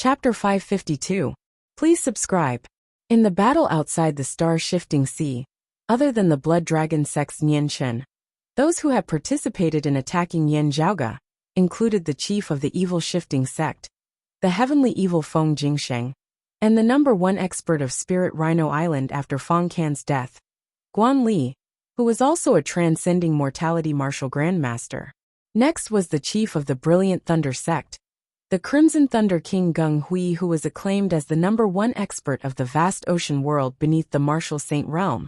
Chapter 552. Please subscribe. In the battle outside the star-shifting sea, other than the blood dragon sect's Nian Chen, those who had participated in attacking Yan Zhaoge included the chief of the evil shifting sect, the heavenly evil Feng Jingsheng, and the #1 expert of Spirit Rhino Island after Feng Can's death, Guan Li, who was also a transcending mortality martial grandmaster. Next was the chief of the Brilliant Thunder sect, the Crimson Thunder King Gung Hui, who was acclaimed as the #1 expert of the vast ocean world beneath the martial saint realm,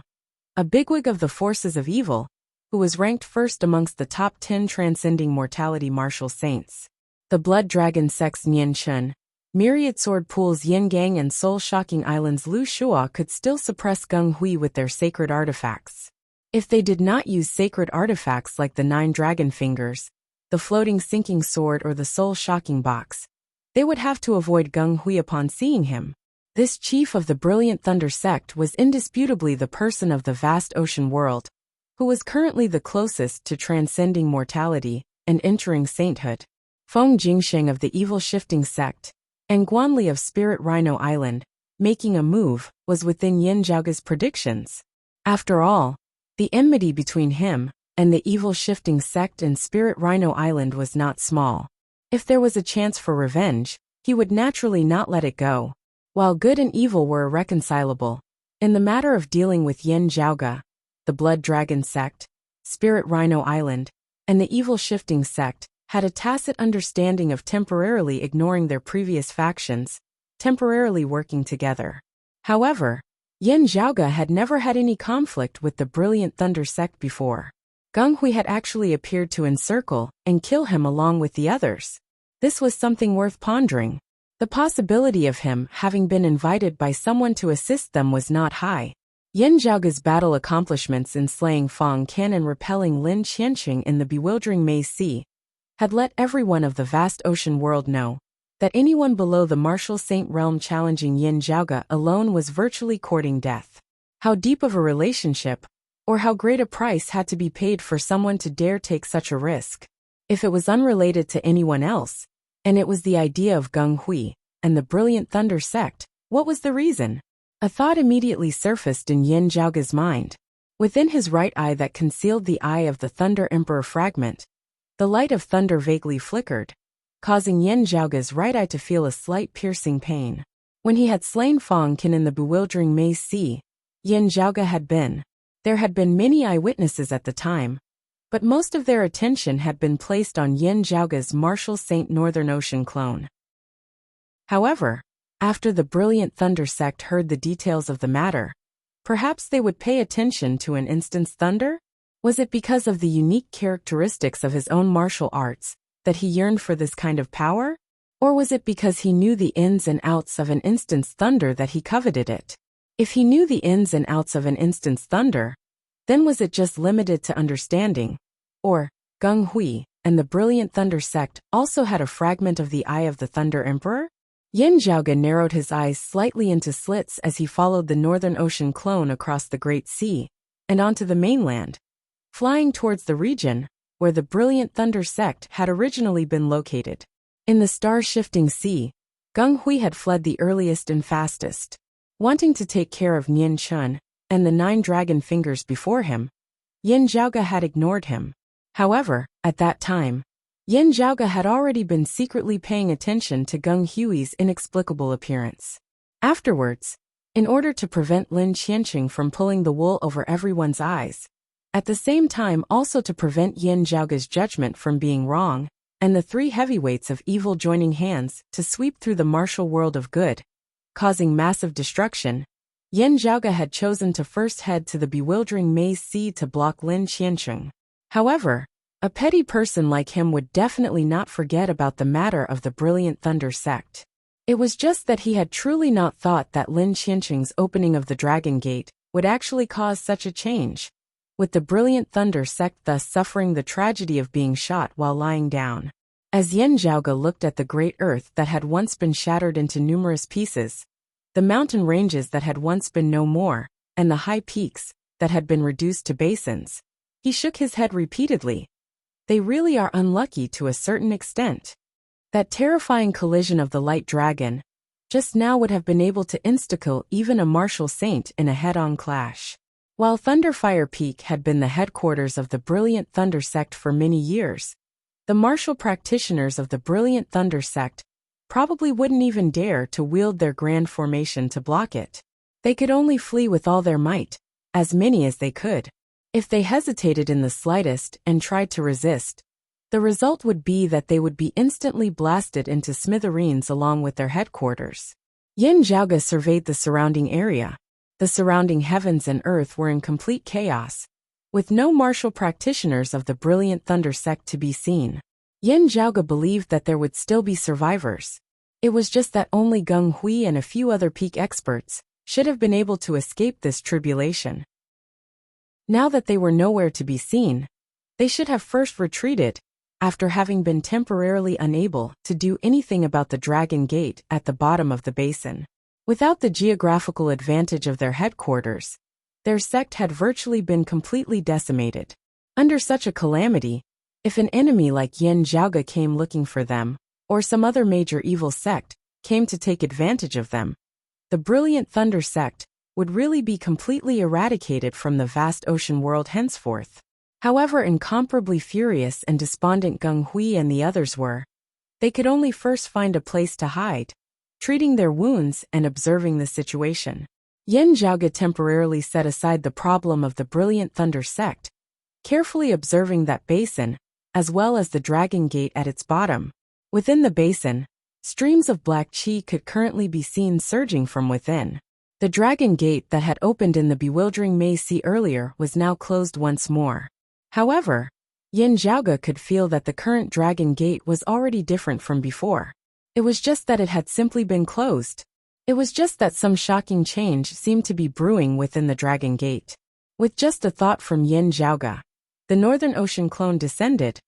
a bigwig of the forces of evil, who was ranked first amongst the top 10 transcending mortality martial saints. The Blood Dragon sect's Nian Chen, Myriad Sword Pool's Yin Gang and Soul-Shocking Island's Lu Shua could still suppress Gung Hui with their sacred artifacts. If they did not use sacred artifacts like the 9 Dragon Fingers, the Floating Sinking Sword or the Soul-Shocking Box, they would have to avoid Gung Hui upon seeing him. This chief of the Brilliant Thunder sect was indisputably the person of the vast ocean world, who was currently the closest to transcending mortality and entering sainthood. Feng Jingsheng of the evil shifting sect, and Guan Li of Spirit Rhino Island, making a move, was within Yan Zhaoge's predictions. After all, the enmity between him and the evil shifting sect and Spirit Rhino Island was not small. If there was a chance for revenge, he would naturally not let it go. While good and evil were irreconcilable, in the matter of dealing with Yan Zhaoge, the Blood Dragon sect, Spirit Rhino Island, and the evil shifting sect had a tacit understanding of temporarily ignoring their previous factions, temporarily working together. However, Yan Zhaoge had never had any conflict with the Brilliant Thunder sect before. Gung Hui had actually appeared to encircle and kill him along with the others. This was something worth pondering. The possibility of him having been invited by someone to assist them was not high. Yan Zhaoge's battle accomplishments in slaying Feng Can and repelling Lin Qianqing in the bewildering Maze Sea had let everyone of the vast ocean world know that anyone below the martial saint realm challenging Yan Zhaoge alone was virtually courting death. How deep of a relationship, or how great a price had to be paid for someone to dare take such a risk? If it was unrelated to anyone else, and it was the idea of Gung Hui and the Brilliant Thunder sect, what was the reason? A thought immediately surfaced in Yan Zhaoge's mind. Within his right eye that concealed the eye of the Thunder Emperor fragment, the light of thunder vaguely flickered, causing Yan Zhaoge's right eye to feel a slight piercing pain. When he had slain Feng Can in the bewildering Maze Sea, Yan Zhaoge had been. There had been many eyewitnesses at the time, but most of their attention had been placed on Yan Zhaoge's martial saint Northern Ocean clone. However, after the Brilliant Thunder sect heard the details of the matter, perhaps they would pay attention to an instant's thunder? Was it because of the unique characteristics of his own martial arts that he yearned for this kind of power? Or was it because he knew the ins and outs of an instant's thunder that he coveted it? If he knew the ins and outs of an instant's thunder, then was it just limited to understanding? Or, Gung Hui and the Brilliant Thunder sect also had a fragment of the Eye of the Thunder Emperor? Yan Zhaoge narrowed his eyes slightly into slits as he followed the Northern Ocean clone across the Great Sea and onto the mainland, flying towards the region where the Brilliant Thunder sect had originally been located. In the star-shifting sea, Gung Hui had fled the earliest and fastest. Wanting to take care of Nian Chen and the 9 Dragon Fingers before him, Yan Zhaoge had ignored him. However, at that time, Yan Zhaoge had already been secretly paying attention to Gung Hui's inexplicable appearance. Afterwards, in order to prevent Lin Qianqing from pulling the wool over everyone's eyes, at the same time also to prevent Yan Zhaoge's judgment from being wrong, and the 3 heavyweights of evil joining hands to sweep through the martial world of good, causing massive destruction, Yan Zhaoge had chosen to first head to the bewildering Maze Sea to block Lin Qianqing. However, a petty person like him would definitely not forget about the matter of the Brilliant Thunder sect. It was just that he had truly not thought that Lin Qianqing's opening of the Dragon Gate would actually cause such a change, with the Brilliant Thunder sect thus suffering the tragedy of being shot while lying down. As Yan Zhaoge looked at the great earth that had once been shattered into numerous pieces, the mountain ranges that had once been no more, and the high peaks that had been reduced to basins, he shook his head repeatedly. They really are unlucky to a certain extent. That terrifying collision of the light dragon just now would have been able to insta-kill even a martial saint in a head-on clash. While Thunderfire Peak had been the headquarters of the Brilliant Thunder Sect for many years, the martial practitioners of the Brilliant Thunder Sect probably wouldn't even dare to wield their grand formation to block it. They could only flee with all their might, as many as they could. If they hesitated in the slightest and tried to resist, the result would be that they would be instantly blasted into smithereens along with their headquarters. Yin Zhaoge surveyed the surrounding area. The surrounding heavens and earth were in complete chaos, with no martial practitioners of the Brilliant Thunder Sect to be seen. Yin Zhaoge believed that there would still be survivors. It was just that only Geng Hui and a few other peak experts should have been able to escape this tribulation. Now that they were nowhere to be seen, they should have first retreated, after having been temporarily unable to do anything about the Dragon Gate at the bottom of the basin. Without the geographical advantage of their headquarters, their sect had virtually been completely decimated. Under such a calamity, if an enemy like Yin Zhaoge came looking for them, or some other major evil sect came to take advantage of them, the Brilliant Thunder Sect would really be completely eradicated from the vast ocean world henceforth. However incomparably furious and despondent Geng Hui and the others were, they could only first find a place to hide, treating their wounds and observing the situation. Yin Zhaoge temporarily set aside the problem of the Brilliant Thunder Sect, carefully observing that basin, as well as the Dragon Gate at its bottom. Within the basin, streams of black qi could currently be seen surging from within. The Dragon Gate that had opened in the bewildering Mei Sea earlier was now closed once more. However, Yin Zhaoge could feel that the current Dragon Gate was already different from before. It was just that it had simply been closed. It was just that some shocking change seemed to be brewing within the Dragon Gate. With just a thought from Yin Zhaoge, the Northern Ocean clone descended,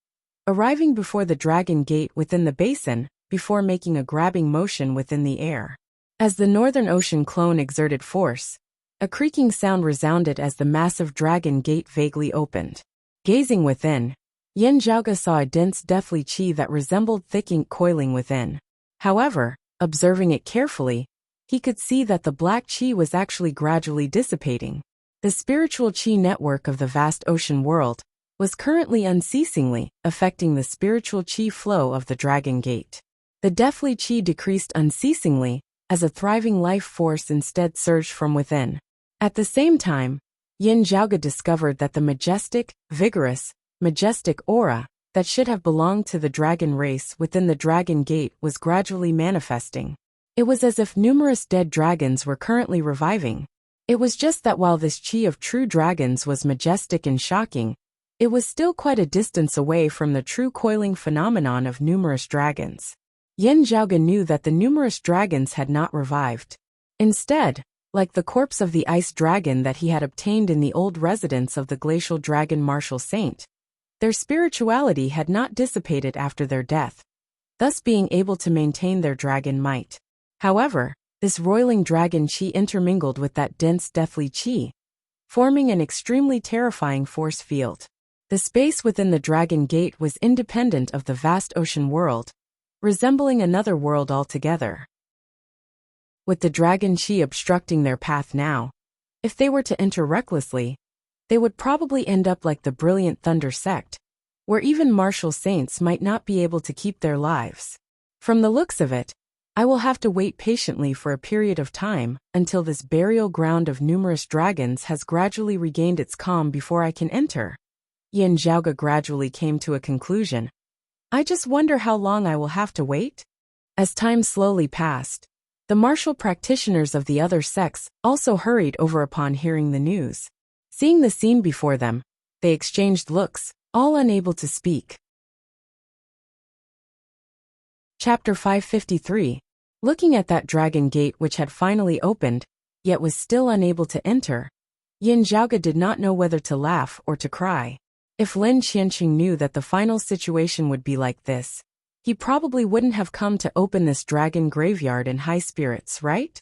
arriving before the Dragon Gate within the basin before making a grabbing motion within the air. As the Northern Ocean clone exerted force, a creaking sound resounded as the massive Dragon Gate vaguely opened. Gazing within, Yin Zhaoge saw a dense deathly qi that resembled thick ink coiling within. However, observing it carefully, he could see that the black qi was actually gradually dissipating. The spiritual qi network of the vast ocean world was currently unceasingly affecting the spiritual qi flow of the Dragon Gate. The deathly qi decreased unceasingly, as a thriving life force instead surged from within. At the same time, Yin Zhaoge discovered that the majestic, vigorous, majestic aura that should have belonged to the dragon race within the Dragon Gate was gradually manifesting. It was as if numerous dead dragons were currently reviving. It was just that while this qi of true dragons was majestic and shocking, it was still quite a distance away from the true coiling phenomenon of numerous dragons. Yin Zhaoge knew that the numerous dragons had not revived. Instead, like the corpse of the ice dragon that he had obtained in the old residence of the glacial dragon martial saint, their spirituality had not dissipated after their death, thus being able to maintain their dragon might. However, this roiling dragon qi intermingled with that dense deathly qi, forming an extremely terrifying force field. The space within the Dragon Gate was independent of the vast ocean world, resembling another world altogether. With the dragon qi obstructing their path now, if they were to enter recklessly, they would probably end up like the Brilliant Thunder Sect, where even martial saints might not be able to keep their lives. From the looks of it, I will have to wait patiently for a period of time until this burial ground of numerous dragons has gradually regained its calm before I can enter. Yin Zhaoge gradually came to a conclusion. I just wonder how long I will have to wait? As time slowly passed, the martial practitioners of the other sects also hurried over upon hearing the news. Seeing the scene before them, they exchanged looks, all unable to speak. Chapter 553. Looking at that dragon gate which had finally opened, yet was still unable to enter, Yin Zhaoge did not know whether to laugh or to cry. If Lin Qianqing knew that the final situation would be like this, he probably wouldn't have come to open this dragon graveyard in high spirits, right?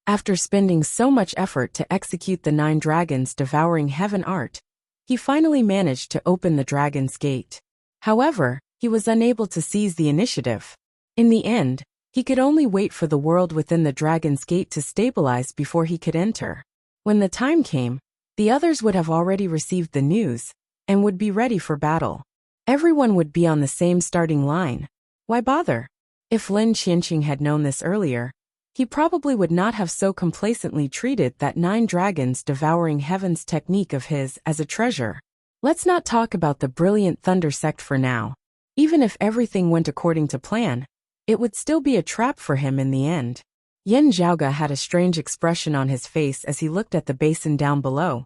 After spending so much effort to execute the 9 dragons devouring heaven art, he finally managed to open the dragon's gate. However, he was unable to seize the initiative. In the end, He could only wait for the world within the dragon's gate to stabilize before he could enter. When the time came, the others would have already received the news and would be ready for battle. Everyone would be on the same starting line. Why bother? If Lin Qianqing had known this earlier, he probably would not have so complacently treated that 9 dragons devouring heaven's technique of his as a treasure. Let's not talk about the brilliant thunder sect for now. Even if everything went according to plan, it would still be a trap for him in the end. Yan Zhaoge had a strange expression on his face as he looked at the basin down below.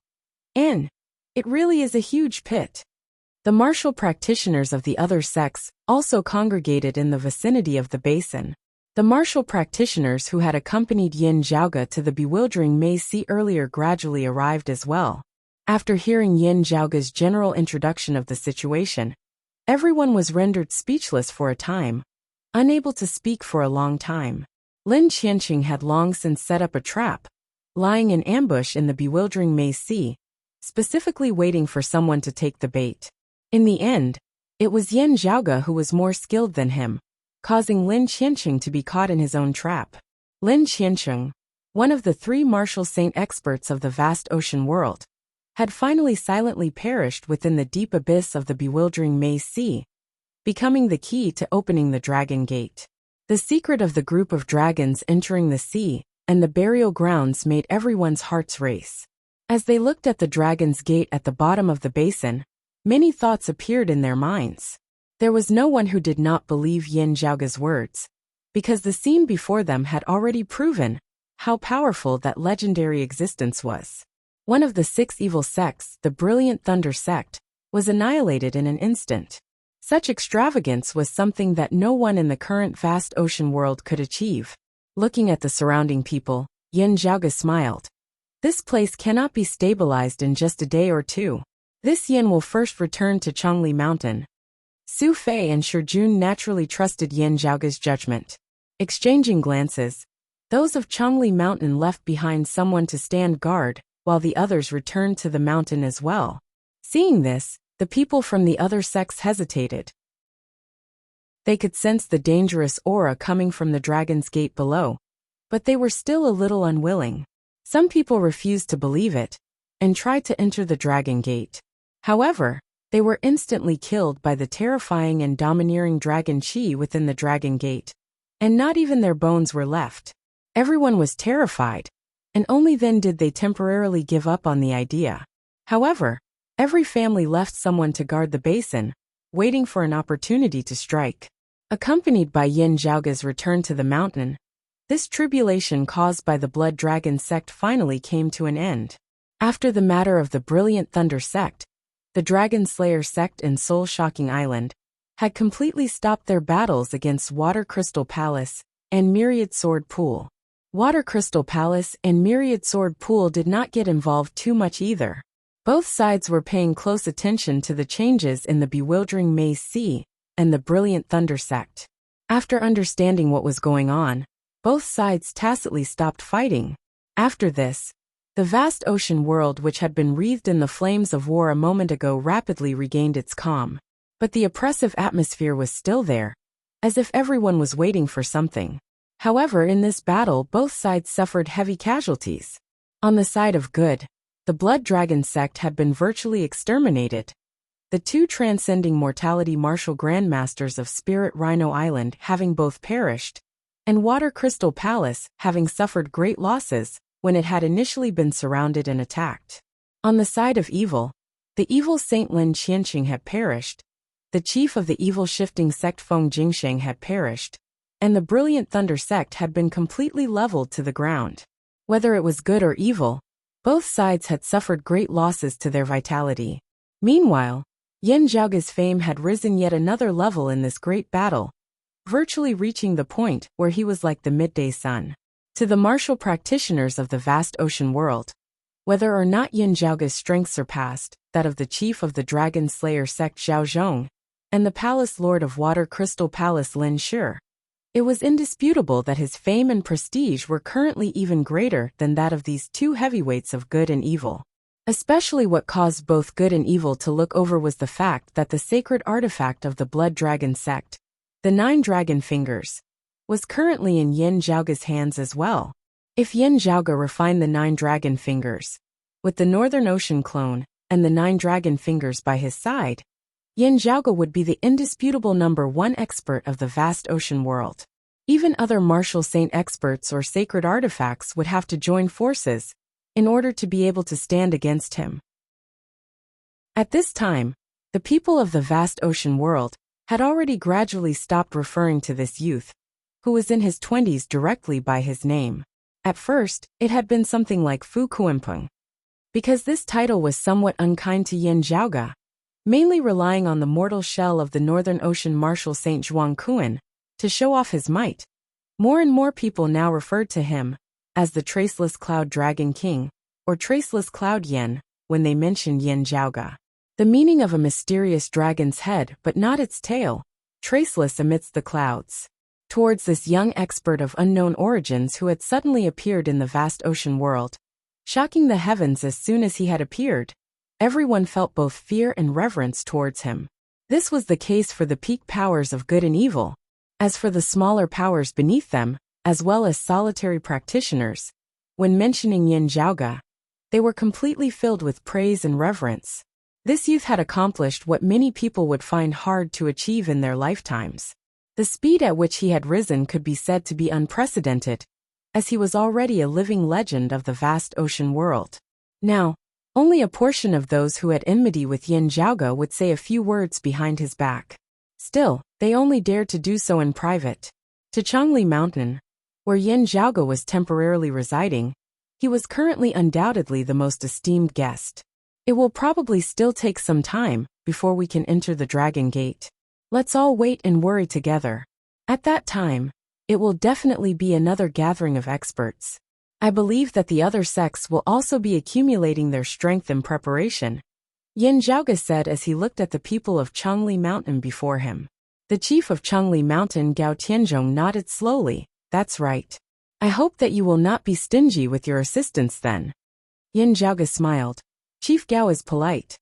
And it really is a huge pit. The martial practitioners of the other sects also congregated in the vicinity of the basin. The martial practitioners who had accompanied Yan Zhaoge to the bewildering maze sea earlier gradually arrived as well. After hearing Yan Zhaoge's general introduction of the situation, everyone was rendered speechless for a time, unable to speak for a long time. Lin Qianqing had long since set up a trap, lying in ambush in the bewildering maze sea, specifically waiting for someone to take the bait. In the end, it was Yan Zhaoge who was more skilled than him, causing Lin Qianqing to be caught in his own trap. Lin Qianqing, one of the 3 martial saint experts of the vast ocean world, had finally silently perished within the deep abyss of the bewildering maze sea, becoming the key to opening the dragon gate. The secret of the group of dragons entering the sea and the burial grounds made everyone's hearts race. As they looked at the dragon's gate at the bottom of the basin, many thoughts appeared in their minds. There was no one who did not believe Yan Zhaoge's words, because the scene before them had already proven how powerful that legendary existence was. One of the 6 evil sects, the brilliant thunder sect, was annihilated in an instant. Such extravagance was something that no one in the current vast ocean world could achieve. Looking at the surrounding people, Yan Zhaoge smiled. This place cannot be stabilized in just a day or 2. This Yan will first return to Changli Mountain. Su Fei and Shi Jun naturally trusted Yan Zhaoge's judgment. Exchanging glances, those of Changli Mountain left behind someone to stand guard, while the others returned to the mountain as well. Seeing this, the people from the other sects hesitated. They could sense the dangerous aura coming from the dragon's gate below, but they were still a little unwilling. Some people refused to believe it and tried to enter the dragon gate. However, they were instantly killed by the terrifying and domineering dragon chi within the dragon gate, and not even their bones were left. Everyone was terrified, and only then did they temporarily give up on the idea. However, every family left someone to guard the basin, waiting for an opportunity to strike. Accompanied by Yan Zhaoge's return to the mountain, this tribulation caused by the Blood Dragon sect finally came to an end. After the matter of the Brilliant Thunder sect, the Dragon Slayer sect in Soul-Shocking Island had completely stopped their battles against Water Crystal Palace and Myriad Sword Pool. Water Crystal Palace and Myriad Sword Pool did not get involved too much either. Both sides were paying close attention to the changes in the bewildering maze sea and the Brilliant Thunder sect. After understanding what was going on, both sides tacitly stopped fighting. After this, the vast ocean world which had been wreathed in the flames of war a moment ago rapidly regained its calm. But the oppressive atmosphere was still there, as if everyone was waiting for something. However, in this battle both sides suffered heavy casualties. On the side of good, the Blood Dragon sect had been virtually exterminated, the 2 transcending mortality martial grandmasters of Spirit Rhino Island having both perished, and Water Crystal Palace having suffered great losses when it had initially been surrounded and attacked. On the side of evil, the evil Saint Lin Qianqing had perished, the chief of the evil shifting sect Feng Jingsheng had perished, and the Brilliant Thunder sect had been completely leveled to the ground. Whether it was good or evil, both sides had suffered great losses to their vitality. Meanwhile, Yan Zhaoge's fame had risen yet another level in this great battle, virtually reaching the point where he was like the midday sun. To the martial practitioners of the vast ocean world, whether or not Yan Zhaoge's strength surpassed that of the chief of the Dragon Slayer sect Zhao Zhong and the Palace Lord of Water Crystal Palace Lin Shi, it was indisputable that his fame and prestige were currently even greater than that of these 2 heavyweights of good and evil. Especially what caused both good and evil to look over was the fact that the sacred artifact of the Blood Dragon sect, the 9 dragon fingers, was currently in Yin Zhaoga's hands as well. If Yin Zhaoga refined the 9 dragon fingers, with the Northern Ocean clone and the 9 dragon fingers by his side, Yin Zhaoga would be the indisputable #1 expert of the vast ocean world. Even other martial saint experts or sacred artifacts would have to join forces in order to be able to stand against him. At this time, the people of the vast ocean world had already gradually stopped referring to this youth, who was in his 20s, directly by his name. At first, it had been something like Fu Kuimpeng, because this title was somewhat unkind to Yin Zhaoga, mainly relying on the mortal shell of the Northern Ocean martial saint Zhuang Kuan to show off his might. More and more people now referred to him as the Traceless Cloud Dragon King, or Traceless Cloud Yin, when they mentioned Yin Zhaoga. The meaning of a mysterious dragon's head but not its tail, traceless amidst the clouds. Towards this young expert of unknown origins who had suddenly appeared in the vast ocean world, shocking the heavens as soon as he had appeared, everyone felt both fear and reverence towards him. This was the case for the peak powers of good and evil. As for the smaller powers beneath them, as well as solitary practitioners, when mentioning Yin Zhaoga, they were completely filled with praise and reverence. This youth had accomplished what many people would find hard to achieve in their lifetimes. The speed at which he had risen could be said to be unprecedented, as he was already a living legend of the vast ocean world. Now, only a portion of those who had enmity with Yin Zhaoga would say a few words behind his back. Still, they only dared to do so in private. To Changli Mountain, where Yin Zhaoga was temporarily residing, he was currently undoubtedly the most esteemed guest. It will probably still take some time before we can enter the Dragon Gate. Let's all wait and worry together. At that time, it will definitely be another gathering of experts. I believe that the other sects will also be accumulating their strength in preparation, Yin Zhaoga said as he looked at the people of Changli Mountain before him. The chief of Changli Mountain, Gao Tianzhong, nodded slowly. That's right. I hope that you will not be stingy with your assistance then. Yin Zhaoga smiled. Chief Gao is polite.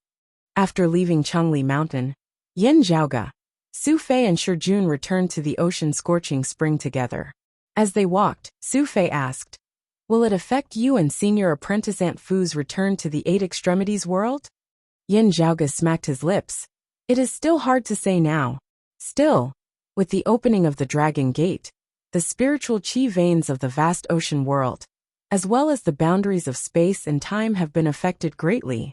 After leaving Changli Mountain, Yin Zhaoga, Su Fei and Shi Jun returned to the ocean scorching spring together. As they walked, Su Fei asked, "Will it affect you and senior apprentice Aunt Fu's return to the Eight Extremities world?" Yin Zhaoga smacked his lips. It is still hard to say now. Still, with the opening of the Dragon Gate, the spiritual chi veins of the vast ocean world, as well as the boundaries of space and time, have been affected greatly.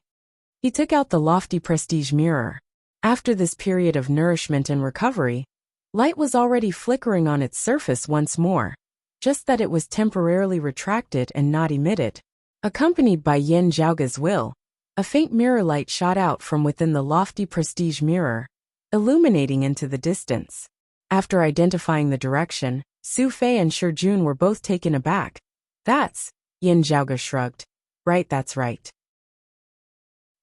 He took out the lofty prestige mirror. After this period of nourishment and recovery, light was already flickering on its surface once more, just that it was temporarily retracted and not emitted. Accompanied by Yin Zhaoga's will, a faint mirror light shot out from within the lofty prestige mirror, illuminating into the distance. After identifying the direction, Su Fei and Shi Jun were both taken aback. That's, Yin Zhaoga shrugged. Right, that's right.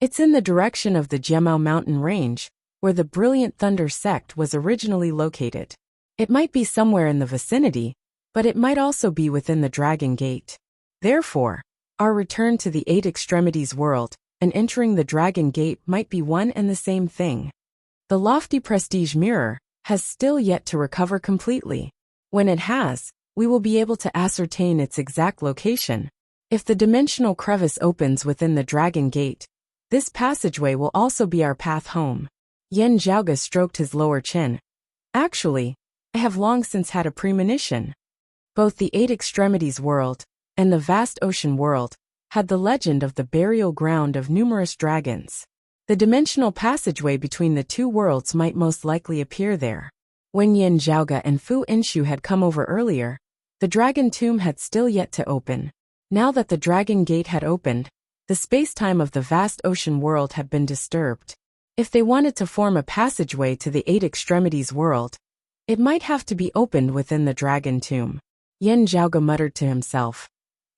It's in the direction of the Jiamao mountain range, where the Brilliant Thunder sect was originally located. It might be somewhere in the vicinity, but it might also be within the Dragon Gate. Therefore, our return to the Eight Extremities world and entering the Dragon Gate might be one and the same thing. The lofty prestige mirror has still yet to recover completely. When it has, we will be able to ascertain its exact location. If the dimensional crevice opens within the Dragon Gate, this passageway will also be our path home. Yin Zhaoga stroked his lower chin. Actually, I have long since had a premonition. Both the Eight Extremities world and the vast ocean world had the legend of the burial ground of numerous dragons. The dimensional passageway between the two worlds might most likely appear there. When Yin Zhaoga and Fu Inshu had come over earlier, the dragon tomb had still yet to open. Now that the Dragon Gate had opened, the space-time of the vast ocean world had been disturbed. If they wanted to form a passageway to the Eight Extremities world, it might have to be opened within the dragon tomb. Yin Zhaoga muttered to himself.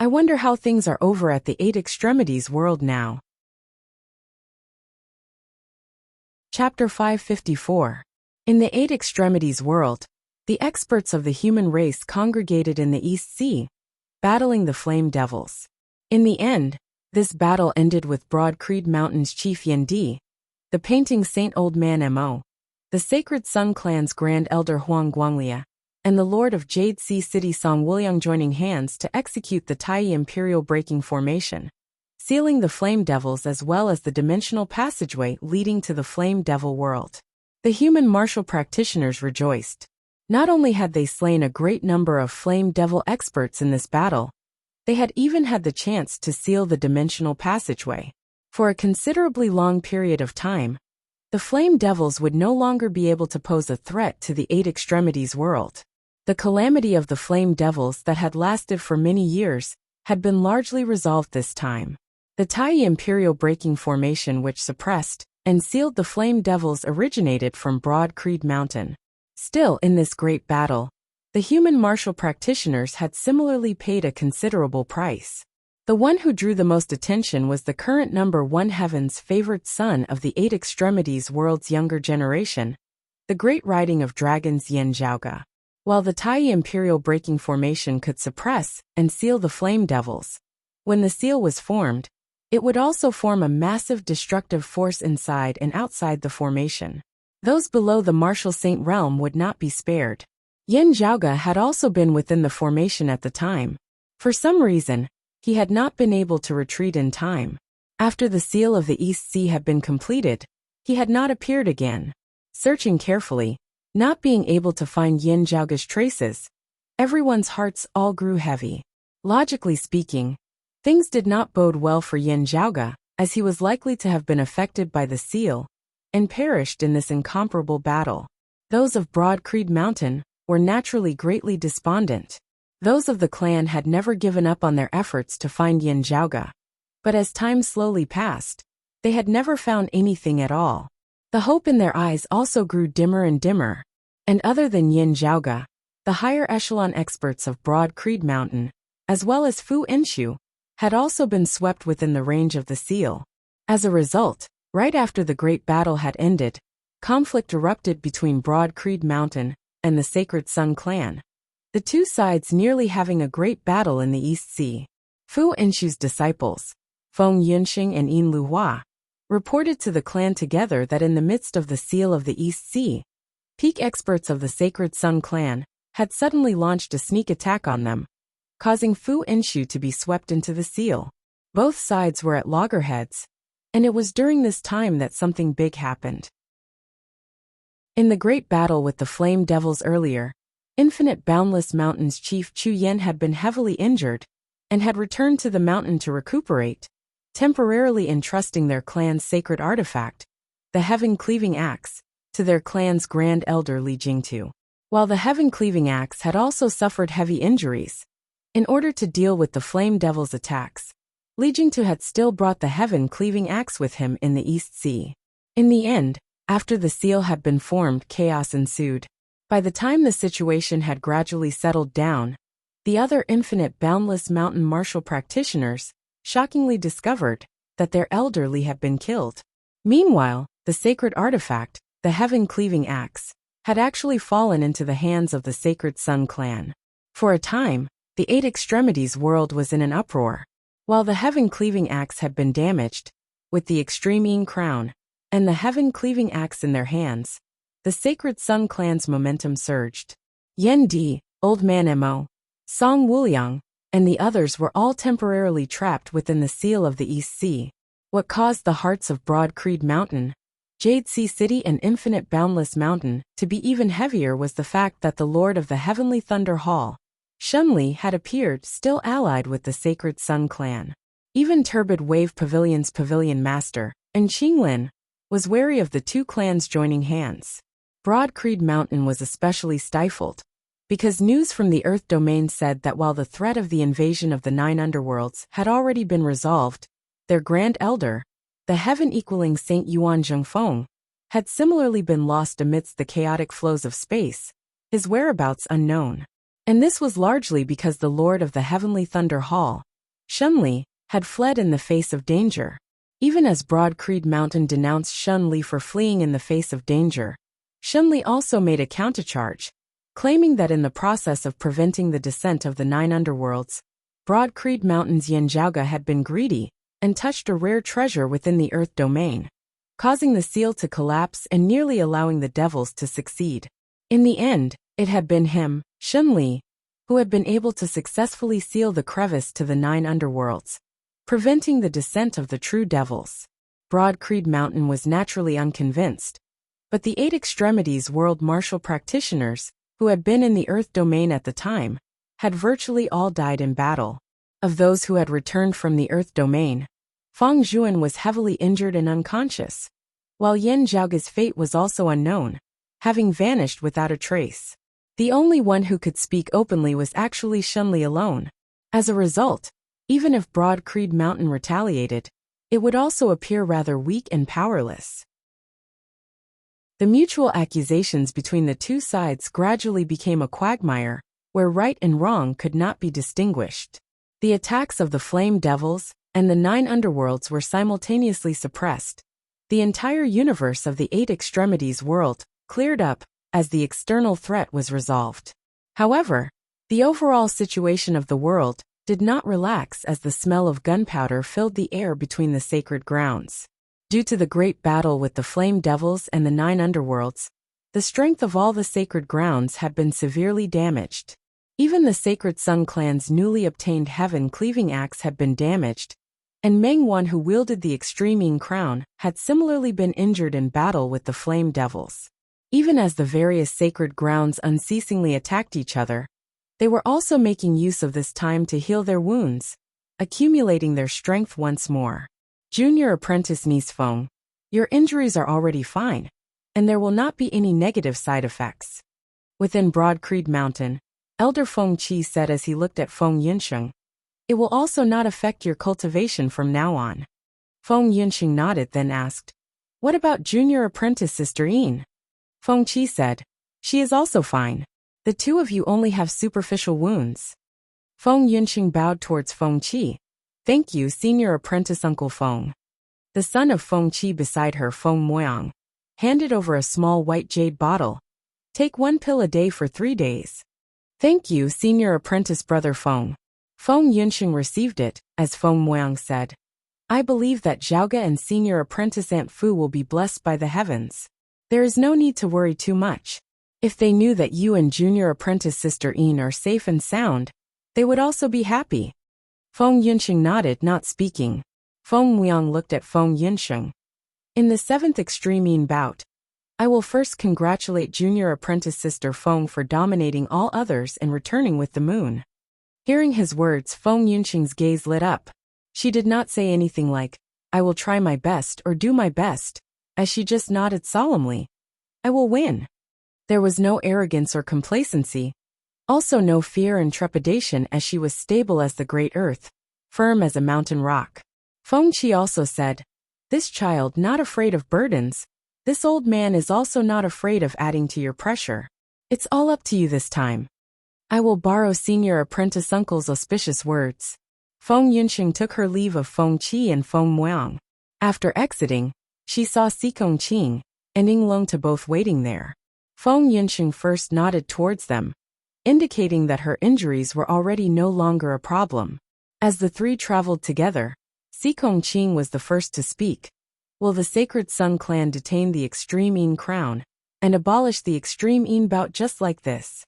I wonder how things are over at the Eight Extremities world now. Chapter 554. In the Eight Extremities world, the experts of the human race congregated in the East Sea, battling the Flame Devils. In the end, this battle ended with Broad Creed Mountain's chief Yin Di, the painting Saint Old Man Mo, the Sacred Sun Clan's Grand Elder Huang Guanglia, and the Lord of Jade Sea City Song Wuliang joining hands to execute the Tai Imperial Breaking Formation, sealing the Flame Devils as well as the dimensional passageway leading to the Flame Devil world. The human martial practitioners rejoiced. Not only had they slain a great number of Flame Devil experts in this battle, they had even had the chance to seal the dimensional passageway. For a considerably long period of time, the Flame Devils would no longer be able to pose a threat to the Eight Extremities world. The calamity of the Flame Devils that had lasted for many years had been largely resolved this time. The Tai Imperial Breaking Formation which suppressed and sealed the Flame Devils originated from Broad Creed Mountain. Still, in this great battle, the human martial practitioners had similarly paid a considerable price. The one who drew the most attention was the current number 1 Heaven's favored son of the Eight Extremities world's younger generation, the great riding of dragons Yen Zhaoga. While the Tai Imperial Breaking Formation could suppress and seal the Flame Devils, when the seal was formed, it would also form a massive destructive force inside and outside the formation. Those below the Martial Saint realm would not be spared. Yen Zhaoga had also been within the formation at the time. For some reason, he had not been able to retreat in time. After the seal of the East Sea had been completed, he had not appeared again. Searching carefully, not being able to find Yen Zhaoga's traces, everyone's hearts all grew heavy. Logically speaking, things did not bode well for Yen Zhaoga, as he was likely to have been affected by the seal and perished in this incomparable battle. Those of Broad Creed Mountain were naturally greatly despondent. Those of the clan had never given up on their efforts to find Yen Zhaoga, but as time slowly passed, they had never found anything at all. The hope in their eyes also grew dimmer and dimmer, and other than Yen Zhaoga, the higher echelon experts of Broad Creed Mountain, as well as Fu Enshu, had also been swept within the range of the seal. As a result, right after the great battle had ended, conflict erupted between Broad Creed Mountain and the Sacred Sun clan, the two sides nearly having a great battle in the East Sea. Fu Enshu's disciples, Feng Yunxing and Yin Luhua, reported to the clan together that in the midst of the seal of the East Sea, peak experts of the Sacred Sun clan had suddenly launched a sneak attack on them, causing Fu Enshu to be swept into the seal. Both sides were at loggerheads, and it was during this time that something big happened. In the great battle with the Flame Devils earlier, Infinite Boundless Mountain's chief Chu Yen had been heavily injured and had returned to the mountain to recuperate, temporarily entrusting their clan's sacred artifact, the Heaven-Cleaving Axe, to their clan's Grand Elder Li Jingtu. While the Heaven-Cleaving Axe had also suffered heavy injuries, in order to deal with the Flame Devil's attacks, Li Jingtu had still brought the Heaven-Cleaving Axe with him in the East Sea. In the end, after the seal had been formed, chaos ensued. By the time the situation had gradually settled down, the other Infinite Boundless Mountain martial practitioners shockingly discovered that their elderly had been killed. Meanwhile, the sacred artifact, the Heaven-Cleaving Axe, had actually fallen into the hands of the Sacred Sun clan. For a time, the Eight Extremities world was in an uproar. While the Heaven-Cleaving Axe had been damaged, with the Extreme Yin Crown and the Heaven-Cleaving Axe in their hands, the Sacred Sun clan's momentum surged. Yen Di, Old Man Mo, Song Wuliang, and the others were all temporarily trapped within the seal of the East Sea. What caused the hearts of Broad Creed Mountain, Jade Sea City and Infinite Boundless Mountain to be even heavier was the fact that the Lord of the Heavenly Thunder Hall, Shunli, had appeared still allied with the Sacred Sun clan. Even Turbid Wave Pavilion's Pavilion Master, and Qinglin, was wary of the two clans joining hands. Broad Creed Mountain was especially stifled, because news from the Earth domain said that while the threat of the invasion of the 9 underworlds had already been resolved, their Grand Elder, the heaven-equaling Saint Yuan Zhengfeng, had similarly been lost amidst the chaotic flows of space, his whereabouts unknown. And this was largely because the Lord of the Heavenly Thunder Hall, Shunli, had fled in the face of danger. Even as Broad Creed Mountain denounced Shunli for fleeing in the face of danger, Shunli also made a countercharge, claiming that in the process of preventing the descent of the 9 underworlds, Broad Creed Mountain's Yen Zhaoga had been greedy and touched a rare treasure within the Earth domain, causing the seal to collapse and nearly allowing the devils to succeed. In the end, it had been him, Shunli, who had been able to successfully seal the crevice to the 9 underworlds, preventing the descent of the true devils. Broad Creed Mountain was naturally unconvinced, but the 8 extremities world martial practitioners, who had been in the Earth domain at the time, had virtually all died in battle. Of those who had returned from the Earth domain, Feng Zhuan was heavily injured and unconscious, while Yan Zhaoge's fate was also unknown, having vanished without a trace. The only one who could speak openly was actually Shunli alone. As a result, even if Broad Creed Mountain retaliated, it would also appear rather weak and powerless. The mutual accusations between the two sides gradually became a quagmire, where right and wrong could not be distinguished. The attacks of the Flame Devils and the 9 underworlds were simultaneously suppressed. The entire universe of the 8 extremities world cleared up as the external threat was resolved. However, the overall situation of the world did not relax as the smell of gunpowder filled the air between the sacred grounds. Due to the great battle with the Flame Devils and the 9 underworlds, the strength of all the sacred grounds had been severely damaged. Even the Sacred Sun clan's newly obtained heaven-cleaving axe had been damaged, and Meng Wan, who wielded the Extreme Yin Crown, had similarly been injured in battle with the Flame Devils. Even as the various sacred grounds unceasingly attacked each other, they were also making use of this time to heal their wounds, accumulating their strength once more. Junior Apprentice Niece Feng, your injuries are already fine, and there will not be any negative side effects. Within Broad Creed Mountain, Elder Feng Qi said as he looked at Feng Yunsheng, it will also not affect your cultivation from now on. Feng Yunsheng nodded, then asked, what about Junior Apprentice Sister Yin? Feng Qi said, she is also fine. The two of you only have superficial wounds. Feng Yunsheng bowed towards Feng Qi. Thank you, Senior Apprentice Uncle Feng. The son of Feng Qi beside her, Feng Moyang, handed over a small white jade bottle. Take 1 pill a day for 3 days. Thank you, Senior Apprentice Brother Feng. Feng Yunsheng received it, as Feng Moyang said. I believe that Zhaoge and Senior Apprentice Aunt Fu will be blessed by the heavens. There is no need to worry too much. If they knew that you and Junior Apprentice Sister Yin are safe and sound, they would also be happy. Feng Yunsheng nodded, not speaking. Feng Moyang looked at Feng Yunsheng. In the 7th Extreme Yin bout, I will first congratulate Junior Apprentice Sister Feng for dominating all others and returning with the moon. Hearing his words, Feng Yunsheng's gaze lit up. She did not say anything like, I will try my best or do my best, as she just nodded solemnly. I will win. There was no arrogance or complacency, also no fear and trepidation, as she was stable as the great earth, firm as a mountain rock. Feng Qi also said, this child not afraid of burdens, this old man is also not afraid of adding to your pressure. It's all up to you this time. I will borrow Senior Apprentice Uncle's auspicious words. Feng Yunsheng took her leave of Feng Qi and Feng Moyang. After exiting, she saw Sikong Qing and Ying Long to both waiting there. Feng Yunsheng first nodded towards them, indicating that her injuries were already no longer a problem. As the three traveled together, Sikong Qing was the first to speak. Will the Sacred Sun clan detain the Extreme Yin Crown and abolish the Extreme Yin bout just like this?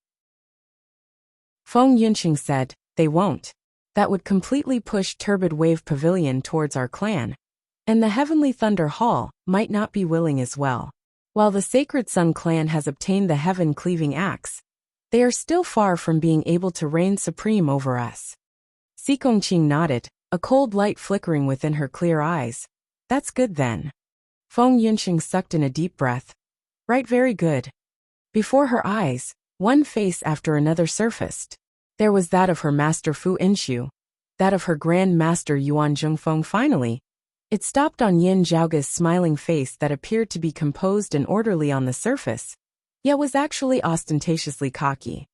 Feng Yunsheng said, they won't. That would completely push Turbid Wave Pavilion towards our clan, and the Heavenly Thunder Hall might not be willing as well. While the Sacred Sun clan has obtained the Heaven-Cleaving Axe, they are still far from being able to reign supreme over us. Sikong Qing nodded, a cold light flickering within her clear eyes. That's good then. Feng Yunsheng sucked in a deep breath. Right, very good. Before her eyes, one face after another surfaced. There was that of her master Fu Inshu, that of her Grand Master Yuan Zhongfeng. Finally, it stopped on Yin Zhaoge's smiling face that appeared to be composed and orderly on the surface, yet was actually ostentatiously cocky.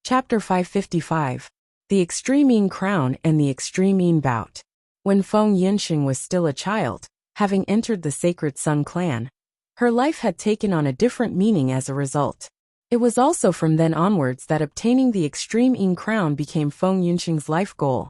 Chapter 555. The Extreme Yin Crown and the Extreme Yin Bout. When Feng Yunsheng was still a child, having entered the Sacred Sun clan, her life had taken on a different meaning as a result. It was also from then onwards that obtaining the Extreme Yin Crown became Feng Yunsheng's life goal,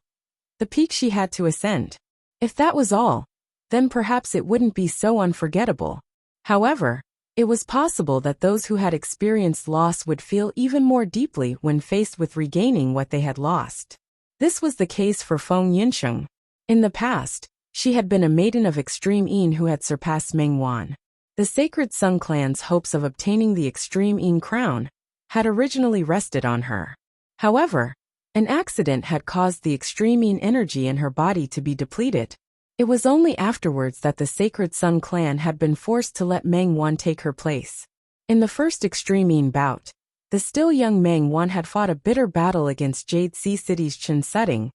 the peak she had to ascend. If that was all, then perhaps it wouldn't be so unforgettable. However, It was possible that those who had experienced loss would feel even more deeply when faced with regaining what they had lost. This was the case for Feng Yinsheng. In the past, she had been a maiden of extreme Yin who had surpassed Meng Wan. The Sacred Sun clan's hopes of obtaining the extreme Yin crown had originally rested on her. However, an accident had caused the extreme Yin energy in her body to be depleted. It was only afterwards that the Sacred Sun clan had been forced to let Meng Wan take her place. In the first extreme Yin bout, the still young Meng Wan had fought a bitter battle against Jade Sea City's Chen Sutting,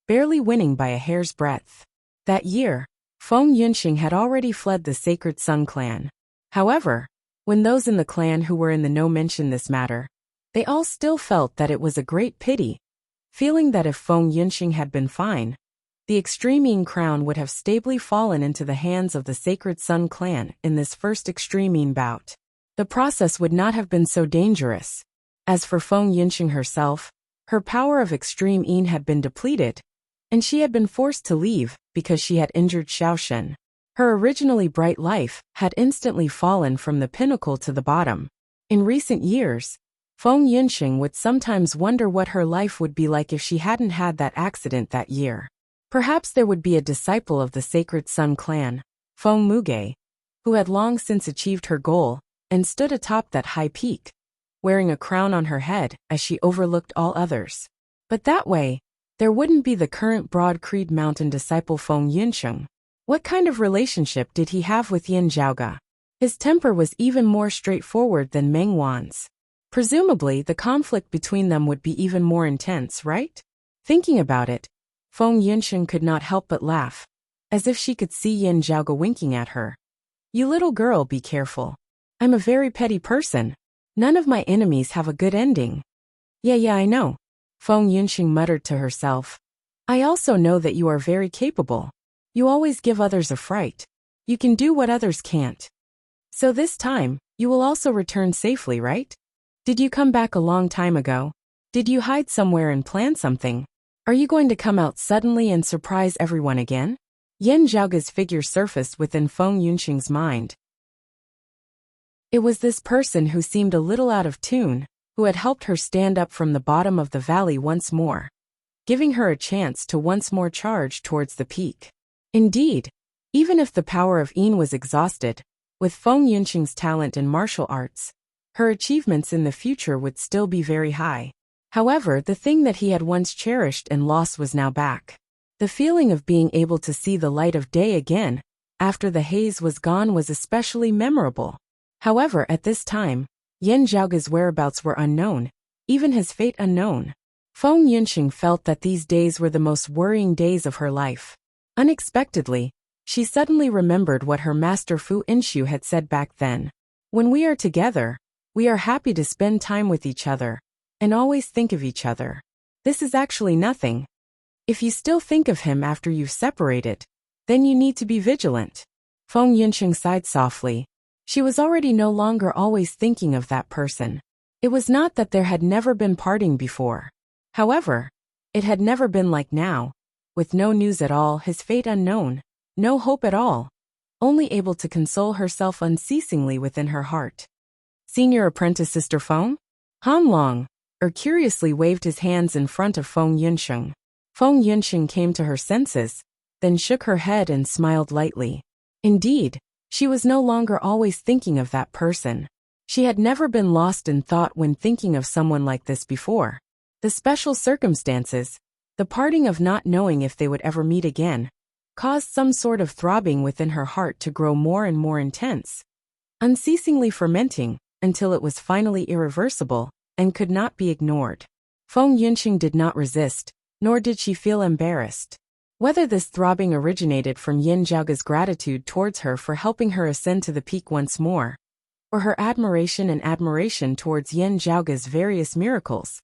barely winning by a hair's breadth. That year, Feng Yunxing had already fled the Sacred Sun clan. However, when those in the clan who were in the know mentioned this matter, they all still felt that it was a great pity, feeling that if Feng Yunxing had been fine, the extreme Yin crown would have stably fallen into the hands of the Sacred Sun clan in this first extreme Yin bout. The process would not have been so dangerous. As for Feng Yunxing herself, her power of extreme Yin had been depleted, and she had been forced to leave because she had injured Xiaoshen. Her originally bright life had instantly fallen from the pinnacle to the bottom. In recent years, Feng Yunxing would sometimes wonder what her life would be like if she hadn't had that accident that year. Perhaps there would be a disciple of the Sacred Sun clan, Feng Muge, who had long since achieved her goal and stood atop that high peak, wearing a crown on her head as she overlooked all others. But that way, there wouldn't be the current Broad Creed Mountain disciple Feng Yunxing. What kind of relationship did he have with Yin Zhaoge? His temper was even more straightforward than Meng Wan's. Presumably, the conflict between them would be even more intense, right? Thinking about it, Feng Yunxing could not help but laugh, as if she could see Yin Zhaoge winking at her. You little girl, be careful. I'm a very petty person. None of my enemies have a good ending. Yeah, I know. Feng Yunxing muttered to herself. I also know that you are very capable. You always give others a fright. You can do what others can't. So this time, you will also return safely, right? Did you come back a long time ago? Did you hide somewhere and plan something? Are you going to come out suddenly and surprise everyone again? Yin Zhaoge's figure surfaced within Feng Yunxing's mind. It was this person who seemed a little out of tune, who had helped her stand up from the bottom of the valley once more, giving her a chance to once more charge towards the peak. Indeed, even if the power of Yin was exhausted, with Feng Yunxing's talent in martial arts, her achievements in the future would still be very high. However, the thing that he had once cherished and lost was now back. The feeling of being able to see the light of day again, after the haze was gone, was especially memorable. However, at this time, Yin Zhaoge's whereabouts were unknown, even his fate unknown. Feng Yunxing felt that these days were the most worrying days of her life. Unexpectedly, she suddenly remembered what her master Fu Inshu had said back then. When we are together, we are happy to spend time with each other, and always think of each other. This is actually nothing. If you still think of him after you've separated, then you need to be vigilant. Feng Yunxing sighed softly. She was already no longer always thinking of that person. It was not that there had never been parting before. However, it had never been like now, with no news at all, his fate unknown, no hope at all, only able to console herself unceasingly within her heart. Senior apprentice Sister Feng? Han Long, curiously waved his hands in front of Feng Yunxing. Feng Yunxing came to her senses, then shook her head and smiled lightly. Indeed, she was no longer always thinking of that person. She had never been lost in thought when thinking of someone like this before. The special circumstances, the parting of not knowing if they would ever meet again, caused some sort of throbbing within her heart to grow more and more intense, unceasingly fermenting, until it was finally irreversible and could not be ignored. Feng Yunxing did not resist, nor did she feel embarrassed. Whether this throbbing originated from Yin Zhaoge's gratitude towards her for helping her ascend to the peak once more, or her admiration towards Yin Zhaoge's various miracles,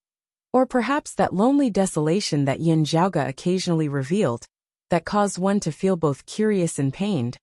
or perhaps that lonely desolation that Yin Zhaoge occasionally revealed, that caused one to feel both curious and pained,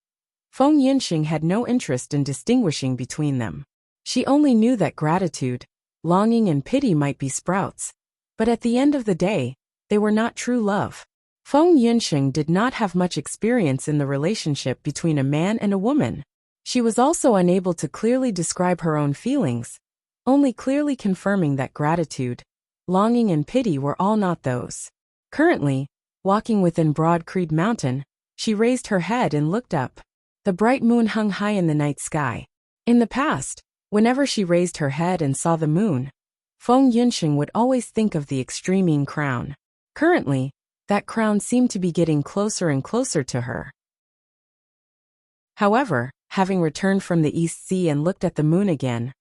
Feng Yunxing had no interest in distinguishing between them. She only knew that gratitude, longing and pity might be sprouts, but at the end of the day, they were not true love. Feng Yunxing did not have much experience in the relationship between a man and a woman. She was also unable to clearly describe her own feelings, only clearly confirming that gratitude, longing and pity were all not those. Currently, walking within Broad Creed Mountain, she raised her head and looked up. The bright moon hung high in the night sky. In the past, whenever she raised her head and saw the moon, Feng Yunxing would always think of the extreme crown. Currently, that crown seemed to be getting closer and closer to her. However, having returned from the East Sea and looked at the moon again,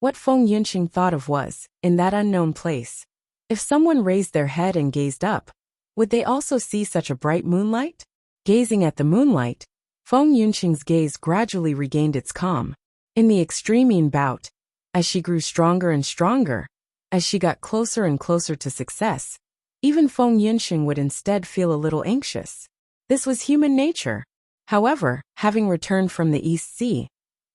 what Feng Yunxing thought of was, in that unknown place, if someone raised their head and gazed up, would they also see such a bright moonlight? Gazing at the moonlight, Feng Yunxing's gaze gradually regained its calm. In the extreme bout, as she grew stronger and stronger, as she got closer and closer to success, even Feng Yunxing would instead feel a little anxious. This was human nature. However, having returned from the East Sea,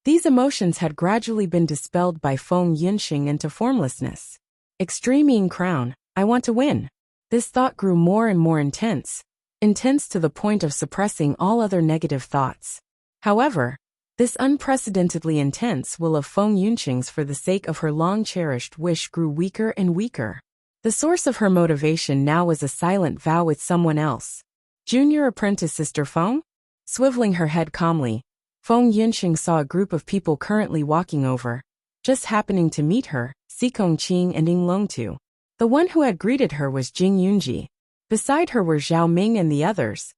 these emotions had gradually been dispelled by Feng Yunxing into formlessness. Extreme crown, I want to win. This thought grew more and more intense to the point of suppressing all other negative thoughts. However, this unprecedentedly intense will of Feng Yunxing's for the sake of her long-cherished wish grew weaker and weaker. The source of her motivation now was a silent vow with someone else. Junior apprentice Sister Feng? Swiveling her head calmly, Feng Yunxing saw a group of people currently walking over, just happening to meet her, Sikong Qing and Ying Longtu. The one who had greeted her was Jing Yunji. Beside her were Zhao Ming and the others,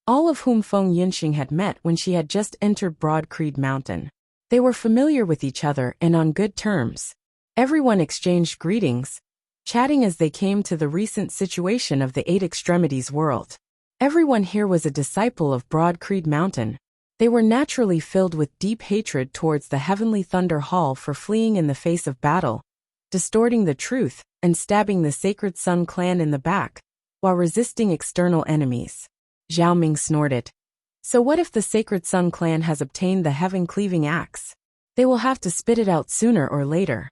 all of whom Feng Yunxing had met when she had just entered Broad Creed Mountain. They were familiar with each other and on good terms. Everyone exchanged greetings, chatting as they came to the recent situation of the Eight Extremities world. Everyone here was a disciple of Broad Creed Mountain. They were naturally filled with deep hatred towards the Heavenly Thunder Hall for fleeing in the face of battle, distorting the truth, and stabbing the Sacred Sun clan in the back, while resisting external enemies. Zhao Ming snorted. So what if the Sacred Sun clan has obtained the heaven-cleaving axe? They will have to spit it out sooner or later.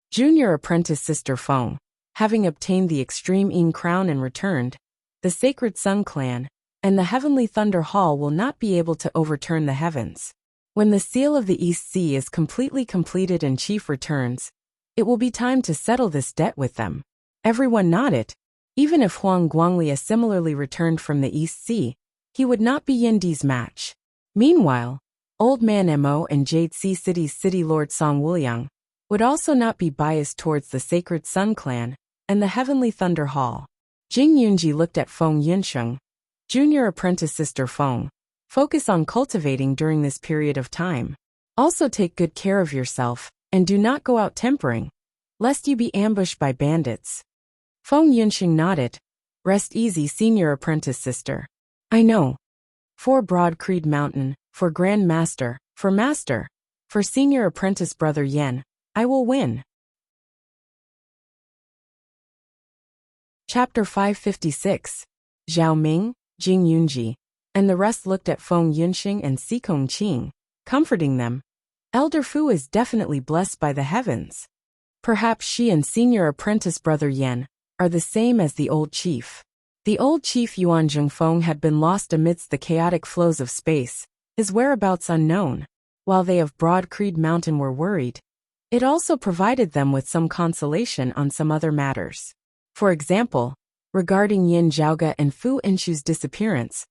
Junior apprentice Sister Feng, having obtained the extreme crown and returned, the Sacred Sun clan, and the Heavenly Thunder Hall will not be able to overturn the heavens. When the seal of the East Sea is completely completed and Chief returns, it will be time to settle this debt with them. Everyone nodded. Even if Huang Guanglia similarly returned from the East Sea, he would not be Yindi's match. Meanwhile, Old Man Mo and Jade Sea City's City Lord Song Wuliang would also not be biased towards the Sacred Sun clan and the Heavenly Thunder Hall. Jing Yunji looked at Feng Yunxing. Junior apprentice Sister Feng, focus on cultivating during this period of time. Also take good care of yourself, and do not go out tempering, lest you be ambushed by bandits. Feng Yunxing nodded. Rest easy, Senior Apprentice Sister. I know. For Broad Creed Mountain, for Grand Master, for Master, for Senior Apprentice Brother Yen, I will win. Chapter 556. Zhao Ming, Jing Yunji, and the rest looked at Feng Yunxing and Sikong Qing, comforting them. Elder Fu is definitely blessed by the heavens. Perhaps she and Senior Apprentice Brother Yen are the same as the old chief. The old chief Yuan Zhengfeng had been lost amidst the chaotic flows of space, his whereabouts unknown. While they of Broad Creed Mountain were worried, it also provided them with some consolation on some other matters. For example, regarding Yin Zhaoga and Fu Inshu's disappearance,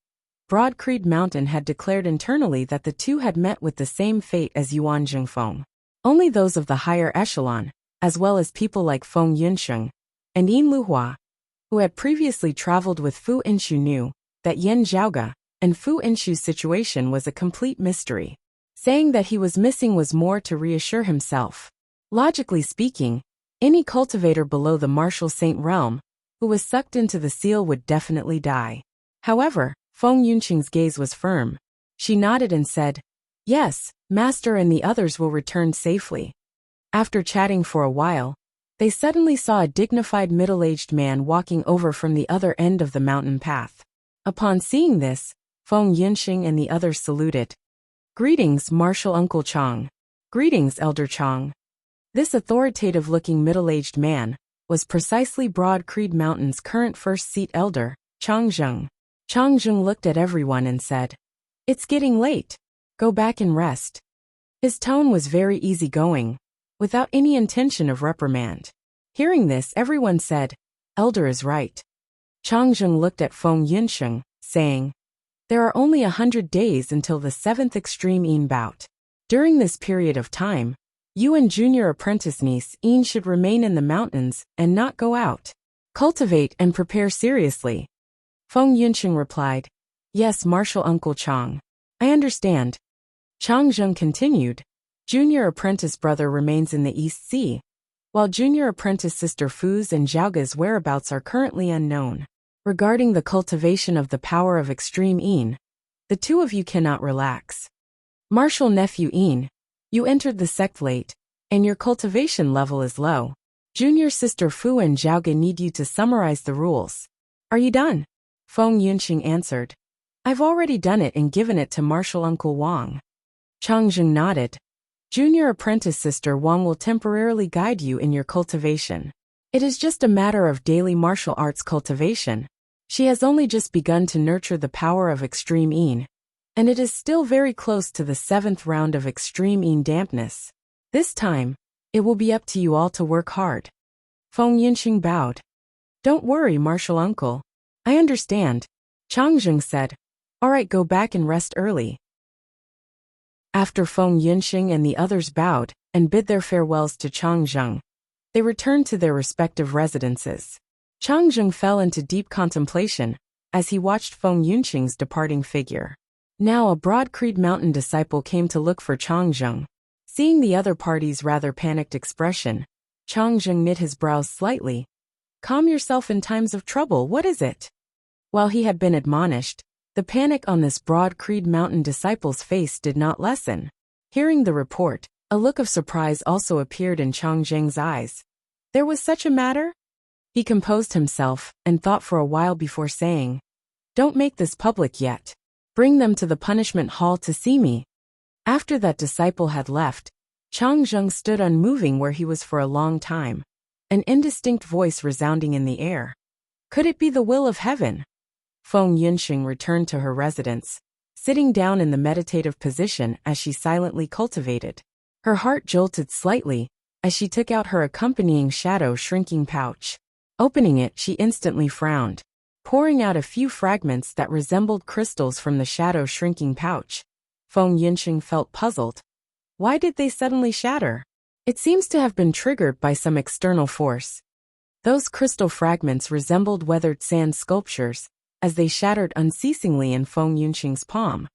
Broad Creed Mountain had declared internally that the two had met with the same fate as Yuan Zhengfeng. Only those of the higher echelon, as well as people like Feng Yunxing and Yin Luhua, who had previously traveled with Fu Inshu, knew that Yin Zhaoga and Fu Inshu's situation was a complete mystery. Saying that he was missing was more to reassure himself. Logically speaking, any cultivator below the Martial Saint realm who was sucked into the seal would definitely die. However, Feng Yunxing's gaze was firm. She nodded and said, "Yes, Master and the others will return safely." After chatting for a while, they suddenly saw a dignified middle-aged man walking over from the other end of the mountain path. Upon seeing this, Feng Yunxing and the others saluted. "Greetings, Martial Uncle Chang." "Greetings, Elder Chang." This authoritative-looking middle-aged man was precisely Broad Creed Mountain's current first seat elder, Chang Zheng. Chang Zheng looked at everyone and said, "It's getting late. Go back and rest." His tone was very easygoing, without any intention of reprimand. Hearing this, everyone said, "Elder is right." Changzheng looked at Feng Yunsheng, saying, "There are only 100 days until the 7th Extreme Yin bout. During this period of time, you and junior apprentice niece Yin should remain in the mountains and not go out. Cultivate and prepare seriously." Feng Yunsheng replied, "Yes, martial uncle Chang. I understand." Changzheng continued, "Junior apprentice brother remains in the East Sea, while junior apprentice sister Fu's and Zhaoga's whereabouts are currently unknown. Regarding the cultivation of the power of extreme Yin, the two of you cannot relax. Martial nephew Yin, you entered the sect late, and your cultivation level is low. Junior sister Fu and Zhaoga need you to summarize the rules. Are you done?" Feng Yunxing answered, "I've already done it and given it to martial uncle Wang." Changzheng nodded. "Junior apprentice sister Wang will temporarily guide you in your cultivation. It is just a matter of daily martial arts cultivation. She has only just begun to nurture the power of extreme Yin, and it is still very close to the 7th round of extreme Yin dampness. This time, it will be up to you all to work hard." Feng Yunxing bowed. "Don't worry, martial uncle. I understand." Changzheng said, "All right, go back and rest early." After Feng Yunxing and the others bowed and bid their farewells to Changzheng, they returned to their respective residences. Changzheng fell into deep contemplation as he watched Feng Yunxing's departing figure. Now a Broad Creed Mountain disciple came to look for Changzheng. Seeing the other party's rather panicked expression, Changzheng knit his brows slightly. "Calm yourself in times of trouble, what is it?" While he had been admonished, the panic on this Broad Creed Mountain disciple's face did not lessen. Hearing the report, a look of surprise also appeared in Changzheng's eyes. There was such a matter? He composed himself and thought for a while before saying, "Don't make this public yet. Bring them to the punishment hall to see me." After that disciple had left, Changzheng stood unmoving where he was for a long time, an indistinct voice resounding in the air. Could it be the will of heaven? Feng Yunxing returned to her residence, sitting down in the meditative position as she silently cultivated. Her heart jolted slightly as she took out her accompanying shadow shrinking pouch. Opening it, she instantly frowned, pouring out a few fragments that resembled crystals from the shadow shrinking pouch. Feng Yunxing felt puzzled. Why did they suddenly shatter? It seems to have been triggered by some external force. Those crystal fragments resembled weathered sand sculptures, as they shattered unceasingly in Feng Yunxing's palm,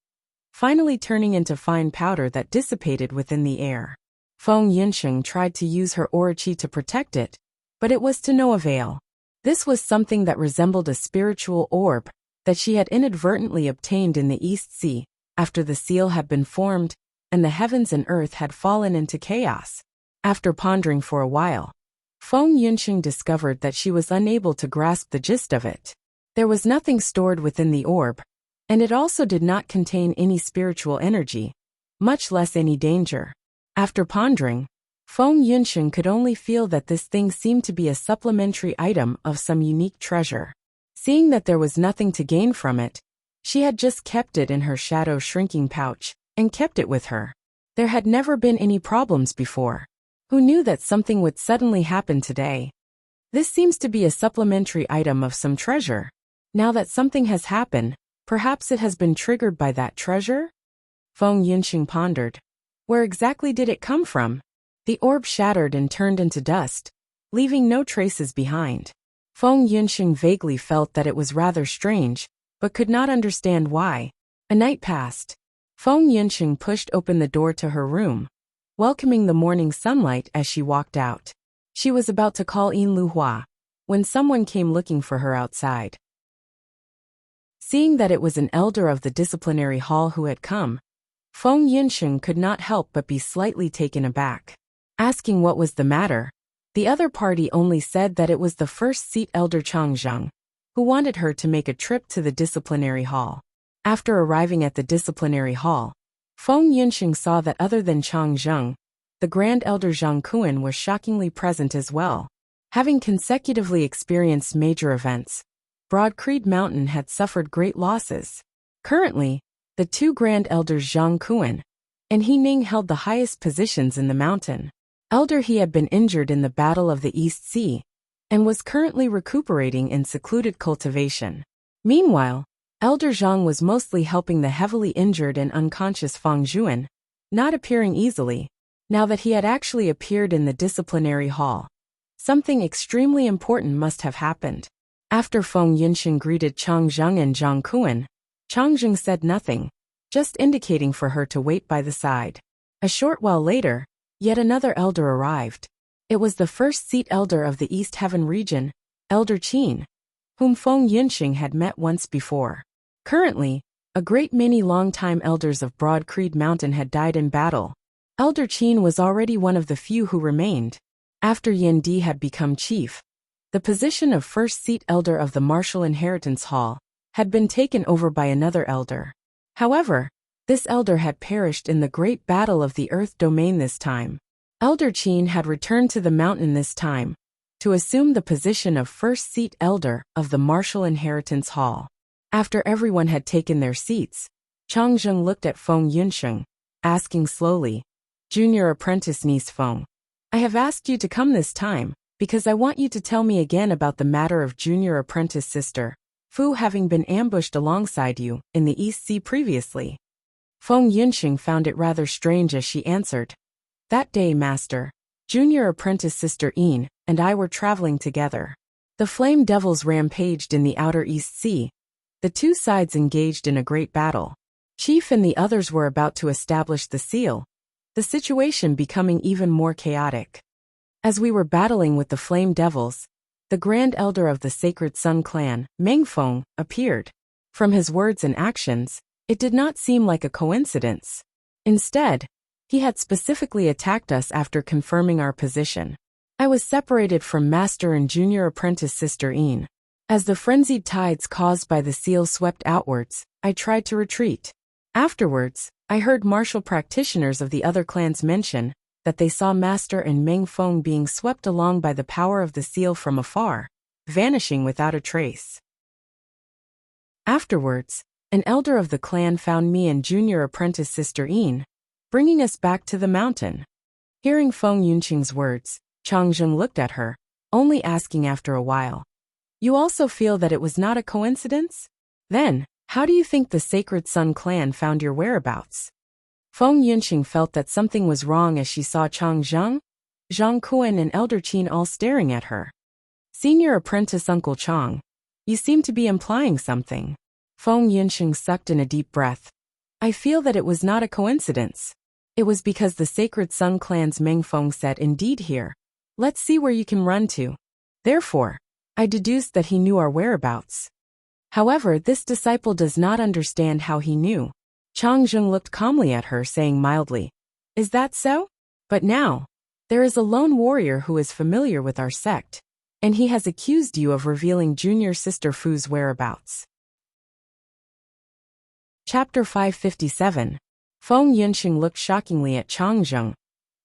finally turning into fine powder that dissipated within the air. Feng Yunxing tried to use her aura qi to protect it, but it was to no avail. This was something that resembled a spiritual orb that she had inadvertently obtained in the East Sea, after the seal had been formed, and the heavens and earth had fallen into chaos. After pondering for a while, Feng Yunxing discovered that she was unable to grasp the gist of it. There was nothing stored within the orb, and it also did not contain any spiritual energy, much less any danger. After pondering, Feng Yunxing could only feel that this thing seemed to be a supplementary item of some unique treasure. Seeing that there was nothing to gain from it, she had just kept it in her shadow shrinking pouch, and kept it with her. There had never been any problems before. Who knew that something would suddenly happen today? This seems to be a supplementary item of some treasure. Now that something has happened, perhaps it has been triggered by that treasure? Feng Yunxing pondered. Where exactly did it come from? The orb shattered and turned into dust, leaving no traces behind. Feng Yunxing vaguely felt that it was rather strange, but could not understand why. A night passed. Feng Yunxing pushed open the door to her room, welcoming the morning sunlight as she walked out. She was about to call Yin Luhua, when someone came looking for her outside. Seeing that it was an elder of the disciplinary hall who had come, Feng Yunxing could not help but be slightly taken aback. Asking what was the matter, the other party only said that it was the first seat elder Changzheng, who wanted her to make a trip to the disciplinary hall. After arriving at the disciplinary hall, Feng Yunxing saw that other than Changzheng, the Grand Elder Zhang Kuan was shockingly present as well. Having consecutively experienced major events, Broad Creed Mountain had suffered great losses. Currently, the two Grand Elders Zhang Kuan, and He Ning held the highest positions in the mountain. Elder He had been injured in the Battle of the East Sea, and was currently recuperating in secluded cultivation. Meanwhile, Elder Zhang was mostly helping the heavily injured and unconscious Feng Zhuan, not appearing easily, now that he had actually appeared in the disciplinary hall. Something extremely important must have happened. After Feng Yinsheng greeted Chang Zheng and Zhang Kuan, Chang Zheng said nothing, just indicating for her to wait by the side. A short while later, yet another elder arrived. It was the first seat elder of the East Heaven region, Elder Qin, whom Feng Yinsheng had met once before. Currently, a great many long-time elders of Broad Creed Mountain had died in battle. Elder Qin was already one of the few who remained. After Yin Di had become chief, the position of first seat elder of the Martial Inheritance Hall had been taken over by another elder. However, this elder had perished in the great battle of the Earth Domain this time. Elder Qin had returned to the mountain this time, to assume the position of first seat elder of the Martial Inheritance Hall. After everyone had taken their seats, Chang Zheng looked at Feng Yunsheng, asking slowly, "Junior apprentice niece Feng, I have asked you to come this time, because I want you to tell me again about the matter of junior apprentice sister Fu having been ambushed alongside you in the East Sea previously." Feng Yunsheng found it rather strange as she answered, "That day, master, junior apprentice sister Yin and I were traveling together. The flame devils rampaged in the outer East Sea. The two sides engaged in a great battle. Chief and the others were about to establish the seal, the situation becoming even more chaotic. As we were battling with the flame devils, the grand elder of the Sacred Sun clan, Meng Feng, appeared. From his words and actions, it did not seem like a coincidence. Instead, he had specifically attacked us after confirming our position. I was separated from master and junior apprentice sister Yin. As the frenzied tides caused by the seal swept outwards, I tried to retreat. Afterwards, I heard martial practitioners of the other clans mention that they saw master and Meng Feng being swept along by the power of the seal from afar, vanishing without a trace. Afterwards, an elder of the clan found me and junior apprentice sister Yin, bringing us back to the mountain." Hearing Feng Yunqing's words, Chang Zheng looked at her, only asking after a while, "You also feel that it was not a coincidence? Then, how do you think the Sacred Sun clan found your whereabouts?" Feng Yunqing felt that something was wrong as she saw Chang Zheng, Zhang Kuan and Elder Qin all staring at her. "Senior apprentice Uncle Chang, you seem to be implying something." Feng Yunqing sucked in a deep breath. "I feel that it was not a coincidence. It was because the Sacred Sun clan's Meng Feng said indeed here. Let's see where you can run to. Therefore, I deduced that he knew our whereabouts. However, this disciple does not understand how he knew." Chang Zheng looked calmly at her, saying mildly, "Is that so? But now, there is a lone warrior who is familiar with our sect, and he has accused you of revealing junior sister Fu's whereabouts." Chapter 557. Feng Yunqing looked shockingly at Chang Zheng,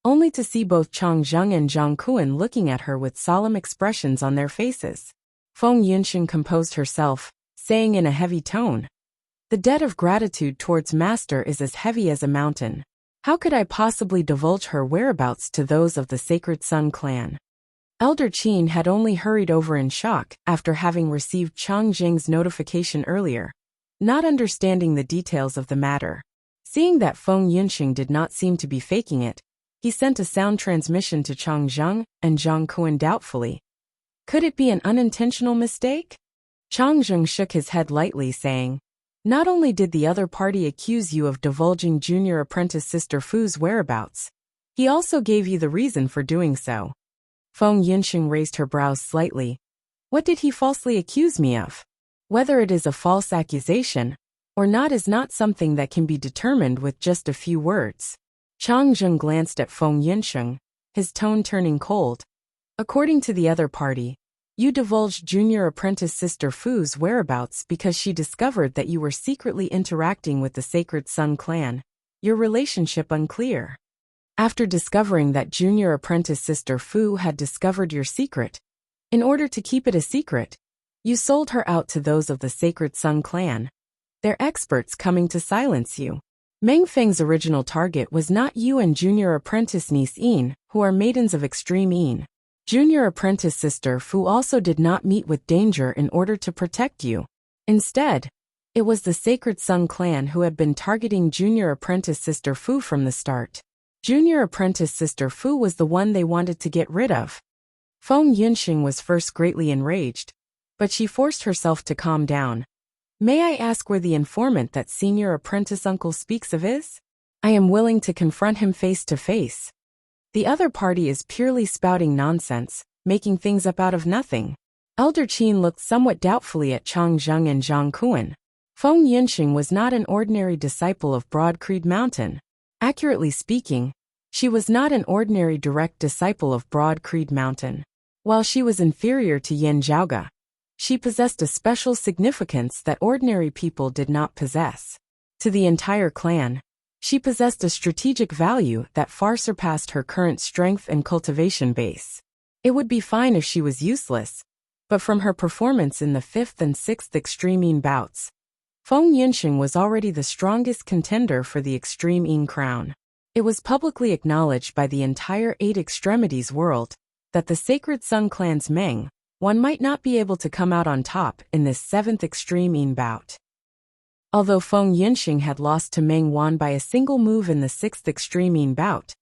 only to see both Chang Zheng and Zhang Kuan looking at her with solemn expressions on their faces. Feng Yunqing composed herself, saying in a heavy tone, "The debt of gratitude towards master is as heavy as a mountain. How could I possibly divulge her whereabouts to those of the Sacred Sun clan?" Elder Qin had only hurried over in shock after having received Chang Zheng's notification earlier, not understanding the details of the matter. Seeing that Feng Yunqing did not seem to be faking it, he sent a sound transmission to Chang Zheng and Zhang Kuan doubtfully. Could it be an unintentional mistake? Chang Zheng shook his head lightly, saying, "Not only did the other party accuse you of divulging junior apprentice sister Fu's whereabouts, he also gave you the reason for doing so." Feng Yunqing raised her brows slightly. "What did he falsely accuse me of? Whether it is a false accusation or not is not something that can be determined with just a few words." Chang Zheng glanced at Feng Yunqing, his tone turning cold. "According to the other party, you divulged junior apprentice sister Fu's whereabouts because she discovered that you were secretly interacting with the Sacred Sun clan, your relationship unclear. After discovering that junior apprentice sister Fu had discovered your secret, in order to keep it a secret, you sold her out to those of the Sacred Sun clan, their experts coming to silence you. Meng Feng's original target was not you and junior apprentice niece Yin, who are maidens of extreme Yin. Junior apprentice sister Fu also did not meet with danger in order to protect you. Instead, it was the Sacred Sun clan who had been targeting junior apprentice sister Fu from the start. Junior apprentice sister Fu was the one they wanted to get rid of. Feng Yunxing was first greatly enraged, but she forced herself to calm down. May I ask where the informant that senior apprentice uncle speaks of is? I am willing to confront him face to face. The other party is purely spouting nonsense, making things up out of nothing. Elder Qin looked somewhat doubtfully at Chang Zheng and Zhang Kuan. Feng Yunxing was not an ordinary disciple of Broad Creed Mountain. Accurately speaking, she was not an ordinary direct disciple of Broad Creed Mountain. While she was inferior to Yin Zhaoga, she possessed a special significance that ordinary people did not possess. To the entire clan, she possessed a strategic value that far surpassed her current strength and cultivation base. It would be fine if she was useless, but from her performance in the 5th and 6th Extreme Yin bouts, Feng Yunxing was already the strongest contender for the Extreme Yin crown. It was publicly acknowledged by the entire 8 Extremities world that the Sacred Sun clan's Meng one might not be able to come out on top in this 7th Extreme Yin bout. Although Feng Yunxing had lost to Meng Wan by a single move in the 6th Extreme Yin bout,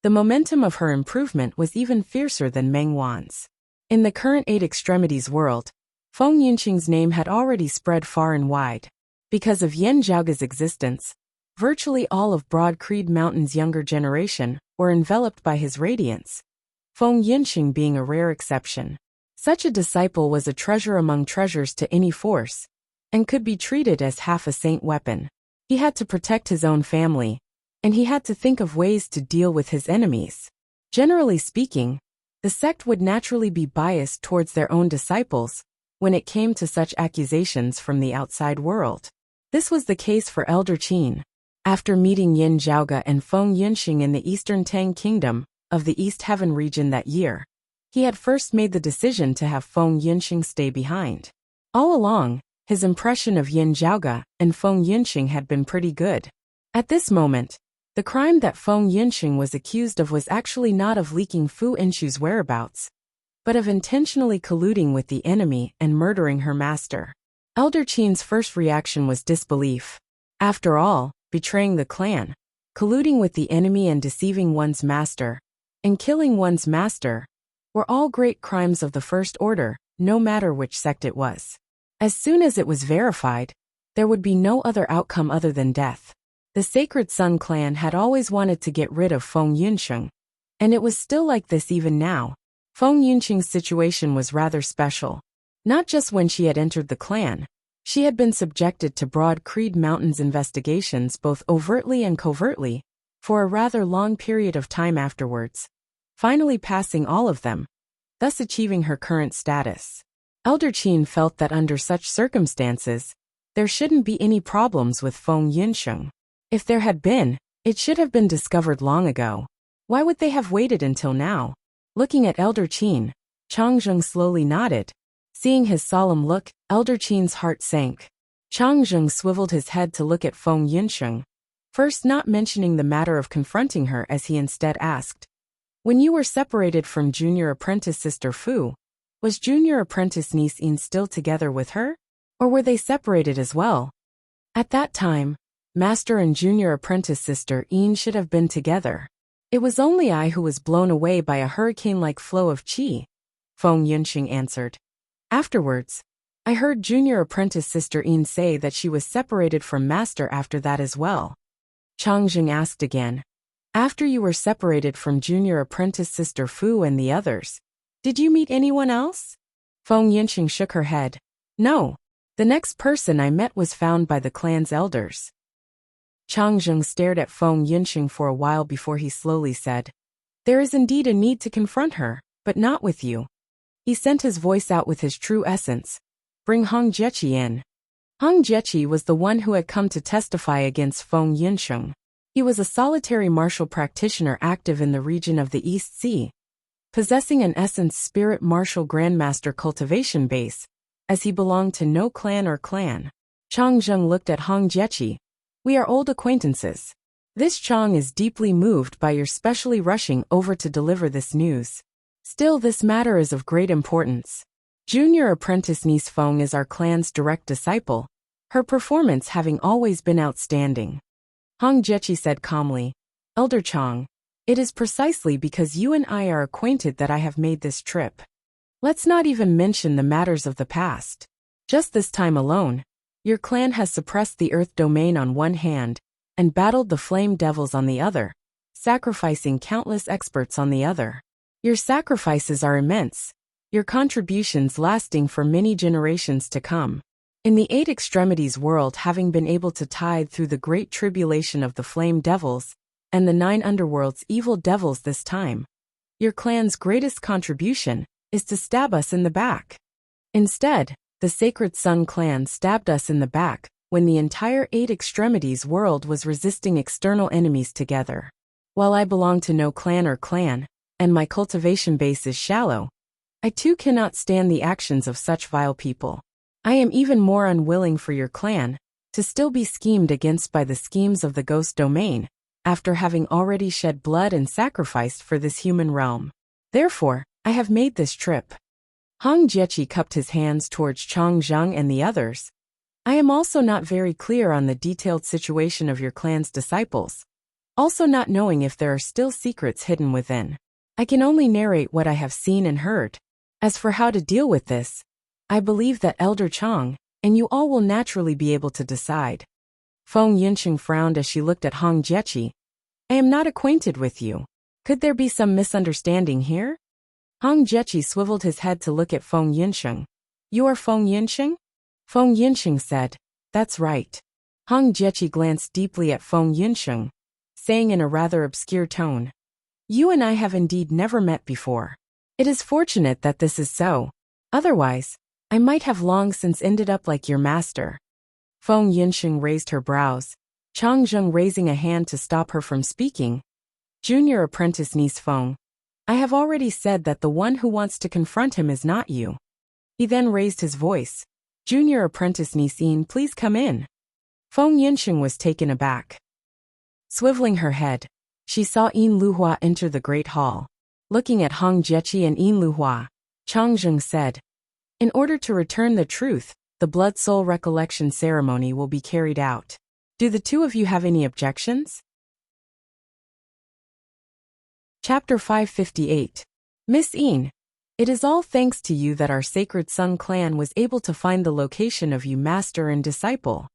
the momentum of her improvement was even fiercer than Meng Wan's. In the current 8 Extremities world, Feng Yunxing's name had already spread far and wide. Because of Yin Zhaoga's existence, virtually all of Broad Creed Mountain's younger generation were enveloped by his radiance, Feng Yunxing being a rare exception. Such a disciple was a treasure among treasures to any force, and could be treated as half a saint weapon. He had to protect his own family, and he had to think of ways to deal with his enemies. Generally speaking, the sect would naturally be biased towards their own disciples when it came to such accusations from the outside world. This was the case for Elder Qin. After meeting Yin Zhaoga and Feng Yunxing in the Eastern Tang Kingdom of the East Heaven region that year, he had first made the decision to have Feng Yunxing stay behind. All along, his impression of Yin Zhaoga and Feng Yunxing had been pretty good. At this moment, the crime that Feng Yunxing was accused of was actually not of leaking Fu Inshu's whereabouts, but of intentionally colluding with the enemy and murdering her master. Elder Qin's first reaction was disbelief. After all, betraying the clan, colluding with the enemy and deceiving one's master, and killing one's master, were all great crimes of the first order, no matter which sect it was. As soon as it was verified, there would be no other outcome other than death. The Sacred Sun clan had always wanted to get rid of Feng Yunxing, and it was still like this even now. Feng Yunxing's situation was rather special. Not just when she had entered the clan, she had been subjected to Broad Creed Mountain's investigations both overtly and covertly, for a rather long period of time afterwards, finally passing all of them, thus achieving her current status. Elder Qin felt that under such circumstances, there shouldn't be any problems with Feng Yunxing. If there had been, it should have been discovered long ago. Why would they have waited until now? Looking at Elder Qin, Chang Zheng slowly nodded. Seeing his solemn look, Elder Qin's heart sank. Chang Zheng swiveled his head to look at Feng Yunxing, first not mentioning the matter of confronting her as he instead asked, "When you were separated from junior apprentice sister Fu, was junior apprentice niece Yin still together with her? Or were they separated as well?" At that time, master and junior apprentice sister Yin should have been together. It was only I who was blown away by a hurricane-like flow of qi, Feng Yunxing answered. Afterwards, I heard junior apprentice sister Yin say that she was separated from master after that as well. Chang Zheng asked again, "After you were separated from junior apprentice sister Fu and the others, did you meet anyone else?" Feng Yunxing shook her head. "No. The next person I met was found by the clan's elders." Chang Zheng stared at Feng Yunxing for a while before he slowly said, "There is indeed a need to confront her, but not with you." He sent his voice out with his true essence. "Bring Hong Jiechi in." Hong Jiechi was the one who had come to testify against Feng Yunxing. He was a solitary martial practitioner active in the region of the East Sea, possessing an essence spirit martial grandmaster cultivation base, as he belonged to no clan or clan. Chang Zheng looked at Hong Jiechi, We are old acquaintances. This Chong is deeply moved by your specially rushing over to deliver this news. Still, this matter is of great importance. Junior apprentice niece Feng is our clan's direct disciple, her performance having always been outstanding. Hong Jiechi said calmly, Elder Chong, it is precisely because you and I are acquainted that I have made this trip. Let's not even mention the matters of the past. Just this time alone, your clan has suppressed the Earth domain on one hand, and battled the Flame Devils on the other, sacrificing countless experts on the other. Your sacrifices are immense, your contributions lasting for many generations to come. In the Eight Extremities world, having been able to tide through the great tribulation of the Flame Devils, and the 9 underworld's evil devils this time, your clan's greatest contribution is to stab us in the back. Instead, the Sacred Sun clan stabbed us in the back when the entire Eight Extremities world was resisting external enemies together. While I belong to no clan or clan, and my cultivation base is shallow, I too cannot stand the actions of such vile people. I am even more unwilling for your clan to still be schemed against by the schemes of the Ghost domain, after having already shed blood and sacrificed for this human realm. Therefore, I have made this trip. Hong Jiechi cupped his hands towards Chong Zheng and the others. I am also not very clear on the detailed situation of your clan's disciples, also not knowing if there are still secrets hidden within. I can only narrate what I have seen and heard. As for how to deal with this, I believe that Elder Chong and you all will naturally be able to decide. Feng Yinsheng frowned as she looked at Hong Jiechi. I am not acquainted with you. Could there be some misunderstanding here? Hong Jiechi swiveled his head to look at Feng Yinsheng. You are Feng Yinsheng? Feng Yinsheng said, That's right. Hong Jiechi glanced deeply at Feng Yinsheng, saying in a rather obscure tone, You and I have indeed never met before. It is fortunate that this is so. Otherwise, I might have long since ended up like your master. Feng Yinsheng raised her brows, Chang Zheng raising a hand to stop her from speaking. Junior apprentice niece Feng, I have already said that the one who wants to confront him is not you. He then raised his voice. Junior apprentice niece Yin, please come in. Feng Yinsheng was taken aback. Swiveling her head, she saw Yin Luhua enter the great hall. Looking at Hong Jiechi and Yin Luhua, Chang Zheng said, In order to return the truth, the Blood Soul Recollection ceremony will be carried out. Do the two of you have any objections? Chapter 558. Miss Yin, it is all thanks to you that our Sacred Sun clan was able to find the location of you master and disciple.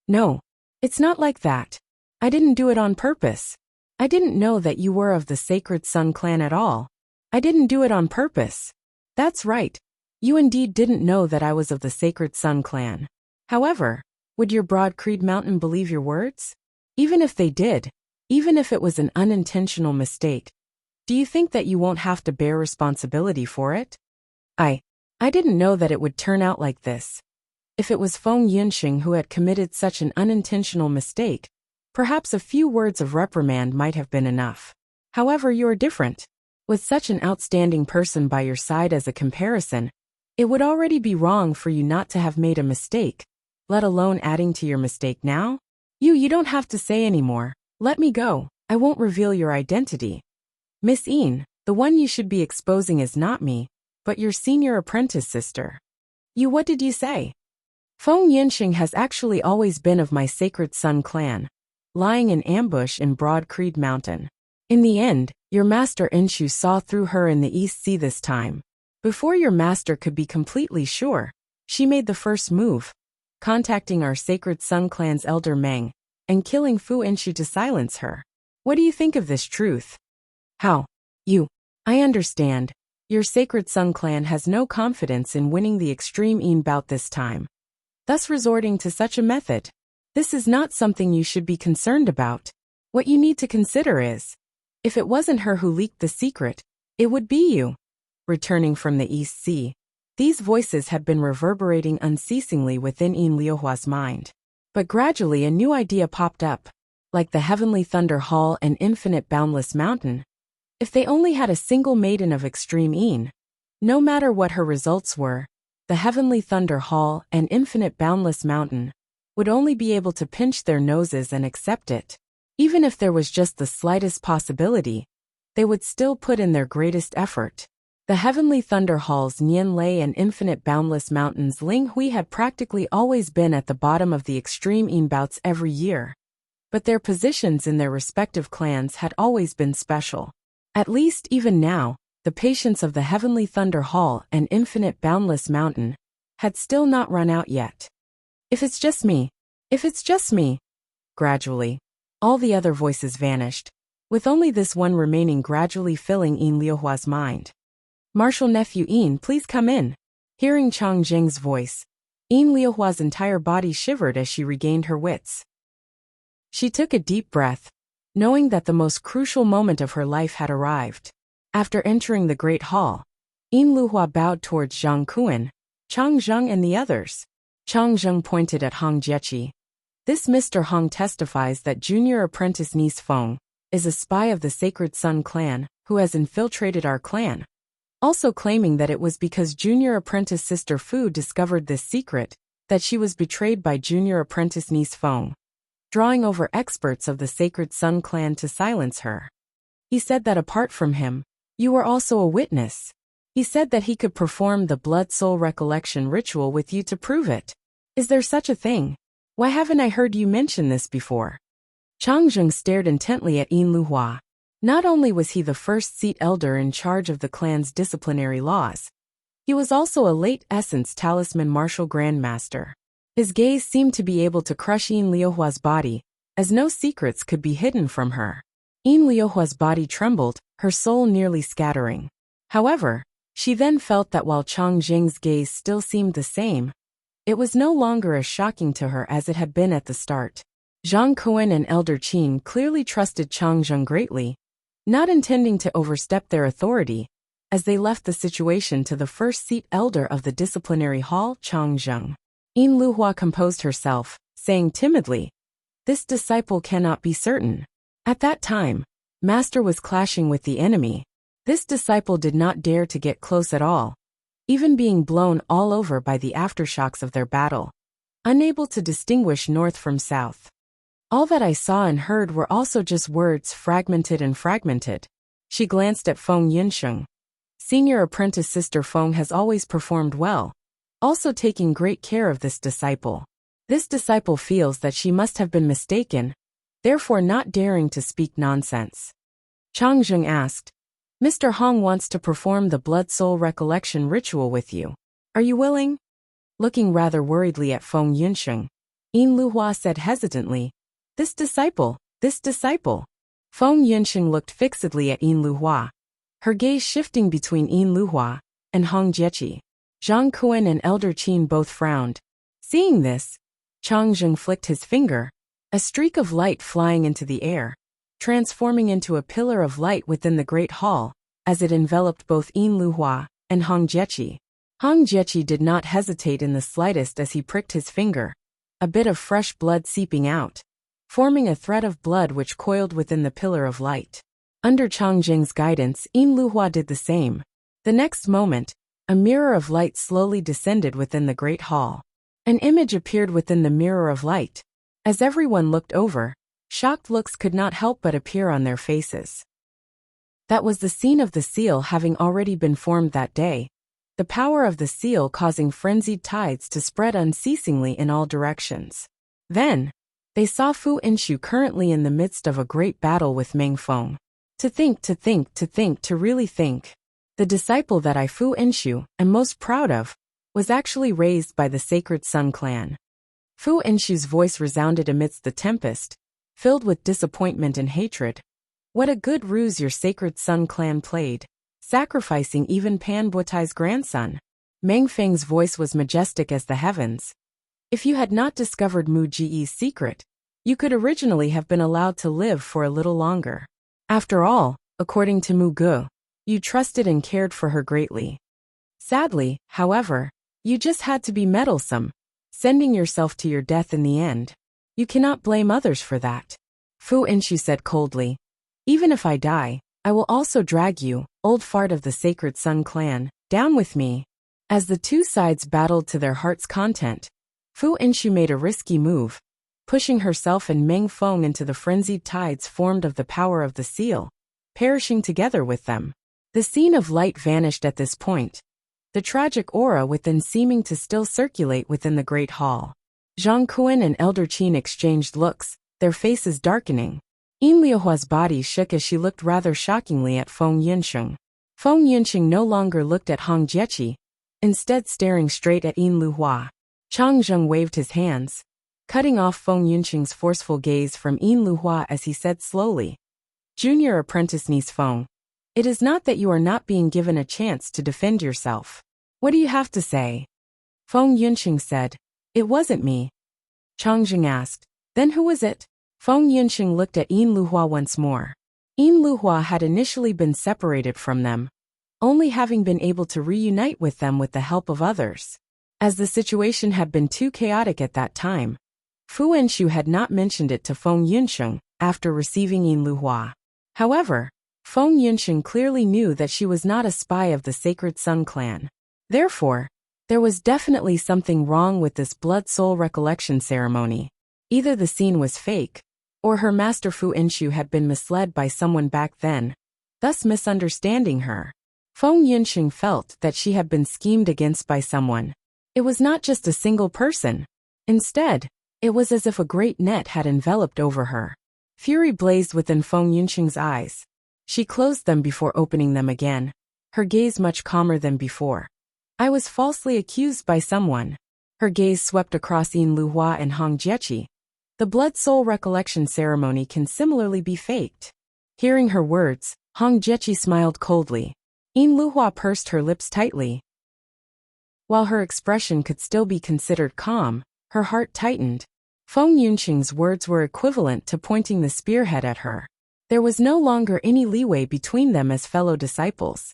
No, it's not like that. I didn't do it on purpose. I didn't know that you were of the Sacred Sun clan at all. I didn't do it on purpose. That's right. You indeed didn't know that I was of the Sacred Sun clan. However, would your Broad Creed Mountain believe your words? Even if they did, even if it was an unintentional mistake, do you think that you won't have to bear responsibility for it? I didn't know that it would turn out like this. If it was Feng Yinsheng who had committed such an unintentional mistake, perhaps a few words of reprimand might have been enough. However, you're different. With such an outstanding person by your side as a comparison, it would already be wrong for you not to have made a mistake, let alone adding to your mistake now. You don't have to say anymore. Let me go. I won't reveal your identity. Miss Yin, the one you should be exposing is not me, but your senior apprentice sister. What did you say? Feng Yinsheng has actually always been of my Sacred Sun clan, lying in ambush in Broad Creed Mountain. In the end, your master Enshu saw through her in the East Sea this time. Before your master could be completely sure, she made the first move, contacting our Sacred Sun clan's elder Meng, and killing Fu Enshu to silence her. What do you think of this truth? How? I understand. Your Sacred Sun clan has no confidence in winning the Extreme Yin bout this time, thus resorting to such a method. This is not something you should be concerned about. What you need to consider is, if it wasn't her who leaked the secret, it would be you. Returning from the East Sea, these voices had been reverberating unceasingly within Yin Liuhua's mind. But gradually a new idea popped up, like the Heavenly Thunder Hall and Infinite Boundless Mountain. If they only had a single maiden of Extreme Yin, no matter what her results were, the Heavenly Thunder Hall and Infinite Boundless Mountain would only be able to pinch their noses and accept it. Even if there was just the slightest possibility, they would still put in their greatest effort. The heavenly thunder halls Nian Lei and infinite boundless mountains Ling Hui had practically always been at the bottom of the extreme Yin bouts every year. But their positions in their respective clans had always been special. At least even now, the patience of the heavenly thunder hall and infinite boundless mountain had still not run out yet. If it's just me. Gradually, all the other voices vanished, with only this one remaining gradually filling Yin Liuhua's mind. Martial nephew Yin, please come in. Hearing Chang Jing's voice, Yin Liuhua's entire body shivered as she regained her wits. She took a deep breath, knowing that the most crucial moment of her life had arrived. After entering the great hall, Yin Liuhua bowed towards Zhang Kuan, Chang Zheng and the others. Chang Zheng pointed at Hong Jiechi. This Mr. Hong testifies that junior apprentice niece Feng is a spy of the Sacred Sun clan who has infiltrated our clan. Also claiming that it was because junior apprentice sister Fu discovered this secret that she was betrayed by junior apprentice niece Feng, drawing over experts of the Sacred Sun clan to silence her. He said that apart from him, you were also a witness. He said that he could perform the blood-soul recollection ritual with you to prove it. Is there such a thing? Why haven't I heard you mention this before? Chang Zheng stared intently at Yin Liuhua. Not only was he the first seat elder in charge of the clan's disciplinary laws, he was also a late essence talisman martial grandmaster. His gaze seemed to be able to crush Yin Liuhua's body, as no secrets could be hidden from her. Yin Liuhua's body trembled, her soul nearly scattering. However, she then felt that while Chang Jing's gaze still seemed the same, it was no longer as shocking to her as it had been at the start. Zhang Kuan and Elder Qin clearly trusted Chang Zheng greatly, not intending to overstep their authority, as they left the situation to the first seat elder of the disciplinary hall, Chang Zheng. Yin Liuhua composed herself, saying timidly, "This disciple cannot be certain." At that time, Master was clashing with the enemy. This disciple did not dare to get close at all, even being blown all over by the aftershocks of their battle, unable to distinguish north from south. All that I saw and heard were also just words fragmented. She glanced at Feng Yinsheng. Senior apprentice sister Feng has always performed well, also taking great care of this disciple. This disciple feels that she must have been mistaken, therefore not daring to speak nonsense. Chang Zheng asked, "Mr. Hong wants to perform the blood-soul recollection ritual with you. Are you willing?" Looking rather worriedly at Feng Yinsheng, Yin Liuhua said hesitantly, This disciple. Feng Yinsheng looked fixedly at Yin Liuhua, her gaze shifting between Yin Liuhua and Hong Jiechi. Zhang Kuan and Elder Qin both frowned. Seeing this, Chang Zheng flicked his finger, a streak of light flying into the air, transforming into a pillar of light within the great hall, as it enveloped both Yin Liuhua and Hong Jiechi. Hong Jiechi did not hesitate in the slightest as he pricked his finger, a bit of fresh blood seeping out, forming a thread of blood which coiled within the pillar of light. Under Chang Jing's guidance, Yin Liuhua did the same. The next moment, a mirror of light slowly descended within the great hall. An image appeared within the mirror of light. As everyone looked over, shocked looks could not help but appear on their faces. That was the scene of the seal having already been formed that day, the power of the seal causing frenzied tides to spread unceasingly in all directions. Then, they saw Fu Inshu currently in the midst of a great battle with Meng Feng. To really think. The disciple that I Fu Inshu am most proud of was actually raised by the Sacred Sun clan. Fu Inshu's voice resounded amidst the tempest, filled with disappointment and hatred. What a good ruse your Sacred Sun clan played, sacrificing even Pan Buotai's grandson. Meng Feng's voice was majestic as the heavens. If you had not discovered Mu Ji's secret, you could originally have been allowed to live for a little longer. After all, according to Mu Ge, you trusted and cared for her greatly. Sadly, however, you just had to be meddlesome, sending yourself to your death in the end. You cannot blame others for that. Fu Inshu said coldly. Even if I die, I will also drag you, old fart of the Sacred Sun clan, down with me. As the two sides battled to their heart's content, Fu Inshu made a risky move, pushing herself and Meng Feng into the frenzied tides formed of the power of the seal, perishing together with them. The scene of light vanished at this point, the tragic aura within seeming to still circulate within the great hall. Zhang Kuan and Elder Qin exchanged looks, their faces darkening. Yin Liuhua's body shook as she looked rather shockingly at Feng Yunsheng. Feng Yunsheng no longer looked at Hong Jiechi, instead staring straight at Yin Luhua. Chang Zheng waved his hands, cutting off Feng Yunsheng's forceful gaze from Yin Luhua as he said slowly, "Junior apprentice niece Feng, it is not that you are not being given a chance to defend yourself. What do you have to say?" Feng Yunsheng said, "It wasn't me." Chang Zheng asked, "Then who was it?" Feng Yunsheng looked at Yin Luhua once more. Yin Luhua had initially been separated from them, only having been able to reunite with them with the help of others. As the situation had been too chaotic at that time, Fu Enshu had not mentioned it to Feng Yunsheng after receiving Yin Luhua. However, Feng Yunsheng clearly knew that she was not a spy of the Sacred Sun clan. Therefore, there was definitely something wrong with this blood-soul recollection ceremony. Either the scene was fake, or her master Fu Enshu had been misled by someone back then, thus misunderstanding her. Feng Yunsheng felt that she had been schemed against by someone. It was not just a single person. Instead, it was as if a great net had enveloped over her. Fury blazed within Feng Yunsheng's eyes. She closed them before opening them again, her gaze much calmer than before. "I was falsely accused by someone." Her gaze swept across Yin Luhua and Hong Jiechi. The blood-soul recollection ceremony can similarly be faked. Hearing her words, Hong Jiechi smiled coldly. Yin Luhua pursed her lips tightly. While her expression could still be considered calm, her heart tightened. Feng Yunsheng's words were equivalent to pointing the spearhead at her. There was no longer any leeway between them as fellow disciples.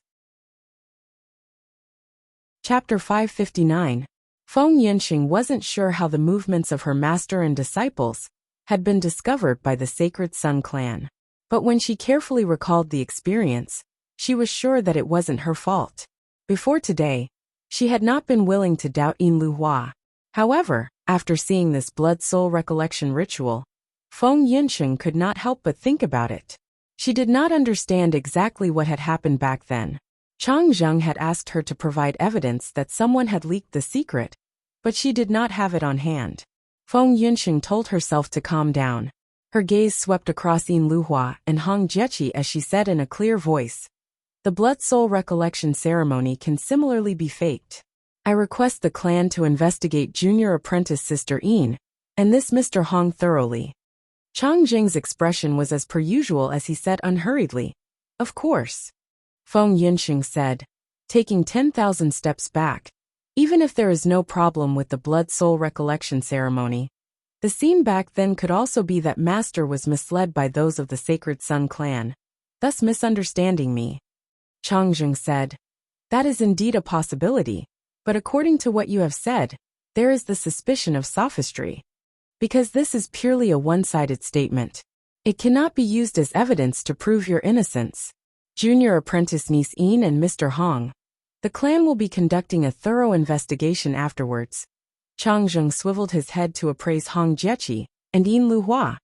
Chapter 559. Feng Yunsheng wasn't sure how the movements of her master and disciples had been discovered by the Sacred Sun clan. But when she carefully recalled the experience, she was sure that it wasn't her fault. Before today, she had not been willing to doubt Yin Luhua. However, after seeing this blood-soul recollection ritual, Feng Yunsheng could not help but think about it. She did not understand exactly what had happened back then. Chang Zheng had asked her to provide evidence that someone had leaked the secret, but she did not have it on hand. Feng Yunsheng told herself to calm down. Her gaze swept across Yin Luhua and Hong Jiechi as she said in a clear voice, "The blood-soul recollection ceremony can similarly be faked. I request the clan to investigate junior apprentice Sister Yin and this Mr. Hong thoroughly." Chang Zheng's expression was as per usual as he said unhurriedly, "Of course." Feng Yunsheng said, taking 10,000 steps back, "Even if there is no problem with the blood-soul recollection ceremony, the scene back then could also be that Master was misled by those of the Sacred Sun clan, thus misunderstanding me." Chang Zheng said, "That is indeed a possibility, but according to what you have said, there is the suspicion of sophistry. Because this is purely a one-sided statement. It cannot be used as evidence to prove your innocence. Junior apprentice niece Yin and Mr. Hong. The clan will be conducting a thorough investigation afterwards." Chang Zheng swiveled his head to appraise Hong Jiechi and Yin Luhua,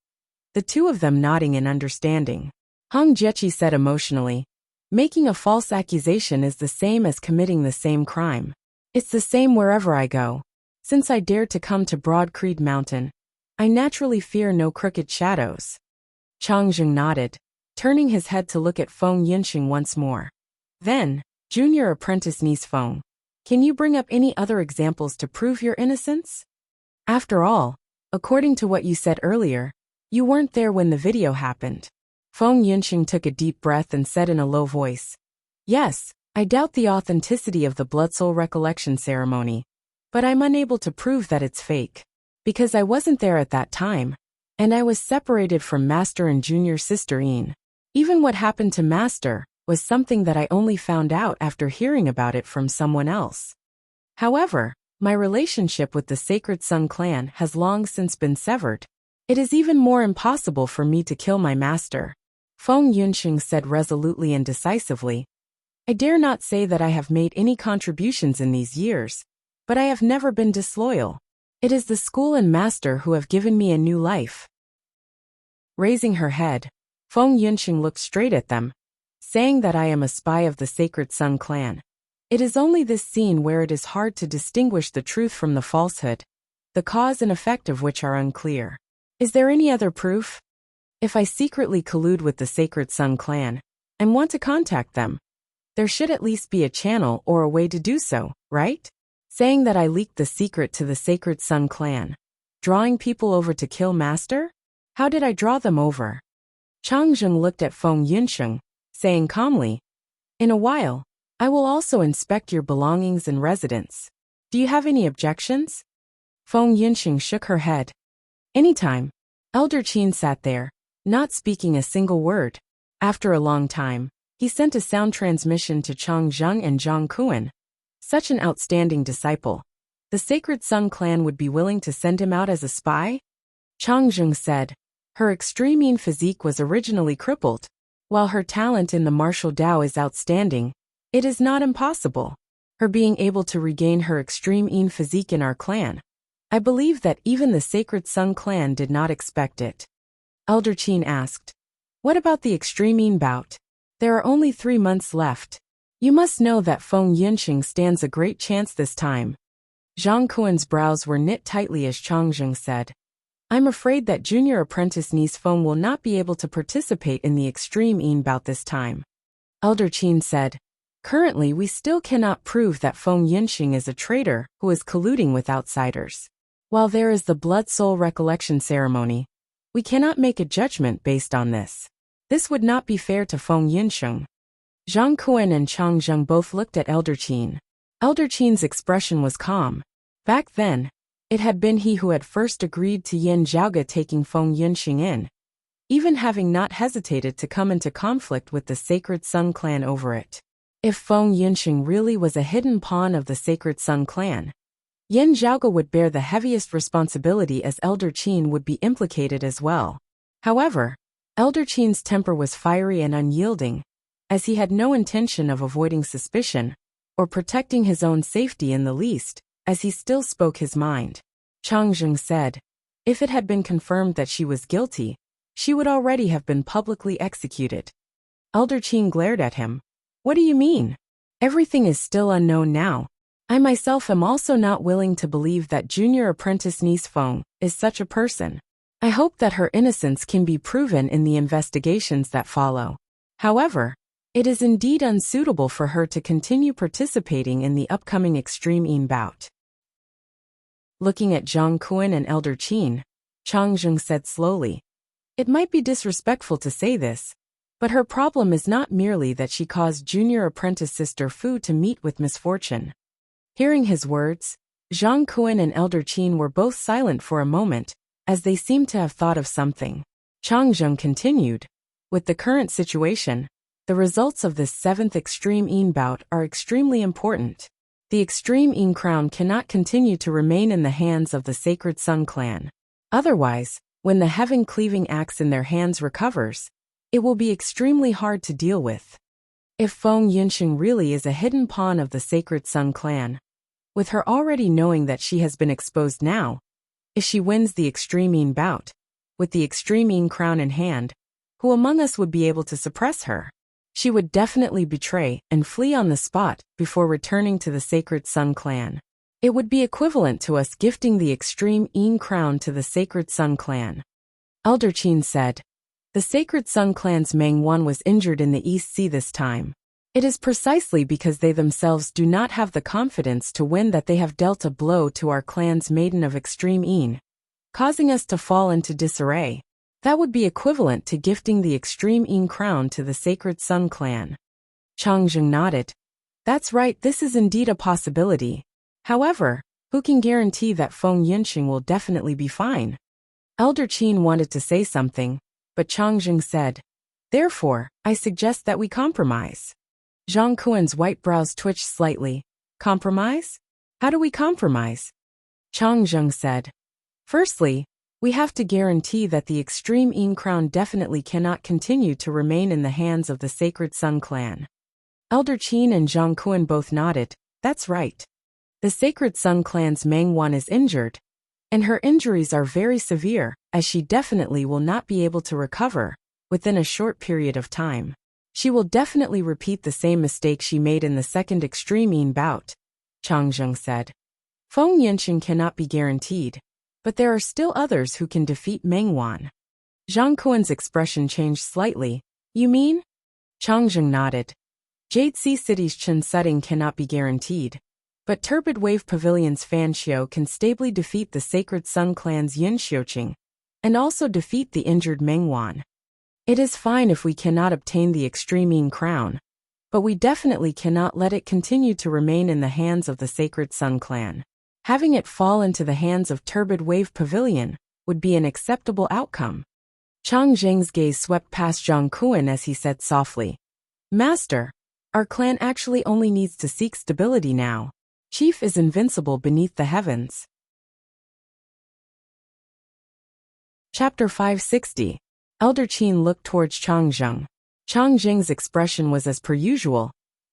the two of them nodding in understanding. Hong Jiechi said emotionally, "Making a false accusation is the same as committing the same crime. It's the same wherever I go. Since I dared to come to Broad Creed Mountain, I naturally fear no crooked shadows." Chang Zheng nodded, turning his head to look at Feng Yunsheng once more. Then, "Junior apprentice niece Feng, can you bring up any other examples to prove your innocence? After all, according to what you said earlier, you weren't there when the video happened." Feng Yunsheng took a deep breath and said in a low voice, "Yes, I doubt the authenticity of the blood-soul recollection ceremony, but I'm unable to prove that it's fake. Because I wasn't there at that time, and I was separated from Master and Junior Sister Yin. Even what happened to Master was something that I only found out after hearing about it from someone else. However, my relationship with the Sacred Sun clan has long since been severed. It is even more impossible for me to kill my master." Feng Yunsheng said resolutely and decisively, "I dare not say that I have made any contributions in these years, but I have never been disloyal. It is the school and master who have given me a new life. Raising her head, Feng Yunxing looked straight at them, saying that I am a spy of the Sacred Sun clan. It is only this scene where it is hard to distinguish the truth from the falsehood, the cause and effect of which are unclear. Is there any other proof? If I secretly collude with the Sacred Sun clan and want to contact them, there should at least be a channel or a way to do so, right? Saying that I leaked the secret to the Sacred Sun clan, drawing people over to kill master? How did I draw them over? Chang Zheng looked at Feng Yunxing, saying calmly, in a while, I will also inspect your belongings and residence. Do you have any objections? Feng Yunxing shook her head. Anytime. Elder Qin sat there, not speaking a single word. After a long time, he sent a sound transmission to Chang Zheng and Zhang Kuan. Such an outstanding disciple. The Sacred Sun clan would be willing to send him out as a spy? Chang Zheng said. Her extreme physique was originally crippled. While her talent in the martial Dao is outstanding, it is not impossible. Her being able to regain her extreme physique in our clan. I believe that even the Sacred Sun clan did not expect it. Elder Qin asked. What about the extreme bout? There are only 3 months left. You must know that Feng Yunxing stands a great chance this time. Zhang Kuan's brows were knit tightly as Chang Zheng said. I'm afraid that junior apprentice niece Feng will not be able to participate in the extreme bout this time. Elder Qin said. Currently we still cannot prove that Feng Yunxing is a traitor who is colluding with outsiders. While there is the blood soul recollection ceremony, we cannot make a judgment based on this. This would not be fair to Feng Yunxing. Zhang Kuan and Chang Zheng both looked at Elder Qin. Elder Qin's expression was calm. Back then, it had been he who had first agreed to Yin Zhaoge taking Feng Yunxing in, even having not hesitated to come into conflict with the Sacred Sun clan over it. If Feng Yunxing really was a hidden pawn of the Sacred Sun clan, Yin Zhaoge would bear the heaviest responsibility as Elder Qin would be implicated as well. However, Elder Qin's temper was fiery and unyielding, as he had no intention of avoiding suspicion or protecting his own safety in the least, as he still spoke his mind. Chang Zheng said, if it had been confirmed that she was guilty, she would already have been publicly executed. Elder Qin glared at him. What do you mean? Everything is still unknown now. I myself am also not willing to believe that junior apprentice niece Feng is such a person. I hope that her innocence can be proven in the investigations that follow. However, it is indeed unsuitable for her to continue participating in the upcoming extreme bout. Looking at Zhang Kuan and Elder Qin, Chang Zheng said slowly, it might be disrespectful to say this, but her problem is not merely that she caused junior apprentice sister Fu to meet with misfortune. Hearing his words, Zhang Kuan and Elder Qin were both silent for a moment, as they seemed to have thought of something. Chang Zheng continued, with the current situation, the results of this 7th extreme bout are extremely important. The extreme crown cannot continue to remain in the hands of the Sacred Sun clan. Otherwise, when the heaven-cleaving axe in their hands recovers, it will be extremely hard to deal with. If Feng Yunxing really is a hidden pawn of the Sacred Sun clan, with her already knowing that she has been exposed now, if she wins the extreme bout, with the extreme crown in hand, who among us would be able to suppress her? She would definitely betray and flee on the spot before returning to the Sacred Sun clan. It would be equivalent to us gifting the extreme crown to the Sacred Sun clan. Elder Qin said, the Sacred Sun clan's Meng Wan was injured in the East Sea this time. It is precisely because they themselves do not have the confidence to win that they have dealt a blow to our clan's maiden of extreme causing us to fall into disarray. That would be equivalent to gifting the extreme crown to the Sacred Sun clan. Chang Zheng nodded. That's right, this is indeed a possibility. However, who can guarantee that Feng Yunxing will definitely be fine? Elder Qin wanted to say something, but Chang Zheng said, therefore, I suggest that we compromise. Zhang Kuan's white brows twitched slightly. Compromise? How do we compromise? Chang Zheng said, firstly, we have to guarantee that the extreme crown definitely cannot continue to remain in the hands of the Sacred Sun clan. Elder Qin and Zhang Kuan both nodded. That's right. The Sacred Sun clan's Meng Wan is injured, And her injuries are very severe, as she definitely will not be able to recover within a short period of time. She will definitely repeat the same mistake she made in the second extreme Yin bout, Chang Zheng said. Feng Yinxin cannot be guaranteed, but there are still others who can defeat Meng Wan. Zhang Kuan's expression changed slightly. You mean? Chang Zheng nodded. Jade Sea City's Chen Sutting cannot be guaranteed, but Turbid Wave Pavilion's Fan Xiao can stably defeat the Sacred Sun Clan's Yin Xiuqing, and also defeat the injured Meng Wan. It is fine if we cannot obtain the Extreme Yin Crown, but we definitely cannot let it continue to remain in the hands of the Sacred Sun Clan. Having it fall into the hands of Turbid Wave Pavilion would be an acceptable outcome. Chang Zheng's gaze swept past Zhang Kuan as he said softly, Master, our clan actually only needs to seek stability now. Chief is invincible beneath the heavens. Chapter 560. Elder Qin looked towards Chang Zheng. Chang Zheng's expression was as per usual,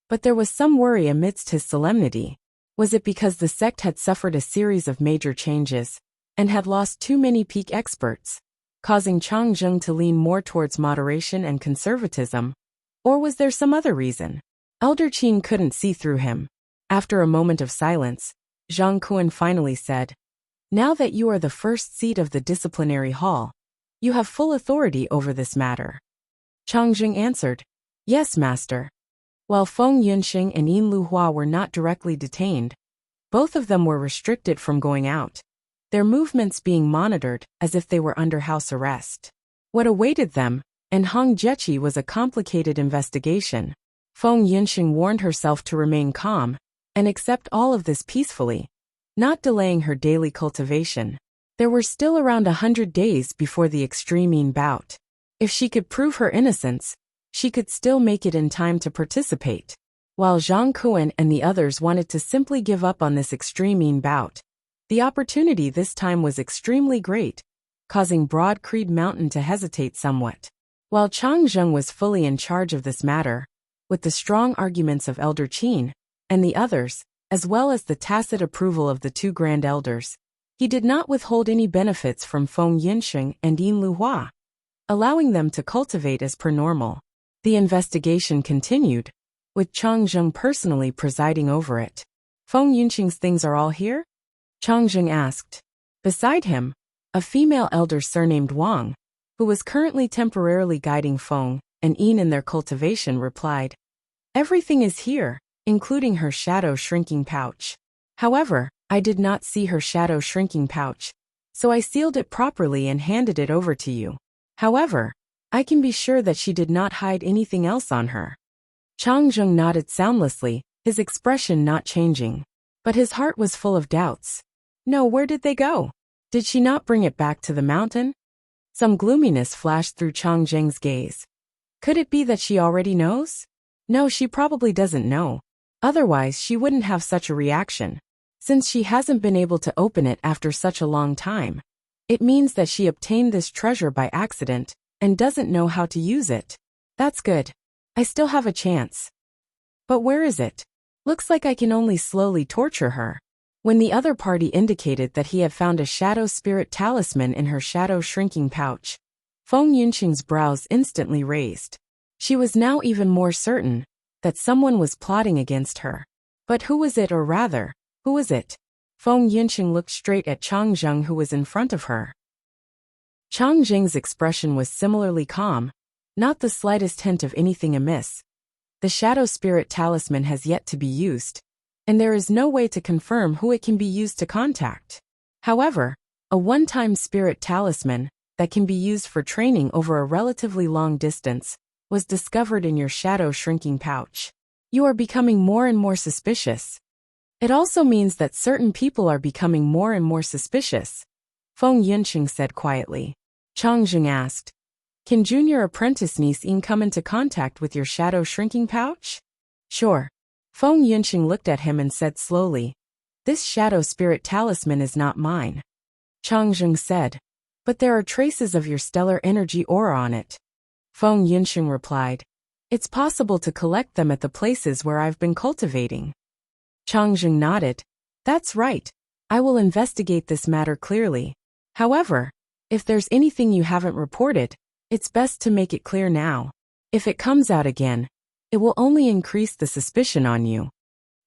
but there was some worry amidst his solemnity. Was it because the sect had suffered a series of major changes, and had lost too many peak experts, causing Chang Zheng to lean more towards moderation and conservatism? Or was there some other reason? Elder Qin couldn't see through him. After a moment of silence, Zhang Kuan finally said, Now that you are the first seat of the disciplinary hall, you have full authority over this matter. Chang Zheng answered, Yes, Master. While Feng Yunxing and Yin Luhua were not directly detained, both of them were restricted from going out, their movements being monitored as if they were under house arrest. What awaited them, and Hong Jiechi, was a complicated investigation. Feng Yunxing warned herself to remain calm and accept all of this peacefully, not delaying her daily cultivation. There were still around 100 days before the extreme Yin bout. If she could prove her innocence, she could still make it in time to participate. While Zhang Kuan and the others wanted to simply give up on this extreme Yin bout, the opportunity this time was extremely great, causing Broad Creed Mountain to hesitate somewhat. While Chang Zheng was fully in charge of this matter, with the strong arguments of Elder Qin and the others, as well as the tacit approval of the two Grand Elders, he did not withhold any benefits from Feng Yinxing and Yin Luhua, allowing them to cultivate as per normal. The investigation continued, with Chang Zheng personally presiding over it. Feng Yinxing's things are all here? Chang Zheng asked. Beside him, a female elder surnamed Wang, who was currently temporarily guiding Feng and Yin in their cultivation, replied, Everything is here, including her shadow shrinking pouch. However, I did not see her shadow shrinking pouch, so I sealed it properly and handed it over to you. However, I can be sure that she did not hide anything else on her. Chang Zheng nodded soundlessly, his expression not changing. But his heart was full of doubts. No, where did they go? Did she not bring it back to the mountain? Some gloominess flashed through Chang Zheng's gaze. Could it be that she already knows? No, she probably doesn't know. Otherwise, she wouldn't have such a reaction. Since she hasn't been able to open it after such a long time, it means that she obtained this treasure by accident and doesn't know how to use it. That's good. I still have a chance. But where is it? Looks like I can only slowly torture her. When the other party indicated that he had found a shadow spirit talisman in her shadow shrinking pouch, Feng Yunxing's brows instantly raised. She was now even more certain that someone was plotting against her. But who was it, or rather, who was it? Feng Yunxing looked straight at Chang Zheng, who was in front of her. Chang Zheng's expression was similarly calm, not the slightest hint of anything amiss. The shadow spirit talisman has yet to be used, and there is no way to confirm who it can be used to contact. However, a one-time spirit talisman that can be used for training over a relatively long distance was discovered in your shadow shrinking pouch. You are becoming more and more suspicious. It also means that certain people are becoming more and more suspicious, Feng Yunxing said quietly. Chang Zheng asked, Can junior apprentice niece Yin come into contact with your shadow shrinking pouch? Sure. Feng Yunxing looked at him and said slowly, This shadow spirit talisman is not mine. Chang Zheng said, But there are traces of your stellar energy aura on it. Feng Yunxing replied, It's possible to collect them at the places where I've been cultivating. Chang Zheng nodded. That's right. I will investigate this matter clearly. However, if there's anything you haven't reported, it's best to make it clear now. If it comes out again, it will only increase the suspicion on you.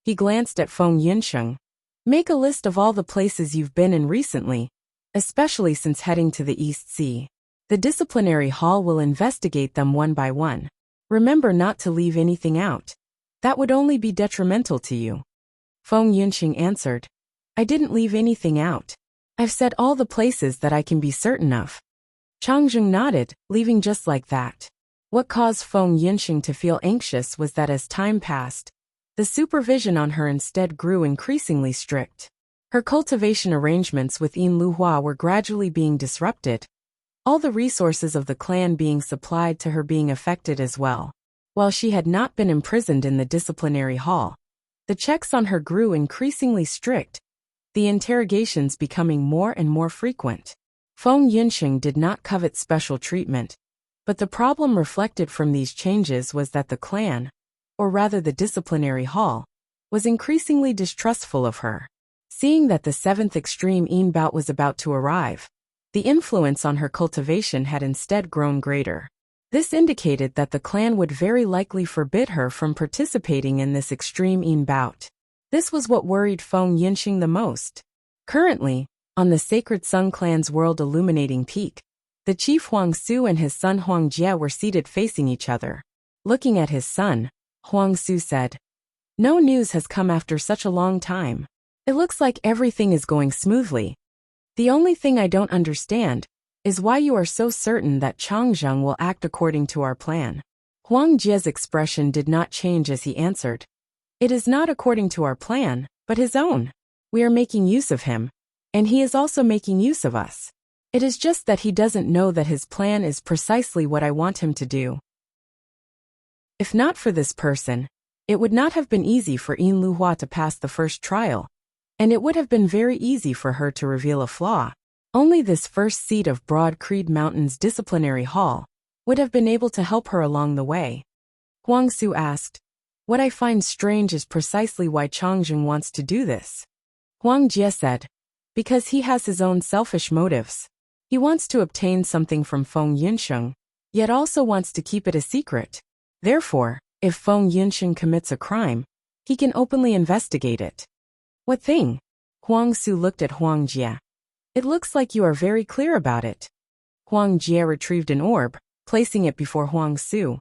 He glanced at Feng Yunsheng. Make a list of all the places you've been in recently, especially since heading to the East Sea. The disciplinary hall will investigate them one by one. Remember not to leave anything out. That would only be detrimental to you. Feng Yunsheng answered. I didn't leave anything out. I've said all the places that I can be certain of. Changzheng nodded, leaving just like that. What caused Feng Yunsheng to feel anxious was that as time passed, the supervision on her instead grew increasingly strict. Her cultivation arrangements with Yin Luhua were gradually being disrupted, all the resources of the clan being supplied to her being affected as well. While she had not been imprisoned in the disciplinary hall, the checks on her grew increasingly strict, the interrogations becoming more and more frequent. Feng Yunsheng did not covet special treatment, but the problem reflected from these changes was that the clan, or rather the disciplinary hall, was increasingly distrustful of her. Seeing that the 7th extreme Yin bout was about to arrive, the influence on her cultivation had instead grown greater. This indicated that the clan would very likely forbid her from participating in this extreme Yin bout. This was what worried Feng Yunsheng the most. Currently, on the Sacred Sun clan's world illuminating peak, the chief Huang Su and his son Huang Jie were seated facing each other. Looking at his son, Huang Su said, No news has come after such a long time. It looks like everything is going smoothly. The only thing I don't understand is why you are so certain that Changzheng will act according to our plan. Huang Jie's expression did not change as he answered. It is not according to our plan, but his own. We are making use of him, and he is also making use of us. It is just that he doesn't know that his plan is precisely what I want him to do. If not for this person, it would not have been easy for Yin Luhua to pass the first trial, and it would have been very easy for her to reveal a flaw. Only this first seat of Broad Creed Mountain's disciplinary hall would have been able to help her along the way. Huang Su asked, What I find strange is precisely why Changzheng wants to do this. Huang Jie said, Because he has his own selfish motives. He wants to obtain something from Feng Yunsheng, yet also wants to keep it a secret. Therefore, if Feng Yunsheng commits a crime, he can openly investigate it. What thing? Huang Su looked at Huang Jie. It looks like you are very clear about it. Huang Jie retrieved an orb, placing it before Huang Su.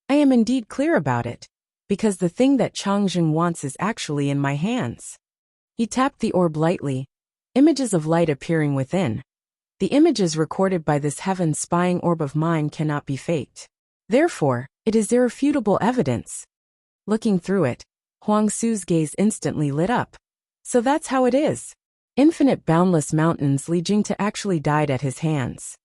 I am indeed clear about it, because the thing that Changzheng wants is actually in my hands. He tapped the orb lightly, images of light appearing within. The images recorded by this heaven-spying orb of mine cannot be faked. Therefore, it is irrefutable evidence. Looking through it, Huang Su's gaze instantly lit up. So that's how it is. Infinite boundless mountains Li Jingtu actually died at his hands.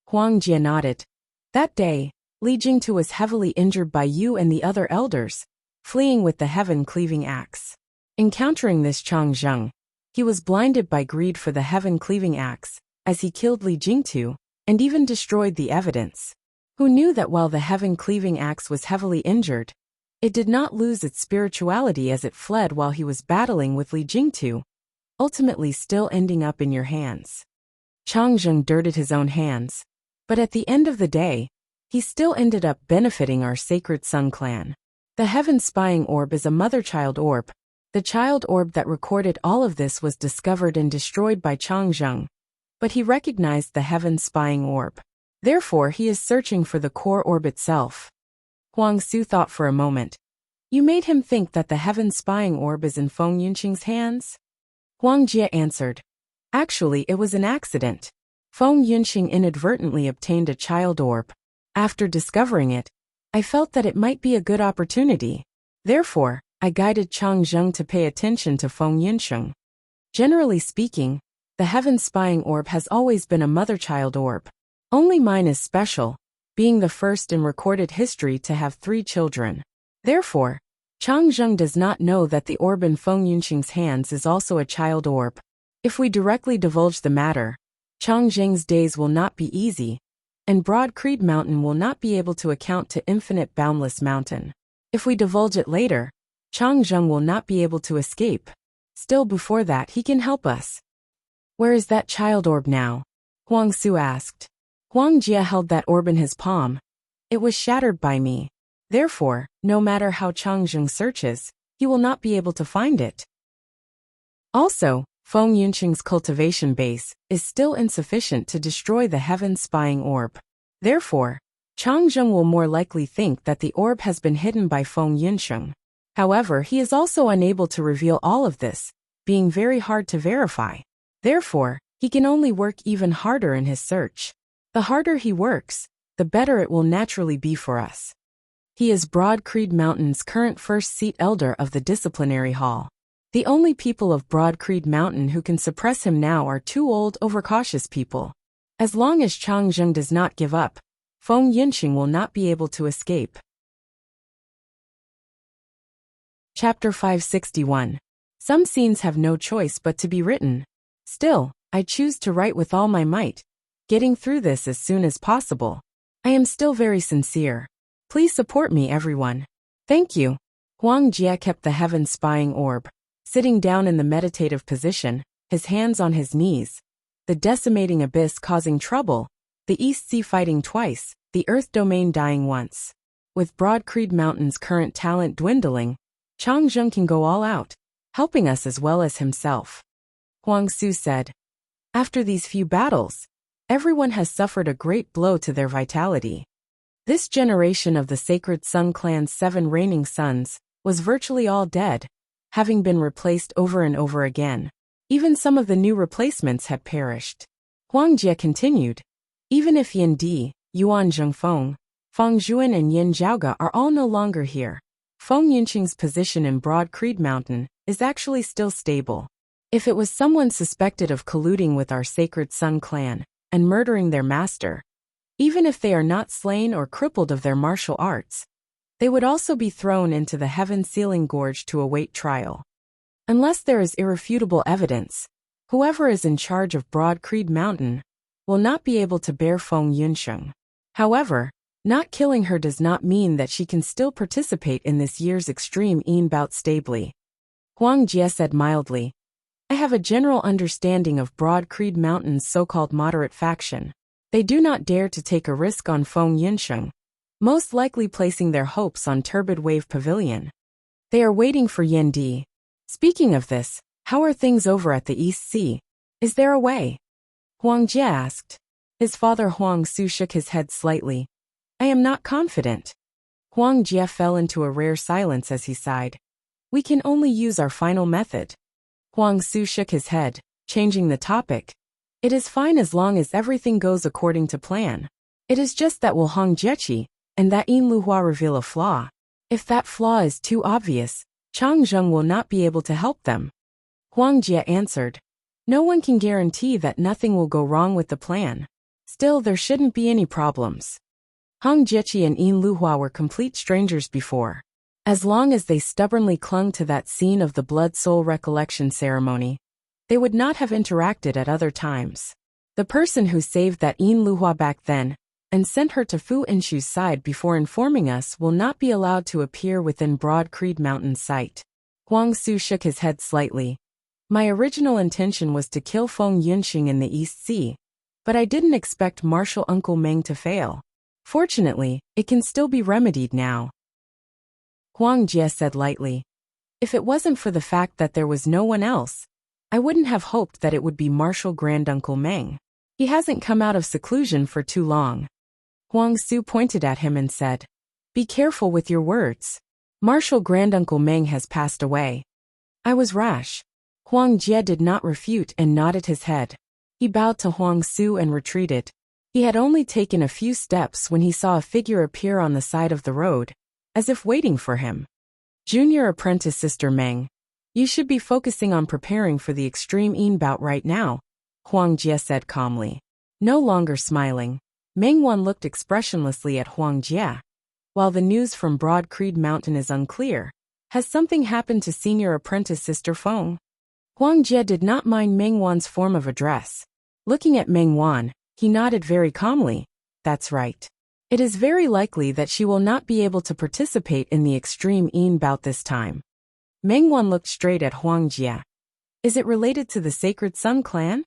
Huang Jie nodded. That day, Li Jingtu was heavily injured by you and the other elders, fleeing with the heaven-cleaving axe. Encountering this Changzheng, he was blinded by greed for the heaven-cleaving axe, as he killed Li Jingtu, and even destroyed the evidence. Who knew that while the heaven-cleaving axe was heavily injured, it did not lose its spirituality as it fled while he was battling with Li Jingtu, ultimately still ending up in your hands. Changzheng dirted his own hands, but at the end of the day, he still ended up benefiting our Sacred Sun clan. The heaven-spying orb is a mother-child orb. The child orb that recorded all of this was discovered and destroyed by Changzheng, but he recognized the heaven-spying orb. Therefore, he is searching for the core orb itself. Huang Su thought for a moment. You made him think that the heaven-spying orb is in Feng Yunsheng's hands? Huang Jie answered. Actually, it was an accident. Feng Yunsheng inadvertently obtained a child orb. After discovering it, I felt that it might be a good opportunity. Therefore, I guided Changzheng to pay attention to Feng Yunsheng. Generally speaking, the heaven-spying orb has always been a mother-child orb. Only mine is special, being the first in recorded history to have 3 children. Therefore, Changzheng does not know that the orb in Feng Yunsheng's hands is also a child orb. If we directly divulge the matter, Changzheng's days will not be easy, and Broad Creed Mountain will not be able to account to Infinite Boundless Mountain. If we divulge it later, Changzheng will not be able to escape. Still before that he can help us. Where is that child orb now? Huang Su asked. Huang Jia held that orb in his palm. It was shattered by me. Therefore, no matter how Chang Zheng searches, he will not be able to find it. Also, Feng Yunqing's cultivation base is still insufficient to destroy the heaven spying orb. Therefore, Chang Zheng will more likely think that the orb has been hidden by Feng Yunqing. However, he is also unable to reveal all of this, being very hard to verify. Therefore, he can only work even harder in his search. The harder he works, the better it will naturally be for us. He is Broad Creed Mountain's current first seat elder of the disciplinary hall. The only people of Broad Creed Mountain who can suppress him now are two old, overcautious people. As long as Chang Zheng does not give up, Feng Yunqing will not be able to escape. Chapter 561. Some scenes have no choice but to be written. Still, I choose to write with all my might, getting through this as soon as possible. I am still very sincere. Please support me, everyone. Thank you. Huang Jia kept the heaven spying orb, sitting down in the meditative position, his hands on his knees. The decimating abyss causing trouble, the East Sea fighting twice, the Earth domain dying once. With Broad Creed Mountain's current talent dwindling, Chang Zheng can go all out, helping us as well as himself. Huang Su said. After these few battles, everyone has suffered a great blow to their vitality. This generation of the Sacred Sun Clan's 7 reigning sons was virtually all dead, having been replaced over and over again. Even some of the new replacements had perished. Huang Jie continued. Even if Yin Di, Yuan Zhengfeng, Fang Zhuan and Yin Zhaoga are all no longer here, Feng Yunqing's position in Broad Creed Mountain is actually still stable. If it was someone suspected of colluding with our Sacred Sun Clan and murdering their master, even if they are not slain or crippled of their martial arts, they would also be thrown into the Heaven Sealing Gorge to await trial. Unless there is irrefutable evidence, whoever is in charge of Broad Creed Mountain will not be able to bear Feng Yunqing. However, not killing her does not mean that she can still participate in this year's extreme Yin bout stably. Huang Jie said mildly. I have a general understanding of Broad Creed Mountain's so-called moderate faction. They do not dare to take a risk on Feng Yunqing, most likely placing their hopes on Turbid Wave Pavilion. They are waiting for Yin Di. Speaking of this, how are things over at the East Sea? Is there a way? Huang Jie asked. His father Huang Su shook his head slightly. I am not confident. Huang Jie fell into a rare silence as he sighed. We can only use our final method. Huang Su shook his head, changing the topic. It is fine as long as everything goes according to plan. It is just that will Hong Jieqi and that Yin Luhua reveal a flaw. If that flaw is too obvious, Chang Zheng will not be able to help them. Huang Jie answered. No one can guarantee that nothing will go wrong with the plan. Still, there shouldn't be any problems. Hong Jieqi and Yin Luhua were complete strangers before. As long as they stubbornly clung to that scene of the Blood Soul Recollection ceremony, they would not have interacted at other times. The person who saved that Yin Luhua back then and sent her to Fu Inshu's side before informing us will not be allowed to appear within Broad Creed Mountain's sight. Huang Su shook his head slightly. My original intention was to kill Feng Yunqing in the East Sea, but I didn't expect Marshal Uncle Meng to fail. Fortunately, it can still be remedied now. Huang Jie said lightly. If it wasn't for the fact that there was no one else, I wouldn't have hoped that it would be Marshal Granduncle Meng. He hasn't come out of seclusion for too long. Huang Su pointed at him and said, Be careful with your words. Marshal Granduncle Meng has passed away. I was rash. Huang Jie did not refute and nodded his head. He bowed to Huang Su and retreated. He had only taken a few steps when he saw a figure appear on the side of the road, as if waiting for him. Junior apprentice Sister Meng, you should be focusing on preparing for the extreme Yin bout right now, Huang Jie said calmly. No longer smiling, Meng Wan looked expressionlessly at Huang Jie. While the news from Broad Creed Mountain is unclear, has something happened to senior apprentice Sister Feng? Huang Jie did not mind Meng Wan's form of address. Looking at Meng Wan, he nodded very calmly. That's right. It is very likely that she will not be able to participate in the extreme Yin bout this time. Meng Wan looked straight at Huang Jie. Is it related to the Sacred Sun clan?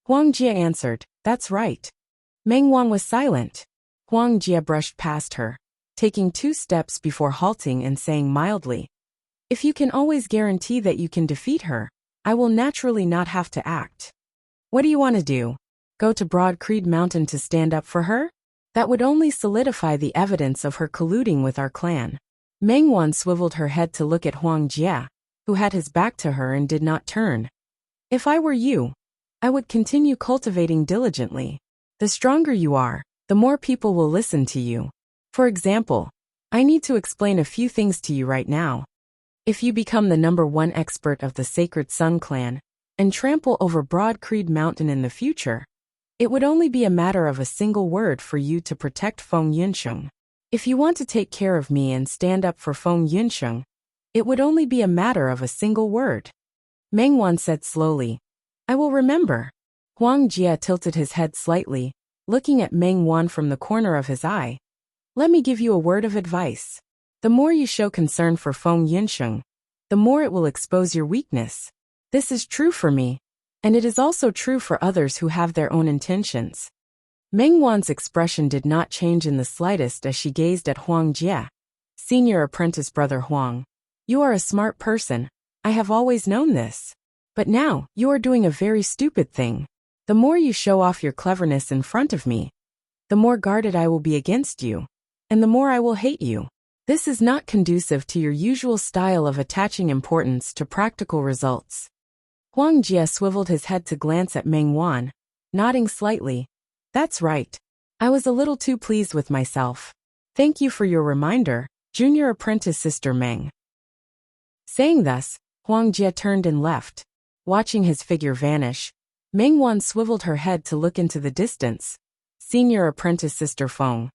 Huang Jie answered, that's right. Meng Wan was silent. Huang Jie brushed past her, taking 2 steps before halting and saying mildly, if you can always guarantee that you can defeat her, I will naturally not have to act. What do you want to do? Go to Broad Creed Mountain to stand up for her? That would only solidify the evidence of her colluding with our clan. Meng Wan swiveled her head to look at Huang Jie, who had his back to her and did not turn. If I were you, I would continue cultivating diligently. The stronger you are, the more people will listen to you. For example, I need to explain a few things to you right now. If you become the #1 expert of the Sacred Sun clan and trample over Broad Creed Mountain in the future, it would only be a matter of a single word for you to protect Feng Yunsheng. If you want to take care of me and stand up for Feng Yunsheng, it would only be a matter of a single word. Meng Wan said slowly, I will remember. Huang Jie tilted his head slightly, looking at Meng Wan from the corner of his eye. Let me give you a word of advice. The more you show concern for Feng Yunsheng, the more it will expose your weakness. This is true for me, and it is also true for others who have their own intentions. Meng Wan's expression did not change in the slightest as she gazed at Huang Jie. Senior apprentice brother Huang, you are a smart person. I have always known this. But now, you are doing a very stupid thing. The more you show off your cleverness in front of me, the more guarded I will be against you, and the more I will hate you. This is not conducive to your usual style of attaching importance to practical results. Huang Jie swiveled his head to glance at Meng Wan, nodding slightly. That's right. I was a little too pleased with myself. Thank you for your reminder, junior apprentice Sister Meng. Saying thus, Huang Jie turned and left. Watching his figure vanish, Meng Wan swiveled her head to look into the distance. Senior apprentice Sister Feng.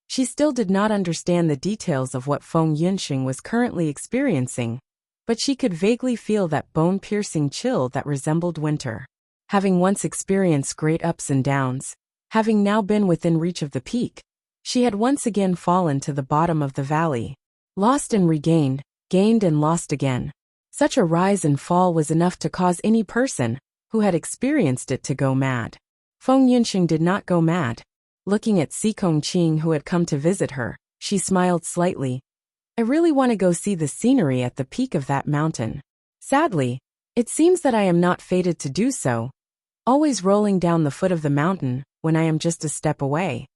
She still did not understand the details of what Feng Yunsheng was currently experiencing, but she could vaguely feel that bone-piercing chill that resembled winter. Having once experienced great ups and downs, having now been within reach of the peak, she had once again fallen to the bottom of the valley. Lost and regained, gained and lost again. Such a rise and fall was enough to cause any person who had experienced it to go mad. Feng Yunsheng did not go mad. Looking at Si Kongqing who had come to visit her, she smiled slightly. I really want to go see the scenery at the peak of that mountain. Sadly, it seems that I am not fated to do so, always rolling down the foot of the mountain when I am just a step away.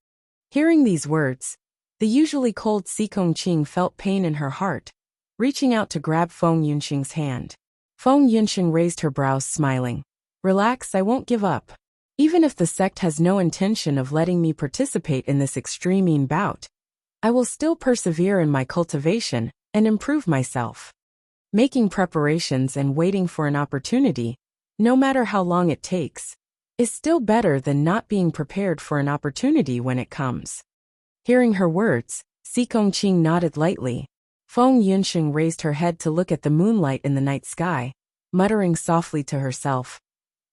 Hearing these words, the usually cold Si Kongqing felt pain in her heart, reaching out to grab Feng Yunsheng's hand. Feng Yunsheng raised her brows smiling. Relax, I won't give up. Even if the sect has no intention of letting me participate in this extreme bout, I will still persevere in my cultivation and improve myself. Making preparations and waiting for an opportunity, no matter how long it takes, is still better than not being prepared for an opportunity when it comes. Hearing her words, Si Kongqing nodded lightly. Feng Yunsheng raised her head to look at the moonlight in the night sky, muttering softly to herself.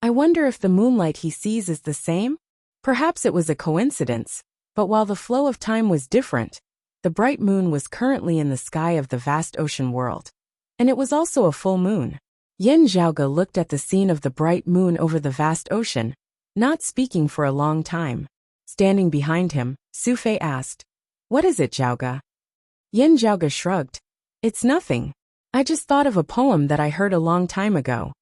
I wonder if the moonlight he sees is the same? Perhaps it was a coincidence, but while the flow of time was different, the bright moon was currently in the sky of the vast ocean world. And it was also a full moon. Yin Zhaoge looked at the scene of the bright moon over the vast ocean, not speaking for a long time. Standing behind him, Su Fei asked, What is it, Zhaoge? Yin Zhaoge shrugged. It's nothing. I just thought of a poem that I heard a long time ago.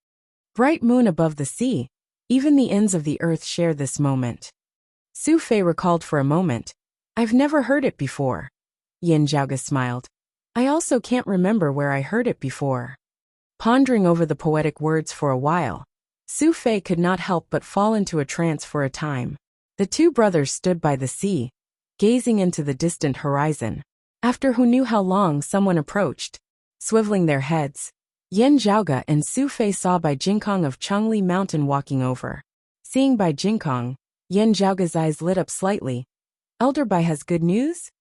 Bright moon above the sea, even the ends of the earth share this moment. Su Fei recalled for a moment. I've never heard it before. Yin Zhaoge smiled. I also can't remember where I heard it before. Pondering over the poetic words for a while, Su Fei could not help but fall into a trance for a time. The two brothers stood by the sea, gazing into the distant horizon. After who knew how long someone approached, swiveling their heads, Yin Zhaoge and Su Fei saw Bai Jingkong of Chengli Mountain walking over. Seeing Bai Jingkong, Yin Zhaoge's eyes lit up slightly. Elder Bai has good news?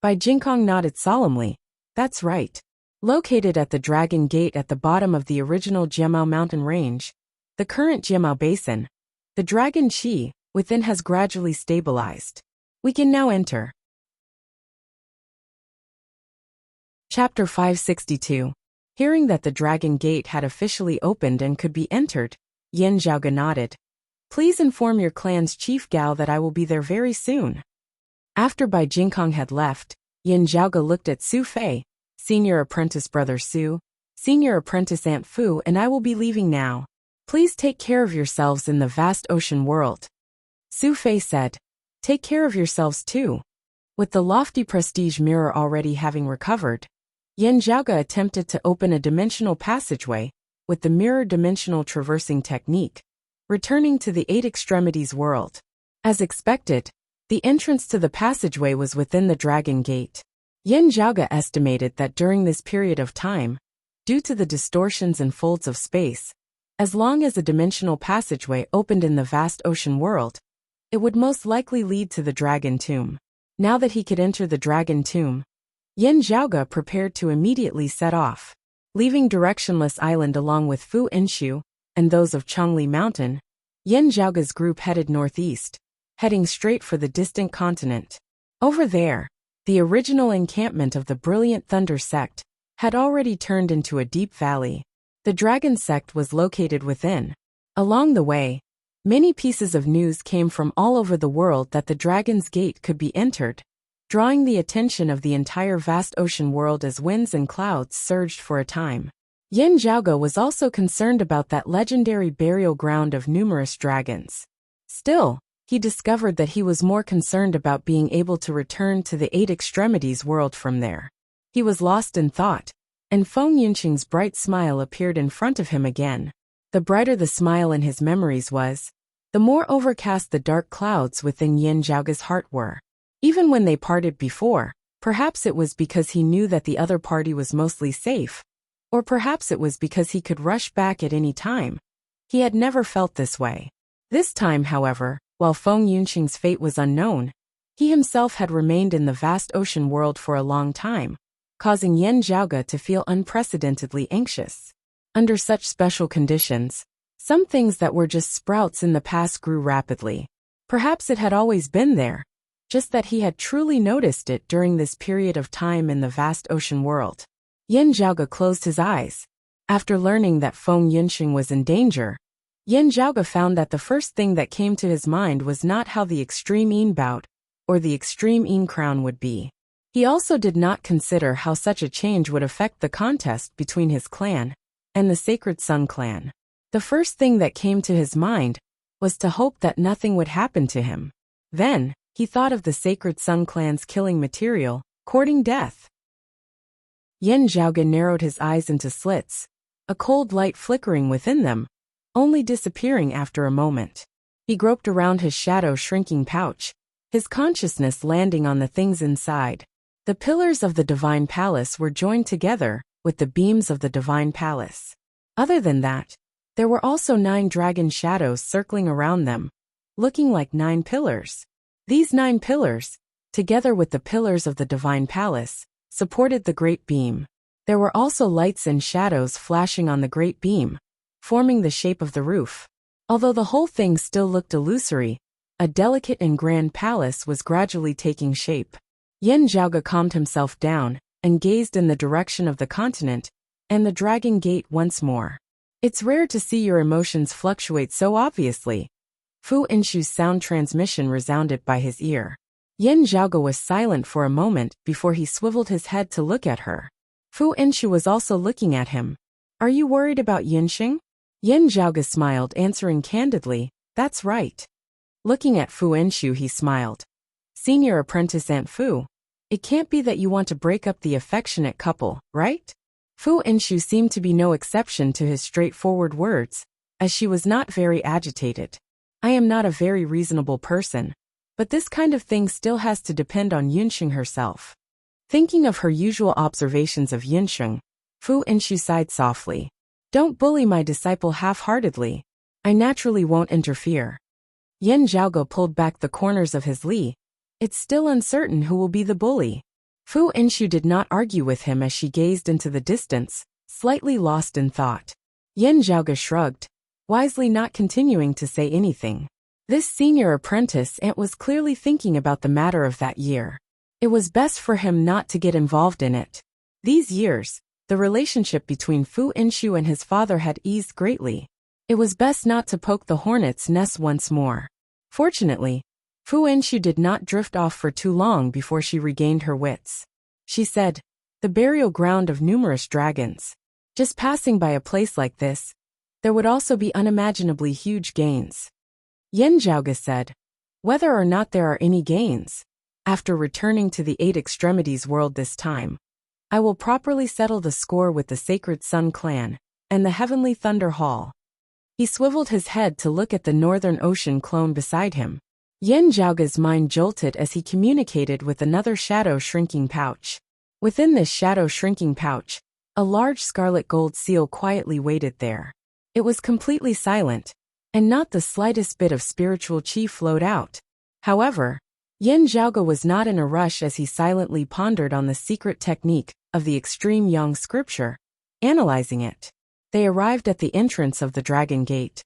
Bai Jingkong nodded solemnly. That's right. Located at the Dragon Gate at the bottom of the original Jiamao mountain range, the current Jiamao Basin, the Dragon Qi within has gradually stabilized. We can now enter. Chapter 562. Hearing that the dragon gate had officially opened and could be entered, Yin Zhaoge nodded. Please inform your clan's chief Gao that I will be there very soon. After Bai Jingkong had left, Yin Zhaoge looked at Su Fei, Senior Apprentice Brother Su, Senior Apprentice Aunt Fu, and I will be leaving now. Please take care of yourselves in the vast ocean world. Su Fei said. Take care of yourselves too. With the lofty prestige mirror already having recovered, Yin Zhaoge attempted to open a dimensional passageway with the mirror dimensional traversing technique, returning to the Eight Extremities world. As expected, the entrance to the passageway was within the Dragon Gate. Yin Zhaoge estimated that during this period of time, due to the distortions and folds of space, as long as a dimensional passageway opened in the vast ocean world, it would most likely lead to the Dragon Tomb. Now that he could enter the Dragon Tomb, Yin Zhaoge prepared to immediately set off. Leaving Directionless Island along with Fu Inshu and those of Chongli Mountain, Yin Zhaoge's group headed northeast, heading straight for the distant continent. Over there, the original encampment of the Brilliant Thunder sect had already turned into a deep valley. The Dragon sect was located within. Along the way, many pieces of news came from all over the world that the Dragon's Gate could be entered, drawing the attention of the entire vast ocean world as winds and clouds surged for a time. Yin Zhaoge was also concerned about that legendary burial ground of numerous dragons. Still, he discovered that he was more concerned about being able to return to the Eight Extremities world from there. He was lost in thought, and Feng Yunqing's bright smile appeared in front of him again. The brighter the smile in his memories was, the more overcast the dark clouds within Yin Zhaoge's heart were. Even when they parted before, perhaps it was because he knew that the other party was mostly safe, or perhaps it was because he could rush back at any time. He had never felt this way. This time, however, while Feng Yunqing's fate was unknown, he himself had remained in the vast ocean world for a long time, causing Yin Zhaoge to feel unprecedentedly anxious. Under such special conditions, some things that were just sprouts in the past grew rapidly. Perhaps it had always been there, just that he had truly noticed it during this period of time in the vast ocean world. Yin Zhaoge closed his eyes. After learning that Feng Yunqing was in danger, Yin Zhaoge found that the first thing that came to his mind was not how the Extreme Yin bout or the Extreme Yin crown would be. He also did not consider how such a change would affect the contest between his clan and the Sacred Sun clan. The first thing that came to his mind was to hope that nothing would happen to him. Then, he thought of the Sacred Sun clan's killing material, courting death. Yin Zhaoge narrowed his eyes into slits, a cold light flickering within them, only disappearing after a moment. He groped around his shadow-shrinking pouch, his consciousness landing on the things inside. The pillars of the Divine Palace were joined together with the beams of the Divine Palace. Other than that, there were also 9 dragon shadows circling around them, looking like 9 pillars. These 9 pillars, together with the pillars of the Divine Palace, supported the Great Beam. There were also lights and shadows flashing on the Great Beam, forming the shape of the roof. Although the whole thing still looked illusory, a delicate and grand palace was gradually taking shape. Yin Zhaoge calmed himself down and gazed in the direction of the continent and the Dragon Gate once more. It's rare to see your emotions fluctuate so obviously. Fu Inshu's sound transmission resounded by his ear. Yin Zhaoge was silent for a moment before he swiveled his head to look at her. Fu Inshu was also looking at him. Are you worried about Yunqing? Yin Zhaoge smiled, answering candidly, that's right. Looking at Fu Inshu, he smiled. Senior Apprentice Aunt Fu, it can't be that you want to break up the affectionate couple, right? Fu Inshu seemed to be no exception to his straightforward words, as she was not very agitated. I am not a very reasonable person, but this kind of thing still has to depend on Yunqing herself. Thinking of her usual observations of Yunqing, Fu Inshu sighed softly. Don't bully my disciple half-heartedly. I naturally won't interfere. Yin Zhaoge pulled back the corners of his li. It's still uncertain who will be the bully. Fu Inshu did not argue with him as she gazed into the distance, slightly lost in thought. Yin Zhaoge shrugged, wisely not continuing to say anything. This senior apprentice aunt was clearly thinking about the matter of that year. It was best for him not to get involved in it. These years, the relationship between Fu Inshu and his father had eased greatly. It was best not to poke the hornet's nest once more. Fortunately, Fu Inshu did not drift off for too long before she regained her wits. She said, "The burial ground of numerous dragons. Just passing by a place like this, there would also be unimaginably huge gains." Yen Zhaoge said, "Whether or not there are any gains, after returning to the Eight Extremities world this time, I will properly settle the score with the Sacred Sun clan and the Heavenly Thunder Hall." He swiveled his head to look at the Northern Ocean clone beside him. Yen Zhaoge's mind jolted as he communicated with another shadow shrinking pouch. Within this shadow shrinking pouch, a large scarlet gold seal quietly waited there. It was completely silent, and not the slightest bit of spiritual chi flowed out. However, Yen Zhaoge was not in a rush as he silently pondered on the secret technique of the extreme yang scripture, analyzing it. They arrived at the entrance of the Dragon Gate.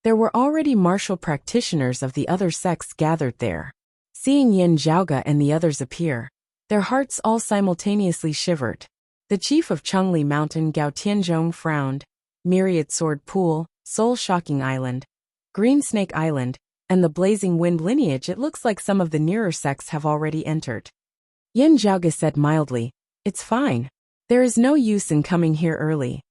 There were already martial practitioners of the other sects gathered there. Seeing Yen Zhaoge and the others appear, their hearts all simultaneously shivered. The chief of Chengli Mountain, Gao Tianzhong, frowned. Myriad Sword Pool, Soul Shocking Island, Green Snake Island, and the Blazing Wind lineage, it looks like some of the nearer sects have already entered. Yen Zhaoge said mildly, "It's fine. There is no use in coming here early."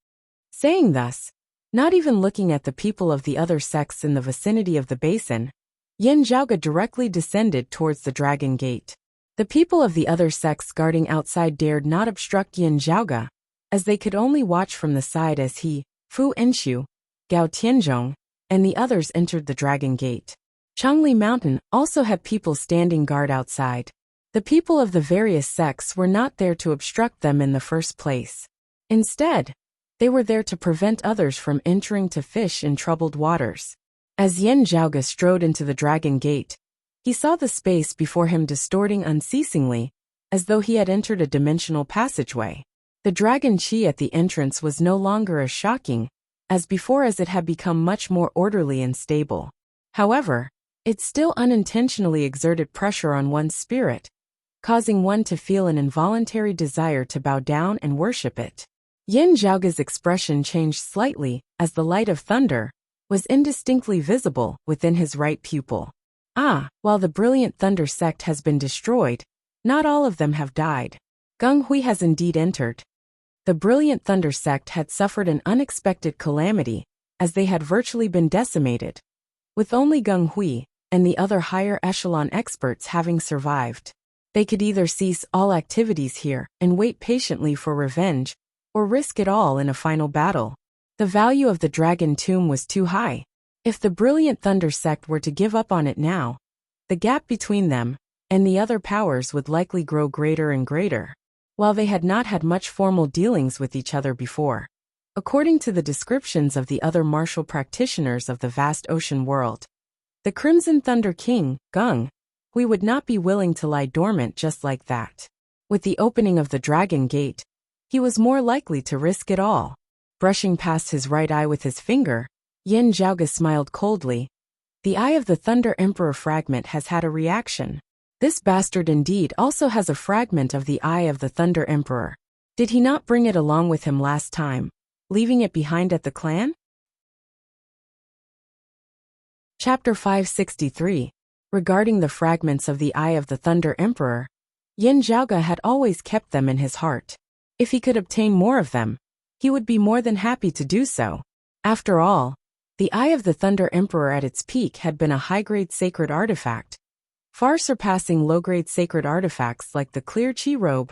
Saying thus, not even looking at the people of the other sects in the vicinity of the basin, Yen Zhaoge directly descended towards the Dragon Gate. The people of the other sects guarding outside dared not obstruct Yen Zhaoge, as they could only watch from the side as he, Fu Inshu, Gao Tianzhong, and the others entered the Dragon Gate. Chengli Mountain also had people standing guard outside. The people of the various sects were not there to obstruct them in the first place. Instead, they were there to prevent others from entering to fish in troubled waters. As Yen Zhaoge strode into the Dragon Gate, he saw the space before him distorting unceasingly, as though he had entered a dimensional passageway. The dragon chi at the entrance was no longer as shocking as before, as it had become much more orderly and stable. However, it still unintentionally exerted pressure on one's spirit, causing one to feel an involuntary desire to bow down and worship it. Yen Zhaoge's expression changed slightly as the light of thunder was indistinctly visible within his right pupil. While the brilliant thunder sect has been destroyed, not all of them have died. Gung Hui has indeed entered. The brilliant thunder sect had suffered an unexpected calamity, as they had virtually been decimated, with only Gung Hui and the other higher echelon experts having survived. They could either cease all activities here and wait patiently for revenge, or risk it all in a final battle. The value of the dragon tomb was too high. If the brilliant thunder sect were to give up on it now, the gap between them and the other powers would likely grow greater and greater. While they had not had much formal dealings with each other before, according to the descriptions of the other martial practitioners of the vast ocean world, the Crimson Thunder King, Gung Hui, would not be willing to lie dormant just like that. With the opening of the Dragon Gate, he was more likely to risk it all. Brushing past his right eye with his finger, Yen Zhaoge smiled coldly. The Eye of the Thunder Emperor fragment has had a reaction. This bastard indeed also has a fragment of the Eye of the Thunder Emperor. Did he not bring it along with him last time, leaving it behind at the clan? Chapter 563. Regarding the fragments of the Eye of the Thunder Emperor, Yen Zhaoge had always kept them in his heart. If he could obtain more of them, he would be more than happy to do so. After all, the Eye of the Thunder Emperor at its peak had been a high-grade sacred artifact, far surpassing low-grade sacred artifacts like the Clear Chi Robe,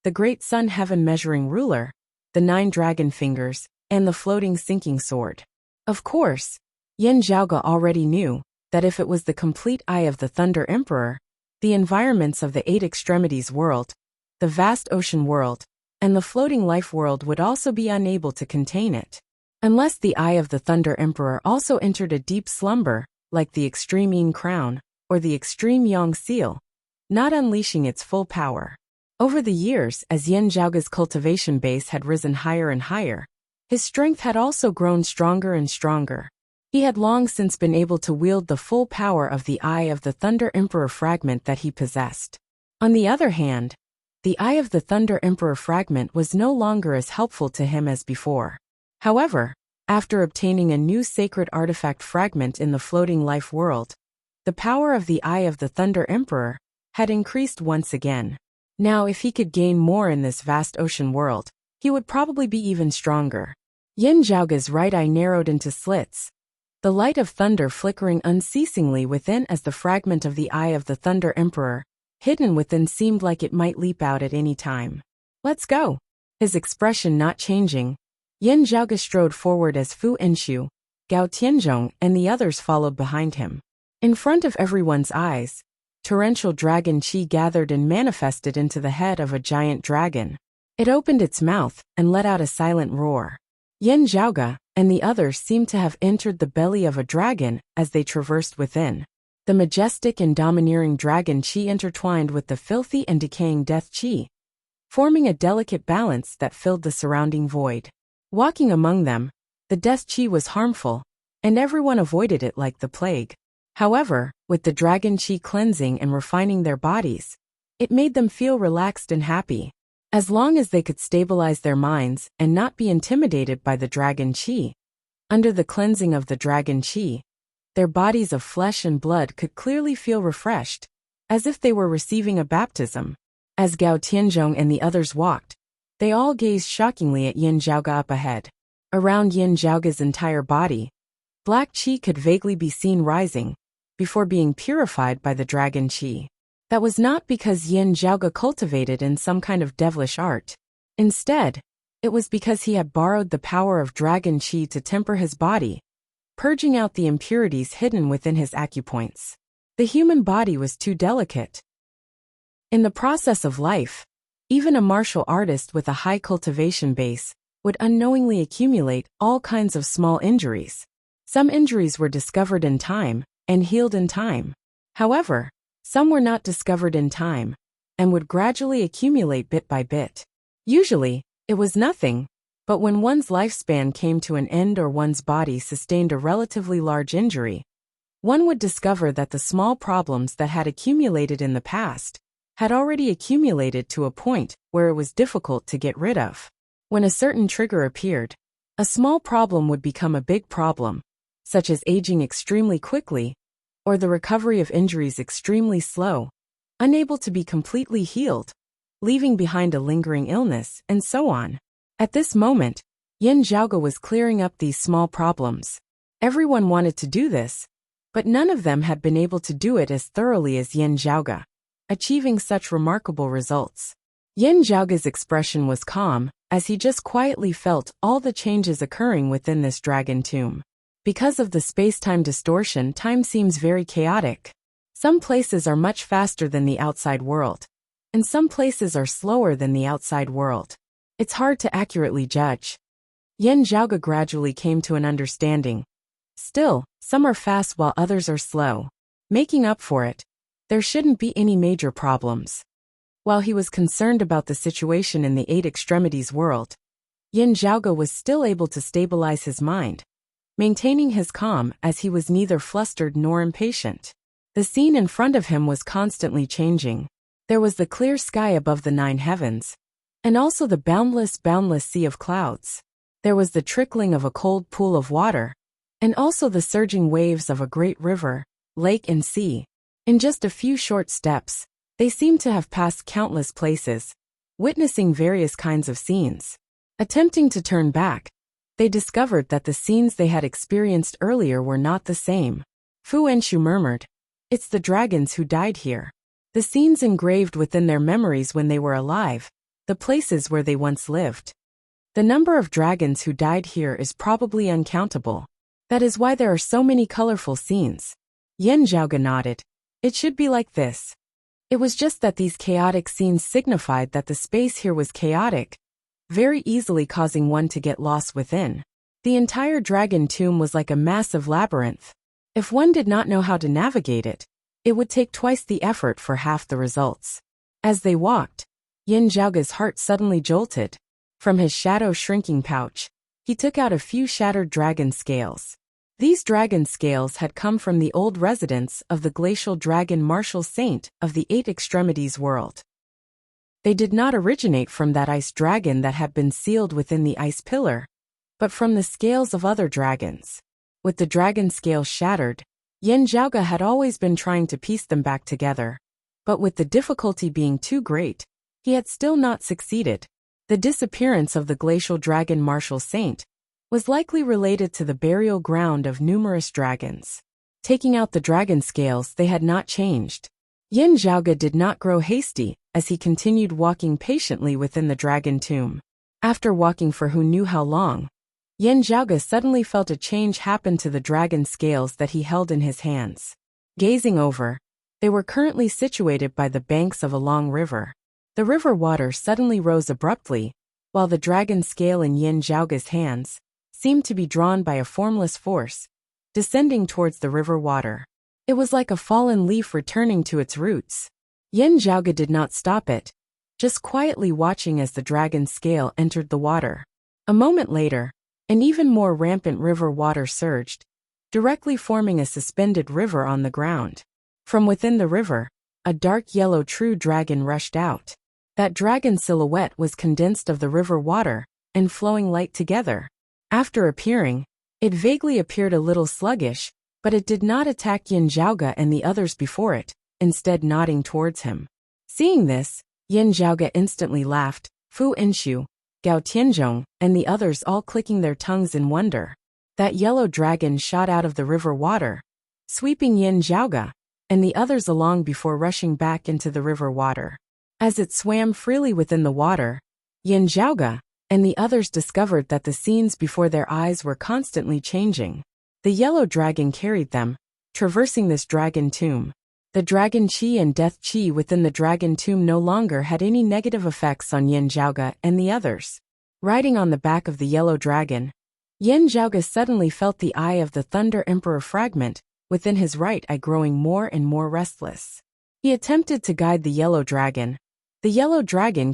the Great Sun Heaven Measuring Ruler, the 9 Dragon Fingers, and the Floating Sinking Sword. Of course, Yen Zhaoge already knew that if it was the complete Eye of the Thunder Emperor, the environments of the 8 Extremities world, the vast ocean world, and the floating life world would also be unable to contain it. Unless the Eye of the Thunder Emperor also entered a deep slumber, like the Extreme Yin Crown, or the Extreme Yang Seal, not unleashing its full power. Over the years, as Yen Zhaoge's cultivation base had risen higher and higher, his strength had also grown stronger and stronger. He had long since been able to wield the full power of the Eye of the Thunder Emperor fragment that he possessed. On the other hand, the Eye of the Thunder Emperor fragment was no longer as helpful to him as before. However, after obtaining a new sacred artifact fragment in the floating life world, the power of the Eye of the Thunder Emperor had increased once again. Now, if he could gain more in this vast ocean world, he would probably be even stronger. Yin Zhaoge's right eye narrowed into slits, the light of thunder flickering unceasingly within as the fragment of the Eye of the Thunder Emperor, hidden within, seemed like it might leap out at any time. "Let's go." His expression not changing, Yin Zhaoge strode forward as Fu Enshu, Gao Tianzhong, and the others followed behind him. In front of everyone's eyes, torrential dragon chi gathered and manifested into the head of a giant dragon. It opened its mouth and let out a silent roar. Yin Zhaoge and the others seemed to have entered the belly of a dragon as they traversed within. The majestic and domineering dragon chi intertwined with the filthy and decaying death chi, forming a delicate balance that filled the surrounding void. Walking among them, the death chi was harmful, and everyone avoided it like the plague. However, with the dragon chi cleansing and refining their bodies, it made them feel relaxed and happy. As long as they could stabilize their minds and not be intimidated by the dragon chi, under the cleansing of the dragon chi, their bodies of flesh and blood could clearly feel refreshed, as if they were receiving a baptism. As Gao Tianzhong and the others walked, they all gazed shockingly at Yin Zhaoge up ahead. Around Yin Zhaoge's entire body, black chi could vaguely be seen rising, before being purified by the dragon chi. That was not because Yin Zhaoge cultivated in some kind of devilish art. Instead, it was because he had borrowed the power of dragon chi to temper his body, purging out the impurities hidden within his acupoints. The human body was too delicate. In the process of life, even a martial artist with a high cultivation base would unknowingly accumulate all kinds of small injuries. Some injuries were discovered in time and healed in time. However, some were not discovered in time, and would gradually accumulate bit by bit. Usually, it was nothing, but when one's lifespan came to an end or one's body sustained a relatively large injury, one would discover that the small problems that had accumulated in the past had already accumulated to a point where it was difficult to get rid of. When a certain trigger appeared, a small problem would become a big problem, such as aging extremely quickly, or the recovery of injuries extremely slow, unable to be completely healed, leaving behind a lingering illness, and so on. At this moment, Yin Zhaoge was clearing up these small problems. Everyone wanted to do this, but none of them had been able to do it as thoroughly as Yin Zhaoge, achieving such remarkable results. Yin Zhaoge's expression was calm, as he just quietly felt all the changes occurring within this dragon tomb. Because of the space-time distortion, time seems very chaotic. Some places are much faster than the outside world, and some places are slower than the outside world. It's hard to accurately judge. Yin Zhaoge gradually came to an understanding. Still, some are fast while others are slow. Making up for it, there shouldn't be any major problems. While he was concerned about the situation in the Eight Extremities world, Yin Zhaoge was still able to stabilize his mind, maintaining his calm as he was neither flustered nor impatient. The scene in front of him was constantly changing. There was the clear sky above the 9 heavens, and also the boundless sea of clouds. There was the trickling of a cold pool of water, and also the surging waves of a great river, lake and sea. In just a few short steps, they seemed to have passed countless places, witnessing various kinds of scenes. Attempting to turn back, they discovered that the scenes they had experienced earlier were not the same. Fu Enshu murmured, "It's the dragons who died here. The scenes engraved within their memories when they were alive, the places where they once lived. The number of dragons who died here is probably uncountable. That is why there are so many colorful scenes." Yin Zhaoge nodded. "It should be like this." It was just that these chaotic scenes signified that the space here was chaotic, very easily causing one to get lost within. The entire dragon tomb was like a massive labyrinth. If one did not know how to navigate it, it would take twice the effort for half the results. As they walked, Yin Zhaoge's heart suddenly jolted. From his shadow shrinking pouch, he took out a few shattered dragon scales. These dragon scales had come from the old residence of the glacial dragon martial saint of the Eight Extremities world. They did not originate from that ice dragon that had been sealed within the ice pillar, but from the scales of other dragons. With the dragon scales shattered, Yin Zhaoge had always been trying to piece them back together, but with the difficulty being too great, he had still not succeeded. The disappearance of the glacial dragon martial saint was likely related to the burial ground of numerous dragons. Taking out the dragon scales, they had not changed. Yin Zhaoge did not grow hasty as he continued walking patiently within the dragon tomb. After walking for who knew how long, Yin Zhaoge suddenly felt a change happen to the dragon scales that he held in his hands. Gazing over, they were currently situated by the banks of a long river. The river water suddenly rose abruptly, while the dragon scale in Yin Zhaoge's hands seemed to be drawn by a formless force, descending towards the river water. It was like a fallen leaf returning to its roots. Yin Zhaoge did not stop it, just quietly watching as the dragon scale entered the water. A moment later, an even more rampant river water surged, directly forming a suspended river on the ground. From within the river, a dark yellow true dragon rushed out. That dragon silhouette was condensed of the river water and flowing light together. After appearing, it vaguely appeared a little sluggish, but it did not attack Yin Zhaoge and the others before it, instead nodding towards him. Seeing this, Yin Zhaoge instantly laughed, Fu Inshu, Gao Tianzhong, and the others all clicking their tongues in wonder. That yellow dragon shot out of the river water, sweeping Yin Zhaoge and the others along before rushing back into the river water. As it swam freely within the water, Yin Zhaoge and the others discovered that the scenes before their eyes were constantly changing. The yellow dragon carried them, traversing this dragon tomb. The dragon chi and death chi within the dragon tomb no longer had any negative effects on Yin Zhaoge and the others. Riding on the back of the yellow dragon, Yin Zhaoge suddenly felt the eye of the Thunder Emperor fragment within his right eye growing more and more restless. He attempted to guide the yellow dragon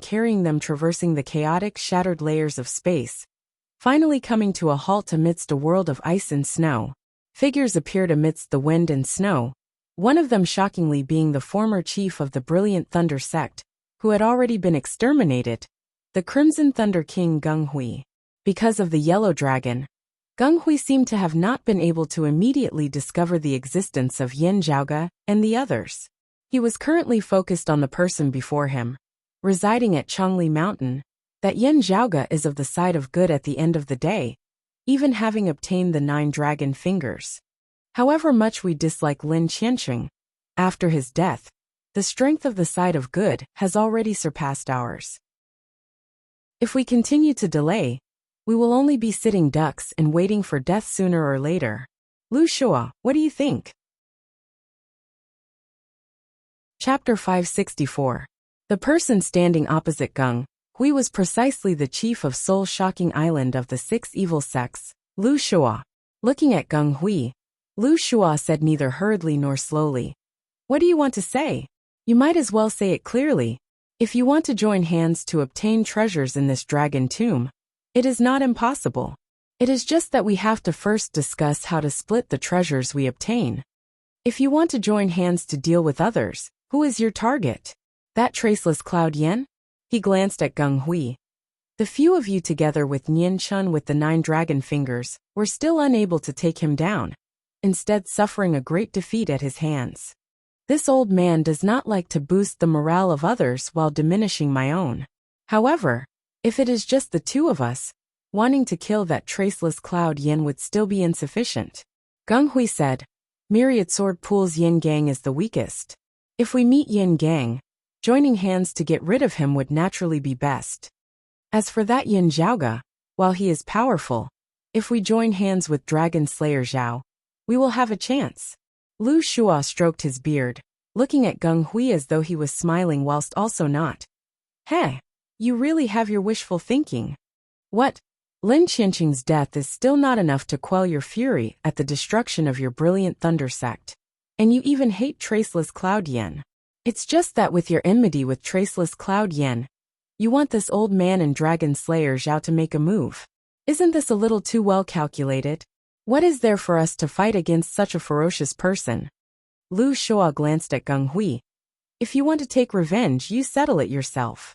carrying them traversing the chaotic shattered layers of space, finally coming to a halt amidst a world of ice and snow. Figures appeared amidst the wind and snow, one of them shockingly being the former chief of the Brilliant Thunder sect, who had already been exterminated, the Crimson Thunder King Gung Hui. Because of the yellow dragon, Gung Hui seemed to have not been able to immediately discover the existence of Yin Zhaoge and the others. He was currently focused on the person before him, residing at Chongli Mountain, that Yin Zhaoge is of the side of good at the end of the day, even having obtained the 9 dragon fingers. However much we dislike Lin Qianqing, after his death, the strength of the side of good has already surpassed ours. If we continue to delay, we will only be sitting ducks and waiting for death sooner or later. Lu Shua, what do you think? Chapter 564. The person standing opposite Gung Hui was precisely the chief of soul-shocking island of the 6 evil sects, Lu Shua. Looking at Gung Hui, Lu Shua said neither hurriedly nor slowly. What do you want to say? You might as well say it clearly. If you want to join hands to obtain treasures in this dragon tomb, it is not impossible. It is just that we have to first discuss how to split the treasures we obtain. If you want to join hands to deal with others, who is your target? That traceless Cloud Yen? He glanced at Gung Hui. The few of you together with Nian Chun with the 9 dragon fingers were still unable to take him down, instead suffering a great defeat at his hands. This old man does not like to boost the morale of others while diminishing my own. However, if it is just the 2 of us, wanting to kill that traceless Cloud Yin would still be insufficient. Gung Hui said, Myriad Sword Pool's Yin Gang is the weakest. If we meet Yin Gang, joining hands to get rid of him would naturally be best. As for that Yin Zhaoge, while he is powerful, if we join hands with Dragon Slayer Zhao, we will have a chance. Lu Shua stroked his beard, looking at Gung Hui as though he was smiling whilst also not. Hey, you really have your wishful thinking. What? Lin Qianqing's death is still not enough to quell your fury at the destruction of your Brilliant Thunder sect. And you even hate Traceless Cloud Yen. It's just that with your enmity with Traceless Cloud Yen, you want this old man and Dragon Slayer Zhao to make a move. Isn't this a little too well calculated? What is there for us to fight against such a ferocious person? Lu Shua glanced at Gung Hui. If you want to take revenge, you settle it yourself."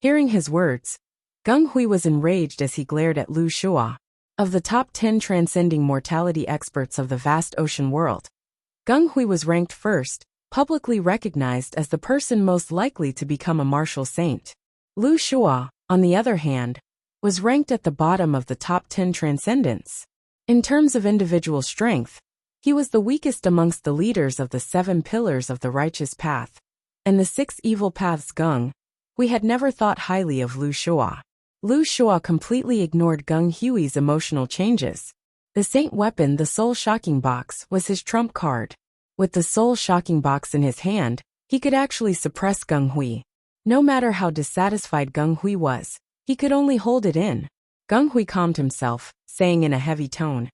Hearing his words, Gung Hui was enraged as he glared at Lu Shua. Of the top 10 transcending mortality experts of the vast ocean world, Gung Hui was ranked first, publicly recognized as the person most likely to become a martial saint. Lu Shua, on the other hand, was ranked at the bottom of the top 10 transcendents. In terms of individual strength, he was the weakest amongst the leaders of the 7 pillars of the righteous path and the 6 evil paths. Gung Hui had never thought highly of Lu Shua. Lu Shua completely ignored Gung Hui's emotional changes. The saint weapon, the Soul Shocking Box, was his trump card. With the Soul Shocking Box in his hand, he could actually suppress Gung Hui. No matter how dissatisfied Gung Hui was, he could only hold it in. Gung Hui calmed himself, saying in a heavy tone,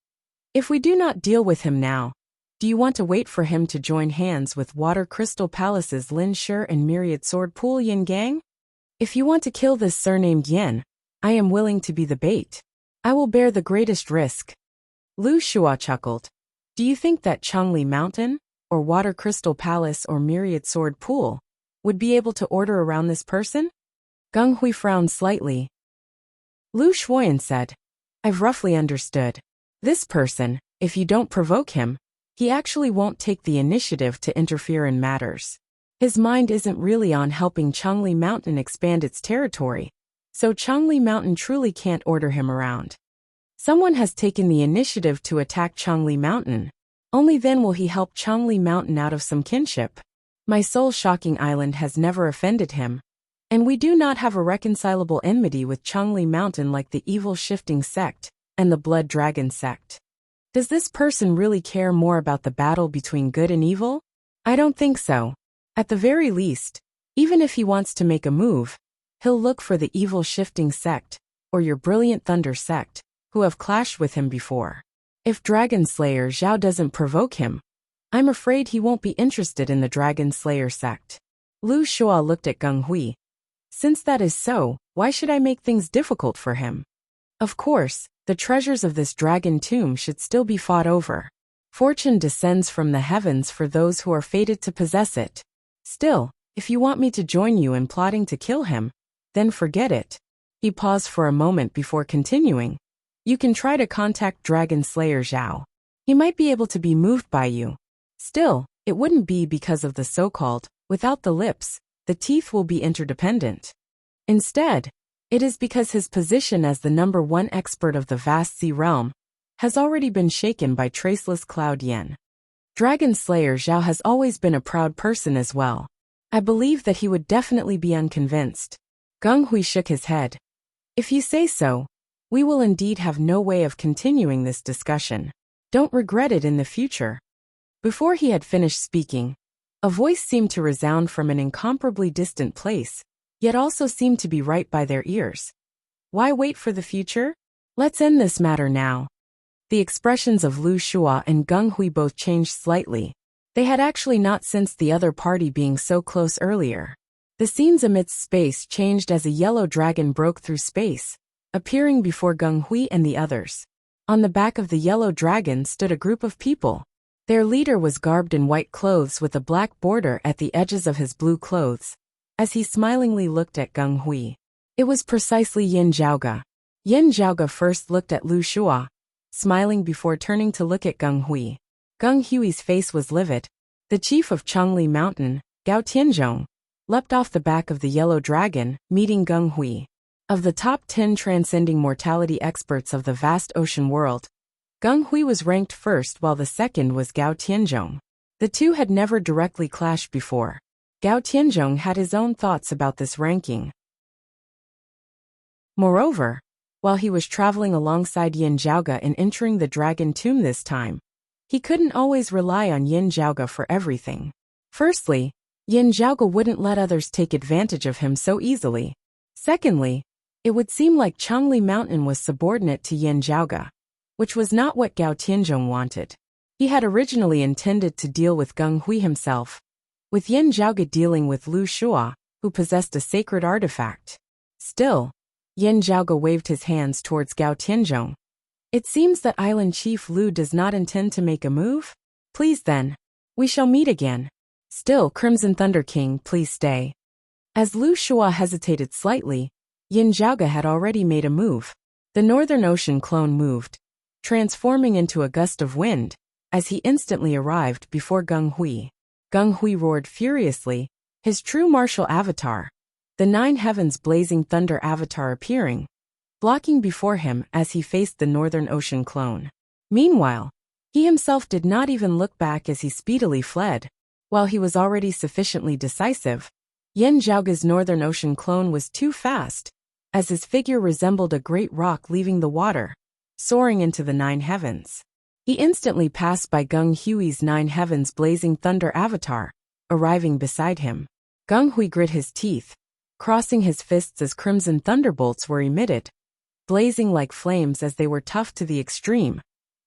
"If we do not deal with him now, do you want to wait for him to join hands with Water Crystal Palace's Lin Shi and Myriad Sword Pool Yin Gang? If you want to kill this surnamed Yin, I am willing to be the bait. I will bear the greatest risk." Lu Shua chuckled. "Do you think that Changli Mountain, or Water Crystal Palace or Myriad Sword Pool, would be able to order around this person?" Gung Hui frowned slightly. Lu Shuoyan said, "I've roughly understood. This person, if you don't provoke him, he actually won't take the initiative to interfere in matters. His mind isn't really on helping Changli Mountain expand its territory, so Changli Mountain truly can't order him around. Someone has taken the initiative to attack Changli Mountain. Only then will he help Changli Mountain out of some kinship. My soul-shocking island has never offended him, and we do not have a reconcilable enmity with Changli Mountain like the evil shifting sect and the blood dragon sect. Does this person really care more about the battle between good and evil? I don't think so. At the very least, even if he wants to make a move, he'll look for the evil shifting sect, or your brilliant thunder sect, who have clashed with him before. If Dragon Slayer Zhao doesn't provoke him, I'm afraid he won't be interested in the Dragon Slayer sect." Lu Shua looked at Gung Hui. "Since that is so, why should I make things difficult for him? Of course, the treasures of this dragon tomb should still be fought over. Fortune descends from the heavens for those who are fated to possess it. Still, if you want me to join you in plotting to kill him, then forget it." He paused for a moment before continuing. "You can try to contact Dragon Slayer Zhao. He might be able to be moved by you. Still, it wouldn't be because of the so-called, without the lips, the teeth will be interdependent. Instead, it is because his position as the #1 expert of the vast sea realm has already been shaken by traceless Cloud Yen. Dragon Slayer Zhao has always been a proud person as well. I believe that he would definitely be unconvinced." Gung Hui shook his head. "If you say so, we will indeed have no way of continuing this discussion. Don't regret it in the future." Before he had finished speaking, a voice seemed to resound from an incomparably distant place, yet also seemed to be right by their ears. "Why wait for the future? Let's end this matter now." The expressions of Lu Shua and Gung Hui both changed slightly. They had actually not sensed the other party being so close earlier. The scenes amidst space changed as a yellow dragon broke through space, appearing before Gung Hui and the others. On the back of the yellow dragon stood a group of people. Their leader was garbed in white clothes with a black border at the edges of his blue clothes, as he smilingly looked at Gung Hui. It was precisely Yin Zhaoge. Yin Zhaoge first looked at Lu Shua, smiling before turning to look at Gung Hui. Gung Hui's face was livid. The chief of Changli Mountain, Gao Tianzhong, leapt off the back of the yellow dragon, meeting Gung Hui. Of the top 10 transcending mortality experts of the vast ocean world, Gung Hui was ranked first while the second was Gao Tianzhong. The two had never directly clashed before. Gao Tianzhong had his own thoughts about this ranking. Moreover, while he was traveling alongside Yin Zhaoge in entering the Dragon Tomb this time, he couldn't always rely on Yin Zhaoge for everything. Firstly, Yin Zhaoge wouldn't let others take advantage of him so easily. Secondly, it would seem like Changli Mountain was subordinate to Yin Zhaoge, which was not what Gao Tianzhong wanted. He had originally intended to deal with Gung Hui himself, with Yin Zhaoge dealing with Lu Shua, who possessed a sacred artifact. Still, Yin Zhaoge waved his hands towards Gao Tianzhong. "It seems that Island Chief Lu does not intend to make a move? Please then, we shall meet again." Still, Crimson Thunder King, please stay. As Lu Shua hesitated slightly, Yin Zhaoge had already made a move. The Northern Ocean clone moved, transforming into a gust of wind, as he instantly arrived before Gung Hui. Gung Hui roared furiously, his true martial avatar, the 9 heavens blazing thunder avatar appearing, blocking before him as he faced the Northern Ocean clone. Meanwhile, he himself did not even look back as he speedily fled. While he was already sufficiently decisive, Yin Zhaoge's Northern Ocean clone was too fast, as his figure resembled a great rock leaving the water, soaring into the 9 heavens. He instantly passed by Gung Hui's 9 heavens blazing thunder avatar, arriving beside him. Gung Hui grit his teeth, crossing his fists as crimson thunderbolts were emitted, blazing like flames as they were tough to the extreme,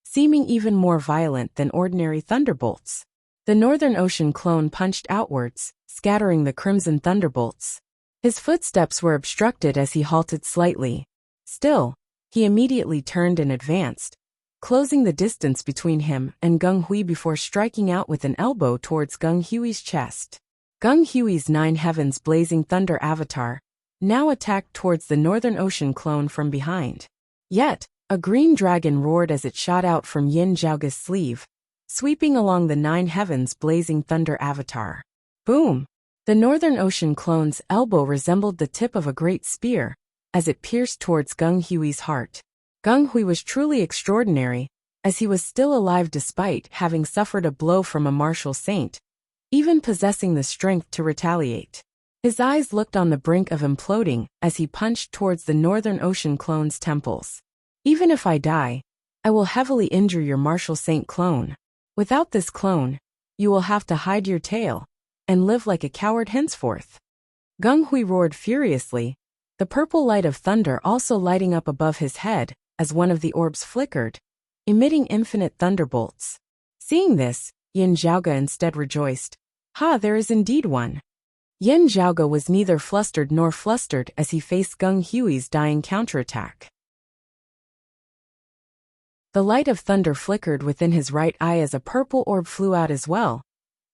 seeming even more violent than ordinary thunderbolts. The Northern Ocean clone punched outwards, scattering the crimson thunderbolts. His footsteps were obstructed as he halted slightly. Still, he immediately turned and advanced, closing the distance between him and Gung Hui before striking out with an elbow towards Gung Hui's chest. Gung Hui's 9 heavens blazing thunder avatar now attacked towards the Northern Ocean clone from behind. Yet, a green dragon roared as it shot out from Yin Zhaoge's sleeve, sweeping along the 9 heavens blazing thunder avatar. Boom! The Northern Ocean clone's elbow resembled the tip of a great spear, as it pierced towards Gung Hui's heart. Gung Hui was truly extraordinary, as he was still alive despite having suffered a blow from a martial saint, even possessing the strength to retaliate. His eyes looked on the brink of imploding as he punched towards the Northern Ocean clone's temples. Even if I die, I will heavily injure your martial saint clone. Without this clone, you will have to hide your tail and live like a coward henceforth. Gung Hui roared furiously, the purple light of thunder also lighting up above his head as one of the orbs flickered, emitting infinite thunderbolts. Seeing this, Yin Zhaoge instead rejoiced. Ha, there is indeed one. Yin Zhaoge was neither flustered nor flustered as he faced Gung Hui's dying counterattack. The light of thunder flickered within his right eye as a purple orb flew out as well,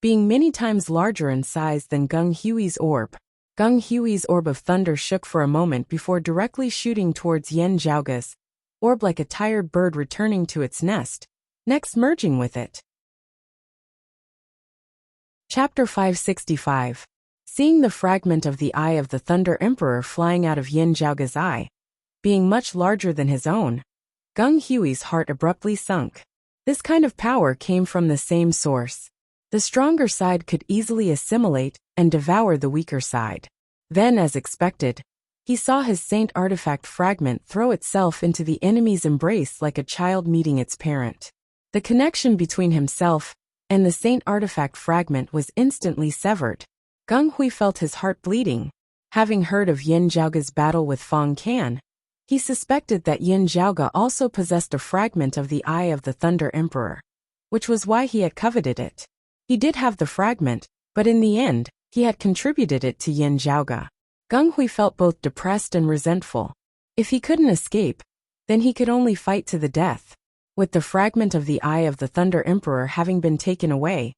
being many times larger in size than Gung Hui's orb. Gung Hui's orb of thunder shook for a moment before directly shooting towards Yin Zhaoge's orb like a tired bird returning to its nest, next merging with it. Chapter 565. Seeing the fragment of the eye of the Thunder Emperor flying out of Yin Zhaoge's eye, being much larger than his own, Gung Hui's heart abruptly sunk. This kind of power came from the same source. The stronger side could easily assimilate and devour the weaker side. Then, as expected, he saw his saint artifact fragment throw itself into the enemy's embrace like a child meeting its parent. The connection between himself and the saint artifact fragment was instantly severed. Gung Hui felt his heart bleeding. Having heard of Yin Zhaoge's battle with Fong Can, he suspected that Yin Zhaoge also possessed a fragment of the eye of the Thunder Emperor, which was why he had coveted it. He did have the fragment, but in the end, he had contributed it to Yin Zhaoge. Gung Hui felt both depressed and resentful. If he couldn't escape, then he could only fight to the death. With the fragment of the eye of the Thunder Emperor having been taken away,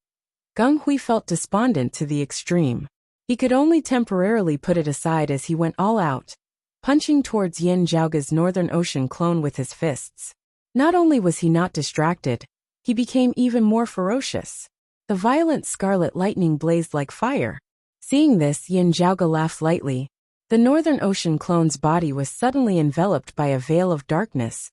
Gung Hui felt despondent to the extreme. He could only temporarily put it aside as he went all out, punching towards Yin Zhaoge's Northern Ocean clone with his fists. Not only was he not distracted, he became even more ferocious. The violent scarlet lightning blazed like fire. Seeing this, Yin Zhaoge laughed lightly. The Northern Ocean clone's body was suddenly enveloped by a veil of darkness,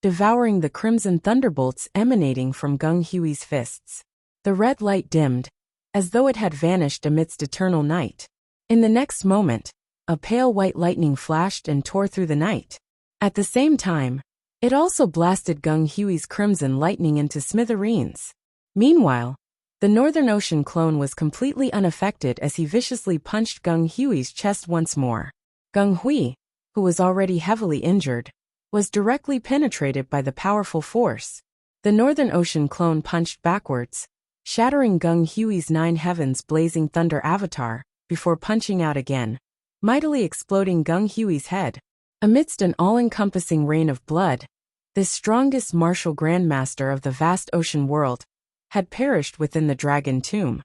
devouring the crimson thunderbolts emanating from Gung Hui's fists. The red light dimmed, as though it had vanished amidst eternal night. In the next moment, a pale white lightning flashed and tore through the night. At the same time, it also blasted Gung Hui's crimson lightning into smithereens. Meanwhile, the Northern Ocean clone was completely unaffected as he viciously punched Gung Hui's chest once more. Gung Hui, who was already heavily injured, was directly penetrated by the powerful force. The Northern Ocean clone punched backwards, shattering Gung Hui's 9 heavens blazing thunder avatar, before punching out again, mightily exploding Gung Hui's head. Amidst an all-encompassing rain of blood, this strongest martial grandmaster of the vast ocean world had perished within the dragon tomb.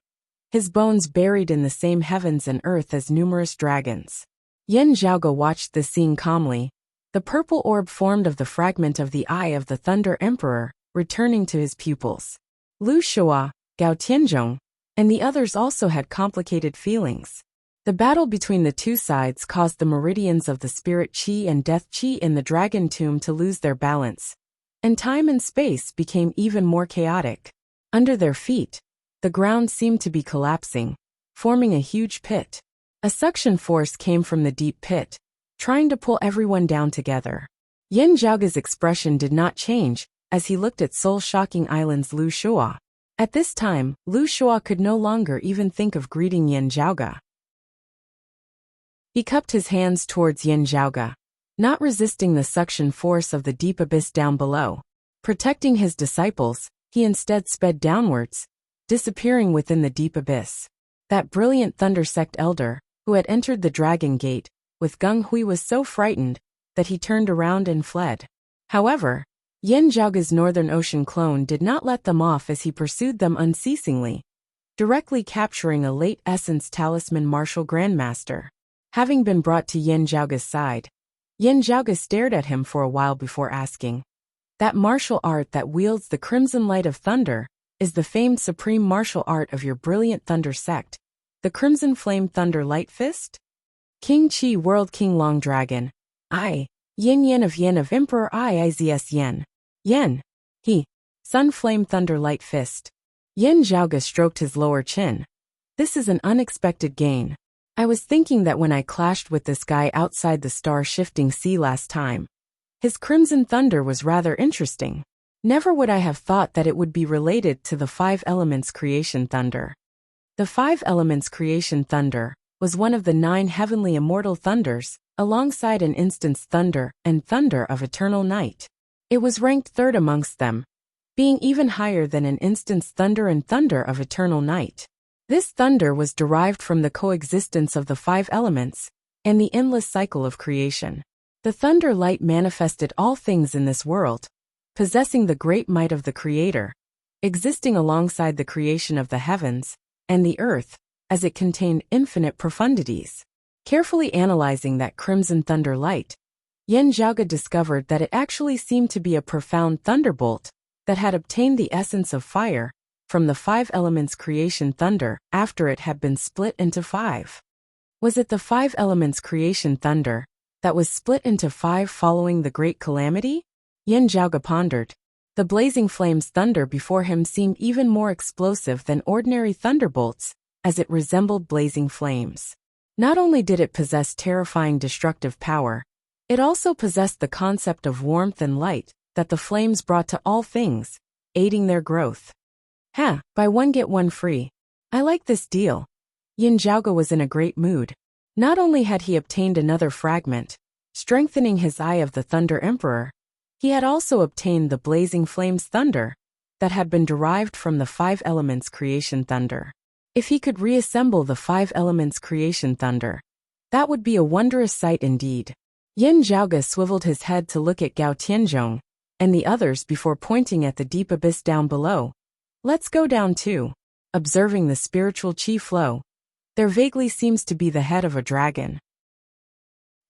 his bones buried in the same heavens and earth as numerous dragons. Yin Zhaoge watched the scene calmly. The purple orb formed of the fragment of the eye of the Thunder Emperor, returning to his pupils. Lu Shua, Gao Tianzhong, and the others also had complicated feelings. The battle between the two sides caused the meridians of the spirit qi and death qi in the dragon tomb to lose their balance, and time and space became even more chaotic. Under their feet, the ground seemed to be collapsing, forming a huge pit. A suction force came from the deep pit, trying to pull everyone down together. Yin Zhaoge's expression did not change as he looked at soul-shocking island's Lu Shua. At this time, Lu Shua could no longer even think of greeting Yin Zhaoge. He cupped his hands towards Yin Zhaoge, not resisting the suction force of the deep abyss down below. Protecting his disciples, he instead sped downwards, disappearing within the deep abyss. That brilliant Thunder Sect elder, who had entered the Dragon Gate with Gung Hui, was so frightened that he turned around and fled. However, Yin Zhaoge's Northern Ocean clone did not let them off as he pursued them unceasingly, directly capturing a late Essence Talisman Martial Grandmaster. Having been brought to Yin Zhaoge's side, Yin Zhaoge stared at him for a while before asking, "That martial art that wields the Crimson Light of Thunder is the famed supreme martial art of your brilliant Thunder Sect, the Crimson Flame Thunder Light Fist?" King Qi World King Long Dragon. I. Yin of Emperor Izs Yen. Yen. He. Sun Flame Thunder Light Fist. Yin Zhaoge stroked his lower chin. This is an unexpected gain. I was thinking that when I clashed with this guy outside the star-shifting sea last time, his Crimson Thunder was rather interesting. Never would I have thought that it would be related to the Five Elements Creation Thunder. The Five Elements Creation Thunder was one of the 9 heavenly immortal thunders, alongside an Instance Thunder and Thunder of Eternal Night. It was ranked 3rd amongst them, being even higher than an Instance Thunder and Thunder of Eternal Night. This thunder was derived from the coexistence of the 5 elements and the endless cycle of creation. The thunder light manifested all things in this world, possessing the great might of the Creator, existing alongside the creation of the heavens and the earth, as it contained infinite profundities. Carefully analyzing that Crimson Thunder light, Yin Zhaoge discovered that it actually seemed to be a profound thunderbolt that had obtained the essence of fire from the 5 elements creation thunder after it had been split into 5. Was it the 5 elements creation thunder that was split into 5 following the great calamity? Yin Zhaoge pondered. The blazing flames thunder before him seemed even more explosive than ordinary thunderbolts, as it resembled blazing flames. Not only did it possess terrifying destructive power, it also possessed the concept of warmth and light that the flames brought to all things, aiding their growth. Buy one get one free. I like this deal. Yin Zhaoge was in a great mood. Not only had he obtained another fragment, strengthening his eye of the Thunder Emperor, he had also obtained the blazing flames thunder that had been derived from the 5 elements creation thunder. If he could reassemble the 5 elements creation thunder, that would be a wondrous sight indeed. Yin Zhaoge swiveled his head to look at Gao Tianzhong and the others before pointing at the deep abyss down below. Let's go down too. Observing the spiritual qi flow, there vaguely seems to be the head of a dragon.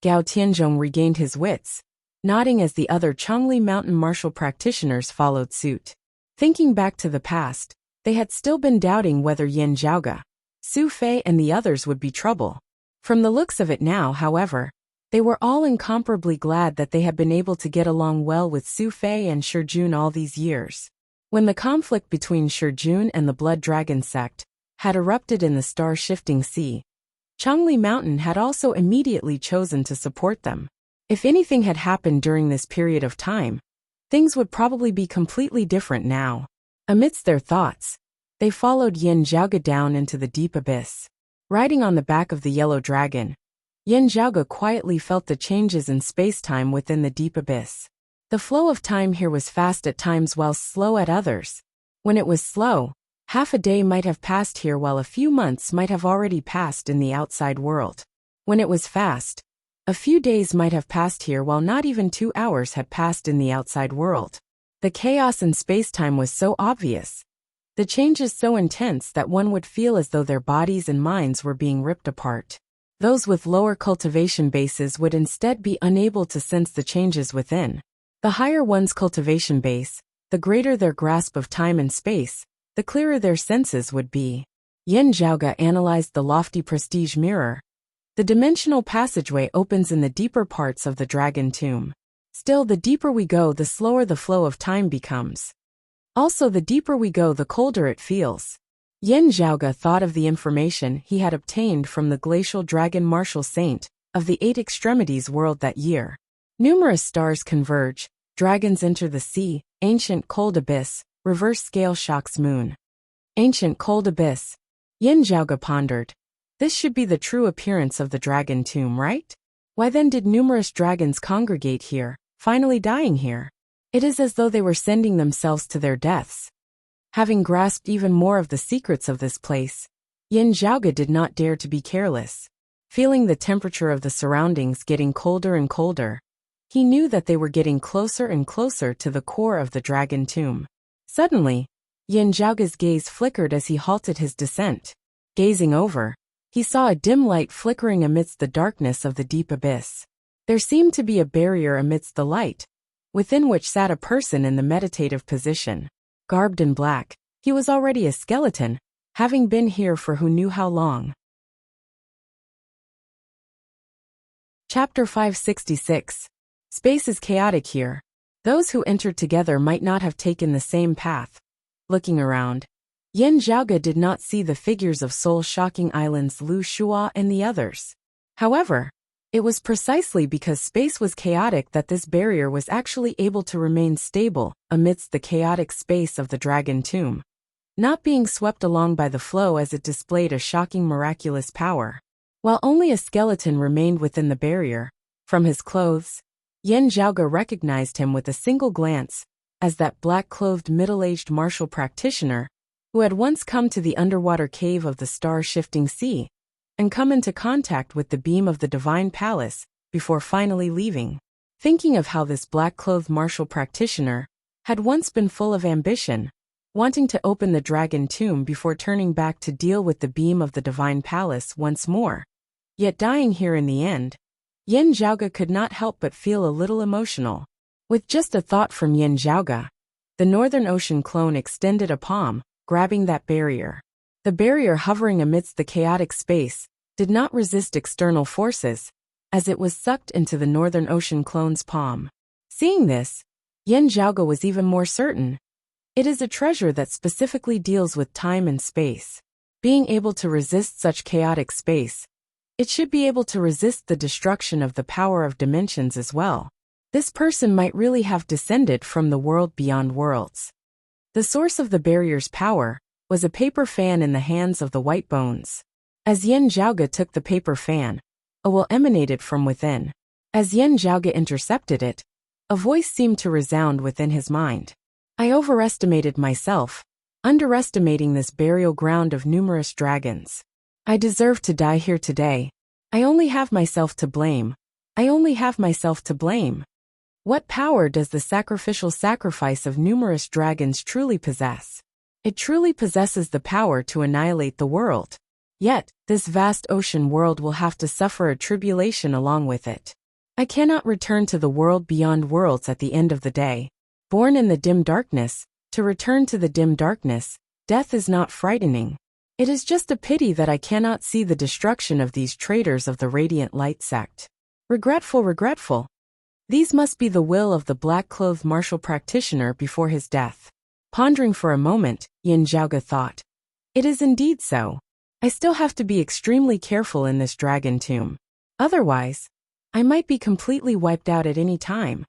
Gao Tianzhong regained his wits, nodding as the other Chongli Mountain martial practitioners followed suit. Thinking back to the past, they had still been doubting whether Yin Zhaoge, Su Fei and the others would be trouble. From the looks of it now, however, they were all incomparably glad that they had been able to get along well with Su Fei and Shi Jun all these years. When the conflict between Shi Jun and the Blood Dragon sect had erupted in the star-shifting sea, Chongli Mountain had also immediately chosen to support them. If anything had happened during this period of time, things would probably be completely different now. Amidst their thoughts, they followed Yin Zhaoge down into the deep abyss. Riding on the back of the yellow dragon, Yin Zhaoge quietly felt the changes in space-time within the deep abyss. The flow of time here was fast at times while slow at others. When it was slow, half a day might have passed here while a few months might have already passed in the outside world. When it was fast, a few days might have passed here while not even 2 hours had passed in the outside world. The chaos in space-time was so obvious The change is so intense that one would feel as though their bodies and minds were being ripped apart. Those with lower cultivation bases would instead be unable to sense the changes within. The higher one's cultivation base, the greater their grasp of time and space, the clearer their senses would be. Yin Zhaoge analyzed the lofty prestige mirror. The dimensional passageway opens in the deeper parts of the dragon tomb. Still, the deeper we go, the slower the flow of time becomes. Also, the deeper we go, the colder it feels. Yin Zhaoge thought of the information he had obtained from the glacial dragon martial saint of the Eight Extremities world that year. Numerous stars converge, dragons enter the sea, ancient cold abyss, reverse scale shocks moon. Ancient cold abyss. Yin Zhaoge pondered. This should be the true appearance of the dragon tomb, right? Why then did numerous dragons congregate here, finally dying here? It is as though they were sending themselves to their deaths. Having grasped even more of the secrets of this place, Yin Zhaoge did not dare to be careless. Feeling the temperature of the surroundings getting colder and colder, he knew that they were getting closer and closer to the core of the dragon tomb. Suddenly, Yin Zhaoge's gaze flickered as he halted his descent. Gazing over, he saw a dim light flickering amidst the darkness of the deep abyss. There seemed to be a barrier amidst the light, within which sat a person in the meditative position. Garbed in black, he was already a skeleton, having been here for who knew how long. Chapter 566. Space is chaotic here. Those who entered together might not have taken the same path. Looking around, Yin Zhaoge did not see the figures of soul-shocking islands Lu Shua and the others. However, it was precisely because space was chaotic that this barrier was actually able to remain stable amidst the chaotic space of the dragon tomb, not being swept along by the flow as it displayed a shocking miraculous power. While only a skeleton remained within the barrier, from his clothes, Yin Zhaoge recognized him with a single glance as that black-clothed middle-aged martial practitioner who had once come to the underwater cave of the star-shifting sea and come into contact with the beam of the divine palace before finally leaving. Thinking of how this black-clothed martial practitioner had once been full of ambition, wanting to open the dragon tomb before turning back to deal with the beam of the divine palace once more, yet dying here in the end, Yin Zhaoge could not help but feel a little emotional. With just a thought from Yin Zhaoge, the Northern Ocean clone extended a palm, grabbing that barrier. The barrier hovering amidst the chaotic space did not resist external forces, as it was sucked into the Northern Ocean clone's palm. Seeing this, Yin Zhaoge was even more certain. It is a treasure that specifically deals with time and space. Being able to resist such chaotic space, it should be able to resist the destruction of the power of dimensions as well. This person might really have descended from the world beyond worlds. The source of the barrier's power was a paper fan in the hands of the white bones. As Yin Zhaoge took the paper fan, a will emanated from within. As Yin Zhaoge intercepted it, a voice seemed to resound within his mind. I overestimated myself, underestimating this burial ground of numerous dragons. I deserve to die here today. I only have myself to blame. I only have myself to blame. What power does the sacrificial sacrifice of numerous dragons truly possess? It truly possesses the power to annihilate the world. Yet, this vast ocean world will have to suffer a tribulation along with it. I cannot return to the world beyond worlds at the end of the day. Born in the dim darkness, to return to the dim darkness, death is not frightening. It is just a pity that I cannot see the destruction of these traitors of the radiant light sect. Regretful, regretful. These must be the will of the black-clothed martial practitioner before his death. Pondering for a moment, Yin Zhaoge thought. It is indeed so. I still have to be extremely careful in this dragon tomb. Otherwise, I might be completely wiped out at any time,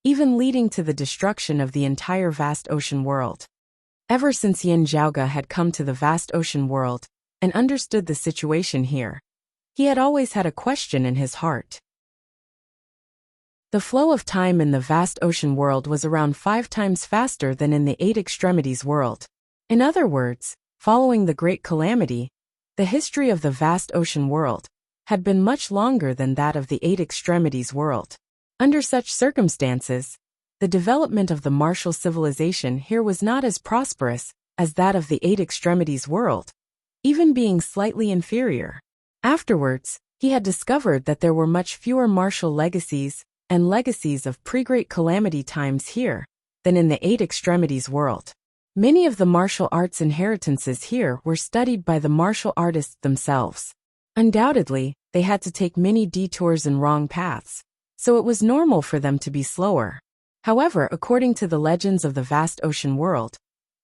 even leading to the destruction of the entire vast ocean world. Ever since Yin Zhaoge had come to the vast ocean world and understood the situation here, he had always had a question in his heart. The flow of time in the vast ocean world was around 5 times faster than in the Eight Extremities world. In other words, following the Great Calamity, the history of the vast ocean world had been much longer than that of the Eight Extremities world. Under such circumstances, the development of the martial civilization here was not as prosperous as that of the Eight Extremities world, even being slightly inferior. Afterwards, he had discovered that there were much fewer martial legacies and legacies of pre-Great Calamity times here than in the Eight Extremities world. Many of the martial arts inheritances here were studied by the martial artists themselves. Undoubtedly, they had to take many detours and wrong paths, so it was normal for them to be slower. However, according to the legends of the vast ocean world,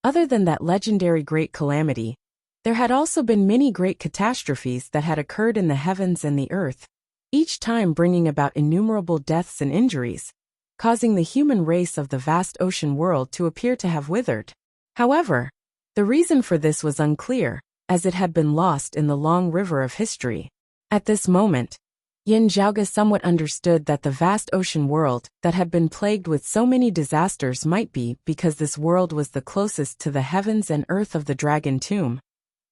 other than that legendary Great Calamity, there had also been many great catastrophes that had occurred in the heavens and the earth, each time bringing about innumerable deaths and injuries, causing the human race of the vast ocean world to appear to have withered. However, the reason for this was unclear, as it had been lost in the long river of history. At this moment, Yin Zhaoge somewhat understood that the vast ocean world that had been plagued with so many disasters might be because this world was the closest to the heavens and earth of the dragon tomb,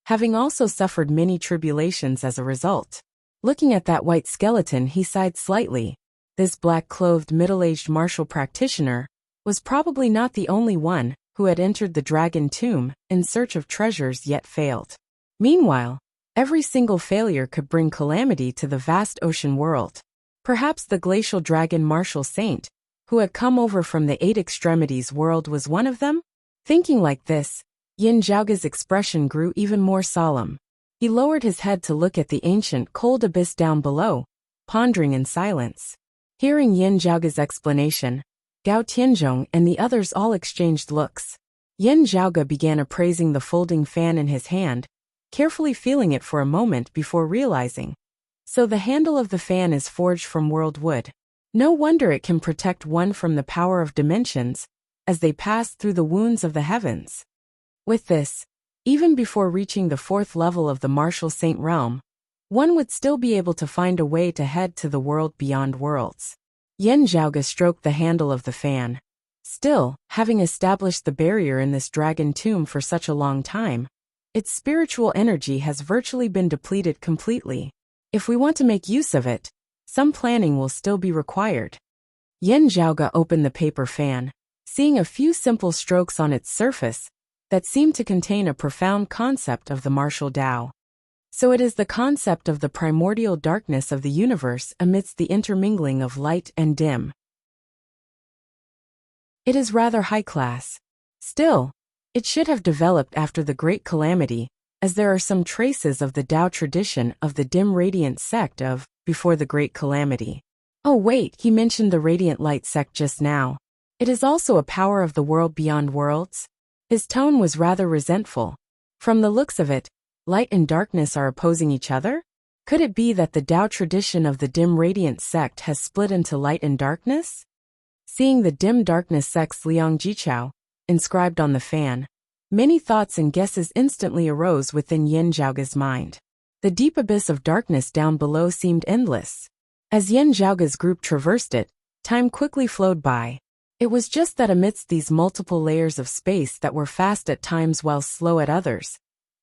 having also suffered many tribulations as a result. Looking at that white skeleton, he sighed slightly. This black-clothed middle-aged martial practitioner was probably not the only one who had entered the dragon tomb in search of treasures yet failed. Meanwhile, every single failure could bring calamity to the vast ocean world. Perhaps the glacial dragon martial saint, who had come over from the Eight Extremities world, was one of them? Thinking like this, Yin Zhaoge's expression grew even more solemn. He lowered his head to look at the ancient cold abyss down below, pondering in silence. Hearing Yin Zhaoge's explanation, Gao Tianzhong and the others all exchanged looks. Yin Zhaoge began appraising the folding fan in his hand, carefully feeling it for a moment before realizing. So the handle of the fan is forged from world wood. No wonder it can protect one from the power of dimensions as they pass through the wounds of the heavens. With this, even before reaching the fourth level of the martial saint realm, one would still be able to find a way to head to the world beyond worlds. Yin Zhaoge stroked the handle of the fan. Still, having established the barrier in this dragon tomb for such a long time, its spiritual energy has virtually been depleted completely. If we want to make use of it, some planning will still be required. Yin Zhaoge opened the paper fan, seeing a few simple strokes on its surface that seemed to contain a profound concept of the martial Tao. So it is the concept of the primordial darkness of the universe amidst the intermingling of light and dim. It is rather high class. Still, it should have developed after the Great Calamity, as there are some traces of the Tao tradition of the dim radiant sect of before the Great Calamity. Oh wait, he mentioned the radiant light sect just now. It is also a power of the world beyond worlds? His tone was rather resentful. From the looks of it, light and darkness are opposing each other? Could it be that the Tao tradition of the dim radiant sect has split into light and darkness? Seeing the dim darkness sect's Liang Jichao inscribed on the fan, many thoughts and guesses instantly arose within Yin Zhaoge's mind. The deep abyss of darkness down below seemed endless. As Yin Zhaoge's group traversed it, time quickly flowed by. It was just that amidst these multiple layers of space that were fast at times while slow at others,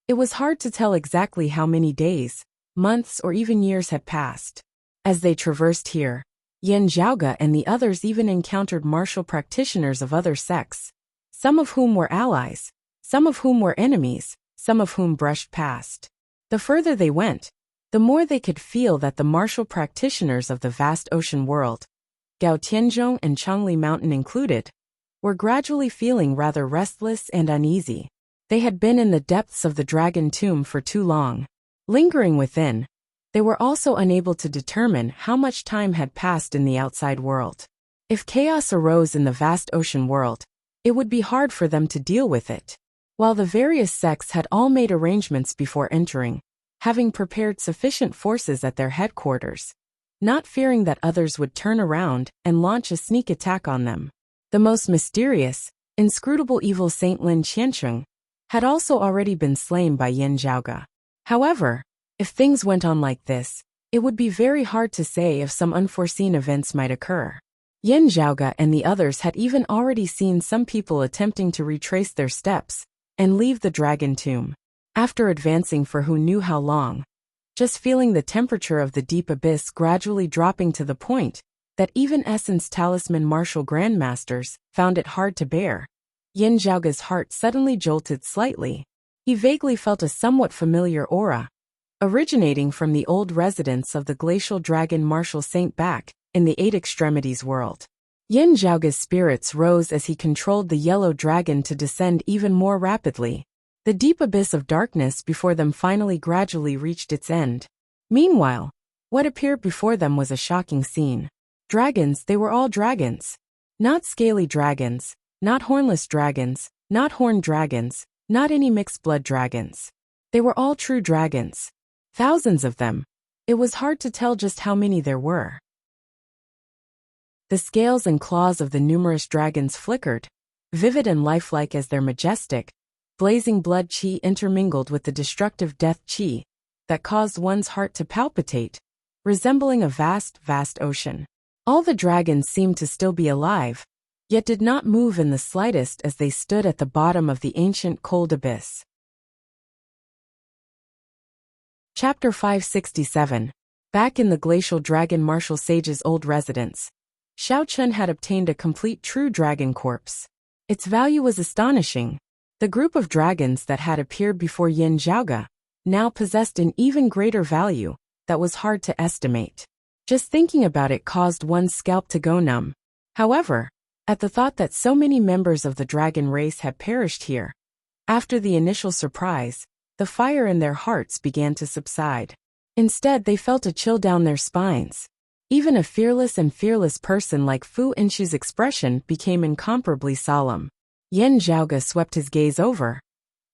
it was hard to tell exactly how many days, months, or even years had passed. As they traversed here, Yin Zhaoge and the others even encountered martial practitioners of other sects, some of whom were allies, some of whom were enemies, some of whom brushed past. The further they went, the more they could feel that the martial practitioners of the vast ocean world, Gao Tianzhong and Changli Mountain included, were gradually feeling rather restless and uneasy. They had been in the depths of the dragon tomb for too long. Lingering within, they were also unable to determine how much time had passed in the outside world. If chaos arose in the vast ocean world, it would be hard for them to deal with it. While the various sects had all made arrangements before entering, having prepared sufficient forces at their headquarters, not fearing that others would turn around and launch a sneak attack on them. The most mysterious, inscrutable evil Saint Lin Qiancheng had also already been slain by Yin Zhaoge. However, if things went on like this, it would be very hard to say if some unforeseen events might occur. Yin Zhaoge and the others had even already seen some people attempting to retrace their steps and leave the dragon tomb. After advancing for who knew how long, just feeling the temperature of the deep abyss gradually dropping to the point that even Essence Talisman martial grandmasters found it hard to bear, Yin Zhaoga's heart suddenly jolted slightly. He vaguely felt a somewhat familiar aura, originating from the old residence of the glacial dragon Marshal Saint back in the Eight Extremities world. Yin Zhaoga's spirits rose as he controlled the yellow dragon to descend even more rapidly. The deep abyss of darkness before them finally gradually reached its end. Meanwhile, what appeared before them was a shocking scene. Dragons, they were all dragons. Not scaly dragons, not hornless dragons, not horned dragons, not any mixed blood dragons. They were all true dragons. Thousands of them. It was hard to tell just how many there were. The scales and claws of the numerous dragons flickered, vivid and lifelike as their majestic, blazing blood qi intermingled with the destructive death qi that caused one's heart to palpitate, resembling a vast, vast ocean. All the dragons seemed to still be alive, yet did not move in the slightest as they stood at the bottom of the ancient cold abyss. Chapter 567. Back in the glacial dragon Marshal Sage's old residence, Xiao Chun had obtained a complete true dragon corpse. Its value was astonishing. The group of dragons that had appeared before Yin Zhaoga now possessed an even greater value that was hard to estimate. Just thinking about it caused one's scalp to go numb. However, at the thought that so many members of the dragon race had perished here, after the initial surprise, the fire in their hearts began to subside. Instead, they felt a chill down their spines. Even a fearless person like Fu Inchu's expression became incomparably solemn. Yin Zhaoga swept his gaze over.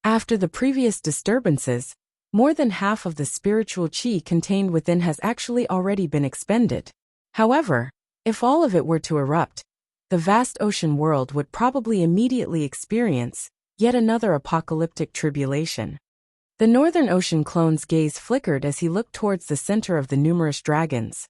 After the previous disturbances, more than half of the spiritual qi contained within has actually already been expended. However, if all of it were to erupt, the vast ocean world would probably immediately experience yet another apocalyptic tribulation. The Northern Ocean clone's gaze flickered as he looked towards the center of the numerous dragons,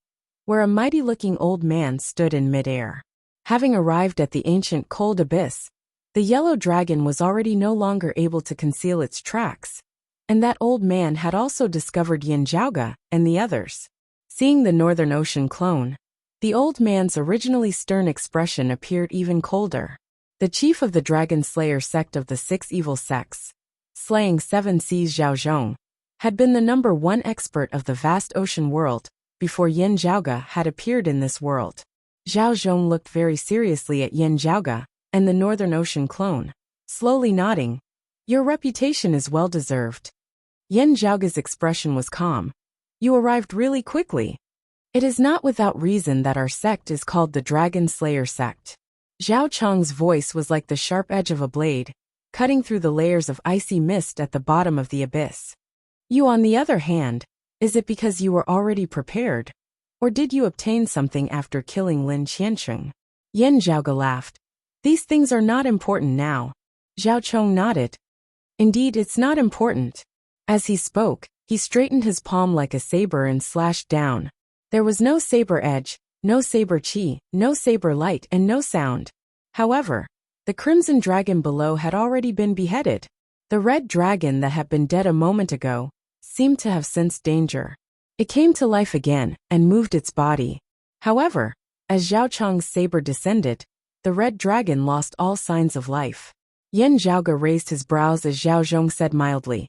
where a mighty-looking old man stood in midair. Having arrived at the ancient cold abyss, the yellow dragon was already no longer able to conceal its tracks, and that old man had also discovered Yin Zhaoga and the others. Seeing the Northern Ocean clone, the old man's originally stern expression appeared even colder. The chief of the Dragon Slayer sect of the Six Evil Sects, slaying 7 seas Zhao Zhong, had been the #1 expert of the vast ocean world before Yin Zhaoga had appeared in this world. Zhao Zhong looked very seriously at Yin Zhaoga and the Northern Ocean clone, slowly nodding. "Your reputation is well deserved." Yin Zhaoga's expression was calm. "You arrived really quickly. It is not without reason that our sect is called the Dragon Slayer sect." Zhao Chang's voice was like the sharp edge of a blade, cutting through the layers of icy mist at the bottom of the abyss. "You, on the other hand, is it because you were already prepared? Or did you obtain something after killing Lin Qiancheng?" Yin Zhaoga laughed. "These things are not important now." Zhao Chong nodded. "Indeed, it's not important." As he spoke, he straightened his palm like a saber and slashed down. There was no saber edge, no saber qi, no saber light, and no sound. However, the crimson dragon below had already been beheaded. The red dragon that had been dead a moment ago seemed to have sensed danger. It came to life again and moved its body. However, as Zhao Chang's saber descended, the red dragon lost all signs of life. Yin Zhaoga raised his brows as Zhao Zhong said mildly,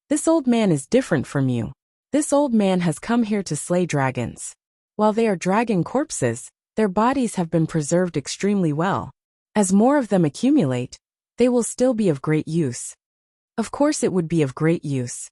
"This old man is different from you. This old man has come here to slay dragons. While they are dragon corpses, their bodies have been preserved extremely well. As more of them accumulate, they will still be of great use." Of course it would be of great use.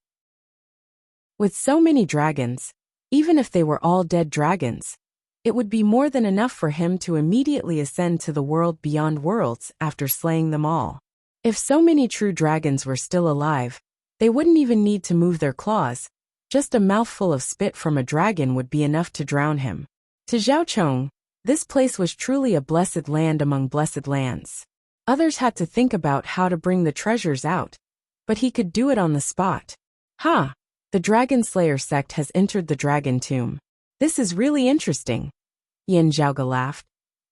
With so many dragons, even if they were all dead dragons, it would be more than enough for him to immediately ascend to the world beyond worlds after slaying them all. If so many true dragons were still alive, they wouldn't even need to move their claws. Just a mouthful of spit from a dragon would be enough to drown him. To Zhao Chong, this place was truly a blessed land among blessed lands. Others had to think about how to bring the treasures out, but he could do it on the spot. "Ha! The Dragon Slayer sect has entered the Dragon Tomb. This is really interesting." Yin Zhaoga laughed,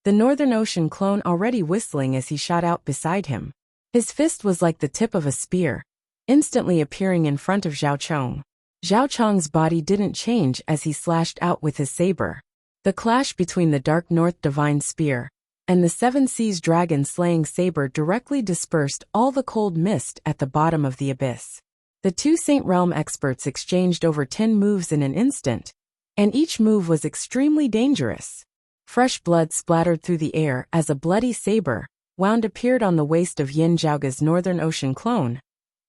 the Northern Ocean clone already whistling as he shot out beside him. His fist was like the tip of a spear, instantly appearing in front of Zhao Chong. Zhao Chong's body didn't change as he slashed out with his saber. The clash between the Dark North Divine Spear and the seven seas dragon-slaying saber directly dispersed all the cold mist at the bottom of the abyss. The two Saint Realm experts exchanged over 10 moves in an instant, and each move was extremely dangerous. Fresh blood splattered through the air as a bloody saber wound appeared on the waist of Yin Zhaoga's Northern Ocean clone,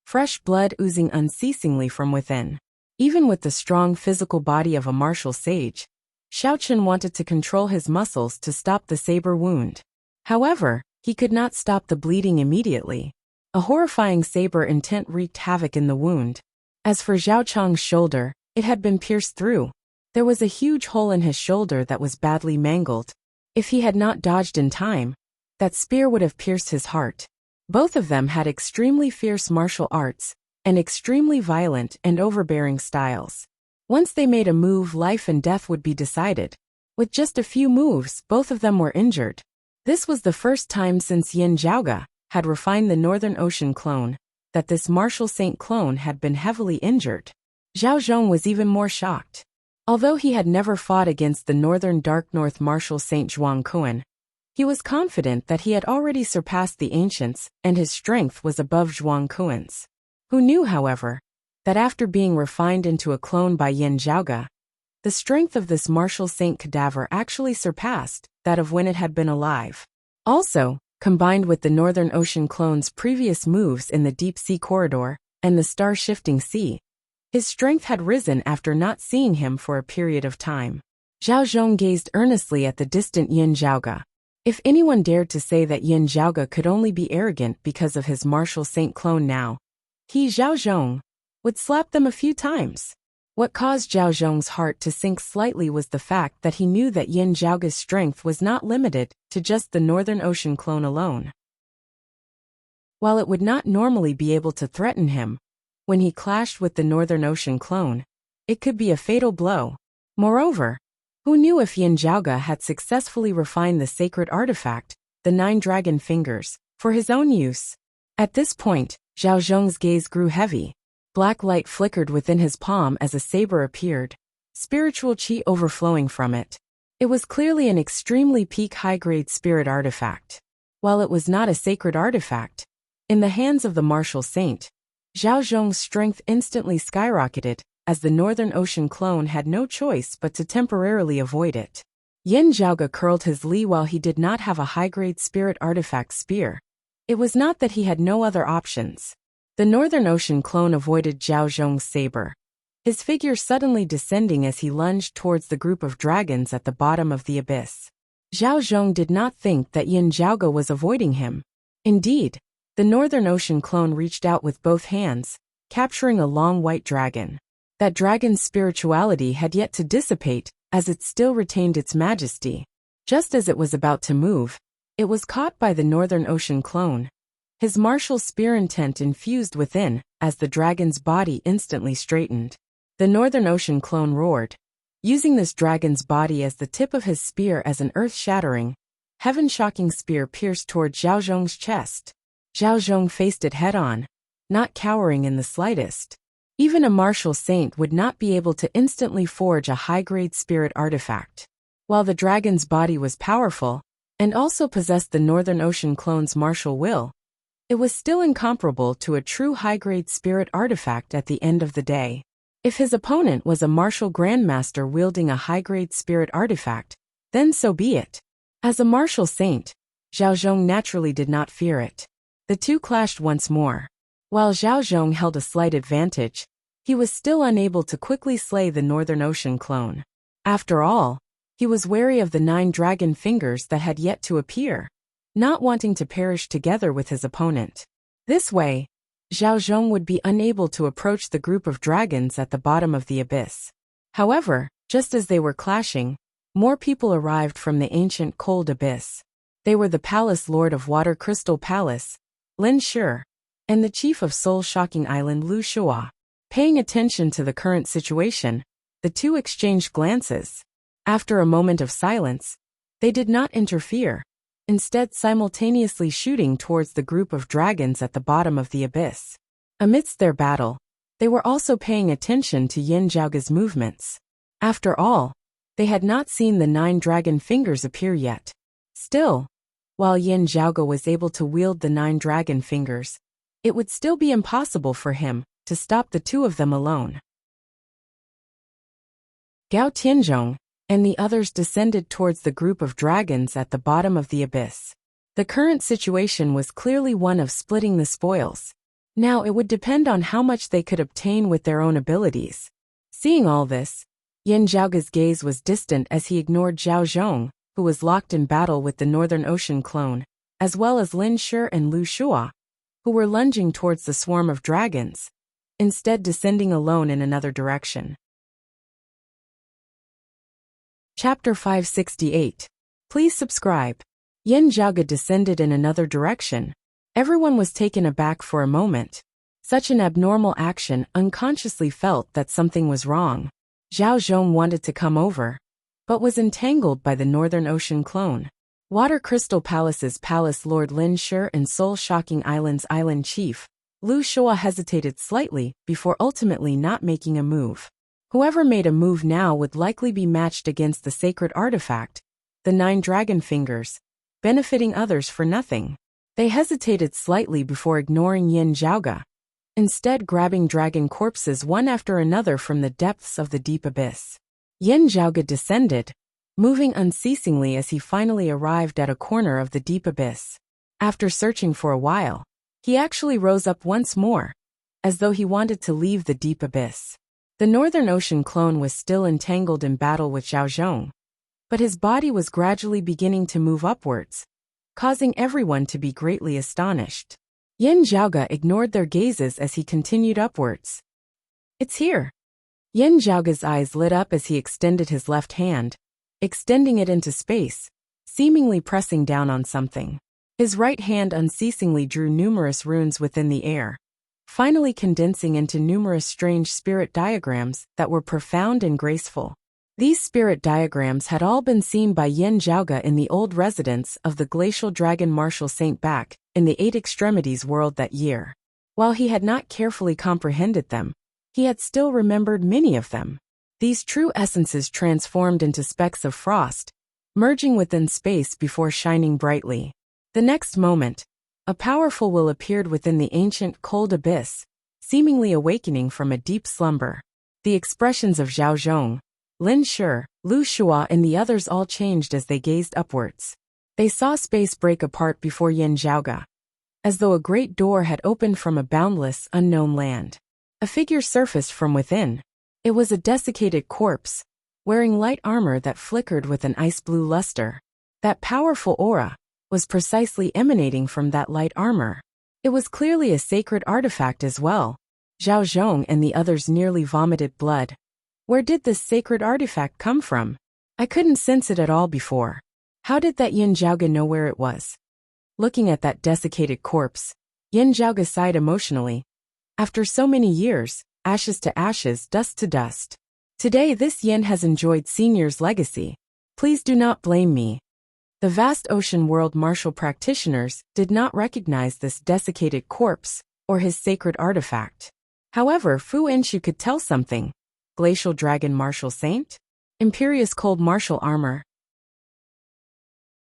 fresh blood oozing unceasingly from within. Even with the strong physical body of a martial sage, Xiaochen wanted to control his muscles to stop the saber wound. However, he could not stop the bleeding immediately. A horrifying saber intent wreaked havoc in the wound. As for Zhao Chang's shoulder, it had been pierced through. There was a huge hole in his shoulder that was badly mangled. If he had not dodged in time, that spear would have pierced his heart. Both of them had extremely fierce martial arts and extremely violent and overbearing styles. Once they made a move, life and death would be decided. With just a few moves, both of them were injured. This was the first time since Yin Zhaoga had refined the Northern Ocean clone that this martial saint clone had been heavily injured. Zhao Zhong was even more shocked. Although he had never fought against the Northern Dark North martial saint Zhuang Kuan, he was confident that he had already surpassed the ancients and his strength was above Zhuang Kuan's. Who knew, however, that after being refined into a clone by Yin Zhaoga, the strength of this martial saint cadaver actually surpassed that of when it had been alive. Also, combined with the Northern Ocean clone's previous moves in the deep sea corridor and the star-shifting sea, his strength had risen after not seeing him for a period of time. Zhao Zhong gazed earnestly at the distant Yin Zhaoga. If anyone dared to say that Yin Zhaoga could only be arrogant because of his martial saint clone now, he, Zhao Zhong, would slap them a few times. What caused Zhao Zhong's heart to sink slightly was the fact that he knew that Yin Zhaoga's strength was not limited to just the Northern Ocean clone alone. While it would not normally be able to threaten him, when he clashed with the Northern Ocean clone, it could be a fatal blow. Moreover, who knew if Yin Zhaoga had successfully refined the sacred artifact, the 9 dragon fingers, for his own use? At this point, Zhao Zhong's gaze grew heavy. Black light flickered within his palm as a saber appeared, spiritual qi overflowing from it. It was clearly an extremely peak high-grade spirit artifact. While it was not a sacred artifact, in the hands of the martial saint, Zhao Zhong's strength instantly skyrocketed, as the Northern Ocean clone had no choice but to temporarily avoid it. Yin Zhaoga curled his li while he did not have a high-grade spirit artifact spear. It was not that he had no other options. The Northern Ocean clone avoided Zhao Zhong's saber, his figure suddenly descending as he lunged towards the group of dragons at the bottom of the abyss. Zhao Zhong did not think that Yin Zhaoga was avoiding him. Indeed, the Northern Ocean clone reached out with both hands, capturing a long white dragon. That dragon's spirituality had yet to dissipate, as it still retained its majesty. Just as it was about to move, it was caught by the Northern Ocean clone. His martial spear intent infused within, as the dragon's body instantly straightened. The Northern Ocean clone roared, using this dragon's body as the tip of his spear as an earth-shattering, heaven-shocking spear pierced toward Zhao Zhong's chest. Zhao Zhong faced it head-on, not cowering in the slightest. Even a martial saint would not be able to instantly forge a high-grade spirit artifact. While the dragon's body was powerful, and also possessed the Northern Ocean clone's martial will, it was still incomparable to a true high-grade spirit artifact at the end of the day. If his opponent was a martial grandmaster wielding a high-grade spirit artifact, then so be it. As a martial saint, Zhao Zhong naturally did not fear it. The two clashed once more. While Zhao Zhong held a slight advantage, he was still unable to quickly slay the Northern Ocean clone. After all, he was wary of the 9 dragon fingers that had yet to appear, not wanting to perish together with his opponent. This way, Zhao Zhong would be unable to approach the group of dragons at the bottom of the abyss. However, just as they were clashing, more people arrived from the ancient cold abyss. They were the Palace Lord of Water Crystal Palace, Lin Shi, and the Chief of Soul-Shocking Island Lu Shua. Paying attention to the current situation, the two exchanged glances. After a moment of silence, they did not interfere, instead simultaneously shooting towards the group of dragons at the bottom of the abyss. Amidst their battle, they were also paying attention to Yin Zhaoga's movements. After all, they had not seen the 9 dragon fingers appear yet. Still, While Yin Zhaoge was able to wield the 9 dragon fingers, it would still be impossible for him to stop the two of them alone. Gao Tianzhong and the others descended towards the group of dragons at the bottom of the abyss. The current situation was clearly one of splitting the spoils. Now it would depend on how much they could obtain with their own abilities. Seeing all this, Yin Zhaoge's gaze was distant as he ignored Zhao Zhong, who was locked in battle with the Northern Ocean clone, as well as Lin Shi and Lu Shua, who were lunging towards the swarm of dragons, instead descending alone in another direction. Chapter 568. Please subscribe. Yin Zhaoge descended in another direction. Everyone was taken aback for a moment. Such an abnormal action unconsciously felt that something was wrong. Zhao Zhong wanted to come over, but was entangled by the Northern Ocean clone. Water Crystal Palace's Palace Lord Lin Shi and Soul Shocking Island's Island Chief, Lu Shua hesitated slightly before ultimately not making a move. Whoever made a move now would likely be matched against the sacred artifact, the 9 dragon fingers, benefiting others for nothing. They hesitated slightly before ignoring Yin Zhaoge, instead grabbing dragon corpses one after another from the depths of the deep abyss. Yin Zhaoge descended, moving unceasingly as he finally arrived at a corner of the deep abyss. After searching for a while, he actually rose up once more, as though he wanted to leave the deep abyss. The Northern Ocean clone was still entangled in battle with Zhao Zhong, but his body was gradually beginning to move upwards, causing everyone to be greatly astonished. Yin Zhaoge ignored their gazes as he continued upwards. It's here. Yin Zhaoge's eyes lit up as he extended his left hand, extending it into space, seemingly pressing down on something. His right hand unceasingly drew numerous runes within the air, finally condensing into numerous strange spirit diagrams that were profound and graceful. These spirit diagrams had all been seen by Yin Zhaoge in the old residence of the glacial dragon Marshal Saint back in the 8 Extremities world that year. While he had not carefully comprehended them, he had still remembered many of them. These true essences transformed into specks of frost, merging within space before shining brightly. The next moment, a powerful will appeared within the ancient cold abyss, seemingly awakening from a deep slumber. The expressions of Zhao Zhong, Lin Shi, Lu Shua and the others all changed as they gazed upwards. They saw space break apart before Yin Zhaoge, as though a great door had opened from a boundless, unknown land. A figure surfaced from within. It was a desiccated corpse, wearing light armor that flickered with an ice-blue luster. That powerful aura was precisely emanating from that light armor. It was clearly a sacred artifact as well. Zhao Zhong and the others nearly vomited blood. Where did this sacred artifact come from? I couldn't sense it at all before. How did that Yin Zhaoge know where it was? Looking at that desiccated corpse, Yin Zhaoge sighed emotionally. After so many years, ashes to ashes, dust to dust. Today this Yin has enjoyed Senior's legacy. Please do not blame me. The vast ocean world martial practitioners did not recognize this desiccated corpse or his sacred artifact. However, Fu Inshu could tell something. Glacial Dragon Martial Saint? Imperious Cold Martial Armor.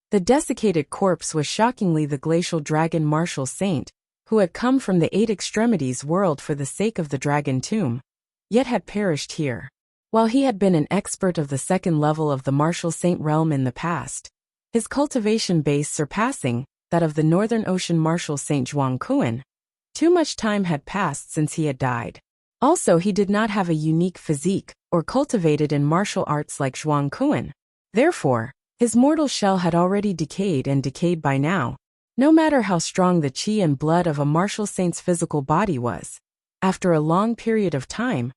The desiccated corpse was shockingly the Glacial Dragon Martial Saint, who had come from the 8 Extremities world for the sake of the Dragon Tomb, yet had perished here. While he had been an expert of the 2nd level of the Martial Saint realm in the past, his cultivation base surpassing that of the Northern Ocean Martial Saint Zhuang Kuan, too much time had passed since he had died. Also, he did not have a unique physique or cultivated in martial arts like Zhuang Kuan. Therefore, his mortal shell had already decayed and decayed by now. No matter how strong the qi and blood of a martial saint's physical body was, after a long period of time,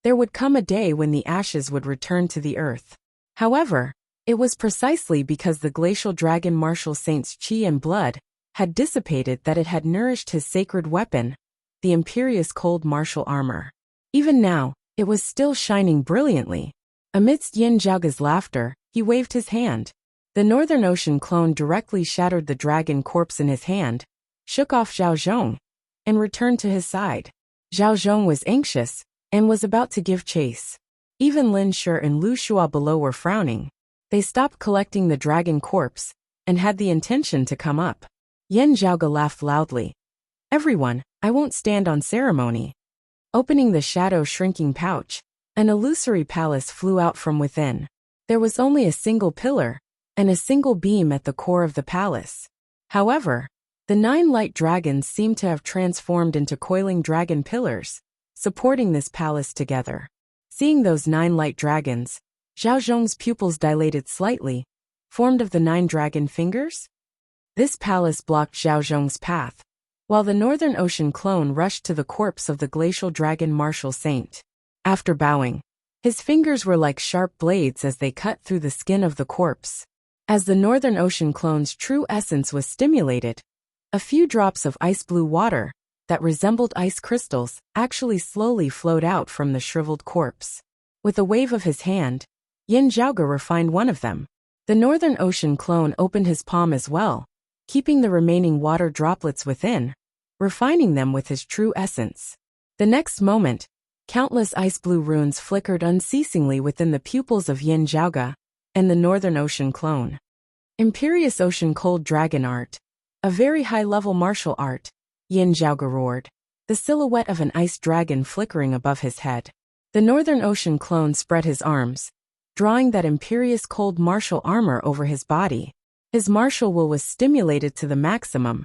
there would come a day when the ashes would return to the earth. However, it was precisely because the glacial dragon martial saint's qi and blood had dissipated that it had nourished his sacred weapon, the imperious cold martial armor. Even now, it was still shining brilliantly. Amidst Yin Zhaoge's laughter, he waved his hand. The Northern Ocean clone directly shattered the dragon corpse in his hand, shook off Zhao Zhong, and returned to his side. Zhao Zhong was anxious and was about to give chase. Even Lin Shi and Lu Shua below were frowning. They stopped collecting the dragon corpse and had the intention to come up. Yen Zhaoge laughed loudly. "Everyone, I won't stand on ceremony." Opening the shadow-shrinking pouch, an illusory palace flew out from within. There was only a single pillar, and a single beam at the core of the palace. However, the 9 light dragons seemed to have transformed into coiling dragon pillars, supporting this palace together. Seeing those 9 light dragons, Zhao Zhong's pupils dilated slightly, formed of the 9 dragon fingers? This palace blocked Zhao Zhong's path, while the Northern Ocean clone rushed to the corpse of the glacial dragon martial saint. After bowing, his fingers were like sharp blades as they cut through the skin of the corpse. As the Northern Ocean clone's true essence was stimulated, a few drops of ice-blue water, that resembled ice crystals, actually slowly flowed out from the shriveled corpse. With a wave of his hand, Yen Zhaoge refined one of them. The Northern Ocean clone opened his palm as well, keeping the remaining water droplets within, refining them with his true essence. The next moment, countless ice-blue runes flickered unceasingly within the pupils of Yen Zhaoge and the Northern Ocean clone. Imperious Ocean Cold Dragon Art. A very high-level martial art, Yen Zhaoge roared, the silhouette of an ice dragon flickering above his head. The Northern Ocean clone spread his arms, drawing that imperious cold martial armor over his body. His martial will was stimulated to the maximum,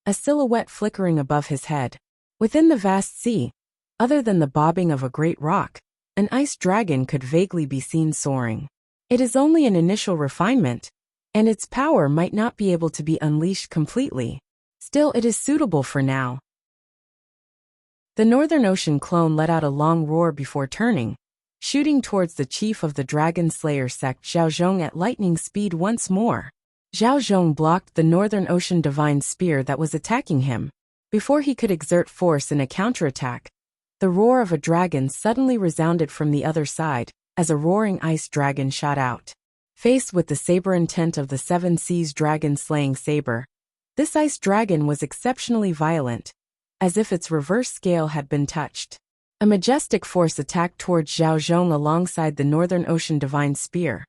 a silhouette flickering above his head. Within the vast sea, other than the bobbing of a great rock, an ice dragon could vaguely be seen soaring. It is only an initial refinement, and its power might not be able to be unleashed completely. Still, it is suitable for now. The Northern Ocean clone let out a long roar before turning, shooting towards the chief of the Dragon Slayer sect Zhao Zhong at lightning speed once more. Zhao Zhong blocked the Northern Ocean divine spear that was attacking him. Before he could exert force in a counterattack, the roar of a dragon suddenly resounded from the other side, as a roaring ice dragon shot out. Faced with the saber intent of the Seven Seas dragon-slaying saber, this ice dragon was exceptionally violent, as if its reverse scale had been touched. A majestic force attacked towards Zhao Zhong alongside the Northern Ocean divine spear,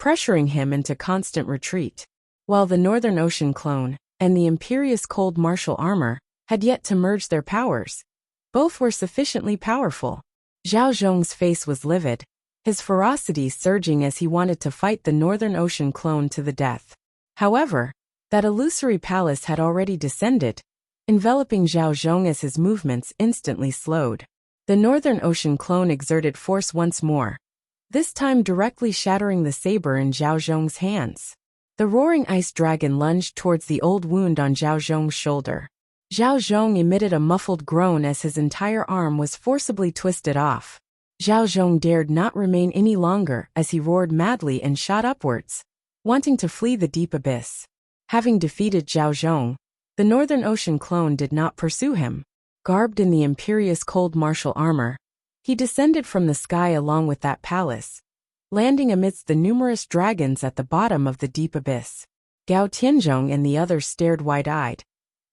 pressuring him into constant retreat. While the Northern Ocean clone and the Imperious Cold martial armor had yet to merge their powers, both were sufficiently powerful. Zhao Zhong's face was livid, his ferocity surging as he wanted to fight the Northern Ocean clone to the death. However, that illusory palace had already descended, enveloping Zhao Zhong as his movements instantly slowed. The Northern Ocean clone exerted force once more, this time directly shattering the saber in Zhao Zhong's hands. The roaring ice dragon lunged towards the old wound on Zhao Zhong's shoulder. Zhao Zhong emitted a muffled groan as his entire arm was forcibly twisted off. Zhao Zhong dared not remain any longer as he roared madly and shot upwards, wanting to flee the deep abyss. Having defeated Zhao Zhong, the Northern Ocean clone did not pursue him. Garbed in the Imperious Cold martial armor, he descended from the sky along with that palace, landing amidst the numerous dragons at the bottom of the deep abyss. Gao Tianzhong and the others stared wide-eyed,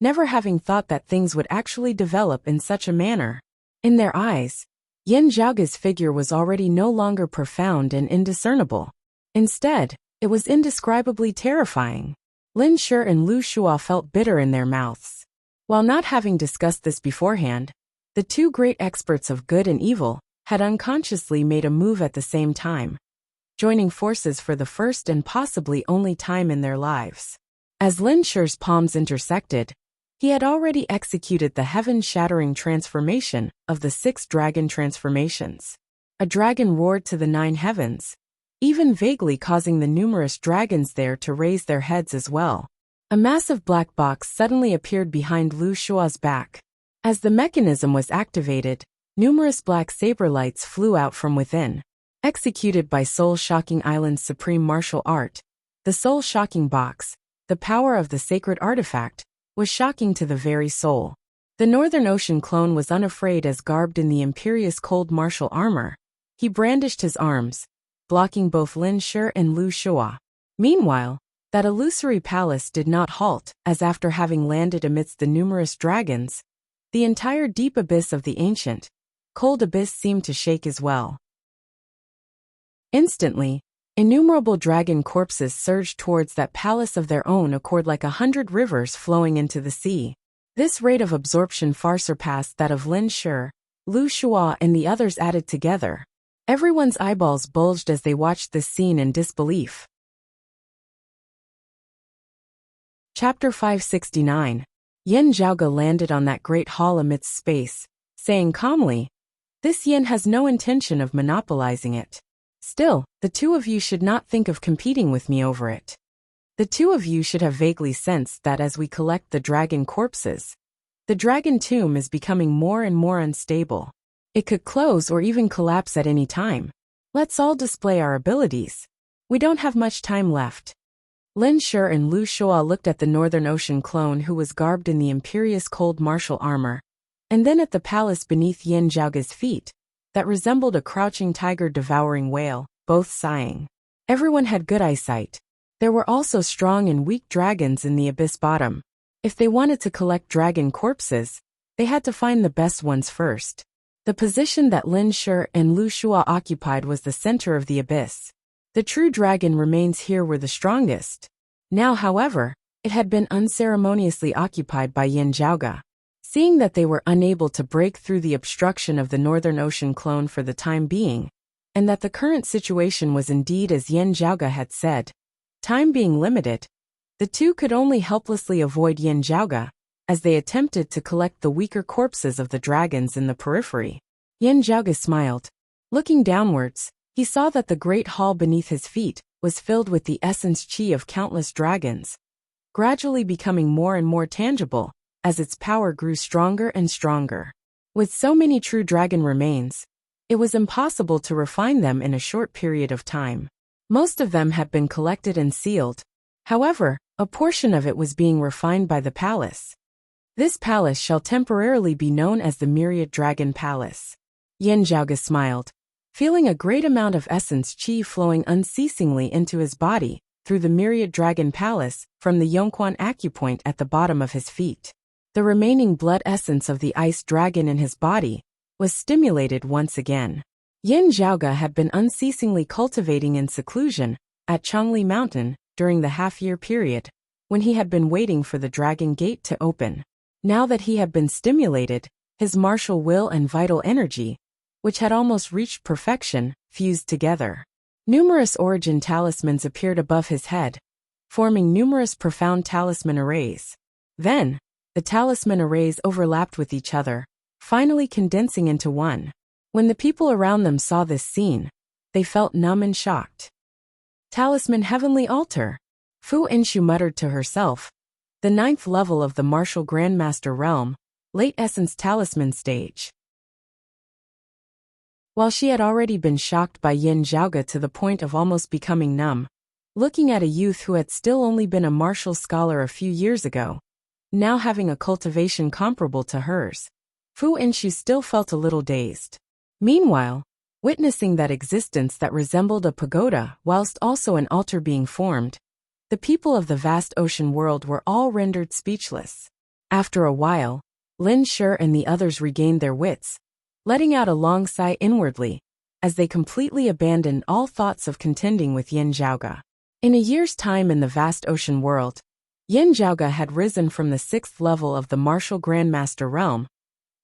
never having thought that things would actually develop in such a manner. In their eyes, Yen Zhaoge's figure was already no longer profound and indiscernible. Instead, it was indescribably terrifying. Lin Shi and Lu Shua felt bitter in their mouths. While not having discussed this beforehand, the two great experts of good and evil had unconsciously made a move at the same time, joining forces for the first and possibly only time in their lives. As Lin Shi's palms intersected, he had already executed the heaven-shattering transformation of the 6 dragon transformations. A dragon roared to the 9 heavens, even vaguely causing the numerous dragons there to raise their heads as well. A massive black box suddenly appeared behind Lu Shua's back. As the mechanism was activated, numerous black saber lights flew out from within. Executed by Soul-Shocking Island's supreme martial art, the Soul-Shocking Box, the power of the sacred artifact, was shocking to the very soul. The Northern Ocean clone was unafraid as garbed in the Imperious Cold martial armor. He brandished his arms, blocking both Lin Shi and Lu Shua. Meanwhile, that illusory palace did not halt, as after having landed amidst the numerous dragons, the entire deep abyss of the ancient, cold abyss seemed to shake as well. Instantly, Innumerable dragon corpses surged towards that palace of their own accord like 100 rivers flowing into the sea. This rate of absorption far surpassed that of Lin Shi, Lu Shua and the others added together. Everyone's eyeballs bulged as they watched this scene in disbelief. Chapter 569. Yin Zhaoge landed on that great hall amidst space, saying calmly, "This yin has no intention of monopolizing it. Still, the two of you should not think of competing with me over it. The two of you should have vaguely sensed that as we collect the dragon corpses, the dragon tomb is becoming more and more unstable. It could close or even collapse at any time. Let's all display our abilities. We don't have much time left." Lin Shi and Lu Shua looked at the Northern Ocean clone who was garbed in the imperious cold martial armor, and then at the palace beneath Yin Zhaoge's feet, that resembled a crouching tiger devouring whale, both sighing. Everyone had good eyesight. There were also strong and weak dragons in the abyss bottom. If they wanted to collect dragon corpses, they had to find the best ones first. The position that Lin Shi and Lu Shua occupied was the center of the abyss. The true dragon remains here were the strongest. Now, however, it had been unceremoniously occupied by Yin Zhaoge. Seeing that they were unable to break through the obstruction of the Northern Ocean clone for the time being, and that the current situation was indeed as Yin Zhaoge had said, time being limited, the two could only helplessly avoid Yin Zhaoge, as they attempted to collect the weaker corpses of the dragons in the periphery. Yin Zhaoge smiled. Looking downwards, he saw that the great hall beneath his feet was filled with the essence qi of countless dragons, gradually becoming more and more tangible as its power grew stronger and stronger. With so many true dragon remains, it was impossible to refine them in a short period of time. Most of them had been collected and sealed. However, a portion of it was being refined by the palace. This palace shall temporarily be known as the Myriad Dragon Palace. Yin Zhaoge smiled, feeling a great amount of essence qi flowing unceasingly into his body through the Myriad Dragon Palace from the Yongquan acupoint at the bottom of his feet. The remaining blood essence of the ice dragon in his body was stimulated once again. Yin Zhaoge had been unceasingly cultivating in seclusion at Changli Mountain during the half-year period, when he had been waiting for the dragon gate to open. Now that he had been stimulated, his martial will and vital energy, which had almost reached perfection, fused together. Numerous origin talismans appeared above his head, forming numerous profound talisman arrays. Then, the talisman arrays overlapped with each other, finally condensing into one. When the people around them saw this scene, they felt numb and shocked. Talisman Heavenly Altar, Fu Inshu muttered to herself. The 9th level of the Martial Grandmaster Realm, Late Essence Talisman Stage. While she had already been shocked by Yin Zhaoge to the point of almost becoming numb, looking at a youth who had still only been a martial scholar a few years ago, now having a cultivation comparable to hers, Fu Inshu still felt a little dazed. Meanwhile, witnessing that existence that resembled a pagoda whilst also an altar being formed, the people of the vast ocean world were all rendered speechless. After a while, Lin Shi and the others regained their wits, letting out a long sigh inwardly, as they completely abandoned all thoughts of contending with Yin Zhaoge. In a year's time in the vast ocean world, Yin Zhaoge had risen from the 6th level of the Martial Grandmaster Realm,